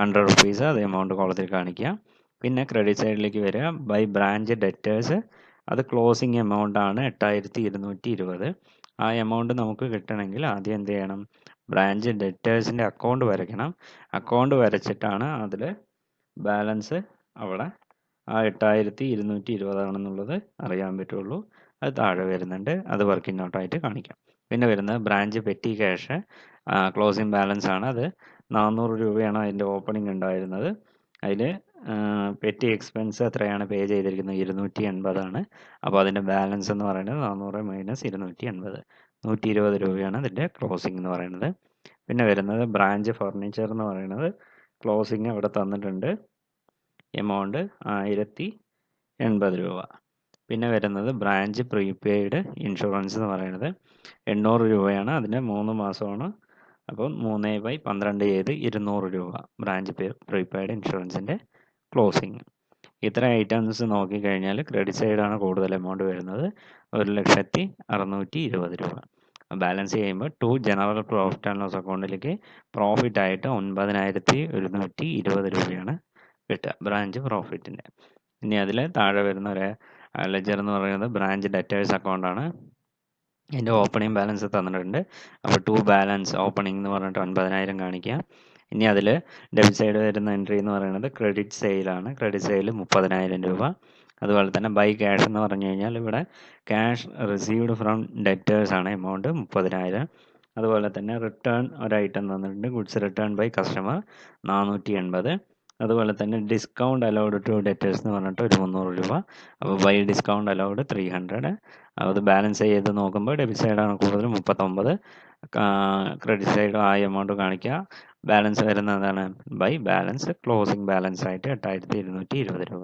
100 rupees, അത് എമൗണ്ട് കോളത്തിൽ കാണിക്കാം. പിന്നെ ക്രെഡിറ്റ് സൈഡിലേക്ക് വരിക. ബൈ ബ്രാഞ്ച് ഡെറ്റേഴ്സ്, അത് ക്ലോസിംഗ് എമൗണ്ട് ആണ് 8,220. ആ എമൗണ്ട് നമുക്ക് കിട്ടണമെങ്കിൽ ആദ്യം എന്ത് ചെയ്യണം? ബ്രാഞ്ച് ഡെറ്റേഴ്സിൻ്റെ അക്കൗണ്ട് വരയ്ക്കണം. അക്കൗണ്ട് വരച്ചിട്ടാണ് അതിൽ ബാലൻസ് അവിടെ ആ 8,220 ആണെന്നുള്ളത് അറിയാൻ പറ്റുള്ളൂ. അത് താഴെ വരുന്നുണ്ട്, അത് വർക്കിംഗ് നോട്ടായിട്ട് കാണിക്കാം. പിന്നെ വരുന്നത് branch petty cash closing balance ആണ്. അത് 400 രൂപയാണ് അതിൻ്റെ ഓപ്പണിംഗ് ഉണ്ടായിരുന്നത്. അതിൽ പെറ്റി എക്സ്പെൻസ് എത്രയാണ് പേ ചെയ്തിരിക്കുന്നത്? 280 ആണ്. അപ്പോൾ അതിൻ്റെ ബാലൻസ് എന്ന് പറയുന്നത് 400 മൈനസ് 280, 120 രൂപയാണ് അതിൻ്റെ ക്ലോസിംഗ് എന്ന് പറയുന്നത്. പിന്നെ വരുന്നത് ബ്രാഞ്ച് ഫർണിച്ചർ എന്ന് പറയുന്നത് ക്ലോസിംഗ് അവിടെ തന്നിട്ടുണ്ട്, എമൗണ്ട് 1,080 രൂപ. പിന്നെ വരുന്നത് ബ്രാഞ്ച് പ്രീപെയ്ഡ് ഇൻഷുറൻസ് എന്ന് പറയുന്നത് 800 രൂപയാണ്. അതിന് 3 മാസമാണ്. അപ്പോൾ 3/12 ചെയ്ത് 200 രൂപ ബ്രാഞ്ച് പ്രീപെയ്ഡ് ഇൻഷുറൻസിൻ്റെ ക്ലോസിങ്. ഇത്ര ഐറ്റംസ് നോക്കിക്കഴിഞ്ഞാൽ ക്രെഡിറ്റ് സൈഡാണ് കൂടുതൽ എമൗണ്ട് വരുന്നത്, 1,620 രൂപ. ബാലൻസ് ചെയ്യുമ്പോൾ to general profit and loss അക്കൗണ്ടിലേക്ക് പ്രോഫിറ്റ് ആയിട്ട് 9,120 രൂപയാണ് കിട്ടുക ബ്രാഞ്ച് പ്രോഫിറ്റിൻ്റെ. ഇനി അതിൽ താഴെ വരുന്ന ഒരു ലെജർ എന്ന് പറയുന്നത് ബ്രാഞ്ച് ഡെറ്റേഴ്സ് അക്കൗണ്ടാണ്. ഇതിൻ്റെ ഓപ്പണിംഗ് ബാലൻസ് തന്നിട്ടുണ്ട്. അപ്പോൾ ടു ബാലൻസ് ഓപ്പണിംഗ് എന്ന് പറഞ്ഞിട്ട് 9,000 കാണിക്കാം. ഇനി അതിൽ ഡെബിറ്റ് സൈഡ് വരുന്ന എൻട്രി എന്ന് പറയുന്നത് ക്രെഡിറ്റ് സെയിലാണ്. ക്രെഡിറ്റ് സെയിൽ 30,000 രൂപ. അതുപോലെ തന്നെ ബൈ ക്യാഷ് എന്ന് പറഞ്ഞു കഴിഞ്ഞാൽ ഇവിടെ ക്യാഷ് റിസീവ്ഡ് ഫ്രം ഡെറ്റേഴ്സ് ആണ്, എമൗണ്ട് 30,000. അതുപോലെ തന്നെ റിട്ടേൺ ഒരു ഐറ്റം തന്നിട്ടുണ്ട്, ഗുഡ്സ് റിട്ടേൺ ബൈ കസ്റ്റമർ 480. അതുപോലെ തന്നെ ഡിസ്കൗണ്ട് അലൗഡ് ടു ഡെറ്റേഴ്സ് എന്ന് പറഞ്ഞിട്ട് ഒരു 300 രൂപ. അപ്പോൾ ബൈ ഡിസ്കൗണ്ട് അലൗഡ് 300. അത് ബാലൻസ് ചെയ്ത് നോക്കുമ്പോൾ ഡെബിറ്റ് സൈഡാണ് കൂടുതൽ 39, ക്രെഡിറ്റ് സൈഡ് ആ എമൗണ്ട് കാണിക്കുക. ബാലൻസ് വരുന്നതാണ് ബൈ ബാലൻസ് ക്ലോസിംഗ് ബാലൻസ് ആയിട്ട് 8,220 രൂപ.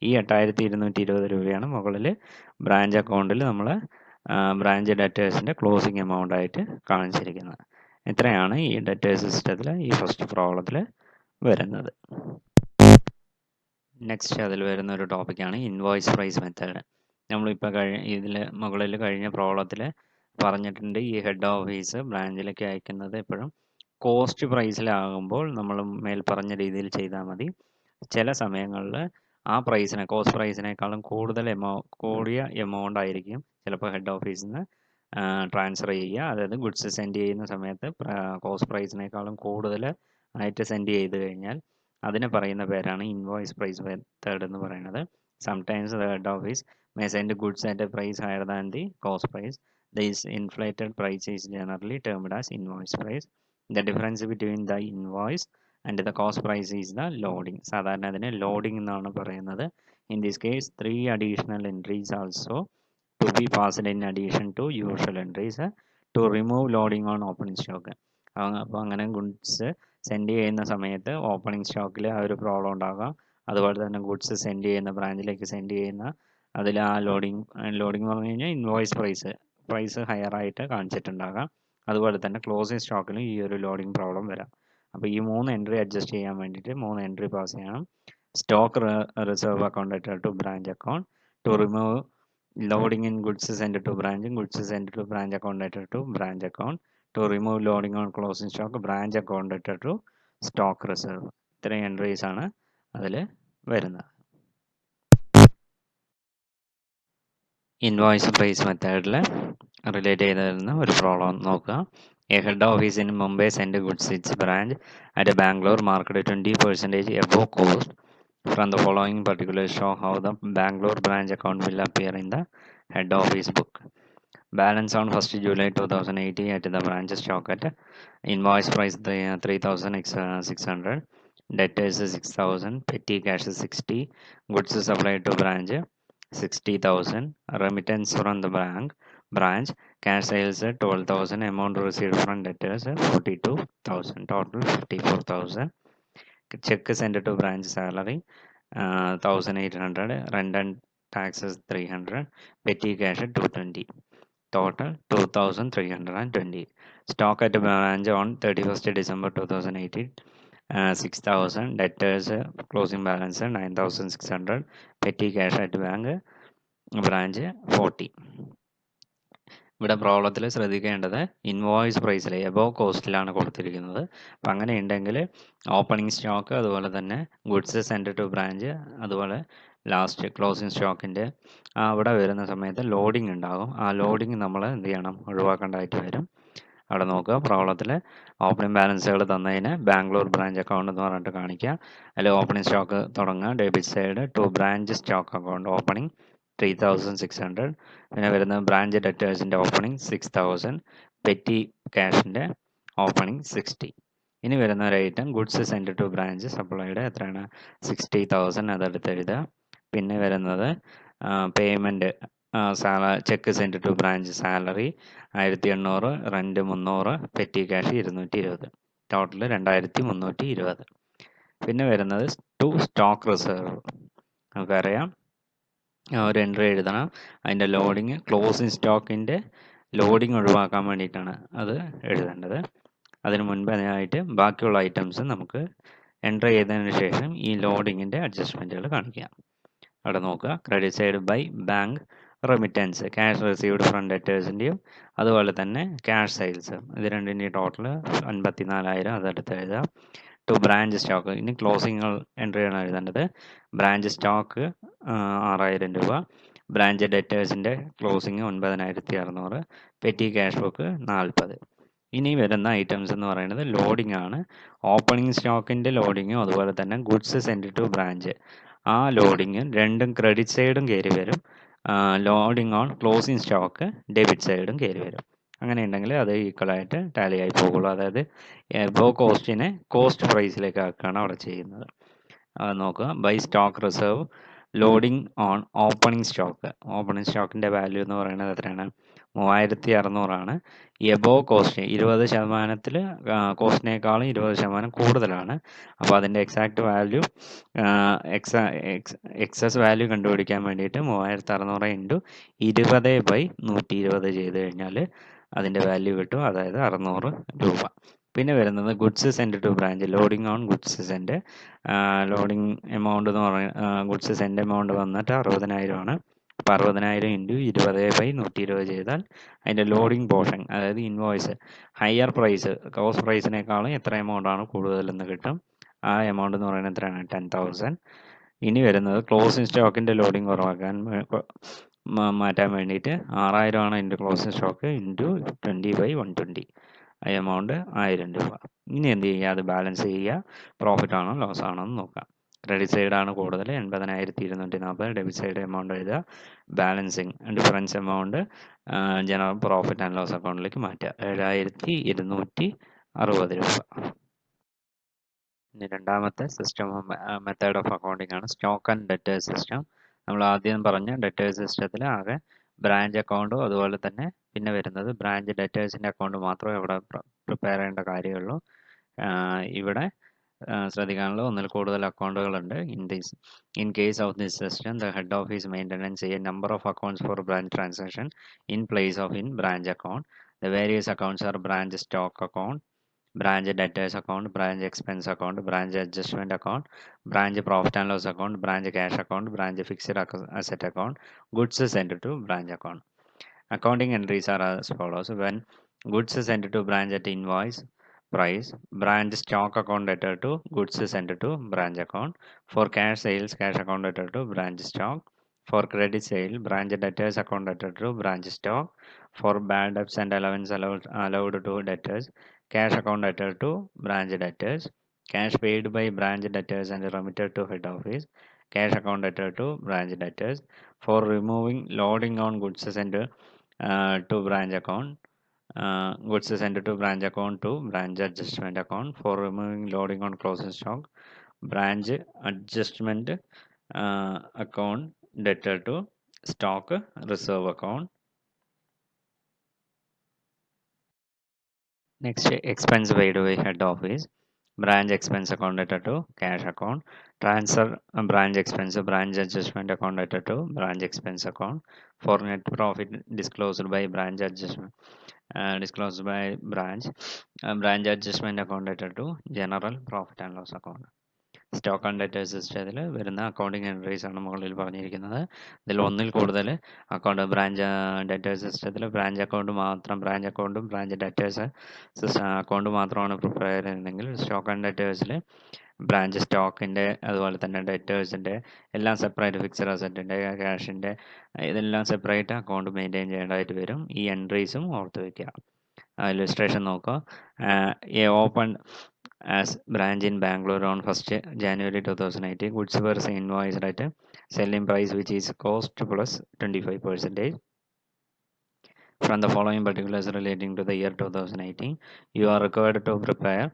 ഈ 8,220 രൂപയാണ് മുകളിൽ ബ്രാഞ്ച് അക്കൗണ്ടിൽ നമ്മൾ ബ്രാഞ്ച് ഡെറ്റേഴ്സിൻ്റെ ക്ലോസിംഗ് എമൗണ്ട് ആയിട്ട് കാണിച്ചിരിക്കുന്നത്. ഇത്രയാണ് ഈ ഡെറ്റേഴ്സ് സിസ്റ്റത്തിൽ ഈ ഫസ്റ്റ് പ്രോബ്ലത്തിൽ വരുന്നത്. നെക്സ്റ്റ് അതിൽ വരുന്ന ഒരു ടോപ്പിക്കാണ് ഇൻവോയ്സ് പ്രൈസ് മെത്തേഡ്. നമ്മളിപ്പോൾ ഇതിൽ മുകളിൽ കഴിഞ്ഞ പ്രോബ്ലത്തിൽ പറഞ്ഞിട്ടുണ്ട്, ഈ ഹെഡ് ഓഫീസ് ബ്രാഞ്ചിലേക്ക് അയക്കുന്നത് എപ്പോഴും കോസ്റ്റ് പ്രൈസിലാകുമ്പോൾ നമ്മൾ മേൽ പറഞ്ഞ രീതിയിൽ ചെയ്താൽ മതി. ചില സമയങ്ങളിൽ ആ പ്രൈസിനെ കോസ്റ്റ് പ്രൈസിനേക്കാളും കൂടിയ എമൗണ്ട് ആയിരിക്കും ചിലപ്പോൾ ഹെഡ് ഓഫീസിൽ നിന്ന് ട്രാൻസ്ഫർ ചെയ്യുക. അതായത് ഗുഡ്സ് സെൻഡ് ചെയ്യുന്ന സമയത്ത് കോസ്റ്റ് പ്രൈസിനേക്കാളും കൂടുതൽ ആയിട്ട് സെൻഡ് ചെയ്ത് കഴിഞ്ഞാൽ അതിനെ പറയുന്ന പേരാണ് ഇൻവോയ്സ് പ്രൈസ് മെത്തേഡ് എന്ന് പറയുന്നത്. Sometimes the head office may send goods at a price higher than the cost price. This inflated price is generally termed as invoice price. The difference between the invoice and the cost price is the loading. സാധാരണ അതിനെ loading എന്നാണ് പറയുന്നത്. In this case, 3 additional entries also to be passed in addition to usual entries to remove loading on opening stock. അപ്പോൾ അങ്ങനെ goods send ചെയ്യുന്ന സമയത്ത് opening സ്റ്റോക്കിൽ ആ ഒരു പ്രോബ്ലം ഉണ്ടാകാം. അതുപോലെ തന്നെ ഗുഡ്സ് സെൻഡ് ചെയ്യുന്ന ബ്രാഞ്ചിലേക്ക് സെൻഡ് ചെയ്യുന്ന അതിൽ ആ ലോഡിംഗ് എന്ന് പറഞ്ഞു കഴിഞ്ഞാൽ ഇൻവോയ്സ് പ്രൈസ് ഹയർ ആയിട്ട് കാണിച്ചിട്ടുണ്ടാകാം. അതുപോലെ തന്നെ ക്ലോസിംഗ് സ്റ്റോക്കിലും ഈ ഒരു ലോഡിംഗ് പ്രോബ്ലം വരാം. അപ്പോൾ ഈ 3 എൻട്രി അഡ്ജസ്റ്റ് ചെയ്യാൻ വേണ്ടിയിട്ട് 3 എൻട്രി പാസ് ചെയ്യണം. Stock reserve account to branch account to remove loading in goods sent to branch, goods sent to branch account letter to branch account to remove loading on closing stock, branch account letter to stock reserve. ഇത്രയും entries ആണ് അതിൽ വരുന്നത്. Invoice price മെത്തേഡിൽ relate ചെയ്ത് വരുന്ന ഒരു problem നോക്കുക. A head office in Mumbai sent goods its branch at Bangalore marked 20% above cost. From the following particulars show how the Bangalore branch account will appear in the head office book. Balance on 1st July 2018 at the branch stock at invoice price 3,600, debtors 6,000, petty cash 60, goods supplied to branch 60,000, remittance from the branch, cash sales 12,000, amount received from debtors 42,000, total 54,000. Check sent to branch salary 1,800, rent and taxes 300, petty cash 220, total 2,320. Stock at branch on 31st December 2018 6,000, debtors closing balance 9,600, petty cash at branch 40. ഇവിടെ പ്രോബ്ലത്തിൽ ശ്രദ്ധിക്കേണ്ടത് invoice പ്രൈസിൽ above കോസ്റ്റിലാണ് കൊടുത്തിരിക്കുന്നത്. അപ്പം അങ്ങനെ ഉണ്ടെങ്കിൽ opening stock, അതുപോലെ തന്നെ goods send to branch, അതുപോലെ ലാസ്റ്റ് ക്ലോസിംഗ് സ്റ്റോക്കിൻ്റെ അവിടെ വരുന്ന സമയത്ത് ലോഡിംഗ് ഉണ്ടാകും. ആ ലോഡിംഗ് നമ്മൾ എന്ത് ചെയ്യണം, ഒഴിവാക്കേണ്ടതായിട്ട് വരും. അവിടെ നോക്കുക, പ്രോബ്ലത്തിൽ ഓപ്പണിംഗ് ബാലൻസുകൾ തന്നതിന് ബാംഗ്ലൂർ ബ്രാഞ്ച് അക്കൗണ്ട് എന്ന് പറഞ്ഞിട്ട് കാണിക്കുക. അതിൽ ഓപ്പണിംഗ് സ്റ്റോക്ക് തുടങ്ങുക, debit side to branch stock account opening 3,600, പിന്നെ വരുന്ന ബ്രാഞ്ച് ഡെറ്റേഴ്സിൻ്റെ ഓപ്പണിംഗ് 6,000, പെറ്റി ക്യാഷിൻ്റെ ഓപ്പണിംഗ് 60. ഇനി വരുന്ന ഒരു item goods send to branch supplied എത്രയാണ് 60,000, അതെടുത്ത് എഴുതുക. പിന്നെ വരുന്നത് payment cheque send to branch salary 1,800, rent 300, petty cash 220, total 2,320. പിന്നെ വരുന്നത് ടു സ്റ്റോക്ക് റിസർവ്. നമുക്കറിയാം ഒരു എൻട്രി എഴുതണം. അതിൻ്റെ ലോഡിങ് ക്ലോസിംഗ് സ്റ്റോക്കിൻ്റെ ലോഡിങ് ഒഴിവാക്കാൻ വേണ്ടിയിട്ടാണ് അത് എഴുതേണ്ടത്. അതിന് മുൻപ് അതിനായിട്ട് ബാക്കിയുള്ള ഐറ്റംസ് നമുക്ക് എൻട്രി ചെയ്തതിന് ശേഷം ഈ ലോഡിങ്ങിൻ്റെ അഡ്ജസ്റ്റ്മെൻറ്റുകൾ കാണിക്കാം. അവിടെ നോക്കുക, credit side by bank remittance, cash received from ഡെറ്റേഴ്സിൻ്റെയും അതുപോലെ തന്നെ ക്യാഷ് സെയിൽസ്, ഇത് രണ്ടിൻ്റെയും ടോട്ടൽ 54,000, അതെടുത്ത് എഴുതുക. ടു ബ്രാഞ്ച് സ്റ്റോക്ക്, ഇനി ക്ലോസിംഗ് എൻട്രിയാണ് എഴുതേണ്ടത്. ബ്രാഞ്ച് സ്റ്റോക്ക് 6,000 രൂപ, ബ്രാഞ്ച് ഡെറ്റേഴ്സിൻ്റെ ക്ലോസിംഗ് 9,600, പെറ്റി ക്യാഷ് ബുക്ക് 40. ഇനി വരുന്ന ഐറ്റംസ് എന്ന് പറയുന്നത് ലോഡിംഗ് ആണ്. ഓപ്പണിംഗ് സ്റ്റോക്കിൻ്റെ ലോഡിങ്ങും അതുപോലെ തന്നെ ഗുഡ്സ് സെൻഡ് ടു ബ്രാഞ്ച്, ആ ലോഡിങ് രണ്ടും ക്രെഡിറ്റ് സൈഡും കയറി വരും. Loading on closing stock debit സൈഡും കയറി വരും. അങ്ങനെ ഉണ്ടെങ്കിൽ അത് ഈക്വലായിട്ട് ടാലി ആയി പോകുള്ളൂ. അതായത് എബോ കോസ്റ്റിനെ കോസ്റ്റ് പ്രൈസിലേക്ക് ആക്കുകയാണ് അവിടെ ചെയ്യുന്നത്. അത് നോക്കുക, by stock reserve loading on opening സ്റ്റോക്കിൻ്റെ വാല്യൂ എന്ന് പറയുന്നത് എത്രയാണ് 3,600 എബോ കോസ്റ്റ് 20%, കോസ്റ്റിനേക്കാളും 20% കൂടുതലാണ്. അപ്പോൾ അതിൻ്റെ എക്സാക്ട് വാല്യൂ എക്സസ് വാല്യൂ കണ്ടുപിടിക്കാൻ വേണ്ടിയിട്ട് 3,600 ഇൻറ്റു 20/120 ചെയ്ത് കഴിഞ്ഞാൽ അതിൻ്റെ വാല്യൂ കിട്ടും, അതായത് 600 രൂപ. പിന്നെ വരുന്നത് goods send to branch, loading on goods send, loading amount എന്ന് പറയുന്നത് ഗുഡ്സ് സെൻഡ് എമൗണ്ട് വന്നിട്ട് 60,000. അപ്പോൾ 60,000 ഇൻറ്റു 20/120 ചെയ്താൽ അതിൻ്റെ ലോഡിംഗ് പോർഷൻ, അതായത് ഇൻവോയ്സ് ഹയർ പ്രൈസ് കോസ്റ്റ് പ്രൈസിനേക്കാളും എത്ര എമൗണ്ട് ആണ് കൂടുതലെന്ന് കിട്ടും. ആ എമൗണ്ട് എന്ന് പറയുന്നത് എത്രയാണ് 10,000. ഇനി വരുന്നത് ക്ലോസിംഗ് സ്റ്റോക്കിൻ്റെ ലോഡിംഗ് കുറവാക്കാൻ മാറ്റാൻ വേണ്ടിയിട്ട് 6000 ആണ് എൻ്റെ ക്ലോസിംഗ് സ്റ്റോക്ക് ഇൻറ്റു 20/120 എമൗണ്ട് 1000 രൂപ. ഇനി എന്ത് ചെയ്യുക, അത് ബാലൻസ് ചെയ്യുക, പ്രോഫിറ്റ് ആണോ ലോസ് ആണോ എന്ന് നോക്കാം. ക്രെഡിറ്റ് സൈഡാണ് കൂടുതൽ 80,240, ഡെബിറ്റ് സൈഡ് എമൗണ്ട് എഴുതുക, balancing difference amount general profit and loss അക്കൗണ്ടിലേക്ക് മാറ്റുക, 7260 രൂപ. ഇനി രണ്ടാമത്തെ സിസ്റ്റം മെത്തേഡ് ഓഫ് അക്കൗണ്ടിംഗ് ആണ് സ്റ്റോക്ക് ആൻഡ് ഡെറ്റേഴ്സ് സിസ്റ്റം. നമ്മൾ ആദ്യം പറഞ്ഞ ഡെറ്റേഴ്സ് സിസ്റ്റത്തിൽ ആകെ ബ്രാഞ്ച് അക്കൗണ്ടും അതുപോലെ തന്നെ പിന്നെ വരുന്നത് ബ്രാഞ്ച് ഡെറ്റേഴ്സിൻ്റെ അക്കൗണ്ട് മാത്രമേ ഇവിടെ പ്രിപ്പയർ ചെയ്യേണ്ട കാര്യമുള്ളൂ. ഇവിടെ ശ്രദ്ധിക്കാനുള്ള ഒന്നിൽ കൂടുതൽ അക്കൗണ്ടുകളുണ്ട്. In case of this system the head office maintenance a number of accounts for branch transaction in place of in branch account. The various accounts are branch stock account, branch debtors account, branch expense account, branch adjustment account, branch profit and loss account, branch cash account, branch fixed asset account, goods sent to branch account. Accounting entries are as follows. When goods sent to branch at invoice price, branch stock account debtor to goods sent to branch account. For cash sales, cash account debtor to branch stock. For credit sale, branch debtors account debtor to branch stock. For bad debts and allowance allowed to debtors, cash account debtor to branch debtors. Cash paid by branch debtors and remitted to head office, cash account debtor to branch debtors. For removing loading on goods sent to branch account, goods sent to branch account to branch adjustment account. For removing loading on closing stock, branch adjustment account debtor to stock reserve account. Next, expense paid by head office, branch expense account debtor to cash account. Transfer branch expense, branch adjustment account debtor to branch expense account. For net profit disclosed by branch adjustment, disclosed by branch, branch adjustment account debtor to general profit and loss account. Stock and debtors സിസ്റ്റത്തിൽ വരുന്ന accounting entries ആണ് മുകളിൽ പറഞ്ഞിരിക്കുന്നത്. ഇതിൽ ഒന്നിൽ കൂടുതൽ account branch debtors സിസ്റ്റത്തിൽ branch account മാത്രം, ബ്രാഞ്ച് അക്കൗണ്ടും ബ്രാഞ്ച് ഡെറ്റേഴ്സ് അക്കൗണ്ട് മാത്രമാണ് പ്രിപ്പയർ ചെയ്യുന്നതെങ്കിൽ സ്റ്റോക്ക് ആൻഡ് ഡെറ്റേഴ്സിൽ ബ്രാഞ്ച് സ്റ്റോക്കിൻ്റെ അതുപോലെ തന്നെ ഡെറ്റേഴ്സിൻ്റെ എല്ലാം സെപ്പറേറ്റ്, ഫിക്സഡ് അസറ്റിൻ്റെ, ക്യാഷിൻ്റെ ഇതെല്ലാം സെപ്പറേറ്റ് അക്കൗണ്ട് മെയിൻറ്റെയിൻ ചെയ്യേണ്ടതായിട്ട് വരും. ഈ എൻട്രീസും ഓർത്ത് വയ്ക്കുക. ഇല്ലസ്ട്രേഷൻ നോക്കുക. Open as branch in Bangalore on 1st January 2018. Goods were invoiced at selling price which is cost plus 25%. From the following particulars relating to the year 2018, you are required to prepare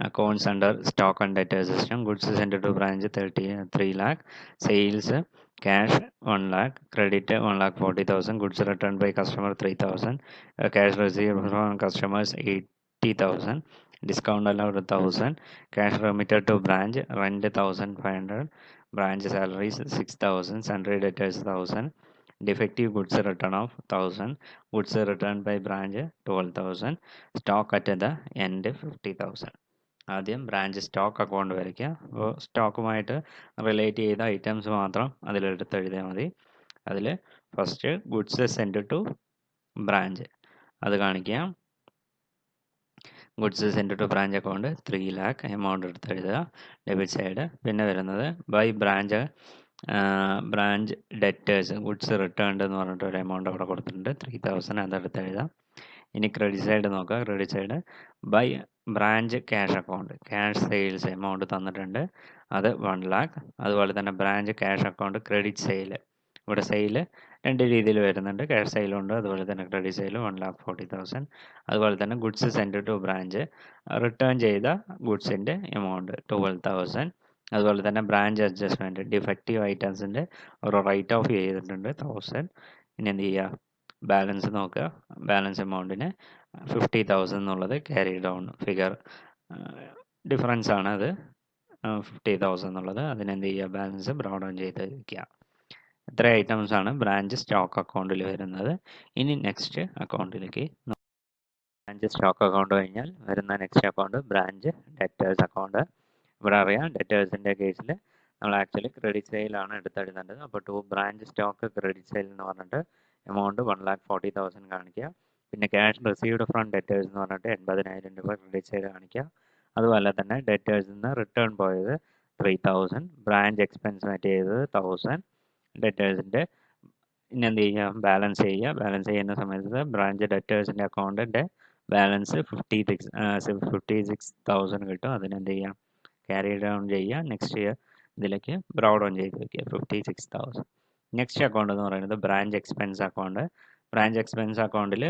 accounts under stock and debtor system. Goods sent to branch 3 lakh, sales cash 1 lakh, credit 1,40,000, goods returned by customer 3,000, cash received from customers 80,000, discount allowed 1,000, cash remitted to branch, rent 1,500, branch salaries 6,000, sundry debtors 1,000, defective goods return of 1,000, goods returned by branch 12,000, stock at the end 50,000. ആദ്യം branch stock account വരയ്ക്കുക. അപ്പോൾ സ്റ്റോക്കുമായിട്ട് relate ചെയ്ത items മാത്രം അതിലെടുത്ത് എഴുതിയാൽ മതി. അതിൽ first goods send to branch അത് കാണിക്കുക. Goods send to branch account 3 lakh amount എടുത്ത് എഴുതുക, ഡെബിറ്റ് സൈഡ്. പിന്നെ വരുന്നത് by branch debtors goods returned എന്ന് പറഞ്ഞിട്ട് ഒരു എമൗണ്ട് അവിടെ കൊടുത്തിട്ടുണ്ട് 3,000, അതെടുത്ത് എഴുതാം. ഇനി ക്രെഡിറ്റ് സൈഡ് നോക്കുക. Credit side by branch cash account, cash sales amount തന്നിട്ടുണ്ട്, അത് 1 lakh. അതുപോലെ തന്നെ branch cash account credit sale, ഇവിടെ സെയിൽ രണ്ട് രീതിയിൽ വരുന്നുണ്ട്, ക്യാഷ് സെയിലുണ്ട് അതുപോലെ തന്നെ ക്രെഡിറ്റ് സെയിൽ 1,40,000. അതുപോലെ തന്നെ goods send to branch return ചെയ്ത ഗുഡ്സിൻ്റെ എമൗണ്ട് 12,000. അതുപോലെ തന്നെ ബ്രാഞ്ച് അഡ്ജസ്റ്റ്മെൻറ്റ് ഡിഫക്റ്റീവ് ഐറ്റംസിൻ്റെ ഒരു റൈറ്റ് ഓഫ് ചെയ്തിട്ടുണ്ട് 1,000. ഇനി എന്ത് ചെയ്യുക, ബാലൻസ് നോക്കുക. ബാലൻസ് എമൗണ്ടിന് 50,000 എന്നുള്ളത് ക്യാരി ഡൗൺ ഫിഗർ ഡിഫറൻസ് ആണ്, അത് 50,000 എന്നുള്ളത്. അതിനെന്ത് ചെയ്യുക, ബാലൻസ് ബ്രോ ഡൗൺ ചെയ്ത് വയ്ക്കുക. ഇത്ര ഐറ്റംസ് ആണ് ബ്രാഞ്ച് സ്റ്റോക്ക് അക്കൗണ്ടിൽ വരുന്നത്. ഇനി നെക്സ്റ്റ് അക്കൗണ്ടിലേക്ക്, ബ്രാഞ്ച് സ്റ്റോക്ക് അക്കൗണ്ട് കഴിഞ്ഞാൽ വരുന്ന next account branch debtors account. ഇവിടെ അറിയാം ഡെറ്റേഴ്സിൻ്റെ കേസിൽ നമ്മൾ ആക്ച്വലി ക്രെഡിറ്റ് സെയിലാണ് എടുത്തെഴുതേണ്ടത്. അപ്പോൾ to branch stock credit sale എന്ന് പറഞ്ഞിട്ട് എമൗണ്ട് 1,40,000 കാണിക്കുക. പിന്നെ ക്യാഷ് റിസീവ്ഡ് ഫ്രം ഡെറ്റേഴ്സ് എന്ന് പറഞ്ഞിട്ട് 80,000 രൂപ ക്രെഡിറ്റ് സൈഡ് കാണിക്കുക. അതുപോലെ തന്നെ ഡെറ്റേഴ്സിൽ നിന്ന് റിട്ടേൺ പോയത് 3000, ബ്രാഞ്ച് എക്സ്പെൻസ് മറ്റ് ചെയ്തത് 1000, ഡെറ്റേഴ്സിൻ്റെ ഇനി എന്ത് ചെയ്യുക, ബാലൻസ് ചെയ്യുക. ബാലൻസ് ചെയ്യുന്ന സമയത്ത് ബ്രാഞ്ച് ഡെറ്റേഴ്സിൻ്റെ അക്കൗണ്ടിൻ്റെ ബാലൻസ് 56,000 കിട്ടും. അതിനെന്ത് ചെയ്യാം, ക്യാരി ഡൗൺ ചെയ്യുക. നെക്സ്റ്റ് ഇയർ ഇതിലേക്ക് ബ്രൗ ഡൗൺ ചെയ്ത് വയ്ക്കുക 56,000. നെക്സ്റ്റ് അക്കൗണ്ട് എന്ന് പറയുന്നത് branch expense account. Branch expense അക്കൗണ്ടിൽ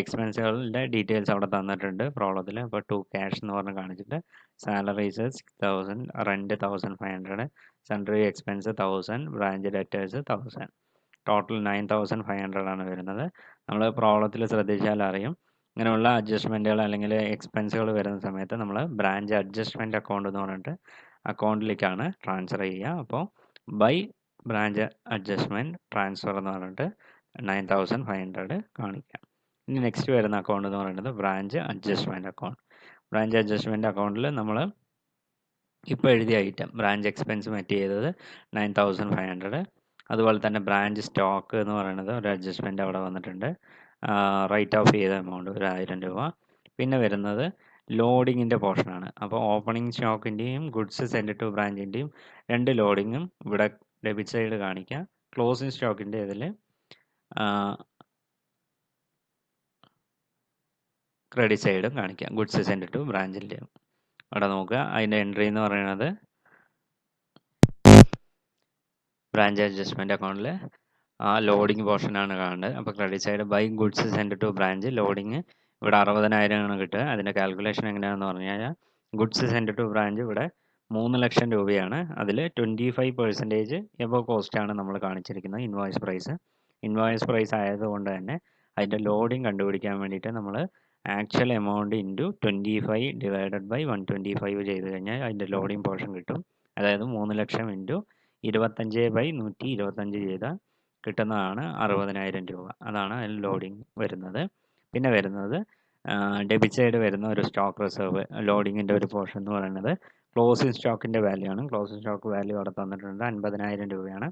എക്സ്പെൻസുകളുടെ ഡീറ്റെയിൽസ് അവിടെ തന്നിട്ടുണ്ട് പ്രോബ്ലത്തിൽ. അപ്പോൾ ടു ക്യാഷ് എന്ന് പറഞ്ഞ് കാണിച്ചിട്ട് salaries 6,000, rent 1,500, sundry expense 1,000, branch debtors 1,000, total 9,500 ആണ് വരുന്നത്. നമ്മൾ പ്രോബ്ലത്തിൽ ശ്രദ്ധിച്ചാൽ അറിയും, ഇങ്ങനെയുള്ള അഡ്ജസ്റ്റ്മെൻറ്റുകൾ അല്ലെങ്കിൽ എക്സ്പെൻസുകൾ വരുന്ന സമയത്ത് നമ്മൾ ബ്രാഞ്ച് അഡ്ജസ്റ്റ്മെൻറ്റ് അക്കൗണ്ട് എന്ന് പറഞ്ഞിട്ട് അക്കൗണ്ടിലേക്കാണ് ട്രാൻസ്ഫർ ചെയ്യുക. അപ്പോൾ ബൈ ബ്രാഞ്ച് അഡ്ജസ്റ്റ്മെൻറ്റ് ട്രാൻസ്ഫർ എന്ന് പറഞ്ഞിട്ട് 9,500 കാണിക്കാം. ഇനി നെക്സ്റ്റ് വരുന്ന അക്കൗണ്ട് എന്ന് പറയുന്നത് branch adjustment account. Branch adjustment അക്കൗണ്ടിൽ നമ്മൾ ഇപ്പോൾ എഴുതിയ ഐറ്റം ബ്രാഞ്ച് എക്സ്പെൻസ് മറ്റ് ചെയ്തത് 9,500. അതുപോലെ തന്നെ ബ്രാഞ്ച് സ്റ്റോക്ക് എന്ന് പറയുന്നത് ഒരു അഡ്ജസ്റ്റ്മെൻറ്റ് അവിടെ വന്നിട്ടുണ്ട്. റൈറ്റ് ഓഫ് ചെയ്ത എമൗണ്ട് 1,000 രൂപ. പിന്നെ വരുന്നത് ലോഡിങ്ങിൻ്റെ പോർഷനാണ്. അപ്പോൾ ഓപ്പണിംഗ് സ്റ്റോക്കിൻ്റെയും ഗുഡ്സ് സെൻഡ് ടു ബ്രാഞ്ചിൻ്റെയും രണ്ട് ലോഡിങ്ങും ഇവിടെ ഡെബിറ്റ് സൈഡ് കാണിക്കാം. ക്ലോസിംഗ് സ്റ്റോക്കിൻ്റെ ഇതിൽ ക്രെഡിറ്റ് സൈഡും കാണിക്കാം. ഗുഡ്സ് സെൻഡ് ടു ബ്രാഞ്ചിൻ്റെയും അവിടെ നോക്കുക. അതിൻ്റെ എൻട്രി എന്ന് പറയുന്നത് ബ്രാഞ്ച് അഡ്ജസ്റ്റ്മെൻറ്റ് അക്കൗണ്ടിൽ ആ ലോഡിങ് പോർഷനാണ് കാണേണ്ടത്. അപ്പോൾ credit side by goods send to branch loading ഇവിടെ 60,000 ആണ് കിട്ടുക. അതിൻ്റെ കാൽക്കുലേഷൻ എങ്ങനെയാണെന്ന് പറഞ്ഞു കഴിഞ്ഞാൽ ഗുഡ്സ് സെൻഡ് ടു ബ്രാഞ്ച് ഇവിടെ 3,00,000 രൂപയാണ്. അതിൽ 25% എബവ് കോസ്റ്റാണ് നമ്മൾ കാണിച്ചിരിക്കുന്നത് ഇൻവോയ്സ് പ്രൈസ്. ഇൻവോയ്സ് പ്രൈസ് ആയതുകൊണ്ട് തന്നെ അതിൻ്റെ ലോഡിങ് കണ്ടുപിടിക്കാൻ വേണ്ടിയിട്ട് നമ്മൾ actual amount into 25 divided by 125 ചെയ്ത് കഴിഞ്ഞാൽ അതിൻ്റെ ലോഡിങ് പോർഷൻ കിട്ടും. അതായത് 3,00,000 ഇൻറ്റു 25/125 ചെയ്താൽ കിട്ടുന്നതാണ് 60,000 രൂപ. അതാണ് അതിൽ ലോഡിങ് വരുന്നത്. പിന്നെ വരുന്നത് ഡെബിറ്റ് സൈഡ് വരുന്ന ഒരു സ്റ്റോക്ക് റിസർവ് ലോഡിങ്ങിൻ്റെ ഒരു പോർഷൻ എന്ന് പറയുന്നത് ക്ലോസിംഗ് സ്റ്റോക്കിൻ്റെ വാല്യൂ ആണ്. ക്ലോസിംഗ് സ്റ്റോക്ക് വാല്യൂ അവിടെ തന്നിട്ടുണ്ട് 50,000 രൂപയാണ്.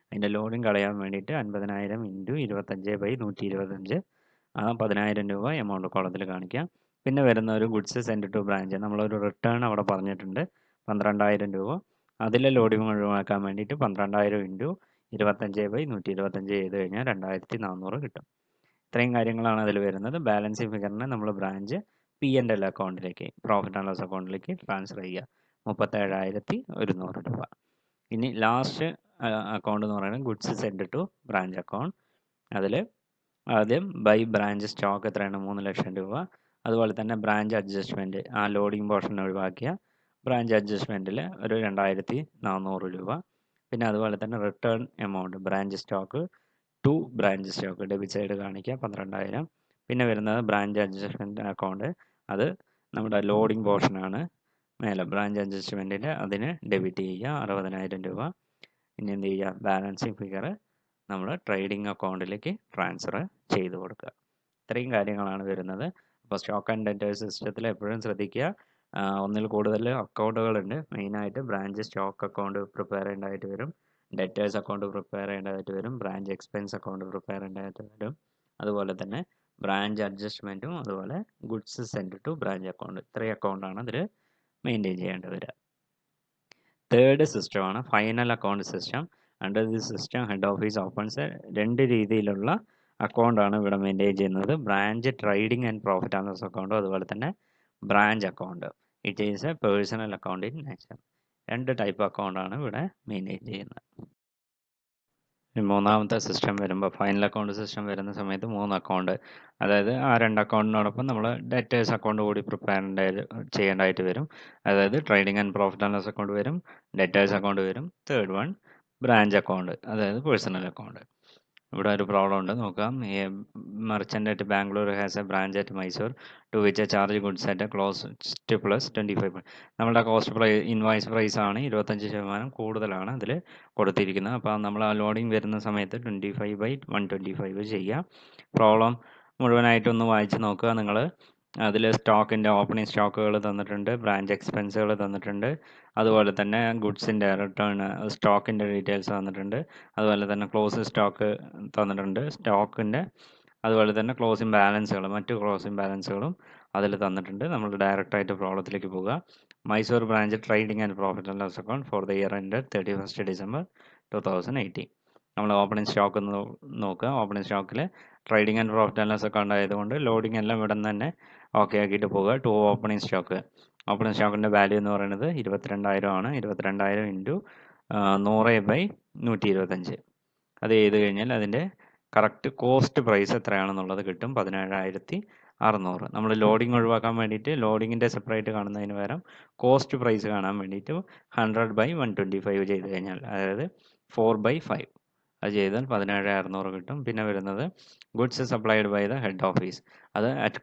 അതിൻ്റെ ലോഡിങ് കളയാൻ വേണ്ടിയിട്ട് 50,000 ഇൻറ്റു 25/125 ആ 10,000 രൂപ എമൗണ്ട് കോളത്തിൽ കാണിക്കാം. പിന്നെ വരുന്ന ഒരു ഗുഡ്സ് സെൻഡ് ടു ബ്രാഞ്ച് നമ്മളൊരു റിട്ടേൺ അവിടെ പറഞ്ഞിട്ടുണ്ട് 12,000 രൂപ. അതിലെ ലോഡിങ് ഒഴിവാക്കാൻ വേണ്ടിയിട്ട് 12,000 ഇൻറ്റു 25/125 ചെയ്ത് കഴിഞ്ഞാൽ 2,400 കിട്ടും. ഇത്രയും കാര്യങ്ങളാണ് അതിൽ വരുന്നത്. ബാലൻസിങ് ഫിഗറിനെ നമ്മൾ ബ്രാഞ്ച് P&L അക്കൗണ്ടിലേക്ക് പ്രോഫിറ്റ് ആൻഡ് ലോസ് അക്കൗണ്ടിലേക്ക് ട്രാൻസ്ഫർ ചെയ്യുക 37,100 രൂപ. ഇനി ലാസ്റ്റ് അക്കൗണ്ട് എന്ന് പറയുന്നത് goods send to branch account. അതിൽ ആദ്യം ബൈ ബ്രാഞ്ച് സ്റ്റോക്ക് എത്രയാണ് 3,00,000 രൂപ. അതുപോലെ തന്നെ ബ്രാഞ്ച് അഡ്ജസ്റ്റ്മെൻറ്റ് ആ ലോഡിംഗ് പോർഷൻ ഒഴിവാക്കിയ ബ്രാഞ്ച് അഡ്ജസ്റ്റ്മെൻറ്റിൽ ഒരു 2,400 രൂപ. പിന്നെ അതുപോലെ തന്നെ return amount branch stock to branch stock debit side കാണിക്കുക 12,000. പിന്നെ വരുന്നത് ബ്രാഞ്ച് അഡ്ജസ്റ്റ്മെൻറ്റ് അക്കൗണ്ട്, അത് നമ്മുടെ ലോഡിംഗ് പോർഷനാണ് മേലെ ബ്രാഞ്ച് അഡ്ജസ്റ്റ്മെൻറ്റിൻ്റെ അതിന് ഡെബിറ്റ് ചെയ്യുക 60,000 രൂപ. ഇനി എന്ത് ചെയ്യുക, ബാലൻസിങ് ഫിഗർ നമ്മൾ ട്രേഡിംഗ് അക്കൗണ്ടിലേക്ക് ട്രാൻസ്ഫർ ചെയ്ത് കൊടുക്കുക. ഇത്രയും കാര്യങ്ങളാണ് വരുന്നത്. അപ്പോൾ സ്റ്റോക്ക് ആൻഡ് ഡെറ്റേഴ്സ് സിസ്റ്റത്തിൽ എപ്പോഴും ശ്രദ്ധിക്കുക, ഒന്നിൽ കൂടുതൽ അക്കൗണ്ടുകളുണ്ട്. മെയിനായിട്ട് ബ്രാഞ്ച് സ്റ്റോക്ക് അക്കൗണ്ട് പ്രിപ്പയർ ചെയ്യേണ്ടതായിട്ട് വരും, ഡെറ്റേഴ്സ് അക്കൗണ്ട് പ്രിപ്പയർ ചെയ്യേണ്ടതായിട്ട് വരും, ബ്രാഞ്ച് എക്സ്പെൻസ് അക്കൗണ്ട് പ്രിപ്പയർ ചെയ്യേണ്ടതായിട്ട് വരും, അതുപോലെ തന്നെ ബ്രാഞ്ച് അഡ്ജസ്റ്റ്മെൻറ്റും, അതുപോലെ goods send to branch account. ഇത്രയും അക്കൗണ്ടാണ് ഇതിൽ മെയിൻറ്റെയിൻ ചെയ്യേണ്ടി വരിക. തേർഡ് സിസ്റ്റമാണ് final account system. Under the system head office opens രണ്ട് രീതിയിലുള്ള അക്കൗണ്ടാണ് ഇവിടെ മെയിൻറ്റെയിൻ ചെയ്യുന്നത്. Branch trading and profit and loss അക്കൗണ്ടും അതുപോലെ തന്നെ branch account. It is a personal account in nature. രണ്ട് ടൈപ്പ് അക്കൗണ്ടാണ് ഇവിടെ മെയിൻറ്റെയിൻ ചെയ്യുന്നത്. മൂന്നാമത്തെ സിസ്റ്റം വരുമ്പോൾ ഫൈനൽ അക്കൗണ്ട് സിസ്റ്റം വരുന്ന സമയത്ത് 3 അക്കൗണ്ട്, അതായത് ആ 2 അക്കൗണ്ടിനോടൊപ്പം നമ്മൾ ഡെറ്റേഴ്സ് അക്കൗണ്ട് കൂടി പ്രിപ്പയർ ചെയ്യേണ്ടതായിട്ട് വരും. അതായത് trading and profit and loss account വരും, ഡെറ്റേഴ്സ് അക്കൗണ്ട് വരും, തേർഡ് വൺ ബ്രാഞ്ച് അക്കൗണ്ട്, അതായത് പേഴ്സണൽ അക്കൗണ്ട്. ഇവിടെ ഒരു പ്രോബ്ലം ഉണ്ട്, നോക്കാം. Merchant at Bangalore has a branch at Mysore to which a charge goods at cost plus 25%. നമ്മുടെ കോസ്റ്റ് പ്രൈസ് ഇൻവോയ്സ് പ്രൈസ് ആണ് 25% കൂടുതലാണ് അതിൽ കൊടുത്തിരിക്കുന്നത്. അപ്പോൾ നമ്മൾ ആ ലോഡിങ് വരുന്ന സമയത്ത് 25/125 ചെയ്യുക. പ്രോബ്ലം മുഴുവനായിട്ടൊന്ന് വായിച്ച് നോക്കുക നിങ്ങൾ. അതിൽ സ്റ്റോക്കിൻ്റെ ഓപ്പണിംഗ് സ്റ്റോക്കുകൾ തന്നിട്ടുണ്ട്, ബ്രാഞ്ച് എക്സ്പെൻസുകൾ തന്നിട്ടുണ്ട്, അതുപോലെ തന്നെ ഗുഡ്സിൻ്റെ റിട്ടേൺ സ്റ്റോക്കിൻ്റെ ഡീറ്റെയിൽസ് തന്നിട്ടുണ്ട്, അതുപോലെ തന്നെ ക്ലോസിംഗ് സ്റ്റോക്ക് തന്നിട്ടുണ്ട്, സ്റ്റോക്കിൻ്റെ അതുപോലെ തന്നെ ക്ലോസിംഗ് ബാലൻസുകൾ മറ്റു ക്ലോസിംഗ് ബാലൻസുകളും അതിൽ തന്നിട്ടുണ്ട്. നമ്മൾ ഡയറക്റ്റായിട്ട് പ്രോബ്ലത്തിലേക്ക് പോകുക. Mysore branch trading and profit and loss account for the year ended 31st December 2018. നമ്മൾ ഓപ്പണിംഗ് സ്റ്റോക്ക് നോക്കുക. ഓപ്പണിംഗ് സ്റ്റോക്കിൽ trading and profit and loss account ആയതുകൊണ്ട് ലോഡിംഗ് എല്ലാം ഇവിടെ നിന്ന് തന്നെ ഓക്കെ ആക്കിയിട്ട് പോകുക. To opening stock. ഓപ്പണിംഗ് സ്റ്റോക്കിൻ്റെ വാല്യൂ എന്ന് പറയുന്നത് 22,000 ആണ്. 22,000 ഇൻറ്റു 100/125. അത് ചെയ്ത് കഴിഞ്ഞാൽ അതിൻ്റെ കറക്റ്റ് കോസ്റ്റ് പ്രൈസ് എത്രയാണെന്നുള്ളത് കിട്ടും. 17,600. നമ്മൾ ലോഡിംഗ് ഒഴിവാക്കാൻ വേണ്ടിയിട്ട് ലോഡിങ്ങിൻ്റെ സെപ്പറേറ്റ് കാണുന്നതിന് പകരം കോസ്റ്റ് പ്രൈസ് കാണാൻ വേണ്ടിയിട്ട് 100/125 ചെയ്ത് കഴിഞ്ഞാൽ, അതായത് 4/5 അത് ചെയ്താൽ 17,600 കിട്ടും. പിന്നെ വരുന്നത് goods supplied by the head office. അത് അറ്റ്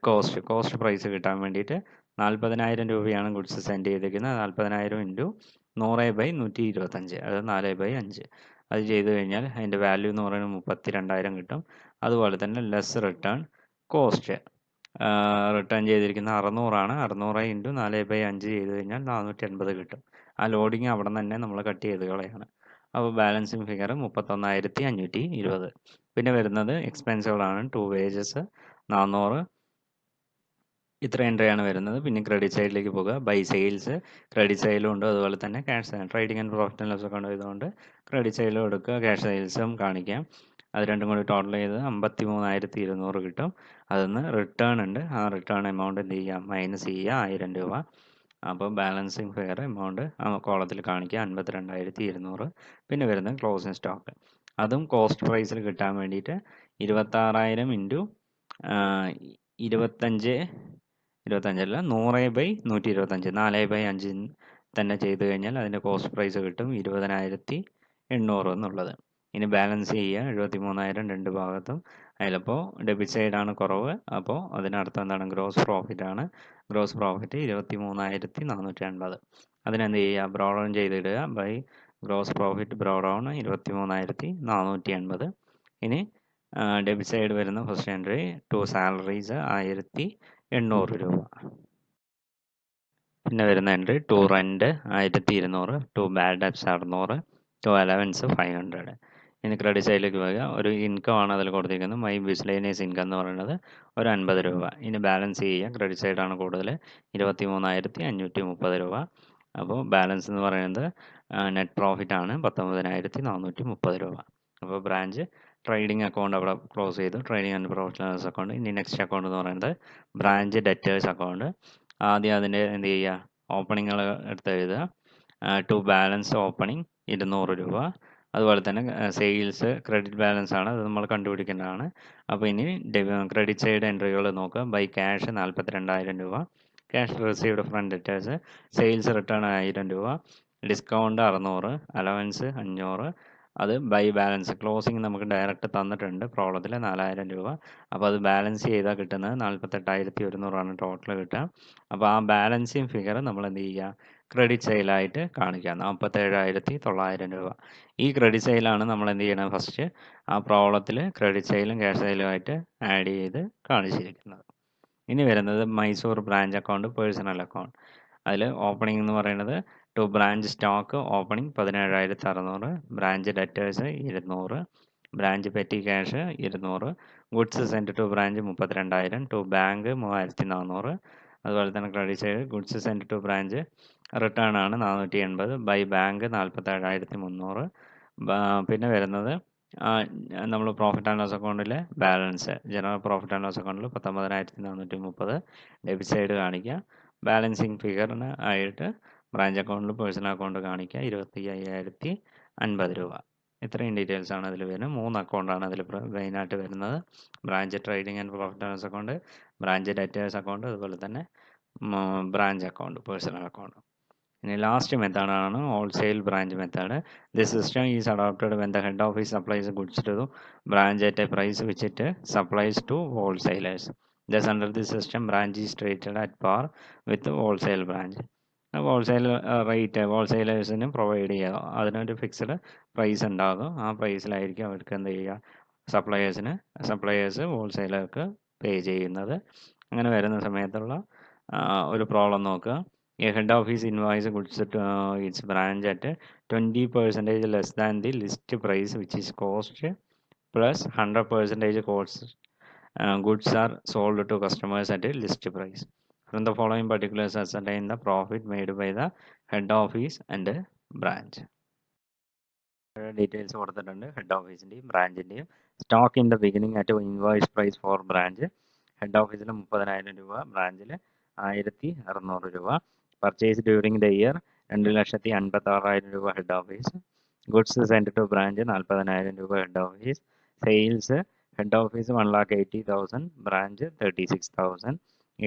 കോസ്റ്റ് പ്രൈസ് കിട്ടാൻ വേണ്ടിയിട്ട് 40,000 രൂപയാണ് ഗുഡ്സ് സെൻഡ് ചെയ്തിരിക്കുന്നത്. 40,000 ഇൻറ്റു 100/125, അത് 4/5. അത് ചെയ്ത് കഴിഞ്ഞാൽ അതിൻ്റെ വാല്യൂ എന്ന് പറയുന്നത് 32,000 കിട്ടും. അതുപോലെ തന്നെ ലെസ് റിട്ടേൺ കോസ്റ്റ്. റിട്ടേൺ ചെയ്തിരിക്കുന്ന 600 ആണ്. 600 ഇൻറ്റു 4/5 ചെയ്ത് കഴിഞ്ഞാൽ 480 കിട്ടും. ആ ലോഡിങ് അവിടെ നിന്ന് തന്നെ നമ്മൾ കട്ട് ചെയ്ത് കളയാണ്. അപ്പോൾ ബാലൻസിങ് ഫിഗർ 31,520. പിന്നെ വരുന്നത് എക്സ്പെൻസുകളാണ്. 2 വേജസ് 400. ഇത്ര എൻട്രിയാണ് വരുന്നത്. പിന്നെ ക്രെഡിറ്റ് സൈഡിലേക്ക് പോകുക. ബൈ സെയിൽസ് ക്രെഡിറ്റ് സൈഡിലും ഉണ്ട്, അതുപോലെ തന്നെ cash trading and profit and loss account ചെയ്തുകൊണ്ട് ക്രെഡിറ്റ് സൈഡിലും എടുക്കുക, ക്യാഷ് സെയിൽസും കാണിക്കാം. അത് രണ്ടും കൂടി ടോട്ടൽ ചെയ്ത് 53,200 കിട്ടും. അതിന്ന് റിട്ടേൺ ഉണ്ട്. ആ റിട്ടേൺ എമൗണ്ട് എന്ത് ചെയ്യുക, മൈനസ് ചെയ്യുക 1000 രൂപ. അപ്പോൾ ബാലൻസിങ് ഫിഗർ എമൗണ്ട് ആ കോളത്തിൽ കാണിക്കുക 52,200. പിന്നെ വരുന്നത് ക്ലോസിങ് സ്റ്റോക്ക്. അതും കോസ്റ്റ് പ്രൈസിൽ കിട്ടാൻ വേണ്ടിയിട്ട് 26,000 ഇൻറ്റു 25 100/125, 4/5 തന്നെ ചെയ്ത് കഴിഞ്ഞാൽ അതിൻ്റെ കോസ്റ്റ് പ്രൈസ് കിട്ടും 20,800 എന്നുള്ളത്. ഇനി ബാലൻസ് ചെയ്യുക 73,000 രണ്ട് ഭാഗത്തും. അതിലപ്പോൾ ഡെബിറ്റ് സൈഡാണ് കുറവ്. അപ്പോൾ അതിനർത്ഥം എന്താണ്, ഗ്രോസ് പ്രോഫിറ്റ് ആണ്. Gross profit 23,480. അതിനെന്ത് ചെയ്യുക, ബ്രോഡ് ഡൗൺ ചെയ്തിടുക. By gross profit brought down 23,480. ഇനി ഡെബിറ്റ് സൈഡ് വരുന്ന ഫസ്റ്റ് എൻട്രി ടു സാലറീസ് 1,800 രൂപ. പിന്നെ വരുന്ന entry to rent 1,200, to bad debts 600, to allowance 500. ഇനി ക്രെഡിറ്റ് സൈഡിലേക്ക് പോവുക. ഒരു ഇൻകം ആണ് അതിൽ കൊടുത്തിരിക്കുന്നത്. മൈ മിസ്ലേനിയസ് ഇൻകം എന്ന് പറയുന്നത് ഒരു 50 രൂപ. ഇനി ബാലൻസ് ചെയ്യുക. ക്രെഡിറ്റ് സൈഡാണ് കൂടുതൽ, 23,530 രൂപ. അപ്പോൾ ബാലൻസ് എന്ന് പറയുന്നത് നെറ്റ് പ്രോഫിറ്റ് ആണ് 19,430 രൂപ. അപ്പോൾ ബ്രാഞ്ച് ട്രേഡിംഗ് അക്കൗണ്ട് അവിടെ ക്ലോസ് ചെയ്തു. Trading and profit and loss account. ഇനി നെക്സ്റ്റ് അക്കൗണ്ട് എന്ന് പറയുന്നത് ബ്രാഞ്ച് ഡെറ്റേഴ്സ് അക്കൗണ്ട്. ആദ്യം അതിൻ്റെ എന്ത് ചെയ്യുക, ഓപ്പണിങ്ങൾ എടുത്ത് എഴുതുക. ടു ബാലൻസ് ഓപ്പണിംഗ് 200 രൂപ. അതുപോലെ തന്നെ സെയിൽസ് ക്രെഡിറ്റ് ബാലൻസ് ആണ്, അത് നമ്മൾ കണ്ടുപിടിക്കേണ്ടതാണ്. അപ്പോൾ ഇനി ക്രെഡിറ്റ് സൈഡ് എൻട്രികൾ നോക്കുക. ബൈ ക്യാഷ് 42,000 രൂപ. Cash received from debtors. Sales return 1000 രൂപ. ഡിസ്കൗണ്ട് 600. അലവൻസ് 500. അത് ബൈ ബാലൻസ് ക്ലോസിങ് നമുക്ക് ഡയറക്റ്റ് തന്നിട്ടുണ്ട് പ്രോബ്ലത്തിൽ 4,000 രൂപ. അപ്പോൾ അത് ബാലൻസ് ചെയ്താൽ കിട്ടുന്നത് 48,100 ടോട്ടൽ കിട്ടുക. അപ്പോൾ ആ ബാലൻസിങ് ഫിഗർ നമ്മൾ എന്ത് ചെയ്യുക, ക്രെഡിറ്റ് സെയിലായിട്ട് കാണിക്കുക 47,900 രൂപ. ഈ ക്രെഡിറ്റ് സെയിലാണ് നമ്മൾ എന്ത് ചെയ്യണം, ഫസ്റ്റ് ആ പ്രോബ്ലത്തിൽ ക്രെഡിറ്റ് സെയിലും ക്യാഷ് സെയിലുമായിട്ട് ആഡ് ചെയ്ത് കാണിച്ചിരിക്കുന്നത്. ഇനി വരുന്നത് Mysore branch account, personal account. അതിൽ ഓപ്പണിംഗ് എന്ന് പറയുന്നത് to branch stock opening 17,600, branch debtors 200, branch petty cash 200, goods send to branch 32,000, to bank 3,400. അതുപോലെ തന്നെ credit side goods send to branch return ആണ് 480, ബൈ ബാങ്ക് 47,300. പിന്നെ വരുന്നത് നമ്മൾ പ്രോഫിറ്റ് ആൻഡ് ലോസ് അക്കൗണ്ടിലെ balance, general profit and loss അക്കൗണ്ടിൽ 19,430 debit side കാണിക്കുക. Balancing ഫിഗറിന് ആയിട്ട് ബ്രാഞ്ച് അക്കൗണ്ടിൽ പേഴ്സണൽ അക്കൗണ്ട് കാണിക്കുക 25,050 രൂപ. ഇത്രയും ഡീറ്റെയിൽസ് ആണ് അതിൽ വരുന്നത്. 3 അക്കൗണ്ടാണ് അതിൽ മെയിനായിട്ട് വരുന്നത്. Branch trading and profit and loss account, branch debtors account, അതുപോലെ തന്നെ ബ്രാഞ്ച് അക്കൗണ്ട്, പേഴ്സണൽ അക്കൗണ്ട്. ഇനി ലാസ്റ്റ് മെത്തേഡാണ് wholesale branch method. This system is adopted when the head office supplies goods to branch at a price which it supplies to wholesalers. Thus, under this system, branch is treated at par with the wholesale branch. Wholesale rate ഹോൾസെയിലേഴ്സിന് provide ചെയ്യുക. അതിനൊരു fixed price ഉണ്ടാകും. ആ പ്രൈസിലായിരിക്കും അവർക്ക് എന്ത് ചെയ്യുക, suppliers ഹോൾസെയിലർക്ക് പേ ചെയ്യുന്നത്. അങ്ങനെ വരുന്ന സമയത്തുള്ള ഒരു പ്രോബ്ലം നോക്കുക. A head office invoice goods to its branch at 20% less than the list price, which is cost plus 100% cost. Goods are sold to customers at a list price. From the following particulars ascertain the profit made by the head office and branch. Details കൊടുത്തിട്ടുണ്ട് head ഓഫീസിൻ്റെയും ബ്രാഞ്ചിൻ്റെയും. Stock in the beginning at invoice price for branch. Head ഓഫീസിൽ 30,000 രൂപ, ബ്രാഞ്ചിൽ 1,600 രൂപ. Purchase during the year 2,56,000 രൂപ head office. Goods send to branch 40,000 രൂപ head office. Sales head office 1,80,000, branch 36,000.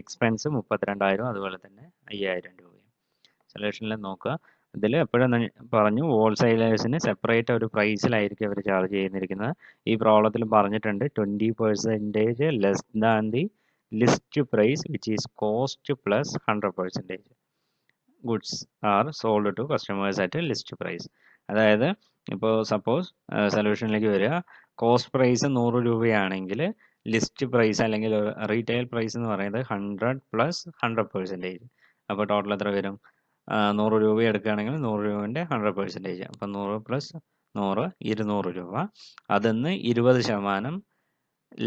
Expense 32,000, അതുപോലെ തന്നെ 5,000 രൂപയും. സൊല്യൂഷനിൽ നോക്കുക. ഇതിൽ എപ്പോഴും പറഞ്ഞു ഹോൾസെയിലേഴ്സിന് സെപ്പറേറ്റ് ഒരു പ്രൈസിലായിരിക്കും അവർ ചാർജ് ചെയ്യുന്നിരിക്കുന്നത്. ഈ പ്രോബ്ലത്തിൽ പറഞ്ഞിട്ടുണ്ട് 20% less than the list price which is cost plus 100% goods are sold to customers at list price. അതായത് ഇപ്പോൾ സപ്പോസ് സൊല്യൂഷനിലേക്ക് വരിക, കോസ്റ്റ് പ്രൈസ് 100 രൂപയാണെങ്കിൽ ലിസ്റ്റ് പ്രൈസ് അല്ലെങ്കിൽ റീറ്റെയിൽ പ്രൈസ് എന്ന് പറയുന്നത് 100 പ്ലസ് 100%. അപ്പോൾ ടോട്ടൽ എത്ര വരും? 100 രൂപ എടുക്കുകയാണെങ്കിൽ 100 രൂപേൻ്റെ 100%. അപ്പം 100 പ്ലസ് 100 200 രൂപ. അതിന്ന് 20%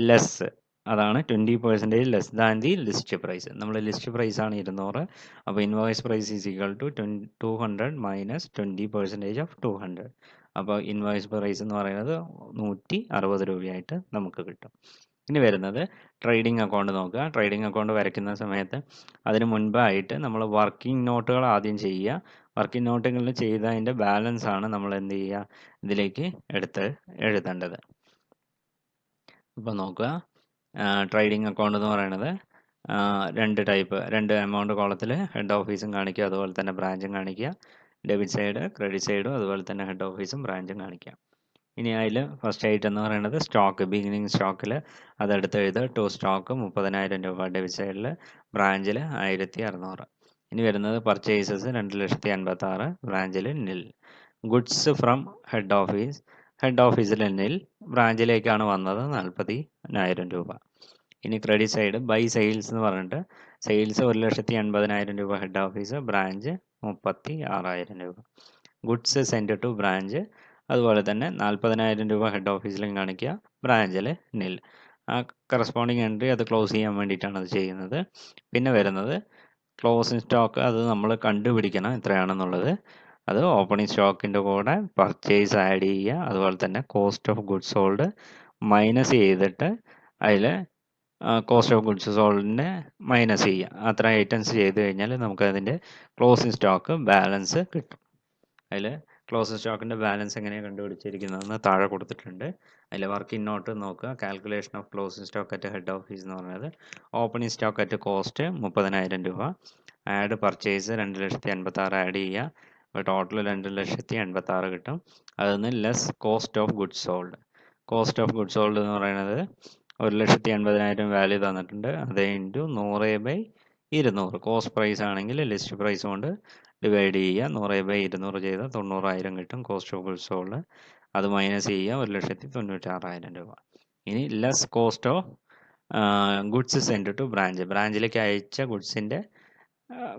ലെസ്, അതാണ് 20% less than the list price. നമ്മൾ ലിസ്റ്റ് പ്രൈസ് ആണ് 200. അപ്പോൾ invoice price is equal to 200 minus 20% of 200. അപ്പോൾ ഇൻവോയ്സ് പ്രൈസ് എന്ന് പറയുന്നത് 160 രൂപയായിട്ട് നമുക്ക് കിട്ടും. ഇനി വരുന്നത് ട്രേഡിംഗ് അക്കൗണ്ട് നോക്കുക. ട്രേഡിംഗ് അക്കൗണ്ട് വരയ്ക്കുന്ന സമയത്ത് അതിന് മുൻപായിട്ട് നമ്മൾ വർക്കിംഗ് നോട്ടുകൾ ആദ്യം ചെയ്യുക. വർക്കിംഗ് നോട്ടുകളിൽ ചെയ്തതിൻ്റെ ബാലൻസ് ആണ് നമ്മൾ എന്ത് ചെയ്യുക, ഇതിലേക്ക് എഴുതേണ്ടത്. ഇപ്പോൾ നോക്കുക, ട്രേഡിംഗ് അക്കൗണ്ട് എന്ന് പറയുന്നത് രണ്ട് എമൗണ്ട് കോളത്തിൽ ഹെഡ് ഓഫീസും കാണിക്കുക, അതുപോലെ തന്നെ ബ്രാഞ്ചും കാണിക്കുക. ഡെബിറ്റ് സൈഡ് ക്രെഡിറ്റ് സൈഡും അതുപോലെ തന്നെ ഹെഡ് ഓഫീസും ബ്രാഞ്ചും കാണിക്കുക. ഇനി അതിൽ ഫസ്റ്റ് ആയിട്ട് എന്ന് പറയുന്നത് സ്റ്റോക്ക്, ബിഗിനിങ് സ്റ്റോക്കിൽ അതെടുത്ത് എഴുതുക. ടു സ്റ്റോക്ക് 30,000 രൂപ ഡെബിറ്റ് സൈഡിൽ, ബ്രാഞ്ചിൽ 1,600. ഇനി വരുന്നത് പർച്ചേസസ് 2,86,000, ബ്രാഞ്ചിൽ നിൽ. Goods from head office, head ഓഫീസിൽ നിൽ, ബ്രാഞ്ചിലേക്കാണ് വന്നത് 40,000 രൂപ. ഇനി ക്രെഡിറ്റ് സൈഡ് ബൈ സെയിൽസ് എന്ന് പറഞ്ഞിട്ട് സെയിൽസ് 1,80,000 രൂപ ഹെഡ് ഓഫീസ്, ബ്രാഞ്ച് 36,000 രൂപ. ഗുഡ്സ് സെൻഡ് ടു ബ്രാഞ്ച്, അതുപോലെ തന്നെ 40,000 രൂപ ഹെഡ് ഓഫീസിലും കാണിക്കുക, ബ്രാഞ്ചിൽ നിൽ. ആ കറസ്പോണ്ടിങ് എൻട്രി അത് ക്ലോസ് ചെയ്യാൻ വേണ്ടിയിട്ടാണ് അത് ചെയ്യുന്നത്. പിന്നെ വരുന്നത് ക്ലോസിംഗ് സ്റ്റോക്ക്, അത് നമ്മൾ കണ്ടുപിടിക്കണം എത്രയാണെന്നുള്ളത്. അത് ഓപ്പണിംഗ് സ്റ്റോക്കിൻ്റെ കൂടെ പർച്ചേസ് ആഡ് ചെയ്യുക, അതുപോലെ തന്നെ cost of goods sold minus ചെയ്തിട്ട് അതിൽ കോസ്റ്റ് ഓഫ് ഗുഡ്സ് സോൾഡിനെ മൈനസ് ചെയ്യുക. അത്ര ഐറ്റംസ് ചെയ്ത് കഴിഞ്ഞാൽ നമുക്കതിൻ്റെ ക്ലോസിംഗ് സ്റ്റോക്ക് ബാലൻസ് കിട്ടും. അതിൽ ക്ലോസിംഗ് സ്റ്റോക്കിൻ്റെ ബാലൻസ് എങ്ങനെയാണ് കണ്ടുപിടിച്ചിരിക്കുന്നതെന്ന് താഴെ കൊടുത്തിട്ടുണ്ട്. അതിൽ വർക്കിംഗ് നോട്ട് നോക്കുക. Calculation of closing stock at head office എന്ന് പറയുന്നത് ഓപ്പണിംഗ് സ്റ്റോക്ക് അറ്റ് കോസ്റ്റ് 30,000 രൂപ, ആഡ് പർച്ചേസ് 2,86,000 ആഡ് ചെയ്യുക. അപ്പോൾ ടോട്ടൽ 2,86,000 കിട്ടും. അതിൽ നിന്ന് less cost of goods sold. Cost of goods sold എന്ന് പറയുന്നത് 1,80,000 വാല്യൂ തന്നിട്ടുണ്ട്. അത് ഇൻറ്റു 100/200. കോസ്റ്റ് പ്രൈസ് ആണെങ്കിൽ ലിസ്റ്റ് പ്രൈസ് കൊണ്ട് ഡിവൈഡ് ചെയ്യുക. 100/200 ചെയ്താൽ 90,000 കിട്ടും കോസ്റ്റ് ഓഫ് ഗുഡ്സ് സോൾഡ്. അത് മൈനസ് ചെയ്യുക, 1,96,000 രൂപ. ഇനി less cost of goods send to branch, ബ്രാഞ്ചിലേക്ക് അയച്ച ഗുഡ്സിൻ്റെ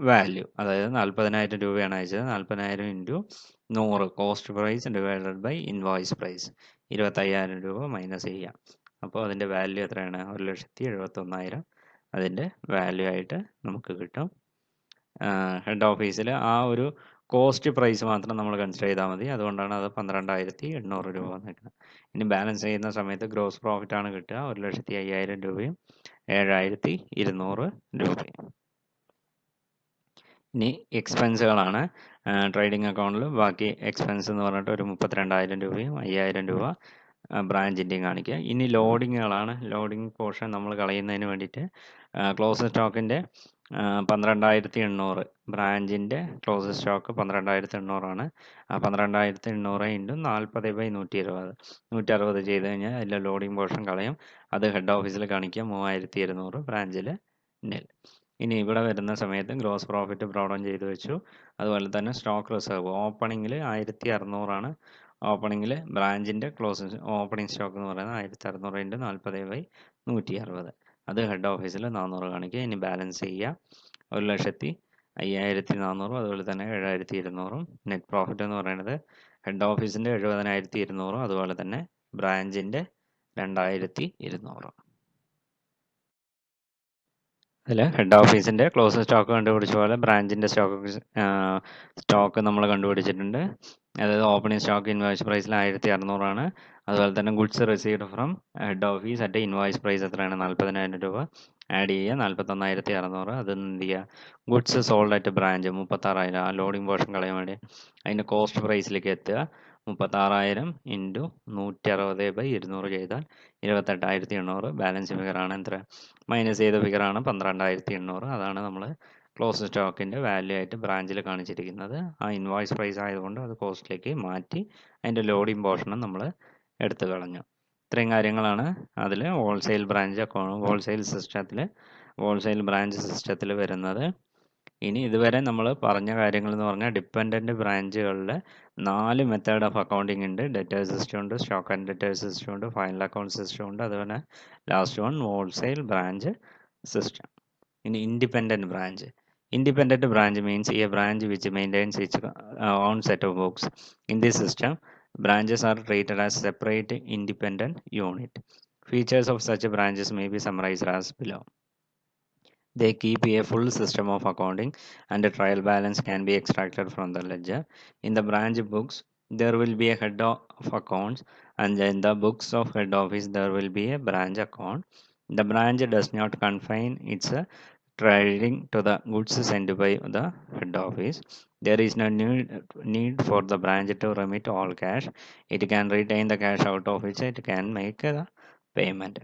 വാല്യൂ, അതായത് 40,000 രൂപയാണ് അയച്ചത്. 40,000 into 100 cost price divided by invoice price, 25,000 രൂപ മൈനസ് ചെയ്യാം. അപ്പോൾ അതിൻ്റെ വാല്യൂ എത്രയാണ്? 1,71,000 അതിൻ്റെ വാല്യൂ ആയിട്ട് നമുക്ക് കിട്ടും. ഹെഡ് ഓഫീസിൽ ആ ഒരു കോസ്റ്റ് പ്രൈസ് മാത്രം നമ്മൾ കൺസിഡർ ചെയ്താൽ മതി. അതുകൊണ്ടാണ് അത് 12,800 രൂപ വന്നിരിക്കുന്നത്. ഇനി ബാലൻസ് ചെയ്യുന്ന സമയത്ത് ഗ്രോസ് പ്രോഫിറ്റ് ആണ് കിട്ടുക, 1,05,000 രൂപയും 7,200 രൂപയും. ഇനി എക്സ്പെൻസുകളാണ്. ട്രേഡിംഗ് അക്കൗണ്ടിൽ ബാക്കി എക്സ്പെൻസ് എന്ന് പറഞ്ഞിട്ട് ഒരു 32,000 രൂപയും 5,000 രൂപ ബ്രാഞ്ചിൻ്റെയും കാണിക്കുക. ഇനി ലോഡിങ്ങുകളാണ്. ലോഡിങ് പോർഷൻ നമ്മൾ കളയുന്നതിന് വേണ്ടിയിട്ട് ക്ലോസ് സ്റ്റോക്കിൻ്റെ 12,800, ബ്രാഞ്ചിൻ്റെ ക്ലോസ് സ്റ്റോക്ക് 12,800 ആണ്. ആ 12,800 ഇൻറ്റു 40/120, 160 ചെയ്ത് കഴിഞ്ഞാൽ അതിലെ ലോഡിംഗ് പോർഷൻ കളയും. അത് ഹെഡ് ഓഫീസിൽ കാണിക്കുക 3,200, ബ്രാഞ്ചിൽ നിൽ. ഇനി ഇവിടെ വരുന്ന സമയത്ത് ഗ്രോസ് പ്രോഫിറ്റ് ബ്രോഡൻ ചെയ്ത് വെച്ചു. അതുപോലെ തന്നെ സ്റ്റോക്ക് റിസർവ് ഓപ്പണിങ്ങിൽ 1,600 ഓപ്പണിങ്ങിൽ ബ്രാഞ്ചിൻ്റെ ഓപ്പണിംഗ് സ്റ്റോക്ക് എന്ന് പറയുന്നത് 1,600 ഇൻറ്റു 40/160, അത് ഹെഡ് ഓഫീസിൽ 400 കാണിക്കുക. ഇനി ബാലൻസ് ചെയ്യുക, 1,05,400, അതുപോലെ തന്നെ 7,200. നെറ്റ് പ്രോഫിറ്റ് എന്ന് പറയുന്നത് ഹെഡ് ഓഫീസിൻ്റെ 70,200, അതുപോലെ തന്നെ ബ്രാഞ്ചിൻ്റെ 2,200. അതിൽ ഹെഡ് ഓഫീസിൻ്റെ ക്ലോസിംഗ് സ്റ്റോക്ക് കണ്ടുപിടിച്ച പോലെ ബ്രാഞ്ചിൻ്റെ സ്റ്റോക്ക് നമ്മൾ കണ്ടുപിടിച്ചിട്ടുണ്ട്. അതായത് ഓപ്പണിംഗ് സ്റ്റോക്ക് ഇൻവോയ്സ് പ്രൈസിൽ 1600 അതുപോലെ തന്നെ goods received from head office at invoice price എത്രയാണ്? 40,000 രൂപ. ആഡ് ചെയ്യുക 41,600. അത് എന്ത് ചെയ്യുക? Goods sold at branch 36,000. ആ ലോഡിംഗ് പോർഷൻ കളയാൻ വേണ്ടി അതിൻ്റെ കോസ്റ്റ് പ്രൈസിലേക്ക് എത്തുക. 36,000 ഇൻറ്റു 160/200 ചെയ്താൽ 28,800. ബാലൻസ് ഫിഗറാണ് എത്ര? മൈനസ് ചെയ്ത ഫിഗറാണ് 12,800. അതാണ് നമ്മൾ ക്ലോസ് സ്റ്റോക്കിൻ്റെ വാല്യൂ ആയിട്ട് ബ്രാഞ്ചിൽ കാണിച്ചിരിക്കുന്നത്. ആ ഇൻവോയ്സ് പ്രൈസ് ആയതുകൊണ്ട് അത് കോസ്റ്റിലേക്ക് മാറ്റി അതിൻ്റെ ലോഡിംഗ് പോർഷനും നമ്മൾ എടുത്തു കളഞ്ഞു. ഇത്രയും കാര്യങ്ങളാണ് അതിൽ ഹോൾസെയിൽ ബ്രാഞ്ച് സിസ്റ്റത്തിൽ വരുന്നത്. ഇനി ഇതുവരെ നമ്മൾ പറഞ്ഞ കാര്യങ്ങൾ എന്ന് പറഞ്ഞാൽ ഡിപ്പെൻഡൻറ്റ് ബ്രാഞ്ചുകളിൽ 4 മെത്തേഡ് ഓഫ് അക്കൗണ്ടിങ് ഉണ്ട്. ഡെറ്റേഴ്സ് സിസ്റ്റം ഉണ്ട്, സ്റ്റോക്ക് ആൻഡ് ഡെറ്റേഴ്സ് സിസ്റ്റം ഉണ്ട്, ഫൈനൽ അക്കൗണ്ട് സിസ്റ്റം ഉണ്ട്, അതുപോലെ last one wholesale branch system. ഇനി independent branch. Independent branch means a branch which maintains its own set of books. In this system, branches are treated as separate independent unit. Features of such branches may be summarized as below. They keep a full system of accounting and a trial balance can be extracted from the ledger. In the branch books, there will be a head of accounts, and in the books of head office, there will be a branch account. The branch does not confine its trading to the goods sent by the head office. There is no need for the branch to remit all cash. It can retain the cash out of which it can make the payment.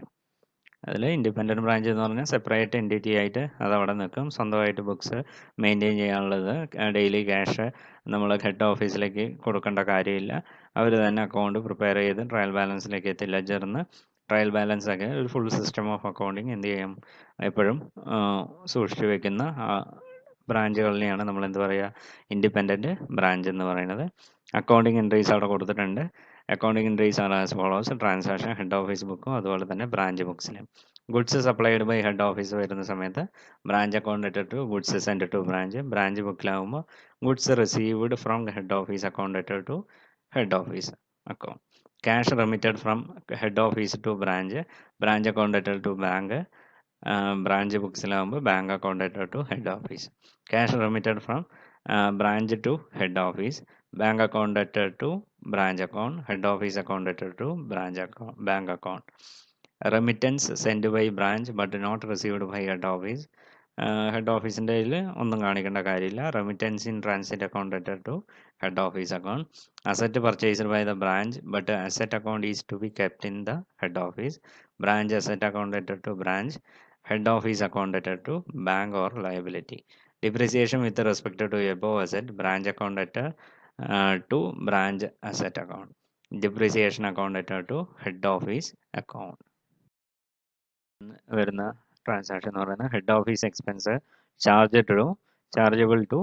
അതിൽ independent branch എന്ന് പറഞ്ഞാൽ separate entity ആയിട്ട് അതവിടെ നിൽക്കും. സ്വന്തമായിട്ട് books maintain ചെയ്യാനുള്ളത്, daily cash നമ്മൾ head ഓഫീസിലേക്ക് കൊടുക്കേണ്ട കാര്യമില്ല. അവർ തന്നെ അക്കൗണ്ട് പ്രിപ്പയർ ചെയ്ത് ട്രയൽ ബാലൻസിലേക്ക് എത്തി ലെഡ്ജറിന്ന് ട്രയൽ ബാലൻസ് ഒക്കെ ഒരു ഫുൾ സിസ്റ്റം ഓഫ് അക്കൗണ്ടിങ് എന്ത് ചെയ്യും? എപ്പോഴും സൂക്ഷിച്ചു വെക്കുന്ന ബ്രാഞ്ചുകളിനെയാണ് നമ്മൾ എന്ത് പറയുക? ഇൻഡിപെൻഡൻറ്റ് ബ്രാഞ്ച് എന്ന് പറയുന്നത്. അക്കൗണ്ടിങ് എൻട്രീസ് അവിടെ കൊടുത്തിട്ടുണ്ട്. Accounting entries are as follows. Transaction, head office ബുക്കും അതുപോലെ തന്നെ ബ്രാഞ്ച് ബുക്സിലും. Goods supplied by head office വരുന്ന സമയത്ത് branch account to goods send to branch. Branch ബുക്കിലാകുമ്പോൾ goods received from head office account to head office account. Cash remitted from head office to branch account to bank. Branch ബുക്സിലാകുമ്പോൾ bank account to head office. Cash remitted from branch to head office, bank account to branch account, head office account to bank account. Remittance sent by branch but not received by head office. Head ഓഫീസിൻ്റെ കയ്യിൽ ഒന്നും കാണിക്കേണ്ട കാര്യമില്ല. Remittance in transit account to head office account. Asset purchased by the branch but asset account is to be kept in the head office. Branch asset account to branch, head office account to bank or liability. Depreciation with respect to above asset, branch account to branch asset account. Depreciation account to head office account. വരുന്ന ട്രാൻസാക്ഷൻ എന്ന് പറയുന്നത് head office expense chargeable to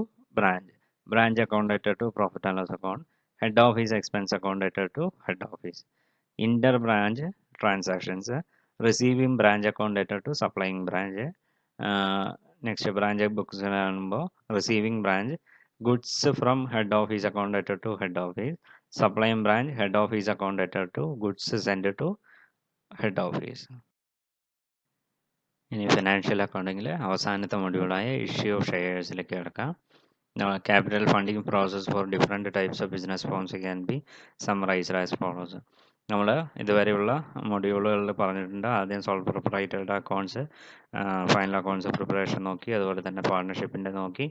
branch account to profit and loss account, head office expense account to head office. Inter branch transactions, receiving branch account to supplying branch. Next branch books കാണുമ്പോൾ receiving branch goods from head office account to head office, supplying branch head office account to goods send to head office. ഇനി financial അക്കൗണ്ടിങ്ങിൽ അവസാനത്തെ മൊഡ്യൂളായ issue of ഷെയർസിലേക്ക് കിടക്കാം. Capital funding process for different types of business forms can be summarized as follows. നമ്മൾ ഇതുവരെയുള്ള മൊഡ്യൂളുകളിൽ പറഞ്ഞിട്ടുണ്ട്. ആദ്യം സോൾ പ്രൊപ്രൈറ്ററിയുടെ അക്കൗണ്ട്സ്, ഫൈനൽ അക്കൗണ്ട്സ് പ്രിപ്പറേഷൻ നോക്കി, അതുപോലെ തന്നെ പാർട്ണർഷിപ്പിൻ്റെ നോക്കി.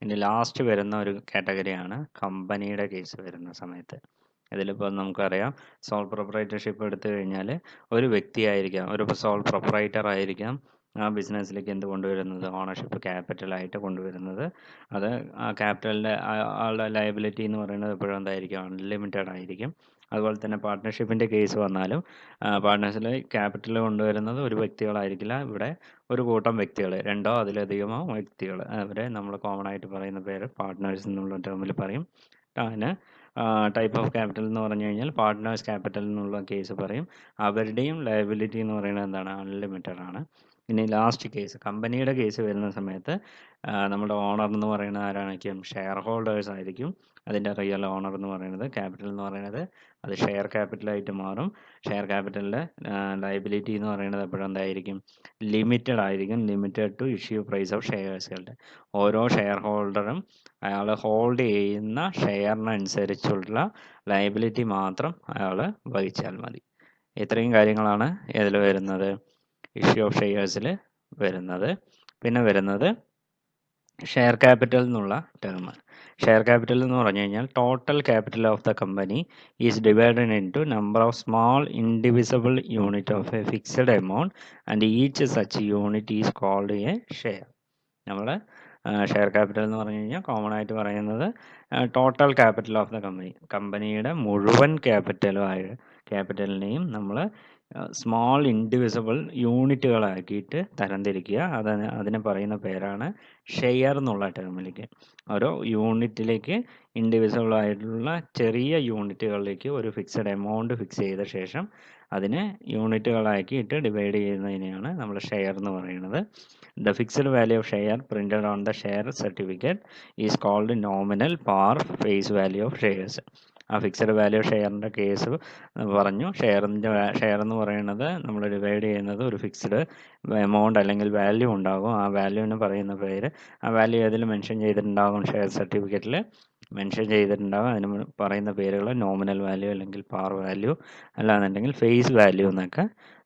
ഇനി ലാസ്റ്റ് വരുന്ന ഒരു കാറ്റഗറിയാണ് കമ്പനിയുടെ കേസ് വരുന്ന സമയത്ത്. ഇതിലിപ്പോൾ നമുക്കറിയാം സോൾ പ്രൊപ്രൈറ്റർഷിപ്പ് എടുത്തു കഴിഞ്ഞാൽ ഒരു വ്യക്തിയായിരിക്കാം, ഒരു സോൾ പ്രൊപ്രൈറ്റർ ആയിരിക്കാം ആ ബിസിനസ്സിലേക്ക് എന്ത് കൊണ്ടുവരുന്നത്? ഓണർഷിപ്പ് ക്യാപിറ്റലായിട്ട് കൊണ്ടുവരുന്നത്. അത് ആ ക്യാപിറ്റലിൻ്റെ ആളുടെ ലയബിലിറ്റി എന്ന് പറയുന്നത് എപ്പോഴും എന്തായിരിക്കും? അൺലിമിറ്റഡ് ആയിരിക്കും. അതുപോലെ തന്നെ പാർട്ട്ണർഷിപ്പിൻ്റെ കേസ് വന്നാലും പാർട്ട്നേഴ്സിൽ ക്യാപിറ്റൽ കൊണ്ടുവരുന്നത് ഒരു വ്യക്തികളായിരിക്കില്ല. ഇവിടെ ഒരു കൂട്ടം വ്യക്തികൾ, രണ്ടോ അതിലധികമോ വ്യക്തികൾ, അവരെ നമ്മൾ കോമൺ ആയിട്ട് പറയുന്ന പേര് പാർട്ട്നേഴ്സ് എന്നുള്ള ടേമിൽ പറയും. അതിന് ടൈപ്പ് ഓഫ് ക്യാപിറ്റൽ എന്ന് പറഞ്ഞു കഴിഞ്ഞാൽ പാർട്ട്നേഴ്സ് ക്യാപിറ്റൽ എന്നുള്ള കേസ് പറയും. അവരുടെയും ലയബിലിറ്റി എന്ന് പറയുന്നത് എന്താണ്? അൺലിമിറ്റഡ് ആണ്. ഇനി ലാസ്റ്റ് കേസ്, കമ്പനിയുടെ കേസ് വരുന്ന സമയത്ത് നമ്മുടെ ഓണർ എന്ന് പറയുന്നത് ആരായിരിക്കും? ഷെയർ ഹോൾഡേഴ്സ് ആയിരിക്കും. അതിൻ്റെ റിയൽ ഓണർ എന്ന് പറയുന്നത്. ക്യാപിറ്റൽ എന്ന് പറയുന്നത് അത് ഷെയർ ക്യാപിറ്റലായിട്ട് മാറും. ഷെയർ ക്യാപിറ്റലിൻ്റെ ലയബിലിറ്റി എന്ന് പറയുന്നത് എപ്പോഴും എന്തായിരിക്കും? ലിമിറ്റഡ് ആയിരിക്കും. Limited to issue price of ഷെയർസുകളുടെ. ഓരോ ഷെയർ ഹോൾഡറും അയാൾ ഹോൾഡ് ചെയ്യുന്ന ഷെയറിനനുസരിച്ചുള്ള ലയബിലിറ്റി മാത്രം അയാൾ വഹിച്ചാൽ മതി. ഇത്രയും കാര്യങ്ങളാണ് ഇതിൽ വരുന്നത്, ഇഷ്യൂ ഓഫ് ഷെയർസിൽ വരുന്നത്. പിന്നെ വരുന്നത് ഷെയർ ക്യാപിറ്റൽ എന്നുള്ള ടേം. ഷെയർ ക്യാപിറ്റൽ എന്ന് പറഞ്ഞു കഴിഞ്ഞാൽ total capital of the company is divided into number of small indivisible unit of a fixed amount and each such unit is called a share. നമ്മൾ share capital എന്ന് പറഞ്ഞു കഴിഞ്ഞാൽ common ആയിട്ട് പറയുന്നത് total capital of the company, കമ്പനിയുടെ മുഴുവൻ ക്യാപിറ്റലിനെയും നമ്മൾ small indivisible യൂണിറ്റുകളാക്കിയിട്ട് തരംതിരിക്കുക. അതിനെ പറയുന്ന പേരാണ് ഷെയർ എന്നുള്ള ടേമിലേക്ക്. ഓരോ യൂണിറ്റിലേക്ക് ഇൻഡിവിസിബിൾ ആയിട്ടുള്ള ചെറിയ യൂണിറ്റുകളിലേക്ക് ഒരു ഫിക്സഡ് എമൗണ്ട് ഫിക്സ് ചെയ്ത ശേഷം അതിനെ യൂണിറ്റുകളാക്കിയിട്ട് ഡിവൈഡ് ചെയ്യുന്നതിനെയാണ് നമ്മൾ ഷെയർ എന്ന് പറയുന്നത്. The fixed value of share printed on the share certificate is called nominal par face value of shares. ആ ഫിക്സഡ് വാല്യൂ ഷെയറിൻ്റെ കേസ് പറഞ്ഞു. ഷെയർ എന്ന് പറയുന്നത് നമ്മൾ ഡിവൈഡ് ചെയ്യുന്നത് ഒരു ഫിക്സ്ഡ് എമൗണ്ട് അല്ലെങ്കിൽ വാല്യൂ ഉണ്ടാകും. ആ വാല്യൂവിന് പറയുന്ന പേര്, ആ വാല്യൂ ഏതിൽ മെൻഷൻ ചെയ്തിട്ടുണ്ടാകും? ഷെയർ സർട്ടിഫിക്കറ്റിൽ മെൻഷൻ ചെയ്തിട്ടുണ്ടാകും. അതിന് പറയുന്ന പേരുകൾ നോമിനൽ വാല്യൂ അല്ലെങ്കിൽ പാർ വാല്യൂ, അല്ലാന്നുണ്ടെങ്കിൽ ഫേസ് വാല്യൂ എന്നൊക്കെ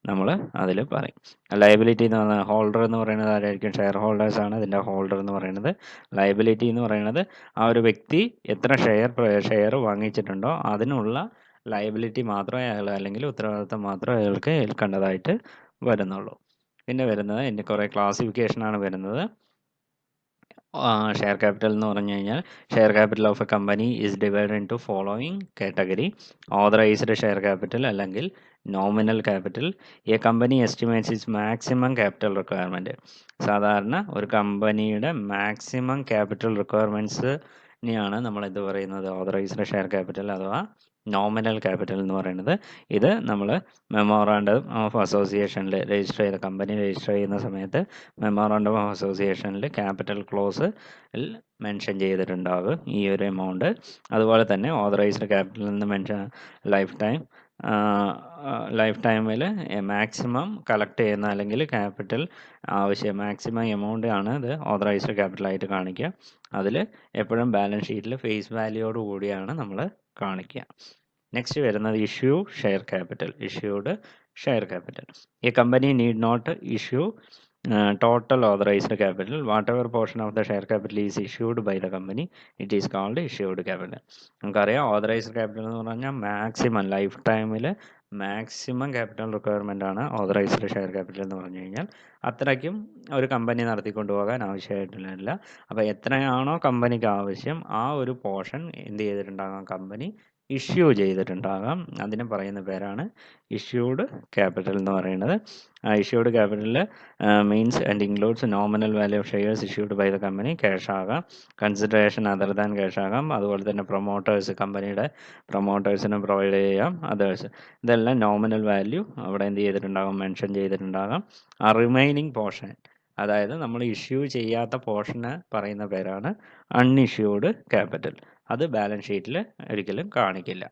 നമ്മൾ അതിൽ പറയും. ലയബിലിറ്റി എന്ന് പറഞ്ഞാൽ ഹോൾഡർ എന്ന് പറയുന്നത് ആരായിരിക്കും? ഷെയർ ഹോൾഡേഴ്സ് ആണ് ഇതിൻ്റെ ഹോൾഡർ എന്ന് പറയുന്നത്. ലയബിലിറ്റി എന്ന് പറയുന്നത് ആ ഒരു വ്യക്തി എത്ര ഷെയർ വാങ്ങിച്ചിട്ടുണ്ടോ അതിനുള്ള ലയബിലിറ്റി മാത്രമേ അയാൾ, അല്ലെങ്കിൽ ഉത്തരവാദിത്തം മാത്രമേ അയാൾക്ക് ഏൽക്കേണ്ടതായിട്ട് വരുന്നുള്ളൂ. പിന്നെ വരുന്നത് ഇതിൻ്റെ കുറേ ക്ലാസിഫിക്കേഷനാണ് വരുന്നത്. ഷെയർ ക്യാപിറ്റൽ എന്ന് പറഞ്ഞു കഴിഞ്ഞാൽ share capital of a company is divided into following category: authorised share capital അല്ലെങ്കിൽ nominal capital. A company estimates its maximum capital requirement. സാധാരണ ഒരു കമ്പനിയുടെ മാക്സിമം ക്യാപിറ്റൽ റിക്വയർമെൻറ്റ്സിനെയാണ് നമ്മൾ ഇത് പറയുന്നത് ഓതറൈസ്ഡ് ഷെയർ ക്യാപിറ്റൽ അഥവാ നോമിനൽ ക്യാപിറ്റൽ എന്ന് പറയുന്നത്. ഇത് നമ്മൾ മെമ്മോറാണ്ടം ഓഫ് അസോസിയേഷനിൽ കമ്പനി രജിസ്റ്റർ ചെയ്യുന്ന സമയത്ത് മെമ്മോറാണ്ടം ഓഫ് അസോസിയേഷനിൽ ക്യാപിറ്റൽ ക്ലോസിൽ മെൻഷൻ ചെയ്തിട്ടുണ്ടാകും ഈ ഒരു എമൗണ്ട്. അതുപോലെ തന്നെ ഓതറൈസ്ഡ് ക്യാപിറ്റലിൽ നിന്ന് മെൻഷൻ ലൈഫ് ടൈമിൽ മാക്സിമം കളക്ട് ചെയ്യുന്ന അല്ലെങ്കിൽ ക്യാപിറ്റൽ മാക്സിമം എമൗണ്ട് ആണ് ഇത് ഓതറൈസ്ഡ് ക്യാപിറ്റലായിട്ട് കാണിക്കുക. അതിൽ എപ്പോഴും ബാലൻസ് ഷീറ്റിൽ ഫേസ് വാല്യൂയോട് കൂടിയാണ് നമ്മൾ കാണിക്കുക. നെക്സ്റ്റ് വരുന്നത് issued share capital. A company need not issue total authorized capital. Whatever portion of the share capital is issued by the company, it is called issued capital. നമുക്കറിയാം authorised capital എന്ന് പറഞ്ഞാൽ maximum life ടൈമിൽ maximum capital requirement ആണ് authorised share capital എന്ന് പറഞ്ഞു കഴിഞ്ഞാൽ. അത്രയ്ക്കും ഒരു കമ്പനി നടത്തിക്കൊണ്ടു പോകാൻ ആവശ്യമായിട്ടില്ല. അപ്പോൾ എത്രയാണോ കമ്പനിക്ക് ആവശ്യം ആ ഒരു പോർഷൻ എന്ത് ചെയ്തിട്ടുണ്ടാകാം? Company issue ചെയ്തിട്ടുണ്ടാകാം. അതിന് പറയുന്ന പേരാണ് ഇഷ്യൂഡ് ക്യാപിറ്റൽ എന്ന് പറയുന്നത്. Issued capital means and includes nominal value of shares issued by the company. Cash ആകാം, കൺസിഡറേഷൻ അതർ ദാൻ ക്യാഷ് ആകാം, അതുപോലെ തന്നെ പ്രൊമോട്ടേഴ്സ്, കമ്പനിയുടെ പ്രൊമോട്ടേഴ്സിന് പ്രൊവൈഡ് ചെയ്യാം, അതേഴ്സ്. ഇതെല്ലാം നോമിനൽ വാല്യൂ അവിടെ എന്ത് ചെയ്തിട്ടുണ്ടാകും? മെൻഷൻ ചെയ്തിട്ടുണ്ടാകാം. ആ റിമൈനിങ് പോർഷൻ, അതായത് നമ്മൾ ഇഷ്യൂ ചെയ്യാത്ത പോർഷന് പറയുന്ന പേരാണ് അൺഇഷ്യൂഡ് ക്യാപിറ്റൽ. അത് ബാലൻസ് ഷീറ്റിൽ ഒരിക്കലും കാണിക്കില്ല.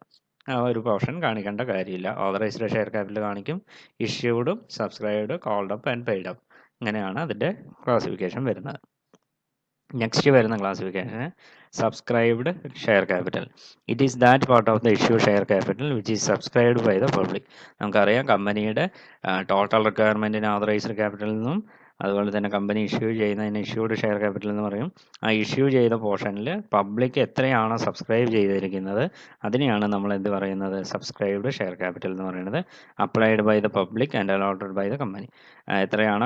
ആ ഒരു പോർഷൻ കാണിക്കേണ്ട കാര്യമില്ല. ഓതറൈസ്ഡ് ഷെയർ ക്യാപിറ്റൽ കാണിക്കും, ഇഷ്യൂഡും subscribed, called up and paid up. ഇങ്ങനെയാണ് അതിൻ്റെ ക്ലാസിഫിക്കേഷൻ വരുന്നത്. നെക്സ്റ്റ് വരുന്ന classification subscribed share capital. It is that part of the issue share capital which is subscribed by the public. നമുക്കറിയാം കമ്പനിയുടെ ടോട്ടൽ റിക്വയർമെൻറ്റിന് ഓതറൈസ്ഡ് ക്യാപിറ്റലിൽ നിന്നും അതുപോലെ തന്നെ കമ്പനി ഇഷ്യൂ ചെയ്യുന്നതിന് ഇഷ്യൂഡ് ഷെയർ ക്യാപിറ്റൽ എന്ന് പറയും. ആ ഇഷ്യൂ ചെയ്ത പോർഷനിൽ പബ്ലിക് എത്രയാണോ സബ്സ്ക്രൈബ് ചെയ്തിരിക്കുന്നത് അതിനെയാണ് നമ്മൾ എന്ത് പറയുന്നത്? സബ്സ്ക്രൈബ്ഡ് ഷെയർ ക്യാപിറ്റൽ എന്ന് പറയുന്നത്. Applied by the public and allotted by the company. എത്രയാണോ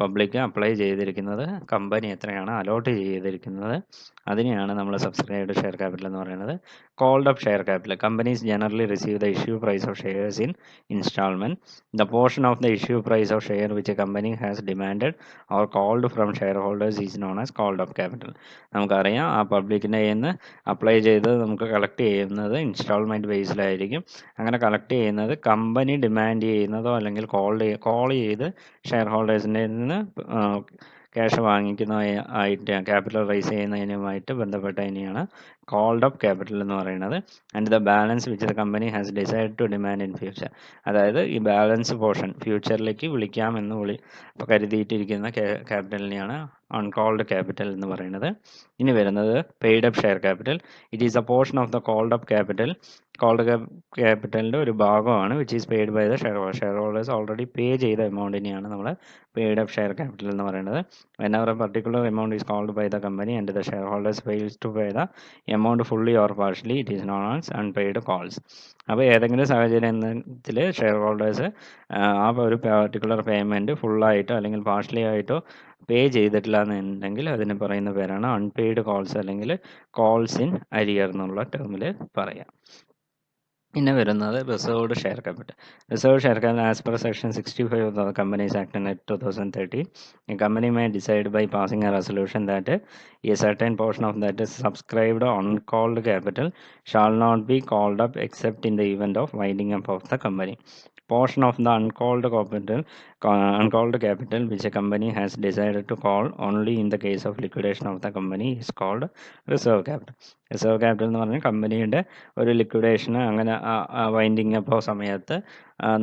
പബ്ലിക് അപ്ലൈ ചെയ്തിരിക്കുന്നത്, കമ്പനി എത്രയാണോ അലോട്ട് ചെയ്തിരിക്കുന്നത് അതിനെയാണ് നമ്മൾ സബ്സ്ക്രൈബ്ഡ് ഷെയർ ക്യാപിറ്റൽ എന്ന് പറയുന്നത്. Called up share capital. Companies generally receive the issue price of shares in instalment. The portion of the issue price of share which company has demanded requested or called from shareholders is known as called up capital. നമുക്കറിയാം ആ പബ്ലിക്കിൻ്റെ കയ്യിൽ നിന്ന് apply ചെയ്ത് നമുക്ക് collect ചെയ്യുന്നത് instalment ബേസിലായിരിക്കും. അങ്ങനെ collect ചെയ്യുന്നത് company demand ചെയ്യുന്നതോ അല്ലെങ്കിൽ കോൾ ചെയ്ത് ഷെയർ ഹോൾഡേഴ്സിൻ്റെ നിന്ന് ക്യാഷ് വാങ്ങിക്കുന്ന ആയിട്ട് ക്യാപിറ്റൽ റൈസ് ചെയ്യുന്നതിനുമായിട്ട് ബന്ധപ്പെട്ടതിനെയാണ് കോൾഡ് അപ്പ് ക്യാപിറ്റൽ എന്ന് പറയുന്നത്. And the balance which the company has decide to demand in future. അതായത് ഈ ബാലൻസ് പോർഷൻ ഫ്യൂച്ചറിലേക്ക് വിളിക്കാമെന്ന് കരുതിയിട്ടിരിക്കുന്ന ക്യാപിറ്റലിനെയാണ് അൺകോൾഡ് ക്യാപിറ്റൽ എന്ന് പറയുന്നത്. ഇനി വരുന്നത് paid up share capital. It is a portion of the called up capital. Called ക്യാപിറ്റലിൻ്റെ ഒരു ഭാഗമാണ് which is paid by the shareholders. Already pay ചെയ്ത എമൗണ്ടിനെയാണ് നമ്മൾ പെയ്ഡ് അപ്പ് ഷെയർ ക്യാപിറ്റൽ എന്ന് പറയുന്നത്. whenever a particular amount is called by the company and the shareholders fails to pay the amount fully or partially, it is known as unpaid calls. അപ്പോൾ ഏതെങ്കിലും സാഹചര്യത്തിൽ share holders ആ ഒരു particular payment ഫുള്ളായിട്ടോ അല്ലെങ്കിൽ partially ആയിട്ടോ പേ ചെയ്തിട്ടില്ല എന്നുണ്ടെങ്കിൽ അതിന് പറയുന്ന പേരാണ് അൺപെയ്ഡ് കോൾസ് അല്ലെങ്കിൽ കോൾസ് ഇൻ അരിയർ എന്നുള്ള ടേമിൽ പറയാം. പിന്നെ വരുന്നത് reserved share capital. Reserved share capital as per section 65 of the Companies Act in 2013, a company may decide by passing a resolution that a certain portion of that is subscribed uncalled capital shall not be called up except in the event of winding up of the company. Portion of the uncalled capital which a company has decided to call only in the case of liquidation of the company is called reserve capital. Reserve capital എന്ന് പറഞ്ഞാൽ കമ്പനിയുടെ ഒരു ലിക്വിഡേഷന് അങ്ങനെ winding up സമയത്ത്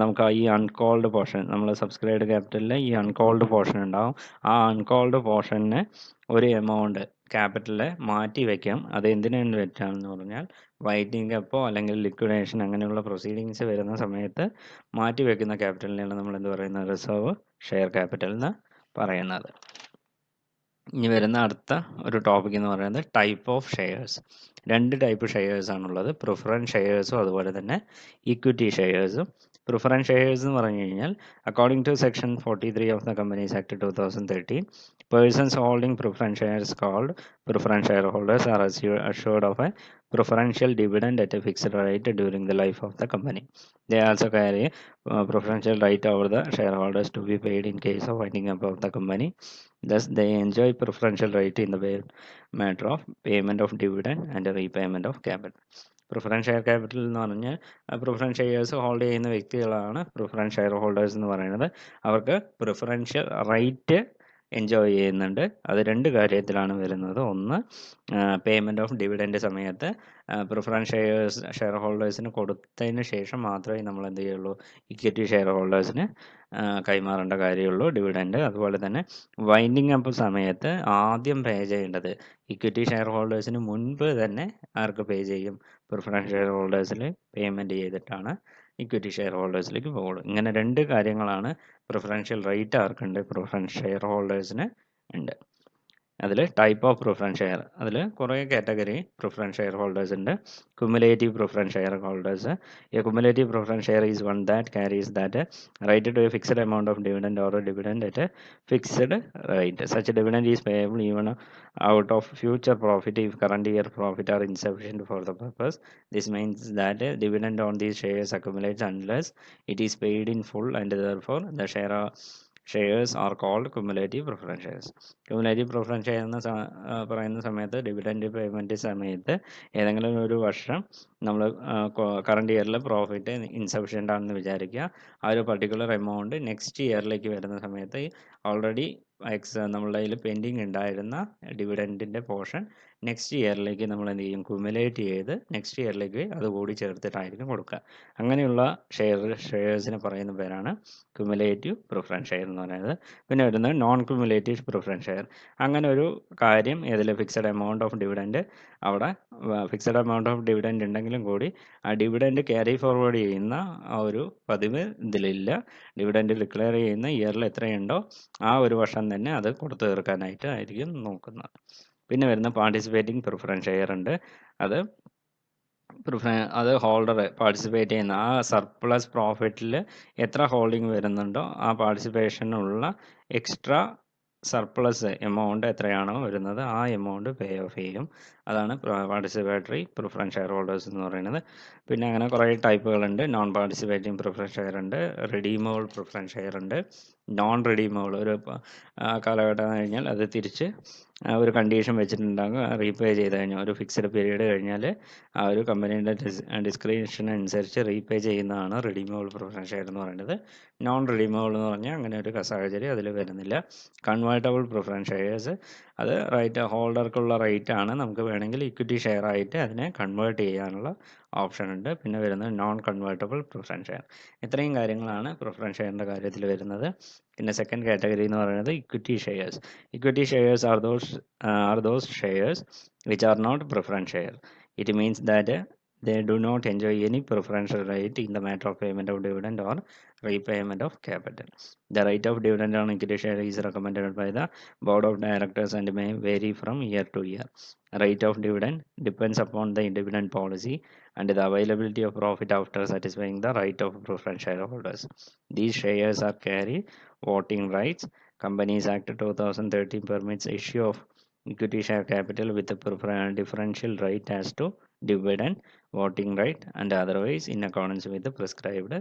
നമുക്ക് ഈ uncalled portion, നമ്മൾ subscribed ക്യാപിറ്റലിൽ ഈ അൺകോൾഡ് പോർഷൻ ഉണ്ടാവും. ആ അൺകോൾഡ് പോർഷന് ഒരു എമൗണ്ട് ക്യാപിറ്റലിൽ മാറ്റി വയ്ക്കാം. അത് എന്തിനാണ് വെച്ചാണെന്ന് പറഞ്ഞാൽ വൈൻഡിങ് അപ്പോ അല്ലെങ്കിൽ ലിക്വിഡേഷൻ അങ്ങനെയുള്ള പ്രൊസീഡിങ്സ് വരുന്ന സമയത്ത് മാറ്റി വയ്ക്കുന്ന ക്യാപിറ്റലിനെയാണ് നമ്മൾ എന്ത് പറയുന്നത്, റിസർവ് ഷെയർ ക്യാപിറ്റൽ എന്ന് പറയുന്നത്. ഇനി വരുന്ന അടുത്ത ഒരു ടോപ്പിക് എന്ന് പറയുന്നത് ടൈപ്പ് ഓഫ് ഷെയർസ്. രണ്ട് ടൈപ്പ് ഷെയർസ് ആണുള്ളത്, പ്രിഫറൻസ് ഷെയർസും അതുപോലെ തന്നെ ഇക്വിറ്റി ഷെയർസും. പ്രിഫറൻസ് ഷെയർസ് എന്ന് പറഞ്ഞു കഴിഞ്ഞാൽ according to section 43 of the companies act 2013, persons holding preference shares called preference shareholders are assured of a preferential dividend at a fixed rate during the life of the company. They also carry preferential right over the shareholders to be paid in case of winding up of the company. Thus, they enjoy preferential right in the matter of payment of dividend and repayment of capital. Preference share capital എന്ന് പറഞ്ഞാൽ preference shares hold ചെയ്യുന്ന വ്യക്തികളാണ് preference share holders എന്ന് പറയുന്നത്. അവർക്ക് preferential right enjoy ചെയ്യുന്നുണ്ട്. അത് രണ്ട് കാര്യത്തിലാണ് വരുന്നത്. ഒന്ന്, പേയ്മെൻറ്റ് ഓഫ് ഡിവിഡൻഡ് സമയത്ത് പ്രിഫറൻസ് ഷെയർ ഹോൾഡേഴ്സിന് കൊടുത്തതിന് ശേഷം മാത്രമേ നമ്മൾ എന്ത് ചെയ്യുള്ളൂ, ഇക്വിറ്റി ഷെയർ ഹോൾഡേഴ്സിന് കൈമാറേണ്ട കാര്യമുള്ളൂ ഡിവിഡൻഡ്. അതുപോലെ തന്നെ വൈൻഡിങ് അപ്പ് സമയത്ത് ആദ്യം പേ ചെയ്യേണ്ടത് ഇക്വിറ്റി ഷെയർ ഹോൾഡേഴ്സിന് മുൻപ് തന്നെ ആർക്ക് പേ ചെയ്യും, പ്രിഫറൻസ് ഷെയർ ഹോൾഡേഴ്സിൽ പേയ്മെൻറ്റ് ചെയ്തിട്ടാണ് ഇക്വിറ്റി ഷെയർ ഹോൾഡേഴ്സിലേക്ക് പോകുള്ളൂ. ഇങ്ങനെ രണ്ട് കാര്യങ്ങളാണ് പ്രിഫറൻഷ്യൽ റൈറ്റ് ആർക്കുണ്ട്, പ്രിഫറൻസ് ഷെയർ ഹോൾഡേഴ്സിന് ഉണ്ട്. അതിൽ ടൈപ്പ് ഓഫ് പ്രിഫറൻസ് ഷെയർ, അതിൽ കുറേ കാറ്റഗറി പ്രിഫറൻസ് ഷെയർ ഹോൾഡേഴ്സ് ഉണ്ട്. Cumulative preference share holders. A cumulative preference share is one that carries that right to a fixed amount of dividend or a dividend at a fixed rate. Such dividend is payable even out of future profit if current year profit are insufficient for the purpose. This means that dividend on these shares accumulates unless it is paid in full, and therefore the shares are called cumulative preference shares. Cumulative preference share എന്ന് പറയുന്ന സമയത്ത് dividend payment സമയത്ത് ഏതെങ്കിലും ഒരു വർഷം നമ്മൾ current ഇയറിൽ profit insufficient ആണെന്ന് വിചാരിക്കുക. ആ ഒരു പർട്ടിക്കുലർ എമൗണ്ട് നെക്സ്റ്റ് ഇയറിലേക്ക് വരുന്ന സമയത്ത് ഓൾറെഡി നമ്മളുടെ കയ്യിൽ പെൻഡിങ് ഉണ്ടായിരുന്ന ഡിവിഡൻറ്റിൻ്റെ പോർഷൻ നെക്സ്റ്റ് ഇയറിലേക്ക് നമ്മൾ എന്ത് ചെയ്യും, ക്യുമുലേറ്റ് ചെയ്ത് നെക്സ്റ്റ് ഇയറിലേക്ക് അത് കൂടി ചേർത്തിട്ടായിരിക്കും കൊടുക്കുക. അങ്ങനെയുള്ള ഷെയർസിന് പറയുന്ന പേരാണ് ക്യുമുലേറ്റീവ് പ്രിഫറൻസ് ഷെയർ എന്ന് പറയുന്നത്. പിന്നെ വരുന്നത് നോൺ ക്യുമുലേറ്റീവ് പ്രിഫറൻസ് ഷെയർ. അങ്ങനെ ഒരു കാര്യം ഇതിൽ ഫിക്സഡ് എമൗണ്ട് ഓഫ് ഡിവിഡൻറ്റ്, അവിടെ ഫിക്സഡ് എമൗണ്ട് ഓഫ് ഡിവിഡൻറ്റ് ഉണ്ടെങ്കിലും കൂടി ആ ഡിവിഡൻറ്റ് ക്യാരി ഫോർവേഡ് ചെയ്യുന്ന ആ ഒരു പതിവ് ഇതിലില്ല. ഡിവിഡൻറ്റ് ഡിക്ലെയർ ചെയ്യുന്ന ഇയറിൽ എത്രയുണ്ടോ ആ ഒരു വർഷം തന്നെ അത് കൊടുത്തു തീർക്കാനായിട്ട് ആയിരിക്കും നോക്കുന്നത്. പിന്നെ വരുന്ന പാർട്ടിസിപ്പേറ്റിംഗ് പ്രിഫറൻസ് ഷെയർ ഉണ്ട്. അത് ഹോൾഡർ പാർട്ടിസിപ്പേറ്റ് ചെയ്യുന്ന ആ സർപ്ലസ് പ്രോഫിറ്റിൽ എത്ര ഹോൾഡിംഗ് വരുന്നുണ്ടോ ആ പാർട്ടിസിപ്പേഷനുള്ള എക്സ്ട്രാ സർപ്ലസ് എമൗണ്ട് എത്രയാണോ വരുന്നത് ആ എമൗണ്ട് പേ ഓഫ് ചെയ്യും. അതാണ് പാർട്ടിസിപ്പേറ്ററി പ്രിഫറൻസ് ഷെയർ ഹോൾഡേഴ്സ് എന്ന് പറയുന്നത്. പിന്നെ അങ്ങനെ കുറേ ടൈപ്പുകളുണ്ട്. നോൺ പാർട്ടിസിപ്പേറ്റിംഗ് പ്രിഫറൻസ് ഷെയർ ഉണ്ട്, റിഡീമബിൾ പ്രിഫറൻസ് ഷെയർ ഉണ്ട്, നോൺ റിഡീമബിൾ ഒരു കാലഘട്ടം കഴിഞ്ഞാൽ അത് തിരിച്ച് ഒരു കണ്ടീഷൻ വെച്ചിട്ടുണ്ടാകും, റീപേ ചെയ്ത് കഴിഞ്ഞാൽ ഒരു ഫിക്സഡ് പീരീഡ് കഴിഞ്ഞാൽ ആ ഒരു കമ്പനിയുടെ ഡിസ്ക്രിപ്ഷൻ അനുസരിച്ച് റീപേ ചെയ്യുന്നതാണ് റിഡീമബിൾ പ്രിഫറൻസ് ഷെയർ എന്ന് പറയുന്നത്. നോൺ റിഡീമബിൾ എന്ന് പറഞ്ഞാൽ അങ്ങനെ ഒരു സാഹചര്യം അതിൽ വരുന്നില്ല. കൺവേർട്ടബിൾ പ്രിഫറൻസ് ഷെയർസ് അത് റൈറ്റ് ഹോൾഡർക്കുള്ള റേറ്റ് ആണ്, നമുക്ക് വേണമെങ്കിൽ ഇക്വിറ്റി ഷെയർ ആയിട്ട് അതിനെ കൺവേർട്ട് ചെയ്യാനുള്ള ഓപ്ഷൻ ഉണ്ട്. പിന്നെ വരുന്നത് നോൺ കൺവേർട്ടബിൾ പ്രിഫറൻസ് ഷെയർ. ഇത്രയും കാര്യങ്ങളാണ് പ്രിഫറൻസ് ഷെയറിൻ്റെ കാര്യത്തിൽ വരുന്നത്. പിന്നെ സെക്കൻഡ് കാറ്റഗറി എന്ന് പറയുന്നത് equity shares. Equity shares are those shares which are not preference share. It means that they do not enjoy any preferential right in the matter of payment of dividend or repayment of capital. The rate of dividend on equity share is recommended by the board of directors and may vary from year to year. Rate of dividend depends upon the dividend policy and the availability of profit after satisfying the right of preference shareholders. These shares are carry voting rights. Companies Act 2013 permits issue of equity share capital with a differential right as to dividend, voting right, and otherwise in accordance with the prescribed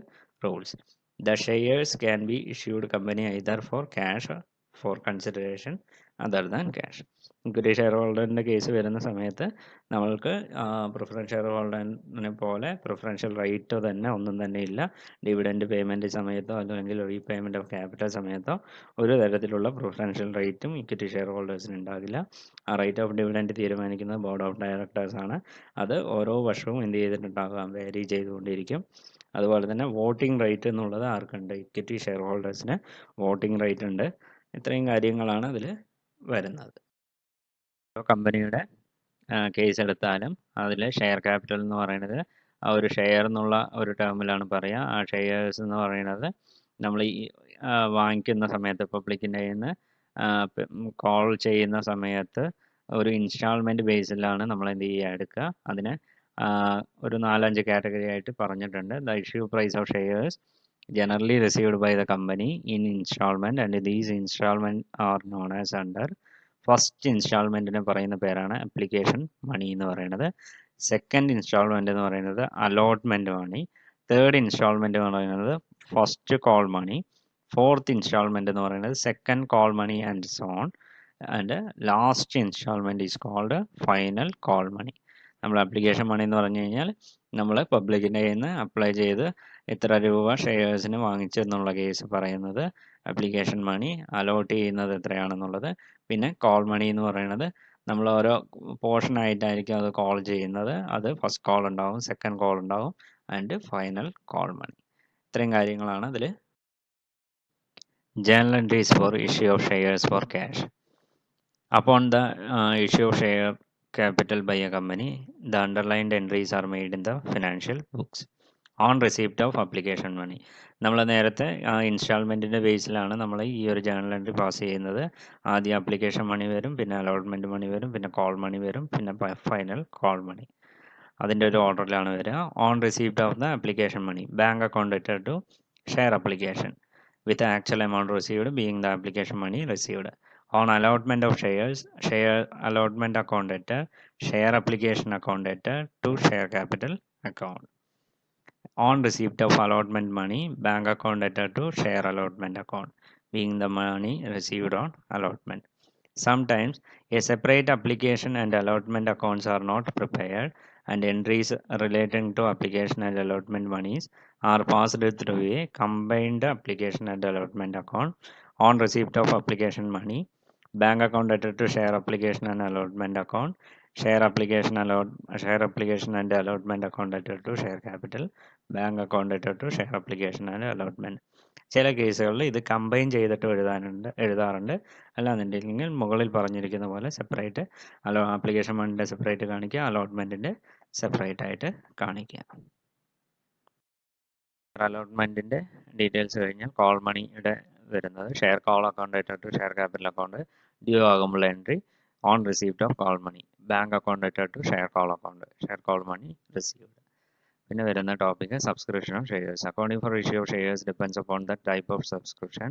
rules. The shares can be issued company either for cash or for consideration other than cash. Equity share ഹോൾഡറിൻ്റെ case വരുന്ന സമയത്ത് നമ്മൾക്ക് preference share ഹോൾഡറിനെ പോലെ preferential റൈറ്റോ തന്നെ ഒന്നും തന്നെ ഇല്ല. Dividend payment സമയത്തോ അല്ലെങ്കിൽ റീപേയ്മെൻറ്റ് ഓഫ് ക്യാപിറ്റൽ സമയത്തോ ഒരു തരത്തിലുള്ള പ്രിഫറൻഷ്യൽ റേറ്റും ഇക്വിറ്റി ഷെയർ ഹോൾഡേഴ്സിന് ഉണ്ടാകില്ല. ആ റേറ്റ് ഓഫ് ഡിവിഡൻഡ് തീരുമാനിക്കുന്നത് ബോർഡ് ഓഫ് ഡയറക്ടേഴ്സാണ്. അത് ഓരോ വർഷവും എന്ത് ചെയ്തിട്ടുണ്ടാകാം, വേരി ചെയ്തുകൊണ്ടിരിക്കും. അതുപോലെ തന്നെ വോട്ടിംഗ് റൈറ്റ് എന്നുള്ളത് ആർക്കുണ്ട്, ഇക്വിറ്റി ഷെയർ ഹോൾഡേഴ്സിന് വോട്ടിംഗ് റൈറ്റ് ഉണ്ട്. ഇത്രയും കാര്യങ്ങളാണ് അതിൽ വരുന്നത്. കമ്പനിയുടെ കേസ് എടുത്താലും അതിൽ ഷെയർ ക്യാപിറ്റൽ എന്ന് പറയുന്നത് ആ ഒരു ഷെയർ എന്നുള്ള ഒരു ടേമിലാണ് പറയുക. ആ ഷെയർസ് എന്ന് പറയുന്നത് നമ്മൾ ഈ വാങ്ങിക്കുന്ന സമയത്ത് പബ്ലിക്കിൻ്റെ കയ്യിൽ നിന്ന് കോൾ ചെയ്യുന്ന സമയത്ത് ഒരു ഇൻസ്റ്റാൾമെൻറ്റ് ബേസിലാണ് നമ്മൾ എന്ത് ചെയ്യുക, എടുക്കുക. അതിന് ഒരു 4-5 കാറ്റഗറി ആയിട്ട് പറഞ്ഞിട്ടുണ്ട്. The issue price of shares generally received by the company in installment and these installment are known as under first ഇൻസ്റ്റാൾമെൻറ്റിന് പറയുന്ന പേരാണ് അപ്ലിക്കേഷൻ മണി എന്ന് പറയുന്നത്. സെക്കൻഡ് ഇൻസ്റ്റാൾമെൻറ്റ് എന്ന് പറയുന്നത് അലോട്ട്മെൻറ്റ് മണി. തേർഡ് ഇൻസ്റ്റാൾമെൻറ്റ് എന്ന് പറയുന്നത് first call money. Fourth instalment എന്ന് പറയുന്നത് second call money and so on. And last instalment is called final call money. നമ്മൾ അപ്ലിക്കേഷൻ മണി എന്ന് പറഞ്ഞു കഴിഞ്ഞാൽ നമ്മൾ പബ്ലിക്കിൻ്റെ കയ്യിൽ നിന്ന് അപ്ലൈ ചെയ്ത് എത്ര രൂപ ഷെയർസിന് വാങ്ങിച്ചു എന്നുള്ള കേസ് പറയുന്നത് അപ്ലിക്കേഷൻ മണി. അലോട്ട് ചെയ്യുന്നത് എത്രയാണെന്നുള്ളത്. പിന്നെ കോൾ മണി എന്ന് പറയുന്നത് നമ്മൾ ഓരോ പോർഷൻ ആയിട്ടായിരിക്കും അത് കോൾ ചെയ്യുന്നത്. അത് ഫസ്റ്റ് കോൾ ഉണ്ടാവും, സെക്കൻഡ് കോൾ ഉണ്ടാവും ആൻഡ് ഫൈനൽ കോൾ മണി. ഇത്രയും കാര്യങ്ങളാണ് അതിൽ. Journal entries four issue of shares for cash. Upon the issue of share capital by a company, the underlined entries are made in the financial books. On receipt of application money. നമ്മൾ നേരത്തെ ഇൻസ്റ്റാൾമെൻറ്റിൻ്റെ ബേസിലാണ് നമ്മൾ ഈ ഒരു journal entry pass ചെയ്യുന്നത്. ആദ്യം application മണി വരും, പിന്നെ അലോട്ട്മെൻറ്റ് മണി വരും, പിന്നെ കോൾ മണി വരും, പിന്നെ ഫൈനൽ കോൾ മണി. അതിൻ്റെ ഒരു ഓർഡറിലാണ് വരിക. On receipt of the application money, bank account ഡെറ്റഡ് to share application with the actual amount received being the application money received. On allotment of shares, share allotment account debtor, share application account debtor to share capital account. On receipt of allotment money, bank account debtor to share allotment account being the money received on allotment. Sometimes a separate application and allotment accounts are not prepared and entries relating to application and allotment monies are passed through a combined application and allotment account. On receipt of application money, bank account debtor to share application and allotment account, share application and allotment account debtor to share capital, bank account debtor to share application and allotment. ചില കേസുകളിൽ ഇത് combine ചെയ്തിട്ട് എഴുതാറുണ്ട്. അല്ലാന്നുണ്ടെങ്കിൽ മുകളിൽ പറഞ്ഞിരിക്കുന്ന പോലെ separate application മണിൻ്റെ separate കാണിക്കുക, അലോട്ട്മെൻറ്റിൻ്റെ സെപ്പറേറ്റ് ആയിട്ട് കാണിക്കുക. അലോട്ട്മെൻറ്റിൻ്റെ ഡീറ്റെയിൽസ് കഴിഞ്ഞാൽ കോൾ മണിയുടെ വരുന്നത് share call account to share capital account due ആകുമ്പോൾ entry on receipt of call money, bank account to share call money received. പിന്നെ വരുന്ന topic subscription of shares. Accounting for issue of shares depends upon the type of subscription.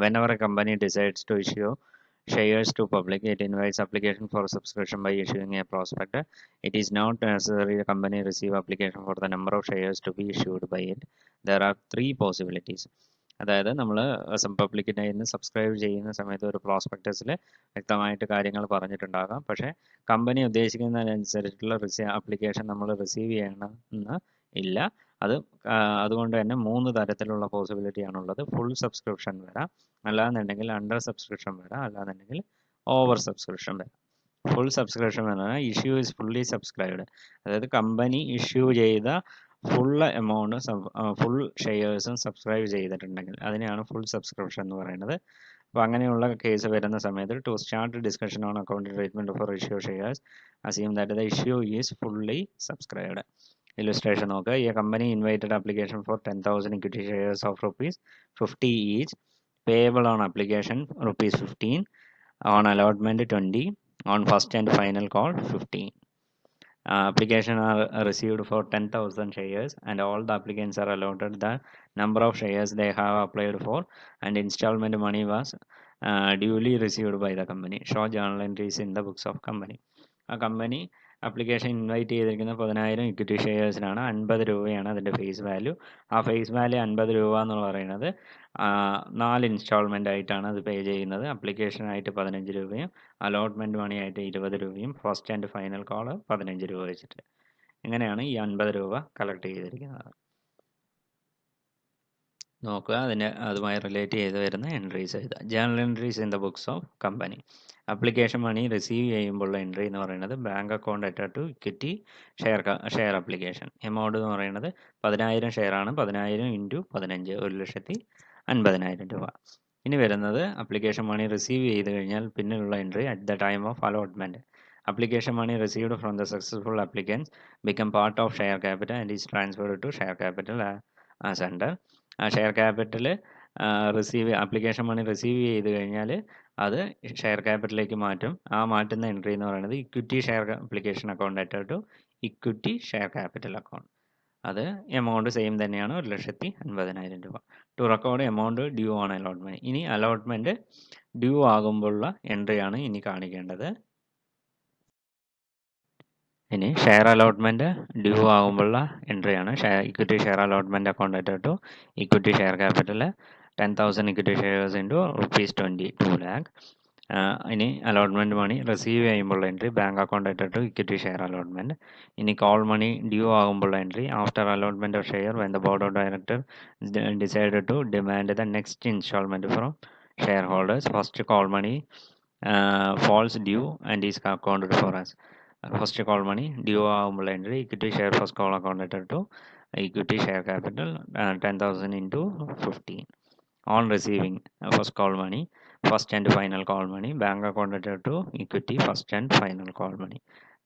Whenever a company decides to issue shares to public, it invites application for subscription by issuing a prospectus. It is not necessary the company receive application for the number of shares to be issued by it. There are three possibilities. അതായത് നമ്മൾ പബ്ലിക്കിൻ്റെ കയ്യിൽ നിന്ന് subscribe ചെയ്യുന്ന സമയത്ത് ഒരു പ്രോസ്പെക്ടസിൽ വ്യക്തമായിട്ട് കാര്യങ്ങൾ പറഞ്ഞിട്ടുണ്ടാകാം. പക്ഷേ കമ്പനി ഉദ്ദേശിക്കുന്നതിനനുസരിച്ചുള്ള ആപ്ലിക്കേഷൻ നമ്മൾ റിസീവ് ചെയ്യണം എന്ന് ഇല്ല. അത് അതുകൊണ്ട് തന്നെ 3 തരത്തിലുള്ള പോസിബിലിറ്റിയാണുള്ളത്. ഫുൾ സബ്സ്ക്രിപ്ഷൻ വരാം, അല്ലാന്നുണ്ടെങ്കിൽ അണ്ടർ സബ്സ്ക്രിപ്ഷൻ വരാം, അല്ലാന്നുണ്ടെങ്കിൽ ഓവർ സബ്സ്ക്രിപ്ഷൻ വരാം. ഫുൾ സബ്സ്ക്രിപ്ഷൻ എന്ന് പറഞ്ഞാൽ ഇഷ്യൂ ഈസ് ഫുള്ളി സബ്സ്ക്രൈബ്ഡ്, അതായത് കമ്പനി ഇഷ്യൂ ചെയ്ത ഫുൾ എമൗണ്ട് ഫുൾ ഷെയർസും സബ്സ്ക്രൈബ് ചെയ്തിട്ടുണ്ടെങ്കിൽ അതിനെയാണ് ഫുൾ സബ്സ്ക്രിപ്ഷൻ എന്ന് പറയുന്നത്. അപ്പോൾ അങ്ങനെയുള്ള കേസ് വരുന്ന സമയത്ത് to start discussion on account treatment for issue shares assume that the issue is fully subscribed. Illustration നോക്കുക. ഈ company invited application for 10,000 equity shares of ₹50 each, payable on application ₹15, on allotment 20, on first and final call 15. Application are received for 10,000 shares and all the applicants are allotted the number of shares they have applied for, and installment money was duly received by the company. Show journal entries in the books of company. ആ company application invite ചെയ്തിരിക്കുന്ന 10,000 equity ഷെയർസിനാണ്. 50 രൂപയാണ് അതിൻ്റെ face value. ആ face value 50 രൂപ എന്ന് പറയുന്നത് 4 instalment ആയിട്ടാണ് അത് പേ ചെയ്യുന്നത്. അപ്ലിക്കേഷനായിട്ട് 15 രൂപയും അലോട്ട്മെൻറ്റ് മണിയായിട്ട് 20 രൂപയും ഫസ്റ്റ് ആൻഡ് ഫൈനൽ കോൾ 15 രൂപ വെച്ചിട്ട്. ഇങ്ങനെയാണ് ഈ 50 രൂപ കളക്ട് ചെയ്തിരിക്കുന്നത്. നോക്കുക, അതുമായി റിലേറ്റ് ചെയ്ത് വരുന്ന എൻട്രീസ് എഴുതുക. Journal entries in the books of company. Application money receive ചെയ്യുമ്പോഴുള്ള എൻട്രി എന്ന് പറയുന്നത് bank account attach to equity share application. Amount എന്ന് പറയുന്നത് 10,000 ഷെയറാണ്. 10,000 ഇൻറ്റു 15, 1,50,000 രൂപ. ഇനി വരുന്നത് അപ്ലിക്കേഷൻ മണി റിസീവ് ചെയ്ത് കഴിഞ്ഞാൽ പിന്നിലുള്ള entry at the time of allotment. Application money received from the successful applicants become part of share capital and is transferred to share capital as under. ആ share capital application money receive ചെയ്ത് കഴിഞ്ഞാൽ അത് share ക്യാപിറ്റലിലേക്ക് മാറ്റും. ആ മാറ്റുന്ന entry എന്ന് പറയുന്നത് equity share application account attach to equity share capital account. അത് എമൗണ്ട് സെയിം തന്നെയാണ്, 1,50,000 രൂപ. To record amount due on allotment. ഇനി അലോട്ട്മെൻറ്റ് ഡ്യൂ ആകുമ്പോഴുള്ള എൻട്രിയാണ് ഇനി കാണിക്കേണ്ടത്. ഇനി ഷെയർ അലോട്ട്മെൻറ്റ് ഡ്യൂ ആകുമ്പോഴുള്ള എൻട്രിയാണ്. Equity share allotment account attach to equity share capital 10,000 equity shares into ₹22 lakh. ഇനി അലോട്ട്മെൻറ്റ് മണി റിസീവ് ചെയ്യുമ്പോഴുള്ള entry bank account attach to equity share allotment. ഇനി കോൾ മണി ഡ്യൂ ആകുമ്പോഴുള്ള entry after allotment of share when the board of director decided to demand the next instalment from share holders. First call money falls due and is accounted for as first call money due ആകുമ്പോൾ entry equity share first call account to equity share capital 10,000 into 15. On receiving first call money first and final call money bank account to equity first and final call money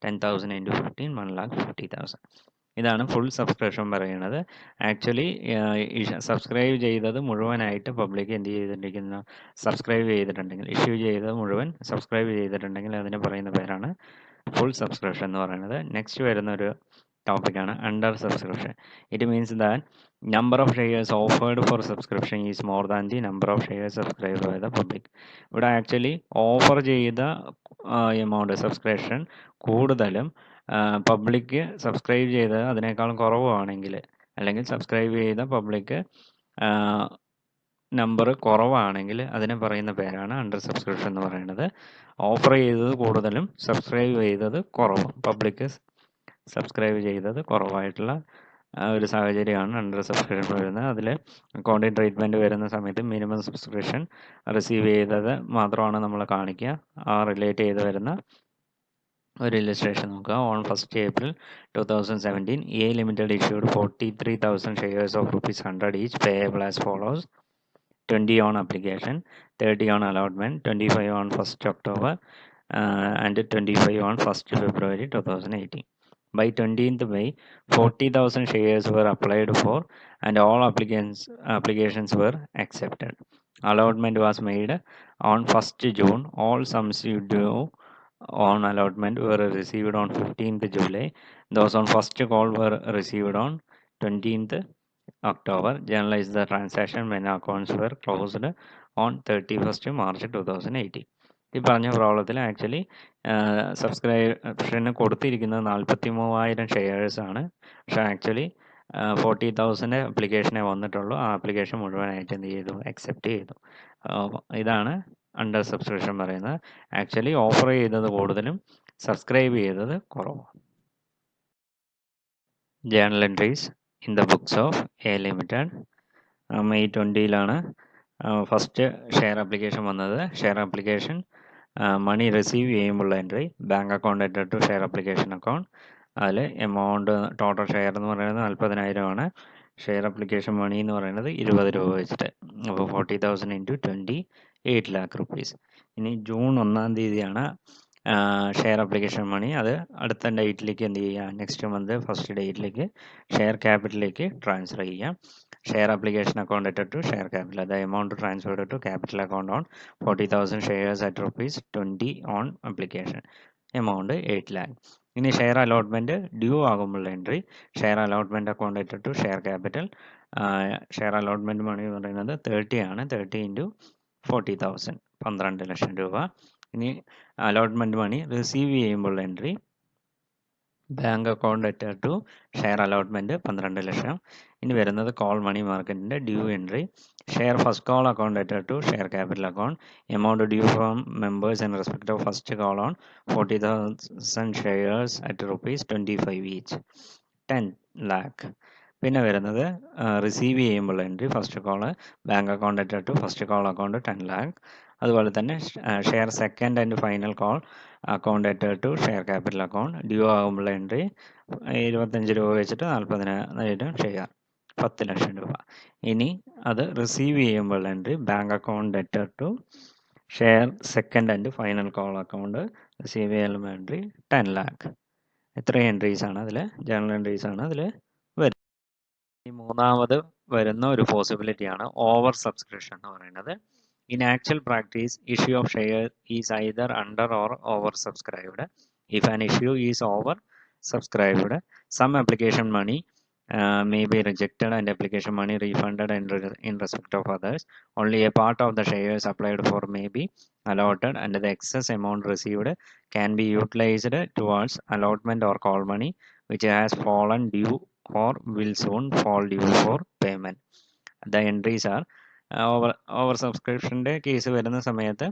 10,000 into 15, 1,50,000. ഇതാണ് full subscription പറയുന്നത്. Actually subscribe ചെയ്തത് മുഴുവനായിട്ട് public എന്ത് ചെയ്തിട്ടിരിക്കുന്ന subscribe ചെയ്തിട്ടുണ്ടെങ്കിൽ issue ചെയ്തത് മുഴുവൻ subscribe ചെയ്തിട്ടുണ്ടെങ്കിൽ അതിന് പറയുന്ന പേരാണ് ഫുൾ സബ്സ്ക്രിപ്ഷൻ എന്ന് പറയുന്നത്. നെക്സ്റ്റ് വരുന്നൊരു ടോപ്പിക്കാണ് under subscription. It means that number of shares offered four subscription is more than the number of shares subscribe bye the public. ഇവിടെ ആക്ച്വലി ഓഫർ ചെയ്ത എമൗണ്ട് സബ്സ്ക്രിപ്ഷൻ കൂടുതലും പബ്ലിക് സബ്സ്ക്രൈബ് ചെയ്തത് അതിനേക്കാളും കുറവാണെങ്കിൽ, അല്ലെങ്കിൽ സബ്സ്ക്രൈബ് ചെയ്ത പബ്ലിക് നമ്പർ കുറവാണെങ്കിൽ അതിനെ പറയുന്ന പേരാണ് അണ്ടർ സബ്സ്ക്രിപ്ഷൻ എന്ന് പറയുന്നത്. ഓഫർ ചെയ്തത് കൂടുതലും സബ്സ്ക്രൈബ് ചെയ്തത് കുറവും, പബ്ലിക് സബ്സ്ക്രൈബ് ചെയ്തത് കുറവായിട്ടുള്ള ഒരു സാഹചര്യമാണ് അണ്ടർ സബ്സ്ക്രിപ്ഷൻ വരുന്നത്. അതിൽ അക്കൗണ്ടിങ് ട്രീറ്റ്മെൻറ്റ് വരുന്ന സമയത്ത് മിനിമം സബ്സ്ക്രിപ്ഷൻ റിസീവ് ചെയ്തത് മാത്രമാണ് നമ്മൾ കാണിക്കുക. ആ റിലേറ്റ് ചെയ്ത് വരുന്ന ഒരു ഇല്ലസ്ട്രേഷൻ നോക്കുക. On 1st April 2017, A limited issued 43,000 shares of ₹100 each payable as follows: 20 on application, 30 on allotment, 25 on 1st October, and 25 on 1st February 2018. By 20th May, 40,000 shares were applied for and all applications were accepted. Allotment was made on 1st June. All sums due on allotment were received on 15th July. Those on first call were received on 20th October. Journalize the transaction when accounts were closed on 31st March 2018. ഈ പറഞ്ഞ പ്രോബ്ലത്തിൽ actually സബ്സ്ക്രിപ്ഷന് കൊടുത്തിരിക്കുന്നത് 43,000 shares ആണ്. പക്ഷേ actually 40,000 അപ്ലിക്കേഷനെ വന്നിട്ടുള്ളൂ. ആ application മുഴുവനായിട്ട് എന്ത് ചെയ്തു? അക്സെപ്റ്റ് ചെയ്തു. ഇതാണ് അണ്ടർ സബ്സ്ക്രിപ്ഷൻ പറയുന്നത്. ആക്ച്വലി ഓഫർ ചെയ്തത് കൂടുതലും സബ്സ്ക്രൈബ് ചെയ്തത് കുറവും. Journal entries in the books of A limited. May 20ലാണ് ഫസ്റ്റ് ഷെയർ ആപ്ലിക്കേഷൻ വന്നത്. ഷെയർ ആപ്ലിക്കേഷൻ മണി റിസീവ് ചെയ്യുമ്പോഴുള്ള entry bank account അറ്റഡ് to share application account. അതിൽ എമൗണ്ട് ടോട്ടൽ ഷെയർ എന്ന് പറയുന്നത് 40,000 ആണ്. ഷെയർ ആപ്ലിക്കേഷൻ മണി എന്ന് പറയുന്നത് 20 രൂപ വെച്ചിട്ട്. അപ്പോൾ 40,000 ഇൻറ്റു 28 lakh rupees. ഇനി ജൂൺ 1 തീയതിയാണ് ഷെയർ ആപ്ലിക്കേഷൻ മണി. അത് അടുത്ത ഡേറ്റിലേക്ക് എന്ത് ചെയ്യുക? നെക്സ്റ്റ് മന്ത് ഫസ്റ്റ് ഡേറ്റിലേക്ക് ഷെയർ ക്യാപിറ്റലിലേക്ക് ട്രാൻസ്ഫർ ചെയ്യാം. Share application account അറ്റഡ് to share capital. The amount transferred to capital account on 40,000 shares at ₹20 on application. Amount 8 lakh. ഇനി ഷെയർ അലോട്ട്മെൻറ്റ് ഡ്യൂ ആകുമ്പോഴുള്ള entry share allotment account അറ്റഡ് to share capital. Share allotment money എന്ന് പറയുന്നത് 30 ആണ്. 30 into 40,000 12 ലക്ഷം രൂപ. ഇനി allotment money receive ചെയ്യുമ്പോഴുള്ള entry bank account അറ്റഡ് to share allotment 12 ലക്ഷം. ഇനി വരുന്നത് കോൾ മണി മാർക്കറ്റിൻ്റെ due entry. Share first call account അറ്റഡ് to share capital account. Amount due from members in respect of first call on 40,000 shares at ₹25 each, 10 lakh. പിന്നെ വരുന്നത് receive ചെയ്യുമ്പോഴുള്ള entry first call bank account അറ്റഡ് to first call account 10 lakh. അതുപോലെ തന്നെ share second and final call account അറ്റഡ് to share capital account. Due ആകുമ്പോഴുള്ള entry 25 രൂപ വെച്ചിട്ട് 40,000 share 10 ലക്ഷം രൂപ. ഇനി അത് റിസീവ് ചെയ്യുമ്പോഴുള്ള entry bank account അറ്റഡ് to share second and final call account receive ചെയ്യുമ്പോൾ എൻട്രി 10 lakh. ഇത്രയും എൻട്രീസ് ആണ് അതിൽ, ജേണൽ എൻട്രീസ് ആണ് അതിൽ വരുന്നത്. ഈ മൂന്നാമത് വരുന്ന ഒരു പോസിബിലിറ്റിയാണ് ഓവർ സബ്സ്ക്രിപ്ഷൻ എന്ന് പറയുന്നത്. In actual practice, issue of share is either under or oversubscribed. If an issue is oversubscribed, some application money may be rejected and application money refunded in respect of others. Only a part of the shares applied for may be allotted, and the excess amount received can be utilized towards allotment or call money which has fallen due or will soon fall due for payment. The entries are over സബ്സ്ക്രിപ്ഷൻ്റെ case വരുന്ന സമയത്ത്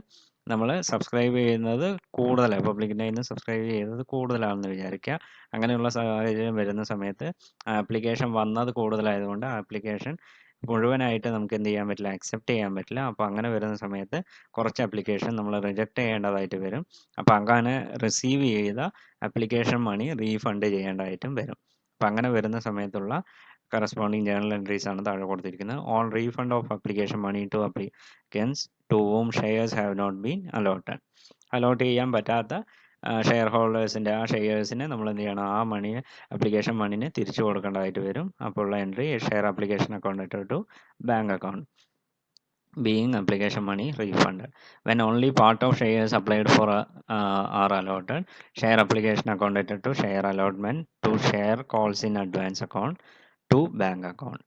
നമ്മൾ subscribe ചെയ്യുന്നത് കൂടുതലാണ്, പബ്ലിക്കിൻ്റെ കയ്യിൽ നിന്ന് subscribe ചെയ്യുന്നത് കൂടുതലാണെന്ന് വിചാരിക്കുക. അങ്ങനെയുള്ള സാഹചര്യം വരുന്ന സമയത്ത് ആപ്ലിക്കേഷൻ വന്നത് കൂടുതലായതുകൊണ്ട് ആപ്ലിക്കേഷൻ മുഴുവനായിട്ട് നമുക്ക് എന്ത് ചെയ്യാൻ പറ്റില്ല? അക്സെപ്റ്റ് ചെയ്യാൻ പറ്റില്ല. അപ്പോൾ അങ്ങനെ വരുന്ന സമയത്ത് കുറച്ച് ആപ്ലിക്കേഷൻ നമ്മൾ റിജക്റ്റ് ചെയ്യേണ്ടതായിട്ട് വരും. അപ്പോൾ അങ്ങനെ റിസീവ് ചെയ്ത ആപ്ലിക്കേഷൻ മണി റീഫണ്ട് ചെയ്യേണ്ടതായിട്ടും വരും. അപ്പം അങ്ങനെ വരുന്ന സമയത്തുള്ള കറസ്പോണ്ടിങ് ജേണൽ എൻട്രീസ് ആണ് താഴെ കൊടുത്തിരിക്കുന്നത്. On refund of application money to applicants to whom shares have not been allotted. Allot ചെയ്യാൻ പറ്റാത്ത ഷെയർ ഹോൾഡേഴ്സിൻ്റെ ആ ഷെയർസിനെ നമ്മൾ എന്ത് ചെയ്യണം? ആ മണി ആപ്ലിക്കേഷൻ മണിനെ തിരിച്ചു കൊടുക്കേണ്ടതായിട്ട് വരും. അപ്പോൾ ഉള്ള entry share application account to bank account being application money refunded. When only part of shares applied for are allotted, share application account to share allotment to share calls in advance account to bank account.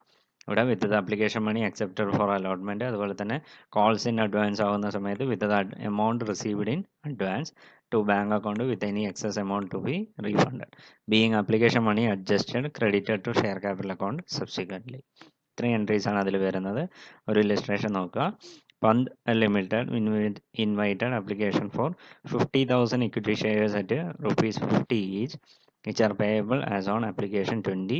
ഇവിടെ with the application money accepted for allotment, അതുപോലെ തന്നെ calls in advance ആവുന്ന സമയത്ത് with the amount received in advance to bank account with any excess amount to be refunded. Being application money adjusted credited to share capital account subsequently. ഇത്രയും entries ആണ് അതിൽ വരുന്നത്. ഒരു illustration നോക്കുക. Fund Limited invited application for 50,000 equity shares at ₹50 each, which are payable as on application 20,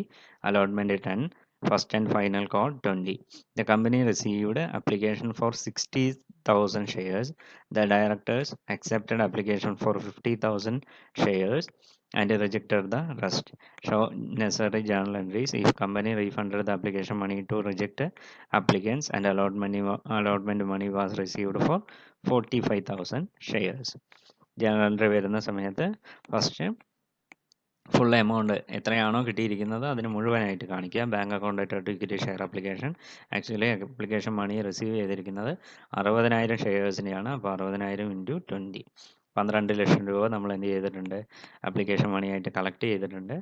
allotment 10, first and final call 20. The company received application for 60,000 shares. The directors accepted application for 50,000 shares and rejected the rest. Show necessary journal entries. If company refunded the application money to reject applicants and allotment money was received for 45,000 shares. General entry വരുന്ന സമയത്ത് first full amount എത്രയാണോ കിട്ടിയിരിക്കുന്നത് അതിന് മുഴുവനായിട്ട് കാണിക്കുക. Bank account to equity share application. Actually application money receive ചെയ്തിരിക്കുന്നത് 60,000 ഷെയർസിനെയാണ്. അപ്പോൾ 60,000 into 20, 12 ലക്ഷം രൂപ നമ്മൾ എന്ത് ചെയ്തിട്ടുണ്ട്? ആപ്ലിക്കേഷൻ മണിയായിട്ട് കളക്ട് ചെയ്തിട്ടുണ്ട്.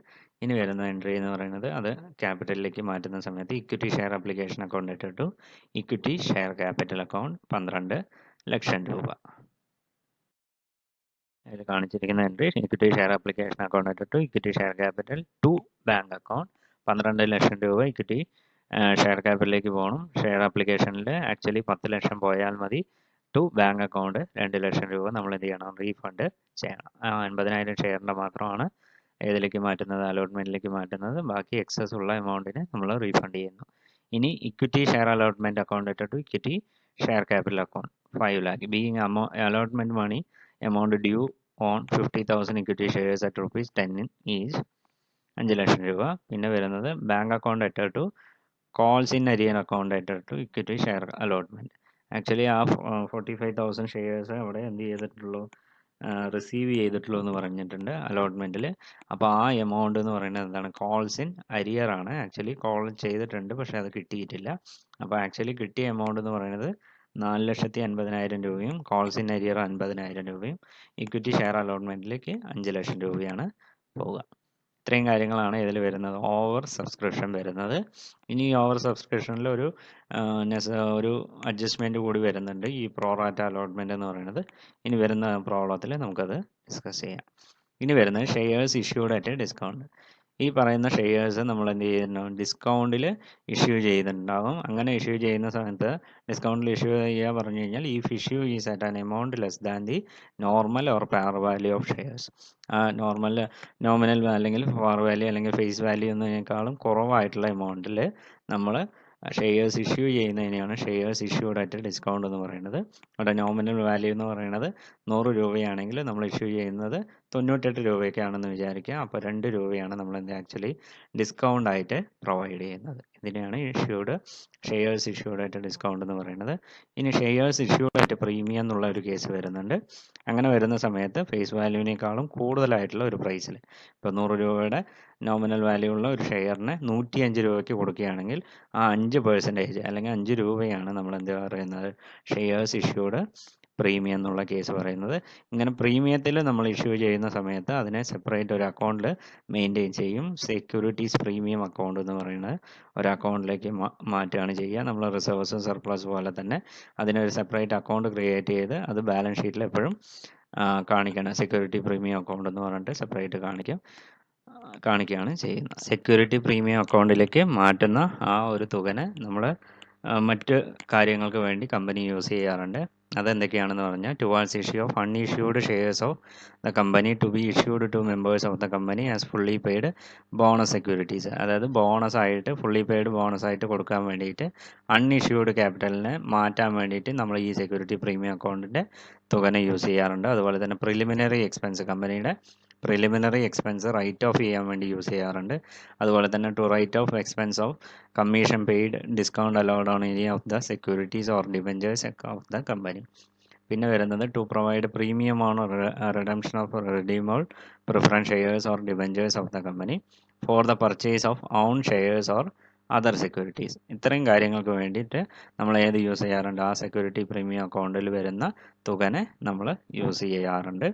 ഇനി വരുന്ന എൻട്രി എന്ന് പറയുന്നത് അത് ക്യാപിറ്റലിലേക്ക് മാറ്റുന്ന സമയത്ത് equity share application account to equity share capital account 12 ലക്ഷം രൂപ. ഇതിൽ കാണിച്ചിരിക്കുന്ന entry equity share application account to equity share capital to bank account 12 ലക്ഷം രൂപ ഇക്വിറ്റി ഷെയർ ക്യാപിറ്റലിലേക്ക് പോകണം. ഷെയർ ആപ്ലിക്കേഷനിൽ ആക്ച്വലി 10 ലക്ഷം പോയാൽ മതി. ടു ബാങ്ക് അക്കൗണ്ട് 2 ലക്ഷം രൂപ നമ്മൾ എന്ത് ചെയ്യണം? റീഫണ്ട് ചെയ്യണം. 50,000 ഷെയറിൻ്റെ മാത്രമാണ് ഏതിലേക്ക് മാറ്റുന്നത്? അലോട്ട്മെൻറ്റിലേക്ക് മാറ്റുന്നത്. ബാക്കി എക്സസ് ഉള്ള എമൗണ്ടിന് നമ്മൾ റീഫണ്ട് ചെയ്യുന്നു. ഇനി equity share allotment account to equity share capital account 5 lakh being allotment money amount due on 50,000 equity shares at ₹10 each 5 ലക്ഷം രൂപ. പിന്നെ വരുന്നത് bank account to calls in arrear account to equity share allotment. Actually ആ 45,000 shares അവിടെ എന്ത് ചെയ്തിട്ടുള്ളൂ? Receive ചെയ്തിട്ടുള്ളൂ എന്ന് പറഞ്ഞിട്ടുണ്ട് അലോട്ട്മെൻറ്റിൽ. അപ്പോൾ ആ എമൗണ്ട് എന്ന് പറയുന്നത് എന്താണ്? കോൾസ് ഇൻ അരിയർ ആണ്. ആക്ച്വലി കോൾ ചെയ്തിട്ടുണ്ട്, പക്ഷേ അത് കിട്ടിയിട്ടില്ല. അപ്പോൾ ആക്ച്വലി കിട്ടിയ എമൗണ്ട് എന്ന് പറയുന്നത് 4,50,000 രൂപയും കോൾസ് ഇൻ അരിയർ 50,000 രൂപയും ഇക്വിറ്റി ഷെയർ അലോട്ട്മെൻറ്റിലേക്ക് 5 ലക്ഷം രൂപയാണ് പോവുക. ഇത്രയും കാര്യങ്ങളാണ് ഇതിൽ വരുന്നത്. ഓവർ സബ്സ്ക്രിപ്ഷൻ വരുന്നത്. ഇനി ഈ ഓവർ സബ്സ്ക്രിപ്ഷനിൽ ഒരു അഡ്ജസ്റ്റ്മെൻറ്റ് കൂടി വരുന്നുണ്ട്, ഈ പ്രോറാറ്റ അലോട്ട്മെൻറ്റ് എന്ന് പറയുന്നത്. ഇനി വരുന്ന പ്രോബ്ലത്തിൽ നമുക്കത് ഡിസ്കസ് ചെയ്യാം. ഇനി വരുന്നത് ഷെയർസ് ഇഷ്യൂഡ് അറ്റ് ഡിസ്കൗണ്ട്. ഈ പറയുന്ന ഷെയർസ് നമ്മൾ എന്ത് ചെയ്യുന്നു? ഡിസ്കൗണ്ടിൽ ഇഷ്യൂ ചെയ്തിട്ടുണ്ടാകും. അങ്ങനെ ഇഷ്യൂ ചെയ്യുന്ന സമയത്ത് ഡിസ്കൗണ്ടിൽ ഇഷ്യൂ ചെയ്യുക പറഞ്ഞു കഴിഞ്ഞാൽ ഈ issue is at an amount less than the normal or par value of shares. Nominal അല്ലെങ്കിൽ പാർ വാല്യൂ അല്ലെങ്കിൽ ഫേസ് വാല്യൂ എന്നതിനേക്കാളും കുറവായിട്ടുള്ള എമൗണ്ടിൽ നമ്മൾ ഷെയർസ് ഇഷ്യൂ ചെയ്യുന്നതിനെയാണ് ഷെയർസ് ഇഷ്യൂഡ് അറ്റ് ഡിസ്കൗണ്ട് എന്ന് പറയുന്നത്. അവിടെ നോമിനൽ വാല്യൂ എന്ന് പറയുന്നത് 100 രൂപയാണെങ്കിൽ നമ്മൾ ഇഷ്യൂ ചെയ്യുന്നത് 98 രൂപയ്ക്കാണെന്ന് വിചാരിക്കുക. അപ്പോൾ 2 രൂപയാണ് നമ്മൾ ആക്ച്വലി ഡിസ്കൗണ്ട് ആയിട്ട് പ്രൊവൈഡ് ചെയ്യുന്നത്. ഇതിനെയാണ് ഷെയർസ് ഇഷ്യൂഡ് ആയിട്ട് ഡിസ്കൗണ്ട് എന്ന് പറയുന്നത്. ഇനി ഷെയർസ് ഇഷ്യൂഡ് ആയിട്ട് പ്രീമിയം എന്നുള്ള ഒരു കേസ് വരുന്നുണ്ട്. അങ്ങനെ വരുന്ന സമയത്ത് ഫേസ് വാല്യൂവിനേക്കാളും കൂടുതലായിട്ടുള്ള ഒരു പ്രൈസിൽ, ഇപ്പോൾ 100 രൂപയുടെ നോമിനൽ വാല്യൂ ഉള്ള ഒരു ഷെയറിന് 105 രൂപയ്ക്ക് കൊടുക്കുകയാണെങ്കിൽ ആ 5% അല്ലെങ്കിൽ 5 രൂപയാണ് നമ്മൾ എന്താ പറയുന്നത്? ഷെയർസ് ഇഷ്യൂഡ് പ്രീമിയം എന്നുള്ള കേസ് പറയുന്നത്. ഇങ്ങനെ പ്രീമിയത്തിൽ നമ്മൾ ഇഷ്യൂ ചെയ്യുന്ന സമയത്ത് അതിനെ സെപ്പറേറ്റ് ഒരു അക്കൗണ്ടിൽ മെയിൻറ്റെയിൻ ചെയ്യും. സെക്യൂരിറ്റീസ് പ്രീമിയം അക്കൗണ്ട് എന്ന് പറയുന്നത് ഒരു അക്കൗണ്ടിലേക്ക് മാറ്റുകയാണ് ചെയ്യുക. നമ്മൾ റിസർവ്സും സർപ്ലസ് പോലെ തന്നെ അതിനൊരു സെപ്പറേറ്റ് അക്കൗണ്ട് ക്രിയേറ്റ് ചെയ്ത് അത് ബാലൻസ് ഷീറ്റിൽ എപ്പോഴും കാണിക്കണം. സെക്യൂരിറ്റി പ്രീമിയം അക്കൗണ്ട് എന്ന് പറഞ്ഞിട്ട് സെപ്പറേറ്റ് കാണിക്കുകയാണ് ചെയ്യുന്നത്. സെക്യൂരിറ്റി പ്രീമിയം അക്കൗണ്ടിലേക്ക് മാറ്റുന്ന ആ ഒരു തുകനെ നമ്മൾ മറ്റ് കാര്യങ്ങൾക്ക് വേണ്ടി കമ്പനി യൂസ് ചെയ്യാറുണ്ട്. അതെന്തൊക്കെയാണെന്ന് പറഞ്ഞാൽ towards issue of unissued shares of the company to be issued to members of the company as fully paid bonus securities. അതായത് ഫുള്ളി പെയ്ഡ് ബോണസ് ആയിട്ട് കൊടുക്കാൻ വേണ്ടിയിട്ട് അൺഇഷ്യൂഡ് ക്യാപിറ്റലിനെ മാറ്റാൻ വേണ്ടിയിട്ട് നമ്മൾ ഈ സെക്യൂരിറ്റി പ്രീമിയം അക്കൗണ്ടിൻ്റെ തുകനെ യൂസ് ചെയ്യാറുണ്ട്. അതുപോലെ തന്നെ കമ്പനിയുടെ പ്രിലിമിനറി എക്സ്പെൻസ് റൈറ്റ് ഓഫ് ചെയ്യാൻ വേണ്ടി യൂസ് ചെയ്യാറുണ്ട്. അതുപോലെ തന്നെ to write off expense of commission paid discount allowed on any of the securities or debentures of the company. പിന്നെ വരുന്നത് to provide premium on redemption of redeemable preference shares or debentures of the company for the purchase of on shares or other securities. ഇത്രയും കാര്യങ്ങൾക്ക് വേണ്ടിയിട്ട് നമ്മൾ ഏത് use ചെയ്യാറുണ്ട്? ആ security premium അക്കൗണ്ടിൽ വരുന്ന തുകനെ നമ്മൾ യൂസ് ചെയ്യാറുണ്ട്.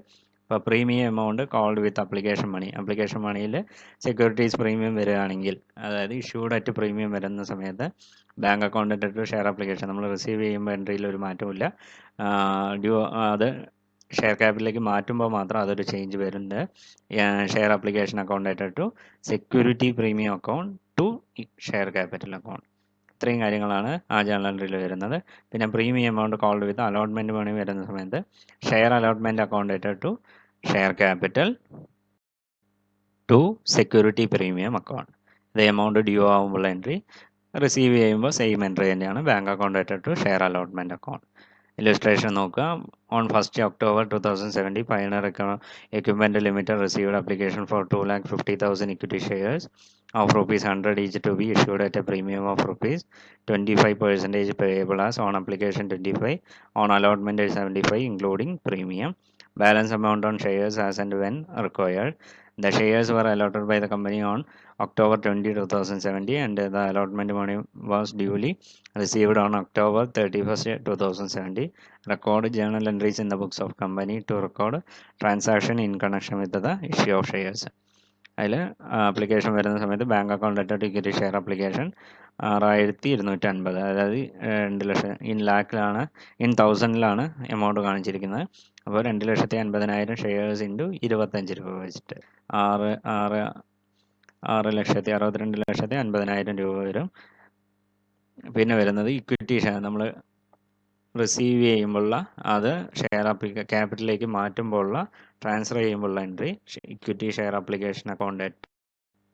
ഇപ്പോൾ premium amount called with application മണിയിൽ സെക്യൂരിറ്റീസ് പ്രീമിയം വരികയാണെങ്കിൽ, അതായത് ഇഷ്യൂഡ് അറ്റ് പ്രീമിയം വരുന്ന സമയത്ത് bank account to share application നമ്മൾ റിസീവ് ചെയ്യുമ്പോൾ എൻട്രിയിൽ ഒരു മാറ്റമില്ല. അത് ഷെയർ ക്യാപിറ്റലിലേക്ക് മാറ്റുമ്പോൾ മാത്രം അതൊരു ചേഞ്ച് വരുന്നത്. Share application account to security premium account to share capital account. ഇത്രയും കാര്യങ്ങളാണ് ആ ജേണൽ എൻട്രിയിൽ വരുന്നത്. പിന്നെ premium amount called with allotment money വരുന്ന സമയത്ത് share allotment account to share capital to security premium account. ഇത് എമൗണ്ട് ഡ്യൂ ആകുമ്പോൾ എൻട്രി, റിസീവ് ചെയ്യുമ്പോൾ സെയിം എൻട്രി തന്നെയാണ് bank account to share allotment account. Illustration നോക്കുക. On 1st October 2070 Pioneer Equipment Limited received application for 250,000 equity shares of ₹100 each to be issued at a premium of ₹25% payable as on application 25, on allotment 75 including premium. Balance amount on shares as and when required. The shares were allotted by the company on October 20, 2070 and the allotment money was duly received on October 31st, 2070. Record journal entries in the books of company to record transaction in connection with the issue of shares. അതിൽ application വരുന്ന സമയത്ത് bank account equity share application 6,250, അതായത് 2 ലക്ഷം in തൗസൻഡിലാണ് amount കാണിച്ചിരിക്കുന്നത്. അപ്പോൾ 2,50,000 shares into 25 രൂപ വെച്ചിട്ട് 6 6,62,50,000 രൂപ വരും. പിന്നെ വരുന്നത് ഇക്വിറ്റി ഷെയർ നമ്മൾ റിസീവ് ചെയ്യുമ്പോഴുള്ള അത് ക്യാപിറ്റലിലേക്ക് മാറ്റുമ്പോഴുള്ള ട്രാൻസ്ഫർ ചെയ്യുമ്പോഴുള്ള entry equity share application account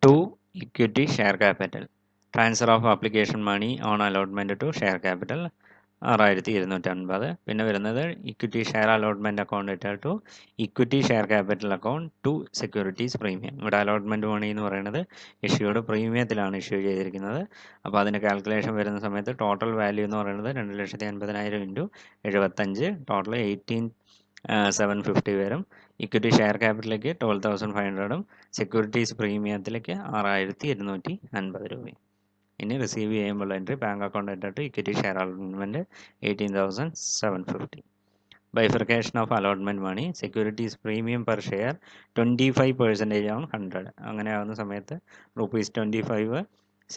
to equity share capital. Transfer of application money on allotment to share capital 6,250. പിന്നെ വരുന്നത് equity share allotment account to equity share capital account to securities premium. ഇവിടെ allotment money എന്ന് പറയുന്നത് issued പ്രീമിയത്തിലാണ് issue ചെയ്തിരിക്കുന്നത്. അപ്പോൾ അതിന് calculation വരുന്ന സമയത്ത് ടോട്ടൽ വാല്യൂ എന്ന് പറയുന്നത് 2,80,000 ഇൻറ്റു 75 ടോട്ടൽ 18,750 വരും. ഇക്വിറ്റി ഷെയർ ക്യാപിറ്റലിലേക്ക് 12,500 സെക്യൂരിറ്റീസ് പ്രീമിയത്തിലേക്ക് 6,250 രൂപയും. ഇനി റിസീവ് ചെയ്യുമ്പോൾ entry bank account to equity share allotment 18,750. Bifurcation of allotment money securities premium per share 25% on 100. അങ്ങനെ ആകുന്ന സമയത്ത് ₹25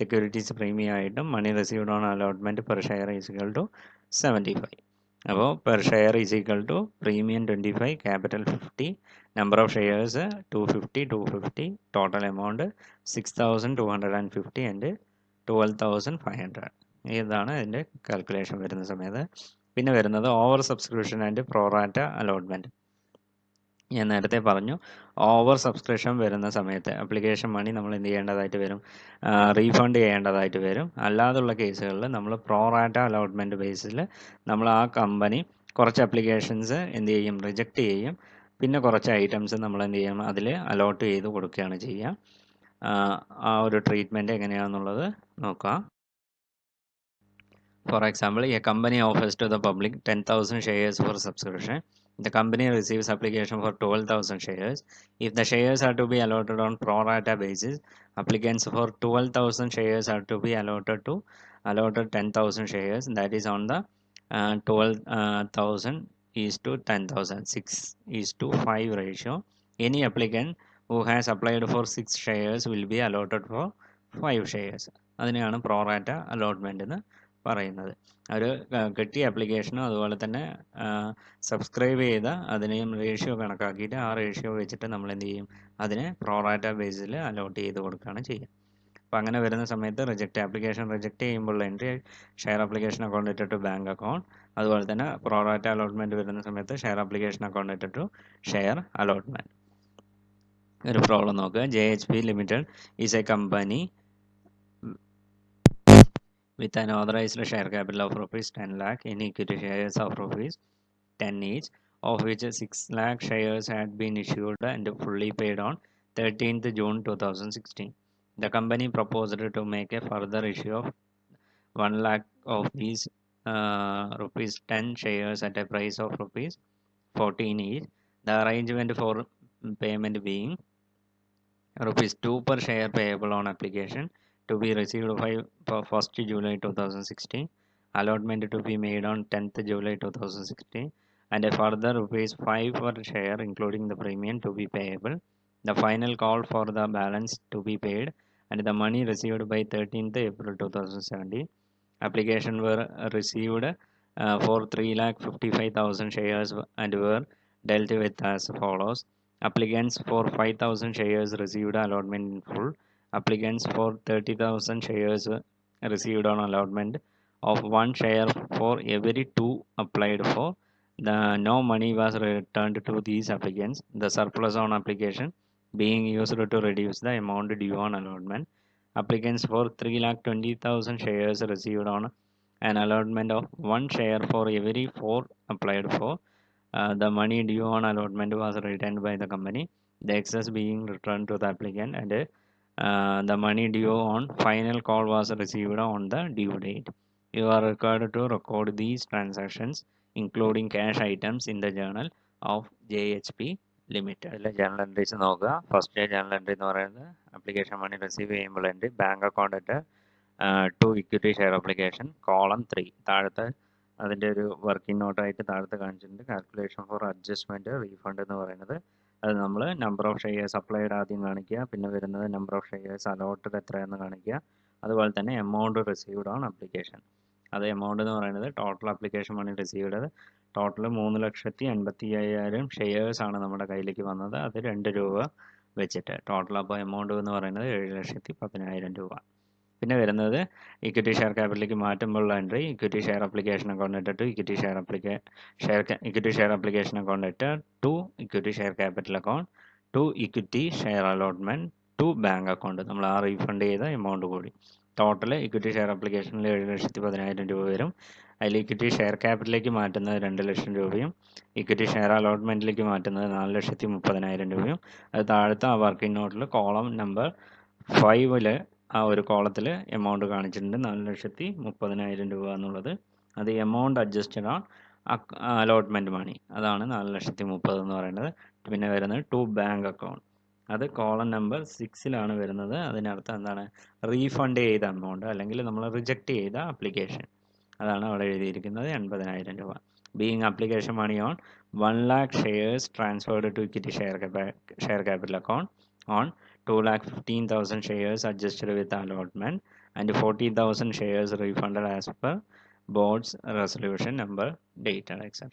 സെക്യൂരിറ്റീസ് പ്രീമിയം ആയിട്ടും money received on allotment per share is equal to 75. അപ്പോൾ per share is equal to premium 25, capital 50, number of shares 250, total amount 6,250 and 12,500. ഇതാണ് ഇതിൻ്റെ calculation വരുന്ന സമയത്ത്. പിന്നെ വരുന്നത് over subscription and pro rata allotment. ഞാൻ നേരത്തെ പറഞ്ഞു, ഓവർ സബ്സ്ക്രിപ്ഷൻ വരുന്ന സമയത്ത് അപ്ലിക്കേഷൻ മണി നമ്മൾ എന്ത് ചെയ്യേണ്ടതായിട്ട് വരും, റീഫണ്ട് ചെയ്യേണ്ടതായിട്ട് വരും. അല്ലാതുള്ള കേസുകളിൽ നമ്മൾ പ്രോറാറ്റ അലോട്ട്മെൻറ്റ് ബേസിൽ നമ്മൾ ആ കമ്പനി കുറച്ച് അപ്ലിക്കേഷൻസ് എന്ത് ചെയ്യും, റിജക്റ്റ് ചെയ്യും. പിന്നെ കുറച്ച് ഐറ്റംസ് നമ്മൾ എന്ത് ചെയ്യണം, അതിൽ അലോട്ട് ചെയ്ത് കൊടുക്കുകയാണ് ചെയ്യുക. ആ ഒരു ട്രീറ്റ്മെൻറ്റ് എങ്ങനെയാണെന്നുള്ളത് നോക്കാം. For example, a company offers to the public 10,000 shares for subscription. The company receives application for 12,000 shares. If the shares are to be allotted on pro rata basis, applicants for 12,000 shares are to be allotted 10,000 shares. That is on the 12,000 is to 10,000, 6:5 ratio. Any applicant who has applied for 6 shares will be allotted for 5 shares. അതിനെയാണ് pro rata allotment എന്ന് പറയുന്നത്. ഒരു കിട്ടിയ ആപ്ലിക്കേഷനും അതുപോലെ തന്നെ subscribe ചെയ്ത അതിനെയും റേഷ്യോ കണക്കാക്കിയിട്ട് ആ റേഷ്യോ വെച്ചിട്ട് നമ്മൾ എന്ത് ചെയ്യും, അതിനെ പ്രോറാറ്റ ബേസിൽ അലോട്ട് ചെയ്ത് കൊടുക്കുകയാണ് ചെയ്യുക. അപ്പോൾ അങ്ങനെ വരുന്ന സമയത്ത് ആപ്ലിക്കേഷൻ റിജക്റ്റ് ചെയ്യുമ്പോൾ entry share application account to bank account. അതുപോലെ തന്നെ പ്രോറാറ്റ അലോട്ട്മെൻറ്റ് വരുന്ന സമയത്ത് share application account to share allotment. ഒരു പ്രോബ്ലം നോക്കുക. JHP Limited is a company with an authorized share capital of rupees 10 lakh in equity shares of rupees 10 each, of which 6 lakh shares had been issued and fully paid on 13th June 2016. The company proposed to make a further issue of 1 lakh of these rupees 10 shares at a price of rupees 14 each. The arrangement for payment being rupees 2 per share payable on application to be received by 1st July 2016, allotment to be made on 10th July 2016, and a further rupees 5 per share including the premium to be payable. The final call for the balance to be paid and the money received by 13th April 2017. Application were received for 3,55,000 shares and were dealt with as follows. Applicants for 5,000 shares received allotment in full. Applicants for 30,000 shares received on allotment of 1 share for every 2 applied for. No money was returned to these applicants. The surplus on application being used to reduce the amount due on allotment. Applicants for 3,20,000 shares received on an allotment of 1 share for every 4 applied for. The money due on allotment was retained by the company, the excess being returned to the applicant, and the money due on final call was received on the due date. You are required to record these transactions, including cash items, in the journal of JHP Limited. Journal entries നോക്കുക. First journal entry എന്ന് പറയുന്നത് application money receive ചെയ്യുമ്പോൾ entry bank account to equity share application column 3 താഴത്തെ അതിൻ്റെ ഒരു working നോട്ടായിട്ട് താഴത്ത് കാണിച്ചിട്ടുണ്ട്. Calculation four adjustment refund എന്ന് പറയുന്നത് അത് നമ്മൾ നമ്പർ ഓഫ് ഷെയർസ് അപ്ലൈഡ് ആദ്യം കാണിക്കുക, പിന്നെ വരുന്നത് നമ്പർ ഓഫ് ഷെയർസ് അലോട്ടഡ് എത്രയെന്ന് കാണിക്കുക, അതുപോലെ തന്നെ എമൗണ്ട് റിസീവ്ഡ് ഓൺ അപ്ലിക്കേഷൻ. അത് എമൗണ്ട് എന്ന് പറയുന്നത് total application money received total 3,85,000 shares ആണ് നമ്മുടെ കയ്യിലേക്ക് വന്നത്. അത് 2 രൂപ വെച്ചിട്ട് ടോട്ടൽ അപ്പോൾ എമൗണ്ട് എന്ന് പറയുന്നത് 7,10,000 രൂപ. പിന്നെ വരുന്നത് ഇക്വിറ്റി ഷെയർ ക്യാപിറ്റലിലേക്ക് മാറ്റുമ്പോഴുള്ള entry equity share application account ഇട്ടിട്ട് ഇക്വിറ്റി ഷെയർ അപ്ലിക്കേഷൻ അക്കൗണ്ട് ഇട്ട് to equity share capital account to equity share allotment to bank account നമ്മൾ ആ റീഫണ്ട് ചെയ്ത എമൗണ്ട് കൂടി ടോട്ടൽ ഇക്വിറ്റി ഷെയർ അപ്ലിക്കേഷനിൽ 7,10,000 രൂപ വരും. അതിൽ ഇക്വിറ്റി ഷെയർ ക്യാപിറ്റലിലേക്ക് മാറ്റുന്നത് 2 ലക്ഷം രൂപയും ഇക്വിറ്റി ഷെയർ അലോട്ട്മെന്റിലേക്ക് മാറ്റുന്നത് 4,30,000 രൂപയും. അത് താഴത്തെ ആ വർക്കിംഗ് നോട്ടിൽ കോളം നമ്പർ 5 ആ ഒരു കോളത്തിൽ എമൗണ്ട് കാണിച്ചിട്ടുണ്ട് 4,30,000 രൂപ എന്നുള്ളത്. അത് amount adjusted on allotment money, അതാണ് 4,30,000 എന്ന് പറയുന്നത്. പിന്നെ വരുന്നത് ടു ബാങ്ക് അക്കൗണ്ട്, അത് കോളം നമ്പർ 6 വരുന്നത്. അതിനർത്ഥം എന്താണ്? റീഫണ്ട് ചെയ്ത എമൗണ്ട് അല്ലെങ്കിൽ നമ്മൾ റിജക്റ്റ് ചെയ്ത ആപ്ലിക്കേഷൻ, അതാണ് അവിടെ എഴുതിയിരിക്കുന്നത് 80,000 രൂപ. Being application money on 1,00,000 shares transferred to equity share capital account on 2,15,000 shares adjusted with allotment and 40,000 shares refunded as per board's resolution number dated etc.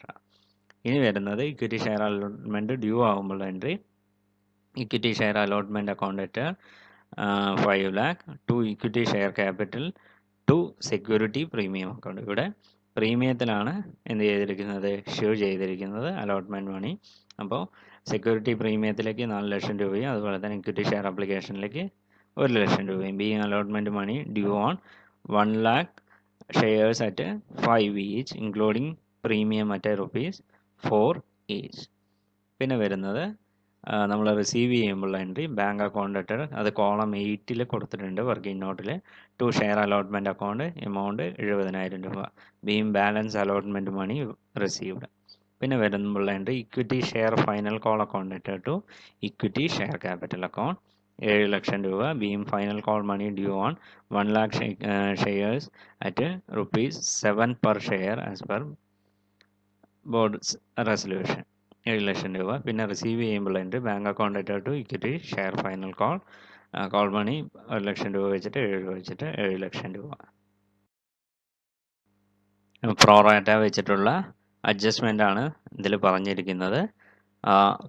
ഇനി വരുന്നത് ഇക്വിറ്റി ഷെയർ അലോട്ട്മെന്റ് ഡ്യൂ ആകുമ്പോൾ entry equity share allotment account ഇട്ട് 5 lakh to equity share capital to security premium account. ഇവിടെ പ്രീമിയത്തിലാണ് എന്ത് ചെയ്തിരിക്കുന്നത്? Issue ചെയ്തിരിക്കുന്നത് allotment മണി. അപ്പോൾ സെക്യൂരിറ്റി പ്രീമിയത്തിലേക്ക് 4 ലക്ഷം രൂപയും അതുപോലെ തന്നെ ഇക്വിറ്റി ഷെയർ അപ്ലിക്കേഷനിലേക്ക് 1 ലക്ഷം രൂപയും. Being allotment money due on 1,00,000 shares at 5 each including premium at ₹4 each. പിന്നെ വരുന്നത് നമ്മൾ റിസീവ് ചെയ്യുമ്പോഴുള്ള എൻട്രി ബാങ്ക് അക്കൗണ്ട് ഇട്ട് അത് കോളം 8 കൊടുത്തിട്ടുണ്ട് വർക്കിംഗ് നോട്ടിൽ. To share allotment account amount 70,000 രൂപ. Being balance allotment money received. പിന്നെ വരുമ്പോഴുള്ള entry equity share final call account ഇട്ട് to equity share capital account 7 ലക്ഷം രൂപ. Being final call money due on 1,00,000 shares at ₹7 per share as per board resolution 7 ലക്ഷം രൂപ. പിന്നെ receive ചെയ്യുമ്പോൾ entry bank account ഇട്ട് to equity share final call money 1 ലക്ഷം രൂപ വെച്ചിട്ട് 7 ലക്ഷം രൂപ. പ്രോറാറ്റ വെച്ചിട്ടുള്ള അഡ്ജസ്റ്റ്മെൻ്റ് ആണ് ഇതിൽ പറഞ്ഞിരിക്കുന്നത്.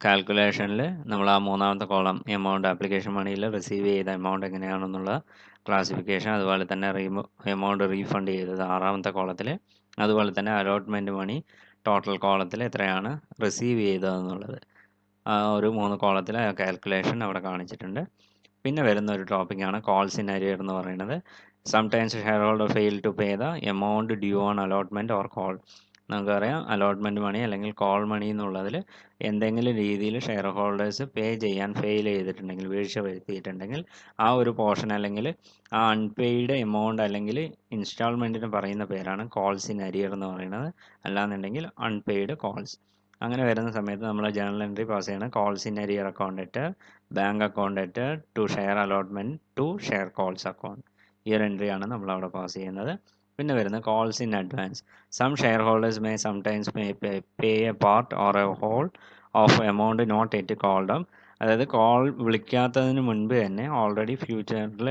കാൽക്കുലേഷനിൽ നമ്മൾ ആ മൂന്നാമത്തെ കോളം എമൗണ്ട് ആപ്ലിക്കേഷൻ മണിയിൽ റിസീവ് ചെയ്ത എമൗണ്ട് എങ്ങനെയാണെന്നുള്ള ക്ലാസിഫിക്കേഷൻ, അതുപോലെ തന്നെ എമൗണ്ട് റീഫണ്ട് ചെയ്തത് 6ാമത്തെ കോളത്തിൽ, അതുപോലെ തന്നെ അലോട്ട്മെൻറ്റ് മണി ടോട്ടൽ കോളത്തിൽ എത്രയാണ് റിസീവ് ചെയ്തതെന്നുള്ളത് ഒരു 3 കോളത്തിൽ കാൽക്കുലേഷൻ അവിടെ കാണിച്ചിട്ടുണ്ട്. പിന്നെ വരുന്ന ഒരു ടോപ്പിക്കാണ് കോൾ സിനാരിയോ എന്ന് പറയുന്നത്. Sometimes share holder fail to pay the amount due on allotment or call. നമുക്കറിയാം അലോട്ട്മെൻറ്റ് മണി അല്ലെങ്കിൽ കോൾ മണി എന്നുള്ളതിൽ എന്തെങ്കിലും രീതിയിൽ ഷെയർ ഹോൾഡേഴ്സ് പേ ചെയ്യാൻ ഫെയിൽ ചെയ്തിട്ടുണ്ടെങ്കിൽ, വീഴ്ച വരുത്തിയിട്ടുണ്ടെങ്കിൽ ആ ഒരു പോർഷൻ അല്ലെങ്കിൽ ആ അൺപെയ്ഡ് എമൗണ്ട് അല്ലെങ്കിൽ ഇൻസ്റ്റാൾമെൻറ്റിന് പറയുന്ന പേരാണ് കോൾസ് ഇൻ അരിയർ എന്ന് പറയുന്നത്. അല്ലാന്നുണ്ടെങ്കിൽ അൺപെയ്ഡ് കോൾസ്. അങ്ങനെ വരുന്ന സമയത്ത് നമ്മൾ ജേണൽ എൻട്രി പാസ് ചെയ്യണം. കോൾസ് ഇൻ അരിയർ അക്കൗണ്ട് ഇട്ട് ബാങ്ക് അക്കൗണ്ട് ഇട്ട് to share allotment to share calls account. ഈ ഒരു എൻട്രിയാണ് നമ്മൾ അവിടെ പാസ് ചെയ്യുന്നത്. പിന്നെ വരുന്ന calls in advance. Some share holders may sometimes pay a part or a whole of amount not yet called up. അതായത് കോൾ വിളിക്കാത്തതിന് മുൻപ് തന്നെ ഓൾറെഡി ഫ്യൂച്ചറിൽ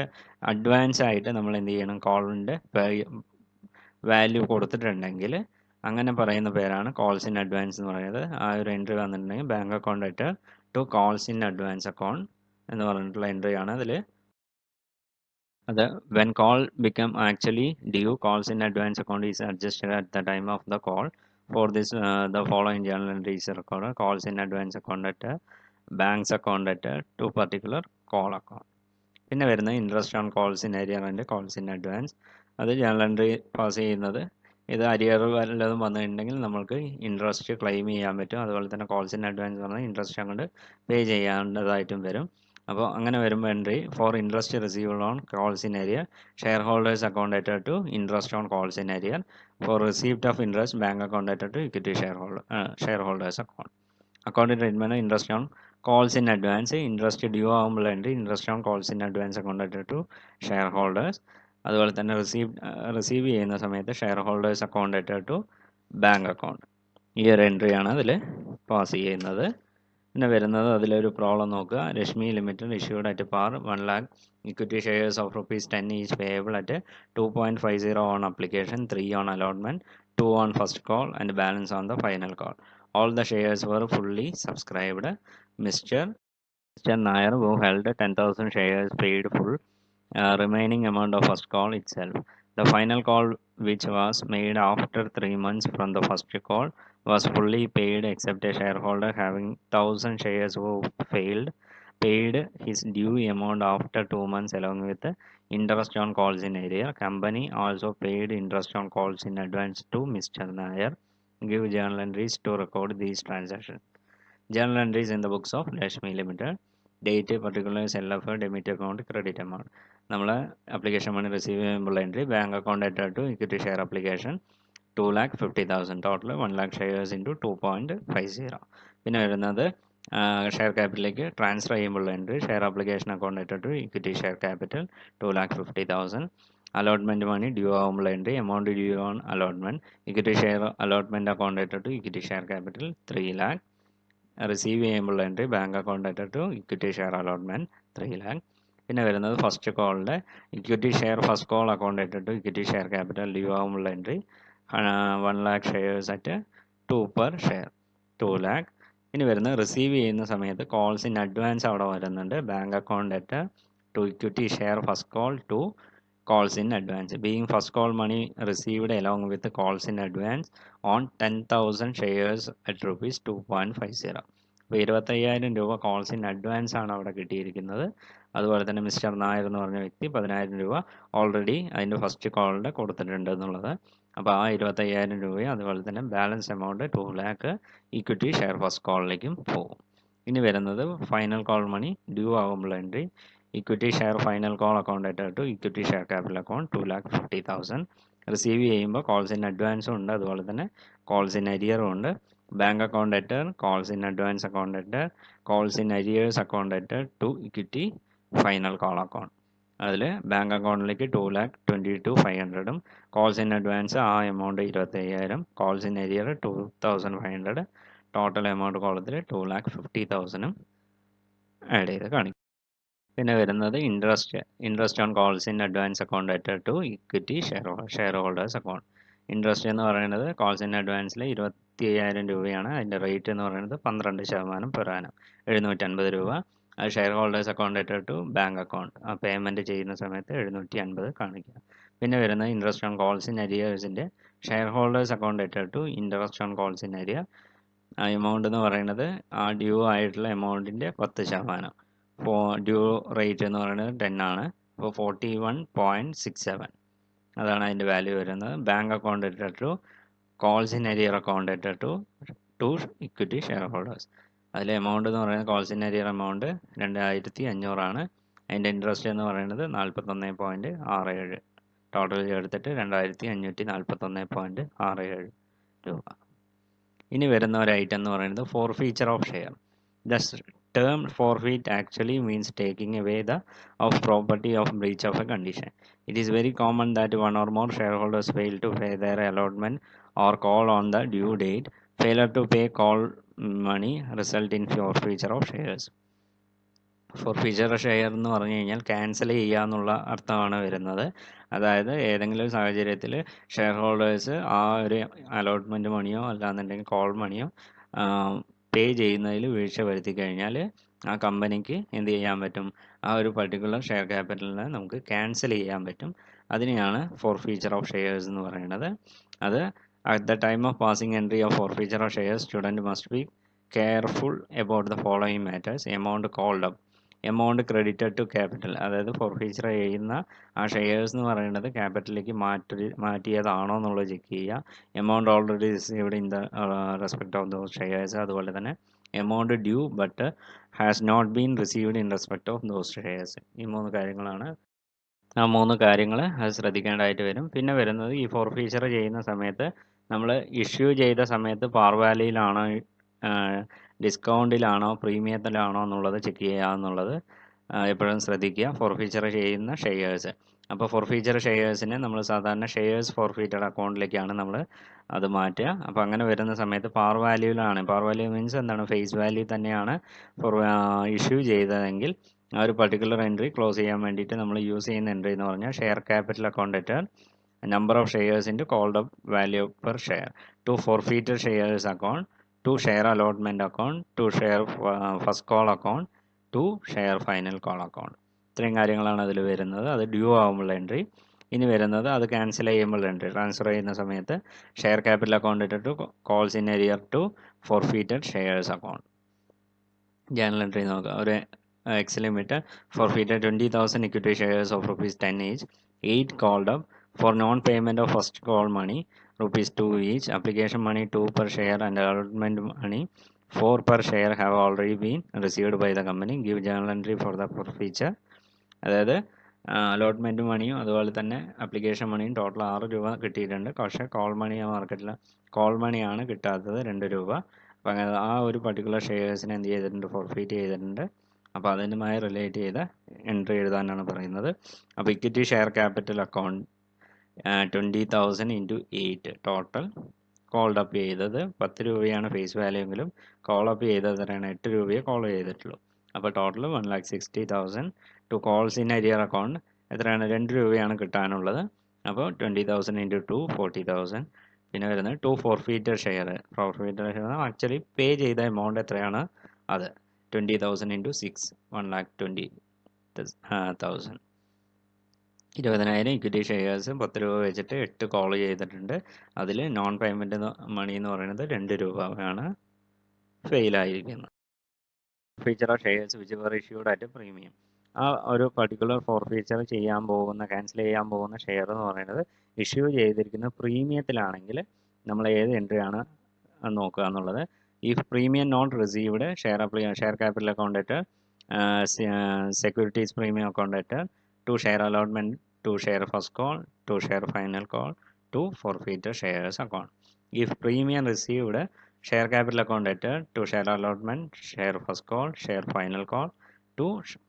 അഡ്വാൻസ് ആയിട്ട് നമ്മൾ എന്ത് ചെയ്യണം? കോളിൻ്റെ വാല്യൂ കൊടുത്തിട്ടുണ്ടെങ്കിൽ അങ്ങനെ പറയുന്ന പേരാണ് കോൾസ് ഇൻ അഡ്വാൻസ് എന്ന് പറയുന്നത്. ആ ഒരു എൻട്രി വന്നിട്ടുണ്ടെങ്കിൽ ബാങ്ക് അക്കൗണ്ട് ഇട്ട് to calls in advance account എന്ന് പറഞ്ഞിട്ടുള്ള എൻട്രിയാണ് അതിൽ. അത് when call become actually due, calls in advance account is adjusted at the time of the call. For this, the following journal entries are recorded. Calls in advance account at bank's account at to particular call account. പിന്നെ വരുന്ന interest on calls in arrear and calls in advance. അത് journal entry pass ചെയ്യുന്നത് ഇത് arrear വല്ലതും വന്നിട്ടുണ്ടെങ്കിൽ നമ്മൾക്ക് interest claim ചെയ്യാൻ പറ്റും. അതുപോലെ തന്നെ കോൾസ് ഇൻ അഡ്വാൻസ് പറഞ്ഞാൽ ഇൻട്രസ്റ്റ് അങ്ങോട്ട് പേ ചെയ്യേണ്ടതായിട്ടും വരും. അപ്പോൾ അങ്ങനെ വരുമ്പോൾ entry for interest received on calls in arrear share holders account അറ്റഡ് to interest on calls in arrear. For receipt of interest bank account അറ്റഡ് to equity share holders account. അക്കൗണ്ടിൻ്റെ treatment interest on calls in advance. Interest due ആകുമ്പോൾ entry interest on calls in advance account അറ്റഡ് to share holders. അതുപോലെ തന്നെ receive ചെയ്യുന്ന സമയത്ത് share holders account അറ്റഡ് to bank account. ഈ ഒരു എൻട്രിയാണ് അതിൽ pass ചെയ്യുന്നത്. പിന്നെ വരുന്നത് അതിലൊരു പ്രോബ്ലം നോക്കുക. Rashmi limited issued at par 1 lakh equity shares of ₹10 each payable at 2.50 on application, 3 on allotment, 2 on first call and balance on the final call. All the shares were fully subscribed. Mr. Mr. Nair, who held 10,000 shares, paid full remaining amount of first call itself. The final call, which was made after 3 months from the first call, was fully paid except a shareholder having 1,000 shares who failed paid his due amount after 2 months along with the interest on calls in arrear. Company also paid interest on calls in advance to Mr. Nair. Give journal entries to record these transactions. Journal entries in the books of Lakshmi Limited. Date, particulars, LF, debit account, credit amount. നമ്മൾ application money receive ചെയ്യുമ്പോൾ entry bank account at to equity share application 2,50,000 total 1,00,000 shares into 2.50. പിന്നെ വരുന്നത് share ക്യാപിറ്റലിലേക്ക് transfer ചെയ്യുമ്പോൾ entry share application account at to equity share capital 2,50,000. Allotment money due ആകുമ്പോൾ entry amount due on allotment equity share allotment account at to equity share capital 3,00,000. Receive ചെയ്യുമ്പോൾ entry bank account at to equity share allotment 3,00,000. പിന്നെ വരുന്നത് first കോളിൻ്റെ equity share first call account at to equity share capital due ആകുമ്പോൾ entry 1,00,000 shares at 2 per share 2,00,000. ഇനി വരുന്നത് receive ചെയ്യുന്ന സമയത്ത് calls in advance അവിടെ വരുന്നുണ്ട് bank account at to equity share first call to calls in advance. Being first call money received along with the calls in advance on 10,000 shares at rupees 2.50. അപ്പോൾ 25,000 രൂപ calls in advance ആണ് അവിടെ കിട്ടിയിരിക്കുന്നത്. അതുപോലെ തന്നെ mister Nair എന്ന് പറഞ്ഞ വ്യക്തി 10,000 രൂപ ഓൾറെഡി അതിൻ്റെ ഫസ്റ്റ് കോളിൻ്റെ കൊടുത്തിട്ടുണ്ട് എന്നുള്ളത്. അപ്പോൾ ആ 25,000 രൂപയും അതുപോലെ തന്നെ balance amount 2,00,000 equity share first കോളിലേക്കും പോകും. ഇനി വരുന്നത് ഫൈനൽ കോൾ മണി ഡ്യൂ ആകുമ്പോൾ entry equity share final call account ആയിട്ട് to equity share capital account 2,50,000. Receive ചെയ്യുമ്പോൾ കോൾസ് ഇൻ അഡ്വാൻസും ഉണ്ട് അതുപോലെ തന്നെ കോൾസ് ഇൻ അരിയറും ഉണ്ട്. Bank account at calls in advance account at calls in arrears account at to equity final call account. അതിൽ bank അക്കൗണ്ടിലേക്ക് 2,22,500 കോൾസ് ഇൻ അഡ്വാൻസ് ആ amount 25,000 calls in arrear 2,500 total amount കോളത്തിൽ 2,50,000 ആഡ് ചെയ്ത് കാണിക്കും. പിന്നെ വരുന്നത് interest on calls in advance account at to equity share holders account. Interest എന്ന് പറയുന്നത് കോൾസ് ഇൻ അഡ്വാൻസിൽ 25,000 രൂപയാണ്. അതിൻ്റെ റേറ്റ് എന്ന് പറയുന്നത് 12% പെർ ആനം 750 രൂപ. അത് share holders account at to bank account ആ പേയ്മെൻറ്റ് ചെയ്യുന്ന സമയത്ത് 750 കാണിക്കുക. പിന്നെ വരുന്നത് ഇൻട്രസ്റ്റ് ഓൺ കോൾസ് ഇൻ അരിയേഴ്സിൻ്റെ share holders account at to interest on calls in arrear. ആ എമൗണ്ട് എന്ന് പറയുന്നത് ആ ഡ്യൂ ആയിട്ടുള്ള എമൗണ്ടിൻ്റെ 10%. ഡ്യൂ റേറ്റ് എന്ന് പറയുന്നത് 10 ആണ്. അപ്പോൾ 41.67 അതാണ് അതിൻ്റെ വാല്യൂ വരുന്നത്. Bank account at to calls in arrear account at to equity share holders. അതിൽ എമൗണ്ട് എന്ന് പറയുന്നത് കോൾസ് ഇൻ അരിയർ എമൗണ്ട് 2,500 ആണ്. അതിൻ്റെ ഇൻട്രസ്റ്റ് എന്ന് പറയുന്നത് 41.67 ടോട്ടൽ ചേർത്തിട്ട് 2,541.67 രൂപ. ഇനി വരുന്ന ഒരു ഐറ്റം എന്ന് പറയുന്നത് forfeiture of share. The term forfeit actually means taking away the of property of breach of a condition. It is very common that one or more shareholders fail to pay their allotment or call on the due date. Failure to pay call money result in forfeiture of shares. Forfeiture share എന്ന് പറഞ്ഞു കഴിഞ്ഞാൽ cancel ചെയ്യുക എന്നുള്ള അർത്ഥമാണ് വരുന്നത്. അതായത് ഏതെങ്കിലും സാഹചര്യത്തിൽ ഷെയർ ഹോൾഡേഴ്സ് ആ ഒരു അലോട്ട്മെൻറ്റ് മണിയോ അല്ലാന്നുണ്ടെങ്കിൽ കോൾ മണിയോ പേ ചെയ്യുന്നതിൽ വീഴ്ച വരുത്തി കഴിഞ്ഞാൽ ആ കമ്പനിക്ക് എന്ത് ചെയ്യാൻ പറ്റും, ആ ഒരു പർട്ടിക്കുലർ ഷെയർ ക്യാപിറ്റലിനെ നമുക്ക് ക്യാൻസൽ ചെയ്യാൻ പറ്റും. അതിനെയാണ് ഫോർഫീച്ചർ ഓഫ് ഷെയർസ് എന്ന് പറയുന്നത്. അത് at the time of passing entry of forfeiture of shares student must be careful about the following matters. Amount called up, amount credited to capital, അതായത് forfeiture ചെയ്യുന്ന ആ ഷെയർസ് എന്ന് പറയുന്നത് ക്യാപിറ്റലിലേക്ക് മാറ്റിയതാണോ എന്നുള്ളത് ചെക്ക് ചെയ്യുക. Amount already received in the respect of those shares. അതുപോലെ തന്നെ amount due but has not been received in respect of those shares. ഈ മൂന്ന് കാര്യങ്ങളാണ്. ആ മൂന്ന് കാര്യങ്ങൾ അത് ശ്രദ്ധിക്കേണ്ടതായിട്ട് വരും. പിന്നെ വരുന്നത് ഈ ഫോർഫീച്ചർ ചെയ്യുന്ന സമയത്ത് നമ്മൾ ഇഷ്യൂ ചെയ്ത സമയത്ത് പാർ വാല്യൂയിലാണോ ഡിസ്കൗണ്ടിലാണോ പ്രീമിയത്തിലാണോ എന്നുള്ളത് ചെക്ക് ചെയ്യുക എന്നുള്ളത് എപ്പോഴും ശ്രദ്ധിക്കുക. ഫോർഫീച്ചർ ചെയ്യുന്ന ഷെയർസ്, അപ്പോൾ ഫോർഫീച്ചർ ഷെയർസിനെ നമ്മൾ സാധാരണ ഷെയർസ് ഫോർഫീറ്റഡ് അക്കൗണ്ടിലേക്കാണ് നമ്മൾ അത് മാറ്റുക. അപ്പോൾ അങ്ങനെ വരുന്ന സമയത്ത് പാർ വാല്യൂയിലാണ്, പാർ വാല്യൂ മീൻസ് എന്താണ്, ഫേസ് വാല്യൂ തന്നെയാണ് ഇഷ്യൂ ചെയ്തതെങ്കിൽ ആ ഒരു പർട്ടിക്കുലർ എൻട്രി ക്ലോസ് ചെയ്യാൻ വേണ്ടിയിട്ട് നമ്മൾ യൂസ് ചെയ്യുന്ന എൻട്രി എന്ന് പറഞ്ഞാൽ share capital account at number of shares into called up value per share to forfeited shares account to share allotment account to share first call account to share final call account. ഇത്രയും കാര്യങ്ങളാണ് അതിൽ വരുന്നത്. അത് due ആകുമ്പോൾ entry. ഇനി വരുന്നത് അത് cancel ചെയ്യുമ്പോൾ എൻട്രി. ട്രാൻസ്ഫർ ചെയ്യുന്ന സമയത്ത് ഷെയർ ക്യാപിറ്റൽ അക്കൗണ്ട് ഇട്ടിട്ട് calls in arrear to forfeited shares account. Journal entry നോക്കുക. ഒരു X limit forfeited 20,000 equity shares of rupees 10 each, 8 called up for non-payment of first call money rupees 2 each, application money 2 per share and allotment money 4 per share have already been received by the company. Give journal entry for the forfeiture. അതായത് allotment മണിയും അതുപോലെ തന്നെ application മണിയും total 6 രൂപ കിട്ടിയിട്ടുണ്ട്. പക്ഷേ call money മാർക്കറ്റിൽ call മണിയാണ് കിട്ടാത്തത് 2 രൂപ. അപ്പം അങ്ങനെ ആ ഒരു പർട്ടിക്കുലർ ഷെയർസിനെ എന്ത് ചെയ്തിട്ടുണ്ട്, ഫോർഫീറ്റ് ചെയ്തിട്ടുണ്ട്. അപ്പോൾ അതിനുമായി റിലേറ്റ് ചെയ്ത എൻട്രി എഴുതാനാണ് പറയുന്നത്. അപ്പോൾ equity share capital account 20,000 into 8 total called up ചെയ്തത് 10 രൂപയാണ് ഫേസ് വാല്യൂ എങ്കിലും കോൾ അപ്പ് ചെയ്തത് എത്രയാണ്, 8 രൂപയെ കോൾ ചെയ്തിട്ടുള്ളൂ. അപ്പോൾ total 1,60,000 to calls in arrear account എത്രയാണ്, 2 രൂപയാണ് കിട്ടാനുള്ളത്. അപ്പോൾ 20,000 ഇൻറ്റു 2 40,000. പിന്നെ വരുന്നത് 2 forfeited share. Forfeited share actually pay ചെയ്ത എമൗണ്ട് എത്രയാണ്, അത് 20,000 ഇൻറ്റു 6 1,20,000. 20,000 ഇക്വിറ്റി ഷെയർസ് 10 രൂപ വെച്ചിട്ട് 8 കോൾ ചെയ്തിട്ടുണ്ട്. അതിൽ നോൺ പേയ്മെൻറ്റ് മണി എന്ന് പറയുന്നത് 2 രൂപയാണ് ഫെയിലായിരിക്കുന്നത്. Forfeiture of shares which were issued at premium. ആ ഒരു പർട്ടിക്കുലർ ഫോർഫീച്ചർ ചെയ്യാൻ പോകുന്ന, ക്യാൻസൽ ചെയ്യാൻ പോകുന്ന ഷെയർ എന്ന് പറയുന്നത് ഇഷ്യൂ ചെയ്തിരിക്കുന്ന പ്രീമിയത്തിലാണെങ്കിൽ നമ്മൾ ഏത് എൻട്രിയാണ് നോക്കുക എന്നുള്ളത്. If premium not received, share capital account letter, securities premium account letter, to share allotment, to share first call, to share final call, to forfeited shares account. If premium received, share capital account letter, to share allotment, share first call, share final call, to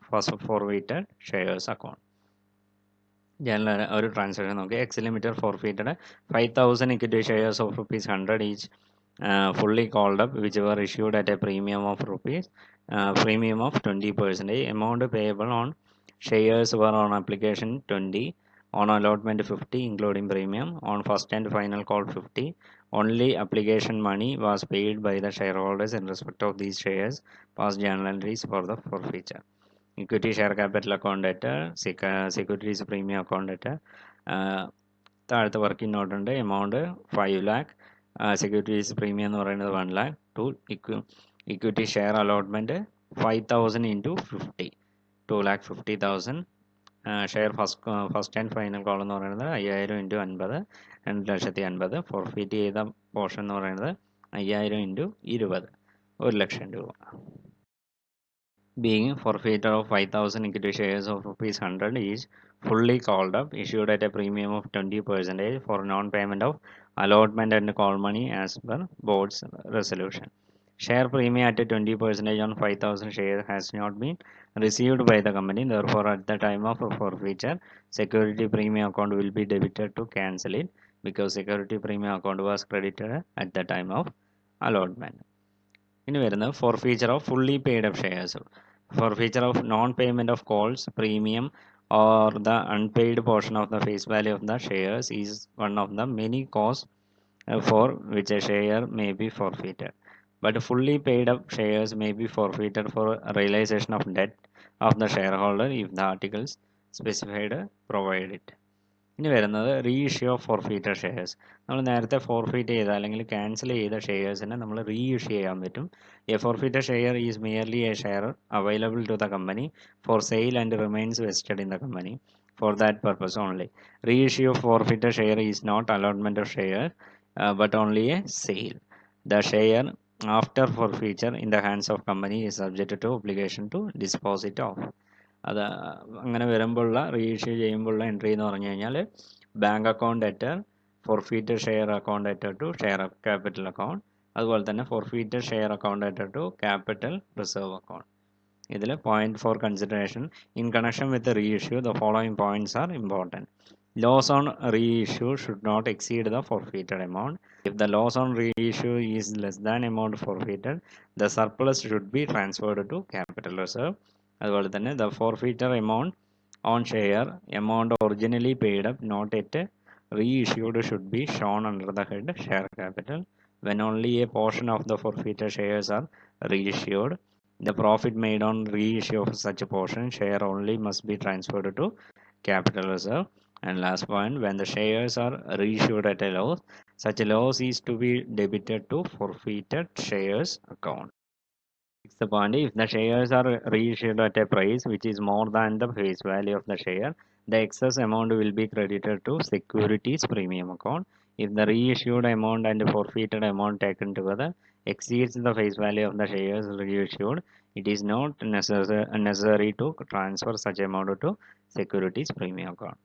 first forfeited shares account. General ഒരു transaction നോക്കി. X limited forfeited 5,000 equity shares of rupees 100 each, fully called up, which were issued at a premium of 20%. Amount payable on shares were on application 20, on allotment 50 including premium, on first and final call 50. Only application money was paid by the shareholders in respect of these shares. Past journal entries for the forfeiture. Equity share capital account data, securities premium account data. താഴത്തെ working not ഉണ്ട്. Amount 5 lakh, securities premium എന്ന് പറയുന്നത് 1 lakh, equity share allotment 5,000 into 50 2,50,000. Share first and final call എന്ന് പറയുന്നത് 5,000 into 50 2,50,000. Forfeit ചെയ്ത portion എന്ന് പറയുന്നത് 5,000 into 20 1,00,000 രൂപ. Being forfeited of 5,000 equity shares of rupees 100 is fully called up, issued at a premium of 20% for non-payment of allotment and call money as per board's resolution. Share premium at a 20% on 5,000 shares has not been received by the company. Therefore, at the time of forfeiture, security premium account will be debited to cancel it, because security premium account was credited at the time of allotment. ഇനി വരുന്നത് forfeiture of fully paid up shares. Forfeiture of non-payment of calls, premium, or the unpaid portion of the face value of the shares is one of the many causes for which a share may be forfeited. But fully paid up shares may be forfeited for realization of debt of the shareholder if the articles specified provide it. ഇനി വരുന്നത് reissue of forfeited shares. നമ്മൾ നേരത്തെ forfeit ചെയ്ത അല്ലെങ്കിൽ cancel ചെയ്ത ഷെയർസിനെ നമ്മൾ reissue ചെയ്യാൻ പറ്റും. A forfeited share is merely a share available to the company for sale and remains vested in the company for that purpose only. Reissue of forfeited share is not allotment of share but only a sale. The share after forfeiture in the hands of company is subject to obligation to dispose it of. അത് അങ്ങനെ വരുമ്പോഴുള്ള reissue ചെയ്യുമ്പോഴുള്ള entry എന്ന് പറഞ്ഞു കഴിഞ്ഞാൽ bank account letter, forfeited share account letter to share capital account, അതുപോലെ തന്നെ forfeited share account letter to capital reserve account. ഇതിൽ point for consideration in connection with reissue the following points are important. Loss on reissue should not exceed the forfeited amount. If the loss on reissue is less than amount forfeited, the surplus should be transferred to capital reserve. അതുപോലെ തന്നെ the forfeited amount on share amount originally paid up not yet reissued should be shown under the head share capital. When only a portion of the forfeited shares are reissued, The profit made on reissue of such a portion share only must be transferred to capital reserve. And last point, when the shares are reissued at a loss, such a loss is to be debited to forfeited shares account. Sixth point, if the shares are reissued at a price which is more than the face value of the share, the excess amount will be credited to securities premium account. If the reissued amount and forfeited amount taken together exceeds the face value of the shares reissued, it is not necessary to transfer such amount to securities premium account.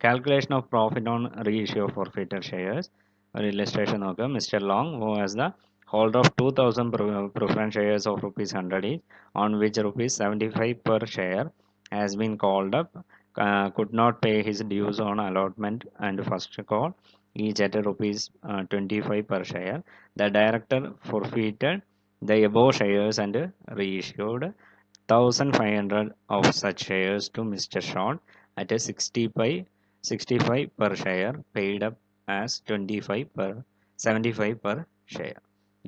Calculation of profit on reissue of forfeited shares. ഒരു illustration നോക്കാം. Mr. Long, who has the holder of 2000 preference shares of rupees 100 each, on which rupees 75 per share has been called up, could not pay his dues on allotment and first call, each at rupees 25 per share. The director forfeited the above shares and reissued 1500 of such shares to Mr. Shaw at a 65 per share, paid up as 25 per 75 per share.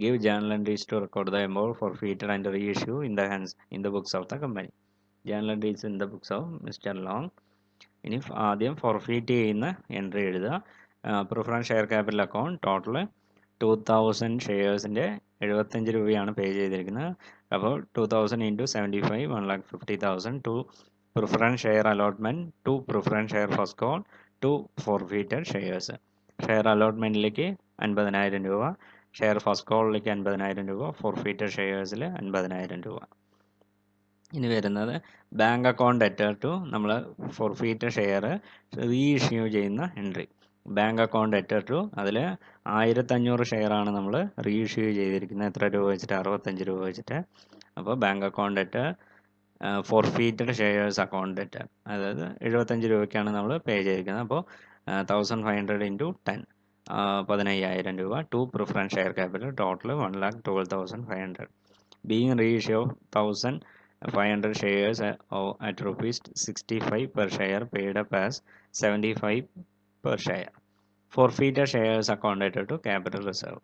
Give journal entries to record the amount forfeited and reissue in the hands in the books of the company. Journal entries in the books of Mr. Long. ഇനി ആദ്യം forfeit ചെയ്യുന്ന entry എഴുതുക. Preference share capital account total 2000 ഷെയർസിൻ്റെ 75 രൂപയാണ് പേ ചെയ്തിരിക്കുന്നത്. അപ്പോൾ 2000 into 75 1,50,000 to preference share allotment to preference share first call to forfeited shares. Share അലോട്ട്മെൻറ്റിലേക്ക് 50,000 രൂപ, ഷെയർ ഫസ്റ്റ് കോളിലേക്ക് 50,000 രൂപ, ഫോർഫീറ്റഡ് ഷെയർസിൽ 50,000 രൂപ. ഇനി വരുന്നത് ബാങ്ക് അക്കൗണ്ട് ഡെറ്റർ ടു നമ്മൾ ഫോർഫീറ്റഡ് ഷെയർ റീഇഷ്യൂ ചെയ്യുന്ന entry. Bank account debtor to അതിൽ 1500 ഷെയറാണ് നമ്മൾ റീഇഷ്യൂ ചെയ്തിരിക്കുന്നത്. എത്ര രൂപ വെച്ചിട്ട്? 65 രൂപ വെച്ചിട്ട്. അപ്പോൾ bank account debtor forfeited shares account debtor, അതായത് 75 രൂപയ്ക്കാണ് നമ്മൾ പേ ചെയ്തിരിക്കുന്നത്. അപ്പോൾ 1500 ഇൻറ്റു 10 15,000 രൂപ to preference share capital total 1,12,500. Being reissue of 1,500 shares at rupees 65 per share, paid up as 75 per share. Forfeited shares accounted to capital reserve.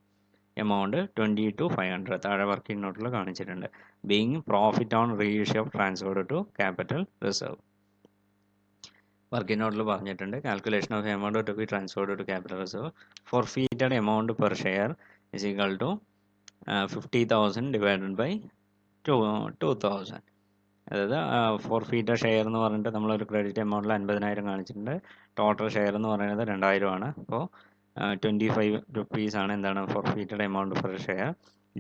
Amount 22,500. താഴെ working നോട്ടിൽ കാണിച്ചിട്ടുണ്ട്. Being profit on reissue of transferred to capital reserve. Working നോട്ടിൽ പറഞ്ഞിട്ടുണ്ട്. Calculation of amount to be transferred to capital reserve. Forfeited amount per share is equal to 50,000 divided by 2,000. അതായത് forfeited share എന്ന് പറഞ്ഞിട്ട് നമ്മളൊരു credit എമൗണ്ടിൽ 50,000 കാണിച്ചിട്ടുണ്ട്. Total share എന്ന് പറയുന്നത് 2,000 ആണ്. അപ്പോൾ 25 റുപ്പീസാണ് എന്താണ് forfeited amount per share.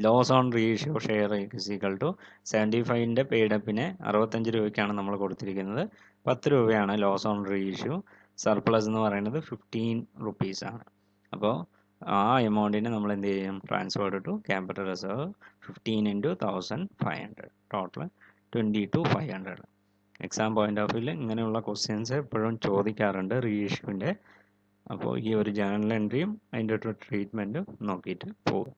Loss on reissue share is equal to 75ൻ്റെ പെയ്ഡപ്പിനെ 65 രൂപയ്ക്കാണ് നമ്മൾ കൊടുത്തിരിക്കുന്നത്. 10 രൂപയാണ് ലോസ് ഓൺ റീഇഷ്യൂ. സർപ്ലസ് എന്ന് പറയുന്നത് 15 റുപ്പീസാണ്. അപ്പോൾ ആ എമൗണ്ടിനെ നമ്മൾ എന്ത് ചെയ്യും? Transferred to capital reserve. 15 into 1,500 total 22,500. Exam point of വ്യൂവിൽ ഇങ്ങനെയുള്ള ക്വസ്റ്റ്യൻസ് എപ്പോഴും ചോദിക്കാറുണ്ട് റീഇഷ്യൂവിൻ്റെ. അപ്പോൾ ഈ ഒരു ജേണൽ എൻട്രിയും അതിൻ്റെ ഒരു ട്രീറ്റ്മെൻറ്റും നോക്കിയിട്ട് പോകുക.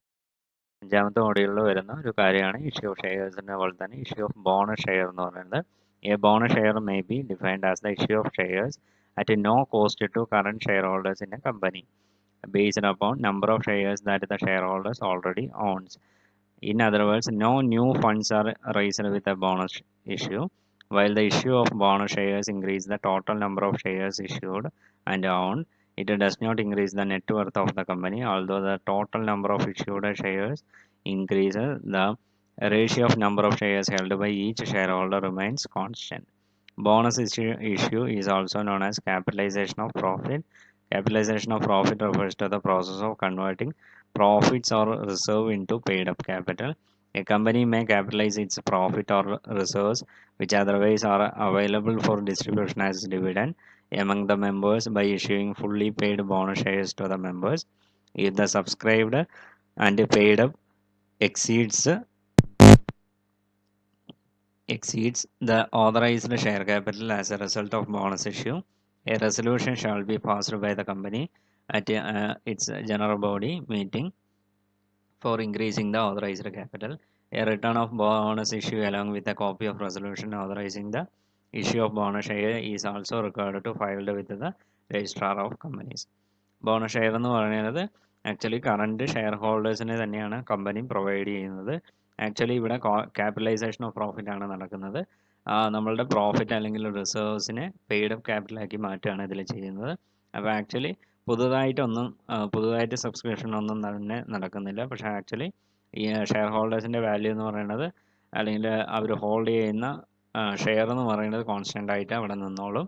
അഞ്ചാമത്തെ മോഡ്യൂളിൽ വരുന്ന ഒരു കാര്യമാണ് ഇഷ്യൂ ഓഫ് ഷെയർസിൻ്റെ പോലെ തന്നെ ഇഷ്യൂ ഓഫ് ബോണസ് ഷെയർ എന്ന് പറയുന്നത്. A bonus share may be defined as the issue of shares at no cost to current share holders in a company based upon number of shares that the shareholders already owns. In other words, no new funds are raised with a bonus issue. While the issue of bonus shares increase the total number of shares issued and owned, it does not increase the net worth of the company. Although the total number of issued shares increases, the ratio of number of shares held by each shareholder remains constant. Bonus issue is also known as capitalization of profit. Capitalization of profit refers to the process of converting profits or reserve into paid up capital. A company may capitalize its profit or reserves which otherwise are available for distribution as dividend among the members by issuing fully paid bonus shares to the members. If the subscribed and paid up exceeds the authorized share capital as a result of bonus issue, a resolution shall be passed by the company at its general body meeting for increasing the authorized capital. A return of bonus issue along with a copy of resolution authorizing the issue of bonus share is also required to filed with the registrar of companies. Bonus share എന്ന് പറയുന്നത് actually current share ഹോൾഡേഴ്സിന് തന്നെയാണ് company provide ചെയ്യുന്നത്. Actually ഇവിടെ capitalisation of profit ആണ് നടക്കുന്നത്. നമ്മളുടെ profit അല്ലെങ്കിൽ റിസർവ്സിനെ paid up ക്യാപിറ്റലാക്കി മാറ്റുകയാണ് ഇതിൽ ചെയ്യുന്നത്. അപ്പോൾ ആക്ച്വലി പുതുതായിട്ട് സബ്സ്ക്രിപ്ഷൻ ഒന്നും തന്നെ നടക്കുന്നില്ല. പക്ഷേ ആക്ച്വലി ഈ ഷെയർ ഹോൾഡേഴ്സിൻ്റെ വാല്യൂ എന്ന് പറയുന്നത് അല്ലെങ്കിൽ അവർ ഹോൾഡ് ചെയ്യുന്ന ഷെയർ എന്ന് പറയുന്നത് കോൺസ്റ്റൻ്റ് ആയിട്ട് അവിടെ നിന്നോളും.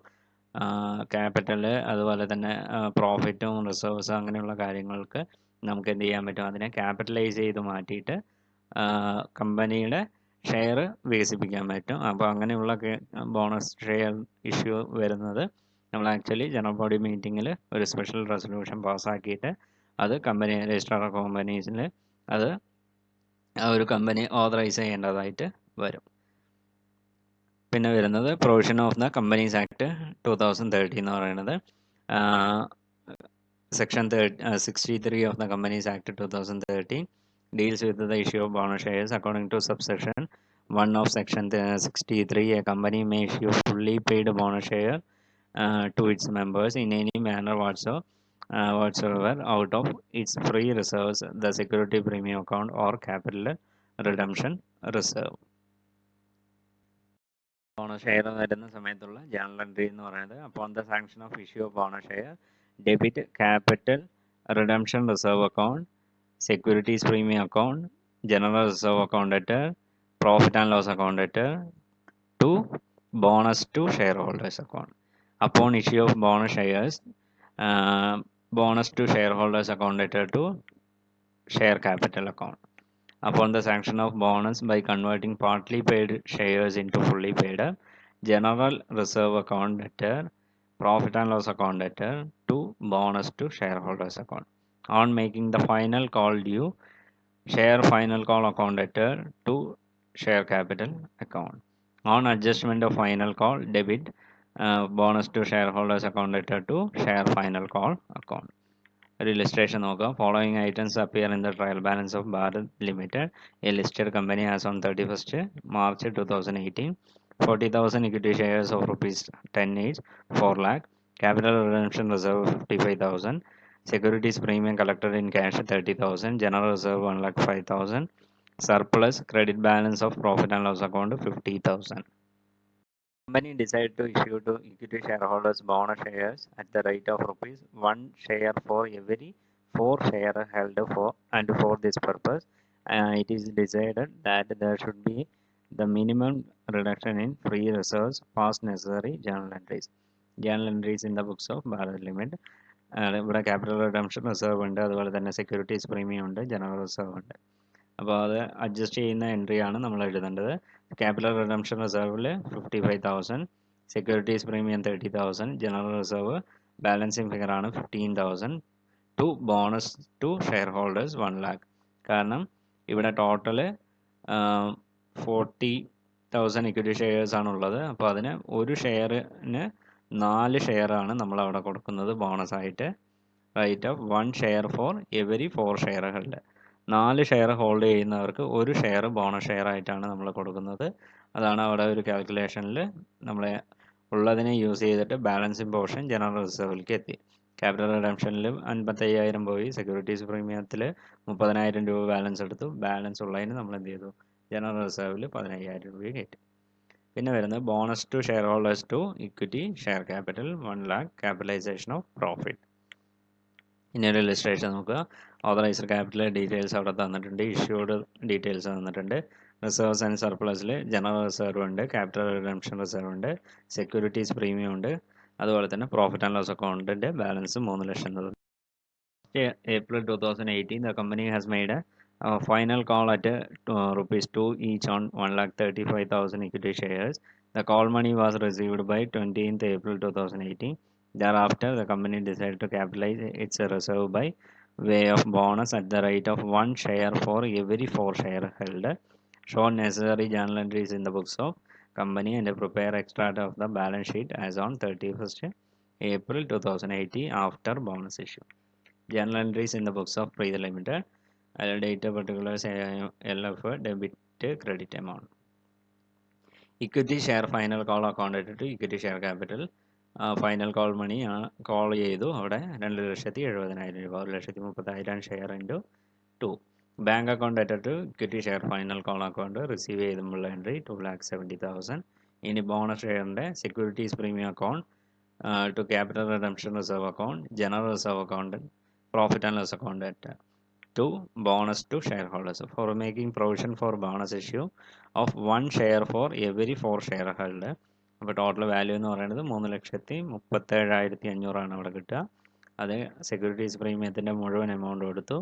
ക്യാപിറ്റൽ അതുപോലെ തന്നെ പ്രോഫിറ്റും റിസർവ്സും അങ്ങനെയുള്ള കാര്യങ്ങൾക്ക് നമുക്ക് എന്ത് ചെയ്യാൻ പറ്റും, അതിനെ ക്യാപിറ്റലൈസ് ചെയ്ത് മാറ്റിയിട്ട് കമ്പനിയുടെ ഷെയർ വികസിപ്പിക്കാൻ പറ്റും. അപ്പോൾ അങ്ങനെയുള്ള ബോണസ് ഷെയർ ഇഷ്യൂ വരുന്നത് നമ്മൾ ആക്ച്വലി ജനറൽ ബോഡി മീറ്റിങ്ങിൽ ഒരു സ്പെഷ്യൽ റെസൊല്യൂഷൻ പാസ്സാക്കിയിട്ട് അത് കമ്പനി രജിസ്റ്റർ ഓഫ് കമ്പനീസിൽ അത് ഒരു കമ്പനി ഓതറൈസ് ചെയ്യേണ്ടതായിട്ട് വരും. പിന്നെ വരുന്നത് provision of the companies act 2013 എന്ന് പറയുന്നത് section 63 of the Companies Act 2013 deals with the issue of bonus shares. According to subsection 1 of section 63, a company may issue fully paid bonus share to its members in any manner whatsoever out of its free reserves, the security premium account or capital redemption reserve. Bonus share വരുന്ന സമയത്തുള്ള journal entry എന്ന് പറയുന്നത് upon the sanction of issue of bonus share, debit capital redemption reserve account, securities premium account, general reserve account debtor, profit and loss account debtor to bonus to shareholders account. Upon issue of bonus shares, bonus to shareholders account debtor to share capital account. Upon the sanction of bonus by converting partly paid shares into fully paid up, general reserve account debtor, profit and loss account debtor to bonus to shareholders account. On making the final call due, share final call account debtor to share capital account. On adjustment of final call, debit bonus to shareholders account debtor to share final call account. ഒരു illustration നോക്കാം. Following items appear in the trial balance of Bharat limited, A listed company as on 31st March 2018. 40,000 equity shares of ₹10 each, 4 lakh. Capital redemption reserve 55,000. Securities premium collected in cash 30,000. General reserve 1,05,000. Surplus credit balance of profit and loss account 50,000. Company decided to issue to equity shareholders bonus shares at the rate of ₹1 share for every 4 shares held for, and for this purpose it is decided that there should be the minimum reduction in free reserves past necessary journal entries in the books of Bharat Limited. ഇവിടെ capital redemption reserve ഉണ്ട്, അതുപോലെ തന്നെ securities premium ഉണ്ട്, general reserve ഉണ്ട്. അപ്പോൾ അത് adjust ചെയ്യുന്ന എൻട്രിയാണ് നമ്മൾ എഴുതേണ്ടത്. ക്യാപിറ്റൽ റിഡംഷൻ റിസർവിൽ 55,000, securities premium 30,000, general reserve balancing figure ആണ് 15,000 to bonus to share holders 1 lakh. കാരണം ഇവിടെ ടോട്ടൽ 40,000 ഇക്വിറ്റി ഷെയർസ് ആണുള്ളത്. അപ്പോൾ അതിന് ഒരു ഷെയറിന് 4 ഷെയറാണ് നമ്മൾ അവിടെ കൊടുക്കുന്നത് ബോണസ് ആയിട്ട്. Right of 1 share for every 4 share held. 4 share hold ചെയ്യുന്നവർക്ക് ഒരു ഷെയർ ബോണസ് ഷെയർ ആയിട്ടാണ് നമ്മൾ കൊടുക്കുന്നത്. അതാണ് അവിടെ ഒരു കാൽക്കുലേഷനിൽ നമ്മൾ ഉള്ളതിനെ യൂസ് ചെയ്തിട്ട് ബാലൻസിങ് പോർഷൻ ജനറൽ റിസർവിലേക്ക് എത്തി. ക്യാപിറ്റൽ റിഡംഷനിൽ 55,000 പോയി, സെക്യൂരിറ്റീസ് പ്രീമിയത്തിൽ 30,000 രൂപ ബാലൻസ് എടുത്തു. ബാലൻസ് ഉള്ളതിന് നമ്മൾ എന്ത് ചെയ്തു, ജനറൽ റിസർവിൽ 15,000 രൂപ കയറ്റി. പിന്നെ വരുന്നത് bonus to share holders to equity share capital 1 lakh, capitalisation of profit. ഇനി ഒരു ഇല്ലസ്ട്രേഷൻ നോക്കുക. ഓതറൈസ്ഡ് ക്യാപിറ്റൽ ഡീറ്റെയിൽസ് അവിടെ തന്നിട്ടുണ്ട്, ഇഷ്യൂഡ് ഡീറ്റെയിൽസ് തന്നിട്ടുണ്ട്. റിസർവ്സ് ആൻഡ് സർപ്ലസിൽ ജനറൽ റിസർവ് ഉണ്ട്, ക്യാപിറ്റൽ റിഡംഷൻ റിസർവ് ഉണ്ട്, സെക്യൂരിറ്റീസ് പ്രീമിയം ഉണ്ട്, അതുപോലെ തന്നെ പ്രോഫിറ്റ് ആൻഡ് ലോസ് അക്കൗണ്ടിൻ്റെ ബാലൻസ് 3 ലക്ഷം രൂപ. April 2018, the company has made a final call at ₹2 each on 1,35,000 equity shares. The call money was received by 20th April 2018. Thereafter, the company decided to capitalize its reserve by way of bonus at the rate of 1 share for every 4 share held. Show necessary journal entries in the books of company and prepare extract of the balance sheet as on 31st April 2018 after bonus issue. Journal entries in the books of Pre Limited. Data particulars LF debit credit amount. Equity share final call accounted to equity share capital. Final call money call ചെയ്തു. അവിടെ 2,70,70,000 രൂപ, 1,30,000 share into 2. Bank account debtor to equity share final call account receive ചെയ്തുള്ള entry 2,70,000. ഇനി bonus ഷെയറിൻ്റെ securities premium account to capital redemption reserve account, general reserve account, profit and loss account data. To bonus to shareholders for making provision for bonus issue of 1 share for every 4 shareholder. അപ്പോൾ total value എന്ന് പറയുന്നത് 3,37,500 അവിടെ കിട്ടുക. അത് securities പ്രീമിയത്തിൻ്റെ മുഴുവൻ amount എടുത്തു,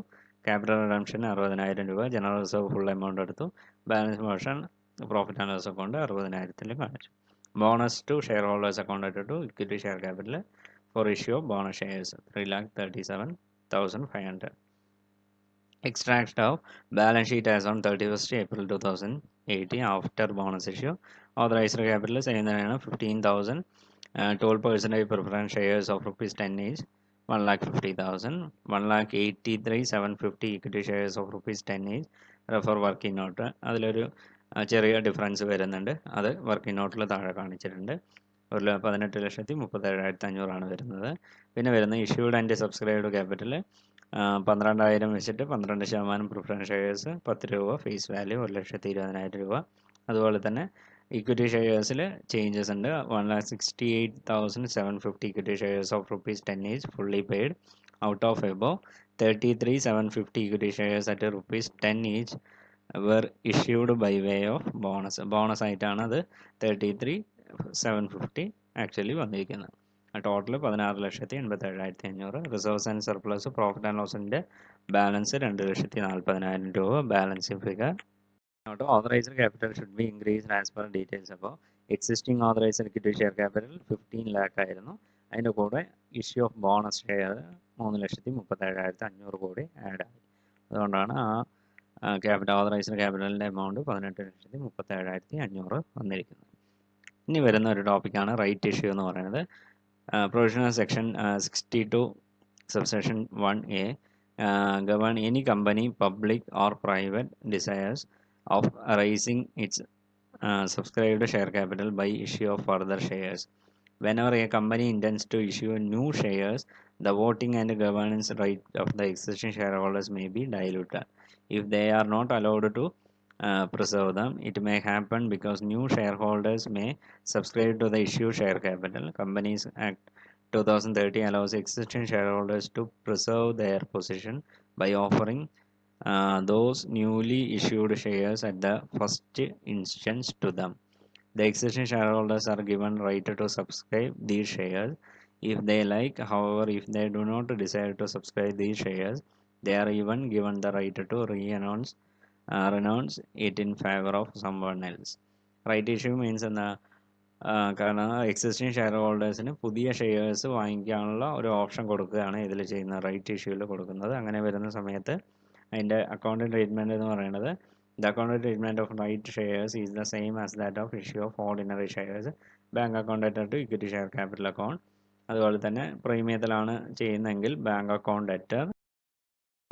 capital redemption 60,000 രൂപ, general reserve full amount എടുത്തു, balance portion profit and loss account 60,000 കാണിച്ചു. Bonus to shareholders accounted to equity share capital for issue of bonus shares 3,37,500. Extract of balance sheet as on 31st April 2018 after bonus issue. Authorized capital is 15,000. 12% preference shares of rupees 10 each. 1,50,000. 1,83,750 equity shares of rupees 10 each. For working note. അതിലൊരു ചെറിയ difference വരുന്നുണ്ട്, അത് working നോട്ടിൽ താഴെ കാണിച്ചിട്ടുണ്ട്. 18,37,500 വരുന്നത്. പിന്നെ വരുന്ന ഇഷ്യൂഡ് ആൻഡ് സബ്സ്ക്രൈബ്ഡ് ക്യാപിറ്റൽ 12,000 വെച്ചിട്ട് 12% പ്രിഫറൻസ് ഷെയർസ് 10 രൂപ ഫേസ് വാല്യൂ 1,20,000 രൂപ. അതുപോലെ തന്നെ ഇക്വിറ്റി ഷെയർസിൽ ചേഞ്ചസ് ഉണ്ട്. 1,68,750 equity shares of rupees 10 each fully paid out of above 33,750 equity shares at rupees 10 each were issued by way of bonus ആയിട്ടാണ് അത് 33,750 actually വന്നിരിക്കുന്നത്. Total 16,87,500. Reserves and surplus profit and ലോസിൻ്റെ balance 2,40,000 രൂപ. Balancing figure authorised capital should be increased as per details. അപ്പോൾ existing authorised equity share capital 15 lakh ആയിരുന്നു. അതിൻ്റെ കൂടെ issue of bonus share 3,37,500 കൂടി ആഡ് ആയി. അതുകൊണ്ടാണ് ക്യാപിറ്റൽ ഓതറൈസ്ഡ് ക്യാപിറ്റലിൻ്റെ എമൗണ്ട് 18,37,500 വന്നിരിക്കുന്നത്. ഇനി വരുന്ന ഒരു ടോപ്പിക്കാണ് റൈറ്റ് ഇഷ്യൂ എന്ന് പറയുന്നത്. Provisional section 62 subsection 1A govern any company, public or private, desires of raising its subscribed share capital by issue of further shares. Whenever a company intends to issue new shares, the voting and governance right of the existing shareholders may be diluted. If they are not allowed to preserve them, it may happen because new shareholders may subscribe to the issue share capital. Companies Act 2030 allows existing shareholders to preserve their position by offering those newly issued shares at the first instance to them. The existing shareholders are given right to subscribe these shares if they like. However, if they do not decide to subscribe these shares, they are even given the right to renounce it in favor of someone else. Right issue means കാരണം existing share ഹോൾഡേഴ്സിന് പുതിയ shares വാങ്ങിക്കാനുള്ള ഒരു option കൊടുക്കുകയാണ് ഇതിൽ ചെയ്യുന്ന right ഇഷ്യൂവിൽ കൊടുക്കുന്നത്. അങ്ങനെ വരുന്ന സമയത്ത് അതിൻ്റെ അക്കൗണ്ടിങ് ട്രീറ്റ്മെൻറ്റ് എന്ന് പറയുന്നത് the accounting treatment of right shares is the same as that of issue of ordinary shares. Bank account debtor to equity share capital account. അതുപോലെ തന്നെ പ്രീമിയത്തിലാണ് ചെയ്യുന്നതെങ്കിൽ bank account debtor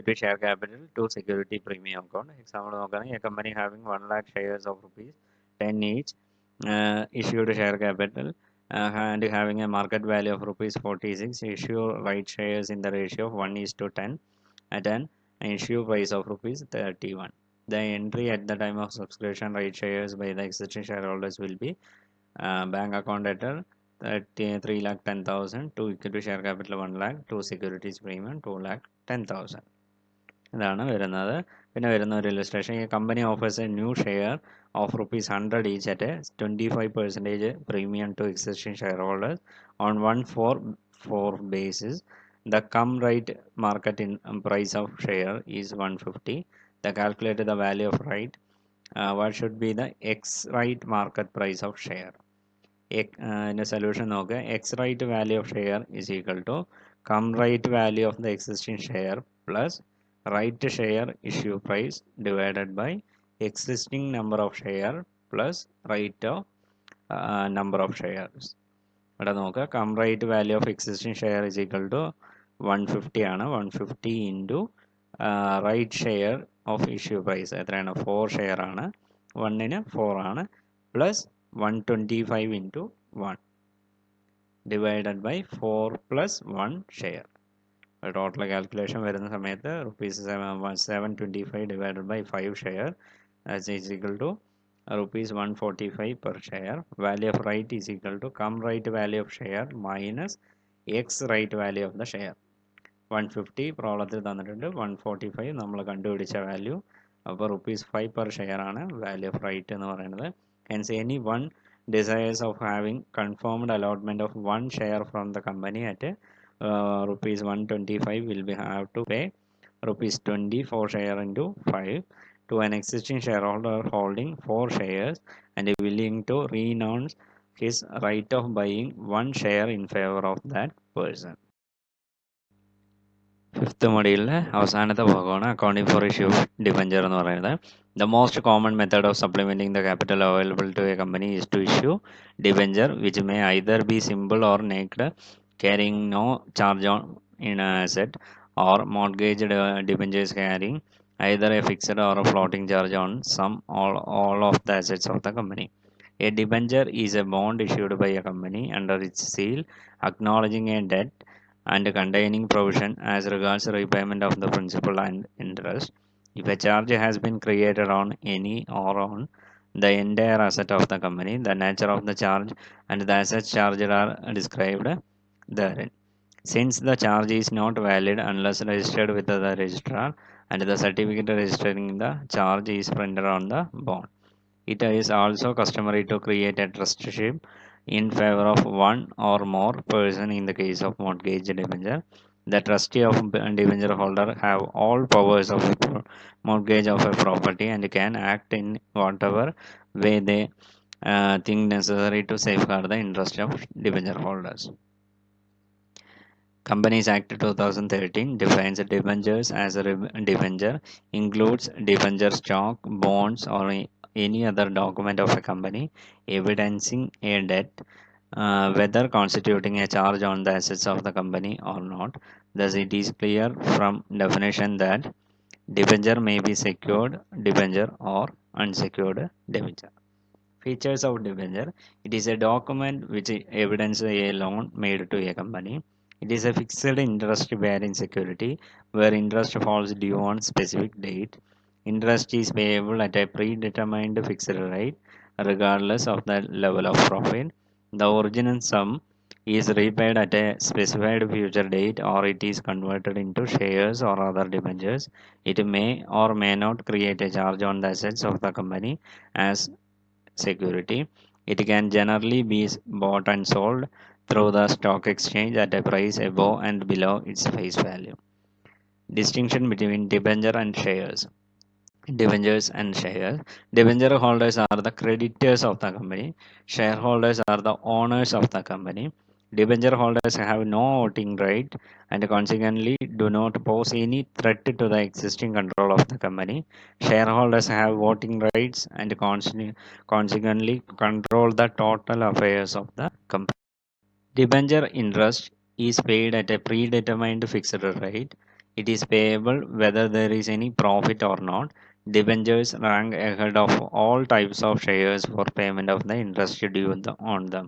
equity share capital to security premium account. Example നോക്കുകയാണെങ്കിൽ a company having 1 lakh shares of rupees 10 each issued share capital and having a market value of rupees 46 issue right shares in the ratio of 1:10 at an issue price of rupees 31. The entry at the time of subscription right shares by the existing shareholders will be bank account debtor 3,10,000 to equity share capital 1 lakh to securities premium 2,10,000. ഇതാണ് വരുന്നത്. പിന്നെ വരുന്ന ഒരു illustration, ഈ company offers A new share of ₹100 each at 25% premium to existing shareholders on 1/4 basis. The cum right market in price of share is 150. The calculate the value of right. What should be the X right market price of share? In a solution നോക്കുക. X right value of share is equal to cum right value of the existing share plus right share issue price divided by existing number of share plus right of number of shares. ഇവിടെ നോക്കുക, cum right value of existing share is equal to 150 ആണ്. 150 into right share of issue price എത്രയാണ്? 4 share ആണ്. 1ന് 4 ആണ്. Plus 125 into 1 divided by 4 plus 1 share. Total calculation വരുന്ന സമയത്ത് ₹725 divided by 5 share as is equal to ₹145 per share. Value of right is equal to come right value of share minus x right value of the share. 150 പ്രോബ്ലത്തിൽ തന്നിട്ടുണ്ട്, 145 നമ്മൾ കണ്ടുപിടിച്ച value. അപ്പോൾ ₹5 per share ആണ് value of right എന്ന് പറയുന്നത്. Hence any one desires of having confirmed allotment of one share from the company at ₹125 will be have to pay ₹20 for share into 5 to an existing shareholder holding 4 shares and willing to renounce his right of buying one share in favor of that person. Fifth മൊഡ്യൂളിലെ അവസാനത്തെ ഭാഗമാണ് accounting for issue of debenture എന്ന് പറയുന്നത്. The most common method of supplementing the capital available to a company is to issue debenture which may either be simple or naked carrying no charge on in a asset, or mortgage debentures carrying either a fixed or a floating charge on some or all of the assets of the company. A debenture is a bond issued by a company under its seal acknowledging a debt and containing provision as regards repayment of the principal and interest. If a charge has been created on any or on the entire asset of the company, the nature of the charge and the assets charged are described therein. Since the charge is not valid unless registered with the registrar, and the certificate registering the charge is printed on the bond, it is also customary to create a trustship in favor of one or more person in the case of mortgage debenture. The trustee of debenture holder have all powers of a mortgage of a property and can act in whatever way they think necessary to safeguard the interest of debenture holders. Companies Act 2013 defines debentures as a debenture includes debenture stock, bonds, or any other document of a company evidencing a debt, whether constituting a charge on the assets of the company or not. Thus, it is clear from definition that debenture may be secured debenture or unsecured debenture. Features of debenture: it is a document which evidences a loan made to a company. It is a fixed interest bearing security where interest falls due on specific date. Interest is payable at a predetermined fixed rate regardless of the level of profit. The original sum is repaid at a specified future date, or it is converted into shares or other debentures. It may or may not create a charge on the assets of the company as security. It can generally be bought and sold through the stock exchange at a price above and below its face value. Distinction between debenture and shares. Debentures and shares. Debenture holders are the creditors of the company. Shareholders are the owners of the company. Debenture holders have no voting right and consequently do not pose any threat to the existing control of the company. Shareholders have voting rights and consequently control the total affairs of the company. Debenture interest is paid at a predetermined fixed rate. It is payable whether there is any profit or not. Debentures rank ahead of all types of shares for payment of the interest due on them.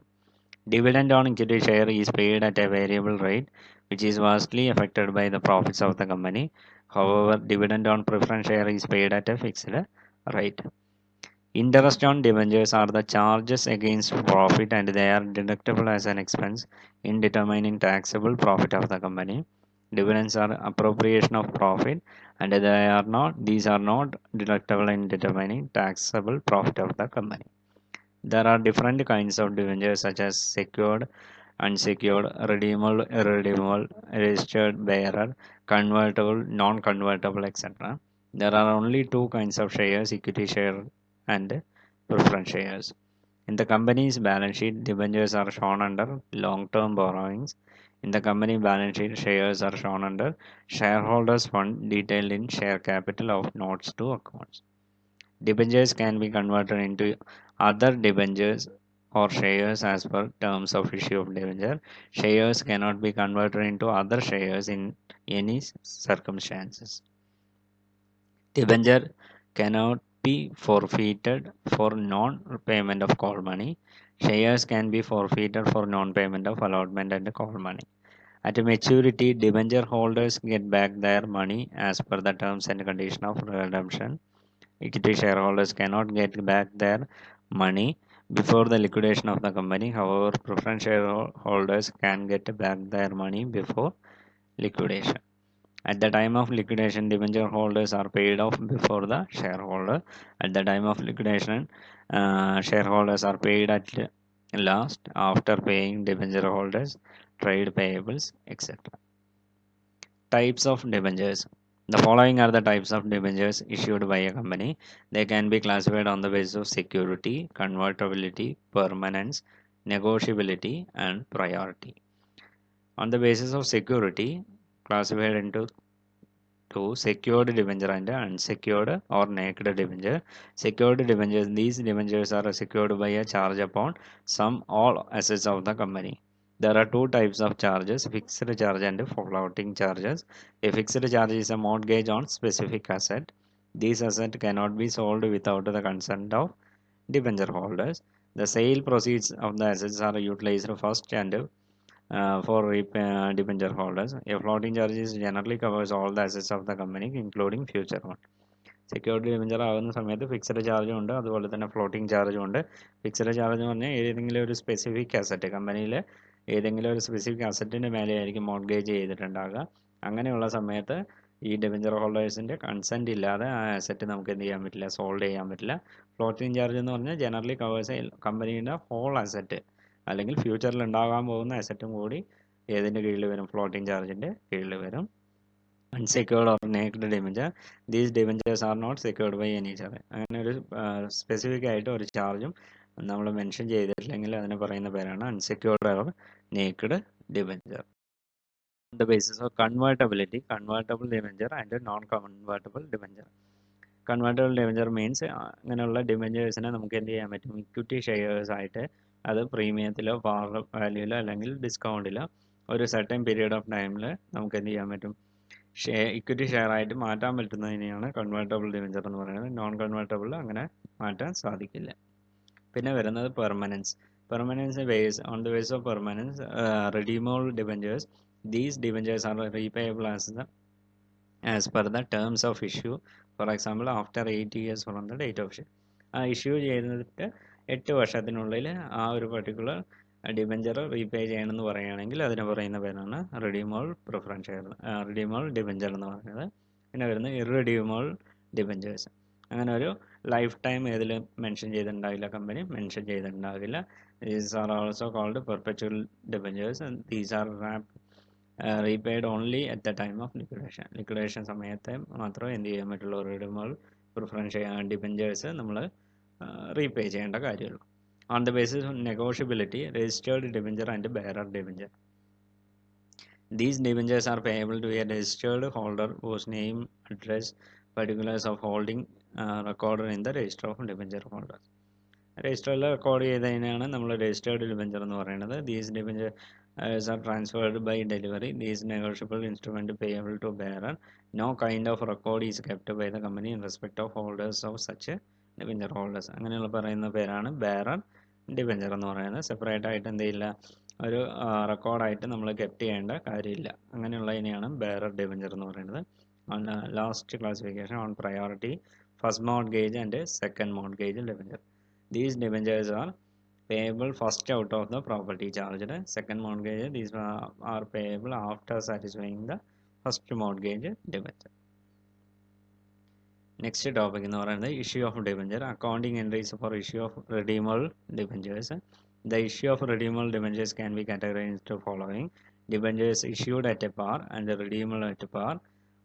Dividend on equity share is paid at a variable rate, which is vastly affected by the profits of the company. However, dividend on preference share is paid at a fixed rate. Interest on debentures are the charges against profit, and they are deductible as an expense in determining taxable profit of the company. Dividends are appropriation of profit, and these are not deductible in determining taxable profit of the company. There are different kinds of debentures such as secured, unsecured, redeemable, irredeemable, registered bearer, convertible, non-convertible, etc. There are only two kinds of shares: equity share and preference shares. In the company's balance sheet, debentures are shown under long-term borrowings. In the company balance sheet, shares are shown under shareholders' fund detailed in share capital of notes to accounts. Debentures can be converted into other debentures or shares as per terms of issue of debenture. Shares cannot be converted into other shares in any circumstances. Debenture cannot be forfeited for non-payment of call money. Shares can be forfeited for non-payment of allotment and call money. At maturity, debenture holders get back their money as per the terms and condition of redemption. Equity shareholders cannot get back their money before the liquidation of the company. However, preference shareholders can get back their money before liquidation. At the time of liquidation, debenture holders are paid off before the shareholder. At the time of liquidation, shareholders are paid at last after paying debenture holders, trade payables, etc. Types of debentures. The following are the types of debentures issued by a company. They can be classified on the basis of security, convertibility, permanence, negotiability, and priority. On the basis of security, classified into two: secured debenture and unsecured or naked debenture. Secured debentures, these debentures are secured by a charge upon some all assets of the company. There are two types of charges: fixed charge and floating charges. A fixed charge is a mortgage on specific asset. This asset cannot be sold without the consent of debenture holders. The sale proceeds of the assets are utilized first and for debenture holders. A floating charge is generally covers all the assets of the company, including future one. Security debenture ആകുന്ന സമയത്ത് fixed ചാർജും ഉണ്ട്, അതുപോലെ തന്നെ floating ചാർജും ഉണ്ട്. Fixed charge എന്ന് പറഞ്ഞാൽ ഏതെങ്കിലും ഒരു സ്പെസിഫിക് അസറ്റ്, കമ്പനിയിൽ ഏതെങ്കിലും ഒരു സ്പെസിഫിക് അസറ്റിൻ്റെ മേലെയായിരിക്കും മോർഗേജ് ചെയ്തിട്ടുണ്ടാകുക. അങ്ങനെയുള്ള സമയത്ത് ഈ ഡിബഞ്ചർ ഹോൾഡേഴ്സിൻ്റെ കൺസെൻറ്റ് ഇല്ലാതെ ആ അസറ്റ് നമുക്ക് എന്ത് ചെയ്യാൻ പറ്റില്ല, സോൾഡ് ചെയ്യാൻ പറ്റില്ല. ഫ്ലോട്ടിംഗ് ചാർജ് എന്ന് പറഞ്ഞാൽ ജനറലി കവേഴ്സ് കമ്പനീൻ്റെ ഹോൾ അസറ്റ് അല്ലെങ്കിൽ ഫ്യൂച്ചറിൽ ഉണ്ടാകാൻ പോകുന്ന അസറ്റും കൂടി ഏതിൻ്റെ കീഴിൽ വരും, ഫ്ലോട്ടിംഗ് ചാർജിൻ്റെ കീഴിൽ വരും. Unsecured or naked debenture, these debentures are not secured by any other. അങ്ങനെ ഒരു സ്പെസിഫിക് ആയിട്ട് ഒരു ചാർജും നമ്മൾ മെൻഷൻ ചെയ്തിട്ടില്ലെങ്കിൽ അതിനെ പറയുന്ന പേരാണ് unsecured or naked debenture. The basis of convertibility, convertible debenture and non-convertible debenture. Convertible debenture means അങ്ങനെയുള്ള ഡിബഞ്ചേഴ്സിനെ നമുക്ക് എന്ത് ചെയ്യാൻ പറ്റും, ഇക്വിറ്റി ഷെയർസ് ആയിട്ട് അത് പ്രീമിയത്തിലോ പാർ വാല്യൂലോ അല്ലെങ്കിൽ ഡിസ്കൗണ്ടിലോ ഒരു സർട്ടൻ പീരീഡ് ഓഫ് ടൈമിൽ നമുക്ക് എന്ത് ചെയ്യാൻ പറ്റും, ഇക്വിറ്റി ഷെയർ ആയിട്ട് മാറ്റാൻ പറ്റുന്നതിനെയാണ് കൺവേർട്ടബിൾ ഡിബഞ്ചർ എന്ന് പറയുന്നത്. നോൺ കൺവേർട്ടബിൾ അങ്ങനെ മാറ്റാൻ സാധിക്കില്ല. പിന്നെ വരുന്നത് permanence. Permanence base on the base of permanence redeemable debentures. These debentures are repayable as per the terms of issue. For example, after 8 years from the date of issue. ആ issue ചെയ്തിട്ട് 8 വർഷത്തിനുള്ളിൽ ആ ഒരു പർട്ടിക്കുലർ ഡിബഞ്ചർ റീപേ ചെയ്യണമെന്ന് പറയുകയാണെങ്കിൽ അതിന് പറയുന്ന പേരാണ് redeemable preference share, redeemable debenture എന്ന് പറയുന്നത്. പിന്നെ വരുന്നത് ഇർറിഡീമബിൾ ഡിബഞ്ചേഴ്സ്. അങ്ങനെ ഒരു ലൈഫ് ടൈം ഏതിൽ മെൻഷൻ ചെയ്തിട്ടുണ്ടാവില്ല, കമ്പനി മെൻഷൻ ചെയ്തിട്ടുണ്ടാവില്ല. These are also called perpetual debentures. These are repaid only at the time of liquidation. Liquidation സമയത്ത് മാത്രമേ എന്ത് ചെയ്യാൻ പറ്റുള്ളൂ, റിഡീമബിൾ പ്രിഫറൻസ് ഡിബഞ്ചേഴ്സ് നമ്മൾ റീപേ ചെയ്യേണ്ട കാര്യമുള്ളൂ. On the basis of negotiability, registered debenture and bearer debenture. These debentures are payable to a registered holder whose name, address, particulars of holding recorded in the register of debenture holders. രജിസ്റ്ററിൽ record ചെയ്തതിനാണ് നമ്മൾ registered debenture എന്ന് പറയുന്നത്. These debentures are transferred by delivery. These negotiable instrument payable to bearer. No kind of record is kept by the company in respect of holders of such debenture holders. അങ്ങനെയുള്ള പറയുന്ന പേരാണ് bearer debenture എന്ന് പറയുന്നത്. Separate ആയിട്ട് എന്തെയില്ല, ഒരു റെക്കോർഡായിട്ട് നമ്മൾ kept ചെയ്യേണ്ട കാര്യമില്ല. അങ്ങനെയുള്ളതിനെയാണ് ബെയറർ ഡിബഞ്ചർ എന്ന് പറയുന്നത്. On last classification on priority, first mortgage and second mortgage debenture. These debentures are payable first out of the property charged. Second mortgage, these are payable after satisfying the first mortgage debenture. Next topic in the issue of debenture. Accounting entries for issue of redeemable debentures. The issue of redeemable debentures can be categorized into following: debentures issued at a par and redeemable at a par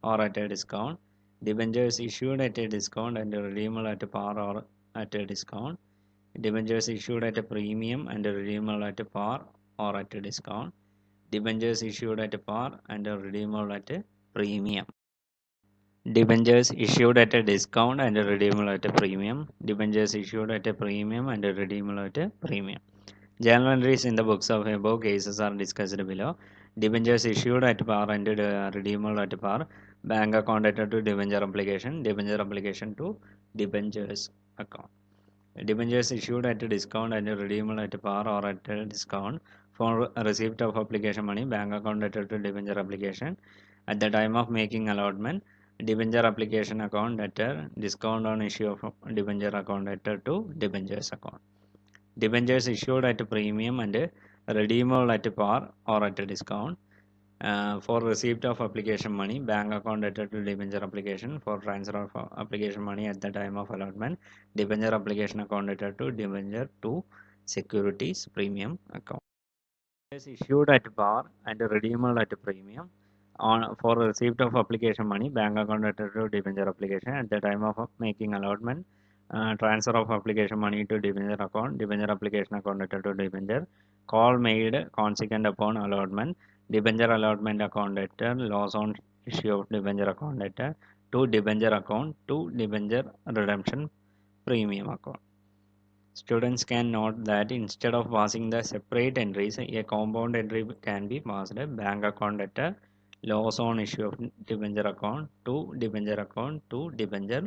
or at a discount. Debentures issued at a discount and redeemable at a par or at a discount. Debentures issued at a premium and redeemable at a par or at a discount. Debentures issued at a par and redeemable at a premium. Debentures issued at a discount and redeemable at a premium. Debentures issued at a premium and redeemable at a premium. Journal entries in the books of above cases are discussed below. Debentures issued at par and redeemable at par. Bank account added to debenture application. Debenture application to debentures account. Debentures issued at a discount and redeemable at par or at a discount. For receipt of application money, bank account debtor to debenture application. At the time of making allotment, debenture application account debtor, discount on issue of debenture account debtor to debentures account. Debentures issued at a premium and redeemable at par or at a discount. For receipt of application money, bank account debtor to debenture application. For transfer of application money at the time of allotment, debenture application account debtor to debenture to securities premium account. Is issued at par and redeemable at premium. On for receipt of application money, bank account debtor to debenture application at the time of making allotment, transfer of application money to debenture account, debenture application account debtor to debenture, call made consequent upon allotment, debenture allotment account debtor, loss on issue of debenture account debtor to debenture account to debenture redemption premium account. Students can note that instead of passing the separate entries, a compound entry can be passed: bank account debtor, loss on issue of debenture account to debenture account to debenture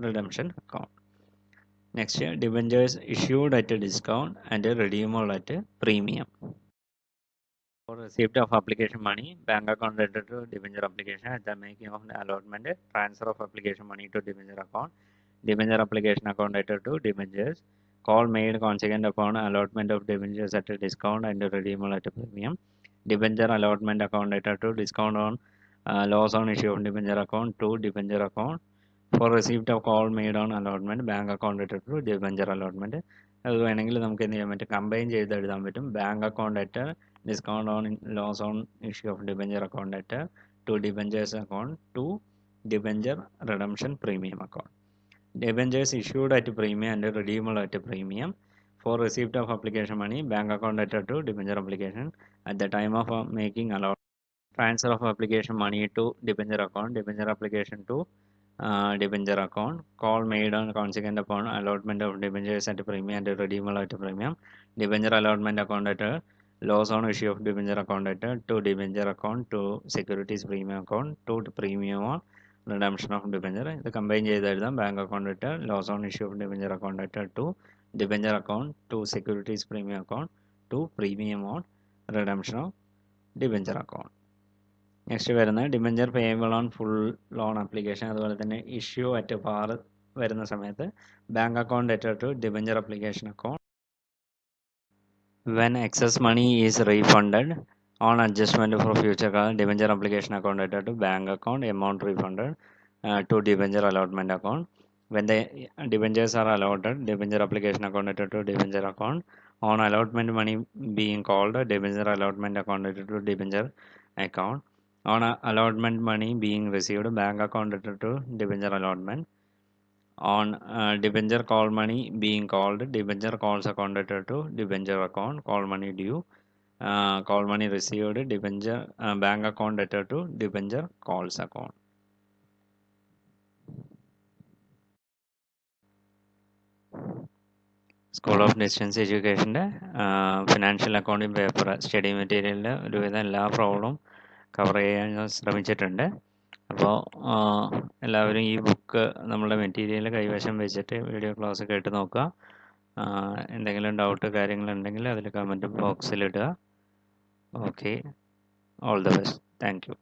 redemption account. Next, debentures issued at a discount and redeemable at a premium. For receipt of application money, bank account debtor to debenture application at the making of the allotment, transfer of application money to debenture account, debenture application account debtor to debentures, call made consequent upon allotment of debentures at a discount and redeemable at a premium, debenture allotment account debtor to discount on loss on issue of debenture account to debenture account. For receipt of call made on allotment, bank account debtor to debenture allotment. അത് വേണമെങ്കിൽ നമുക്ക് എന്ത് ചെയ്യാൻ പറ്റും, combine ചെയ്ത് എഴുതാൻ പറ്റും. Bank account debtor discount on loss on issue of debenture account debtor to debentures account to debenture redemption premium account. Debentures issued at premium and redeemable at premium. For receipt of application money, bank account debtor to debenture application at the time of making allowed. Transfer of application money to debenture account, debenture application to debenture account, call made on consequent upon allotment of debentures at premium and redeemable at premium, debenture allotment account debtor, loss on issue of debenture account debtor to debenture account to securities premium account to premium on redemption of debenture. ഇത് combine ചെയ്ത് എഴുതാം. Bank account debtor, loss on issue of debenture account debtor to debenture account to securities premium account to premium on redemption of debenture account. Next വരുന്നത് debenture payable on full loan application. അതുപോലെ തന്നെ issue at par വരുന്ന സമയത്ത് bank account debtor to debenture application account. When excess money is refunded on adjustment for future call, debenture application account debtor to bank account, amount refunded to debenture allotment account. When the debentures are allotted, debenture application account debtor to debenture account. On allotment money being called, debenture allotment account debtor to debenture account. On allotment money being received, bank account debtor to debenture allotment. On debenture call money being called, debenture calls account debtor to debenture account, call money due, call money received, debenture bank account debtor to debenture calls account. School of distance എഡ്യൂക്കേഷൻ്റെ financial accounting paper study മെറ്റീരിയലിൽ ഒരുവിധം എല്ലാ പ്രോബ്ലവും cover ചെയ്യാൻ ഞാൻ ശ്രമിച്ചിട്ടുണ്ട്. അപ്പോൾ എല്ലാവരും ഈ ബുക്ക് നമ്മളുടെ മെറ്റീരിയൽ കൈവശം വെച്ചിട്ട് വീഡിയോ ക്ലാസ് കേട്ട് നോക്കുക. എന്തെങ്കിലും ഡൗട്ട് കാര്യങ്ങളുണ്ടെങ്കിൽ അതിൽ കമൻറ്റ് ബോക്സിലിടുക. Okay, all the best. Thank U.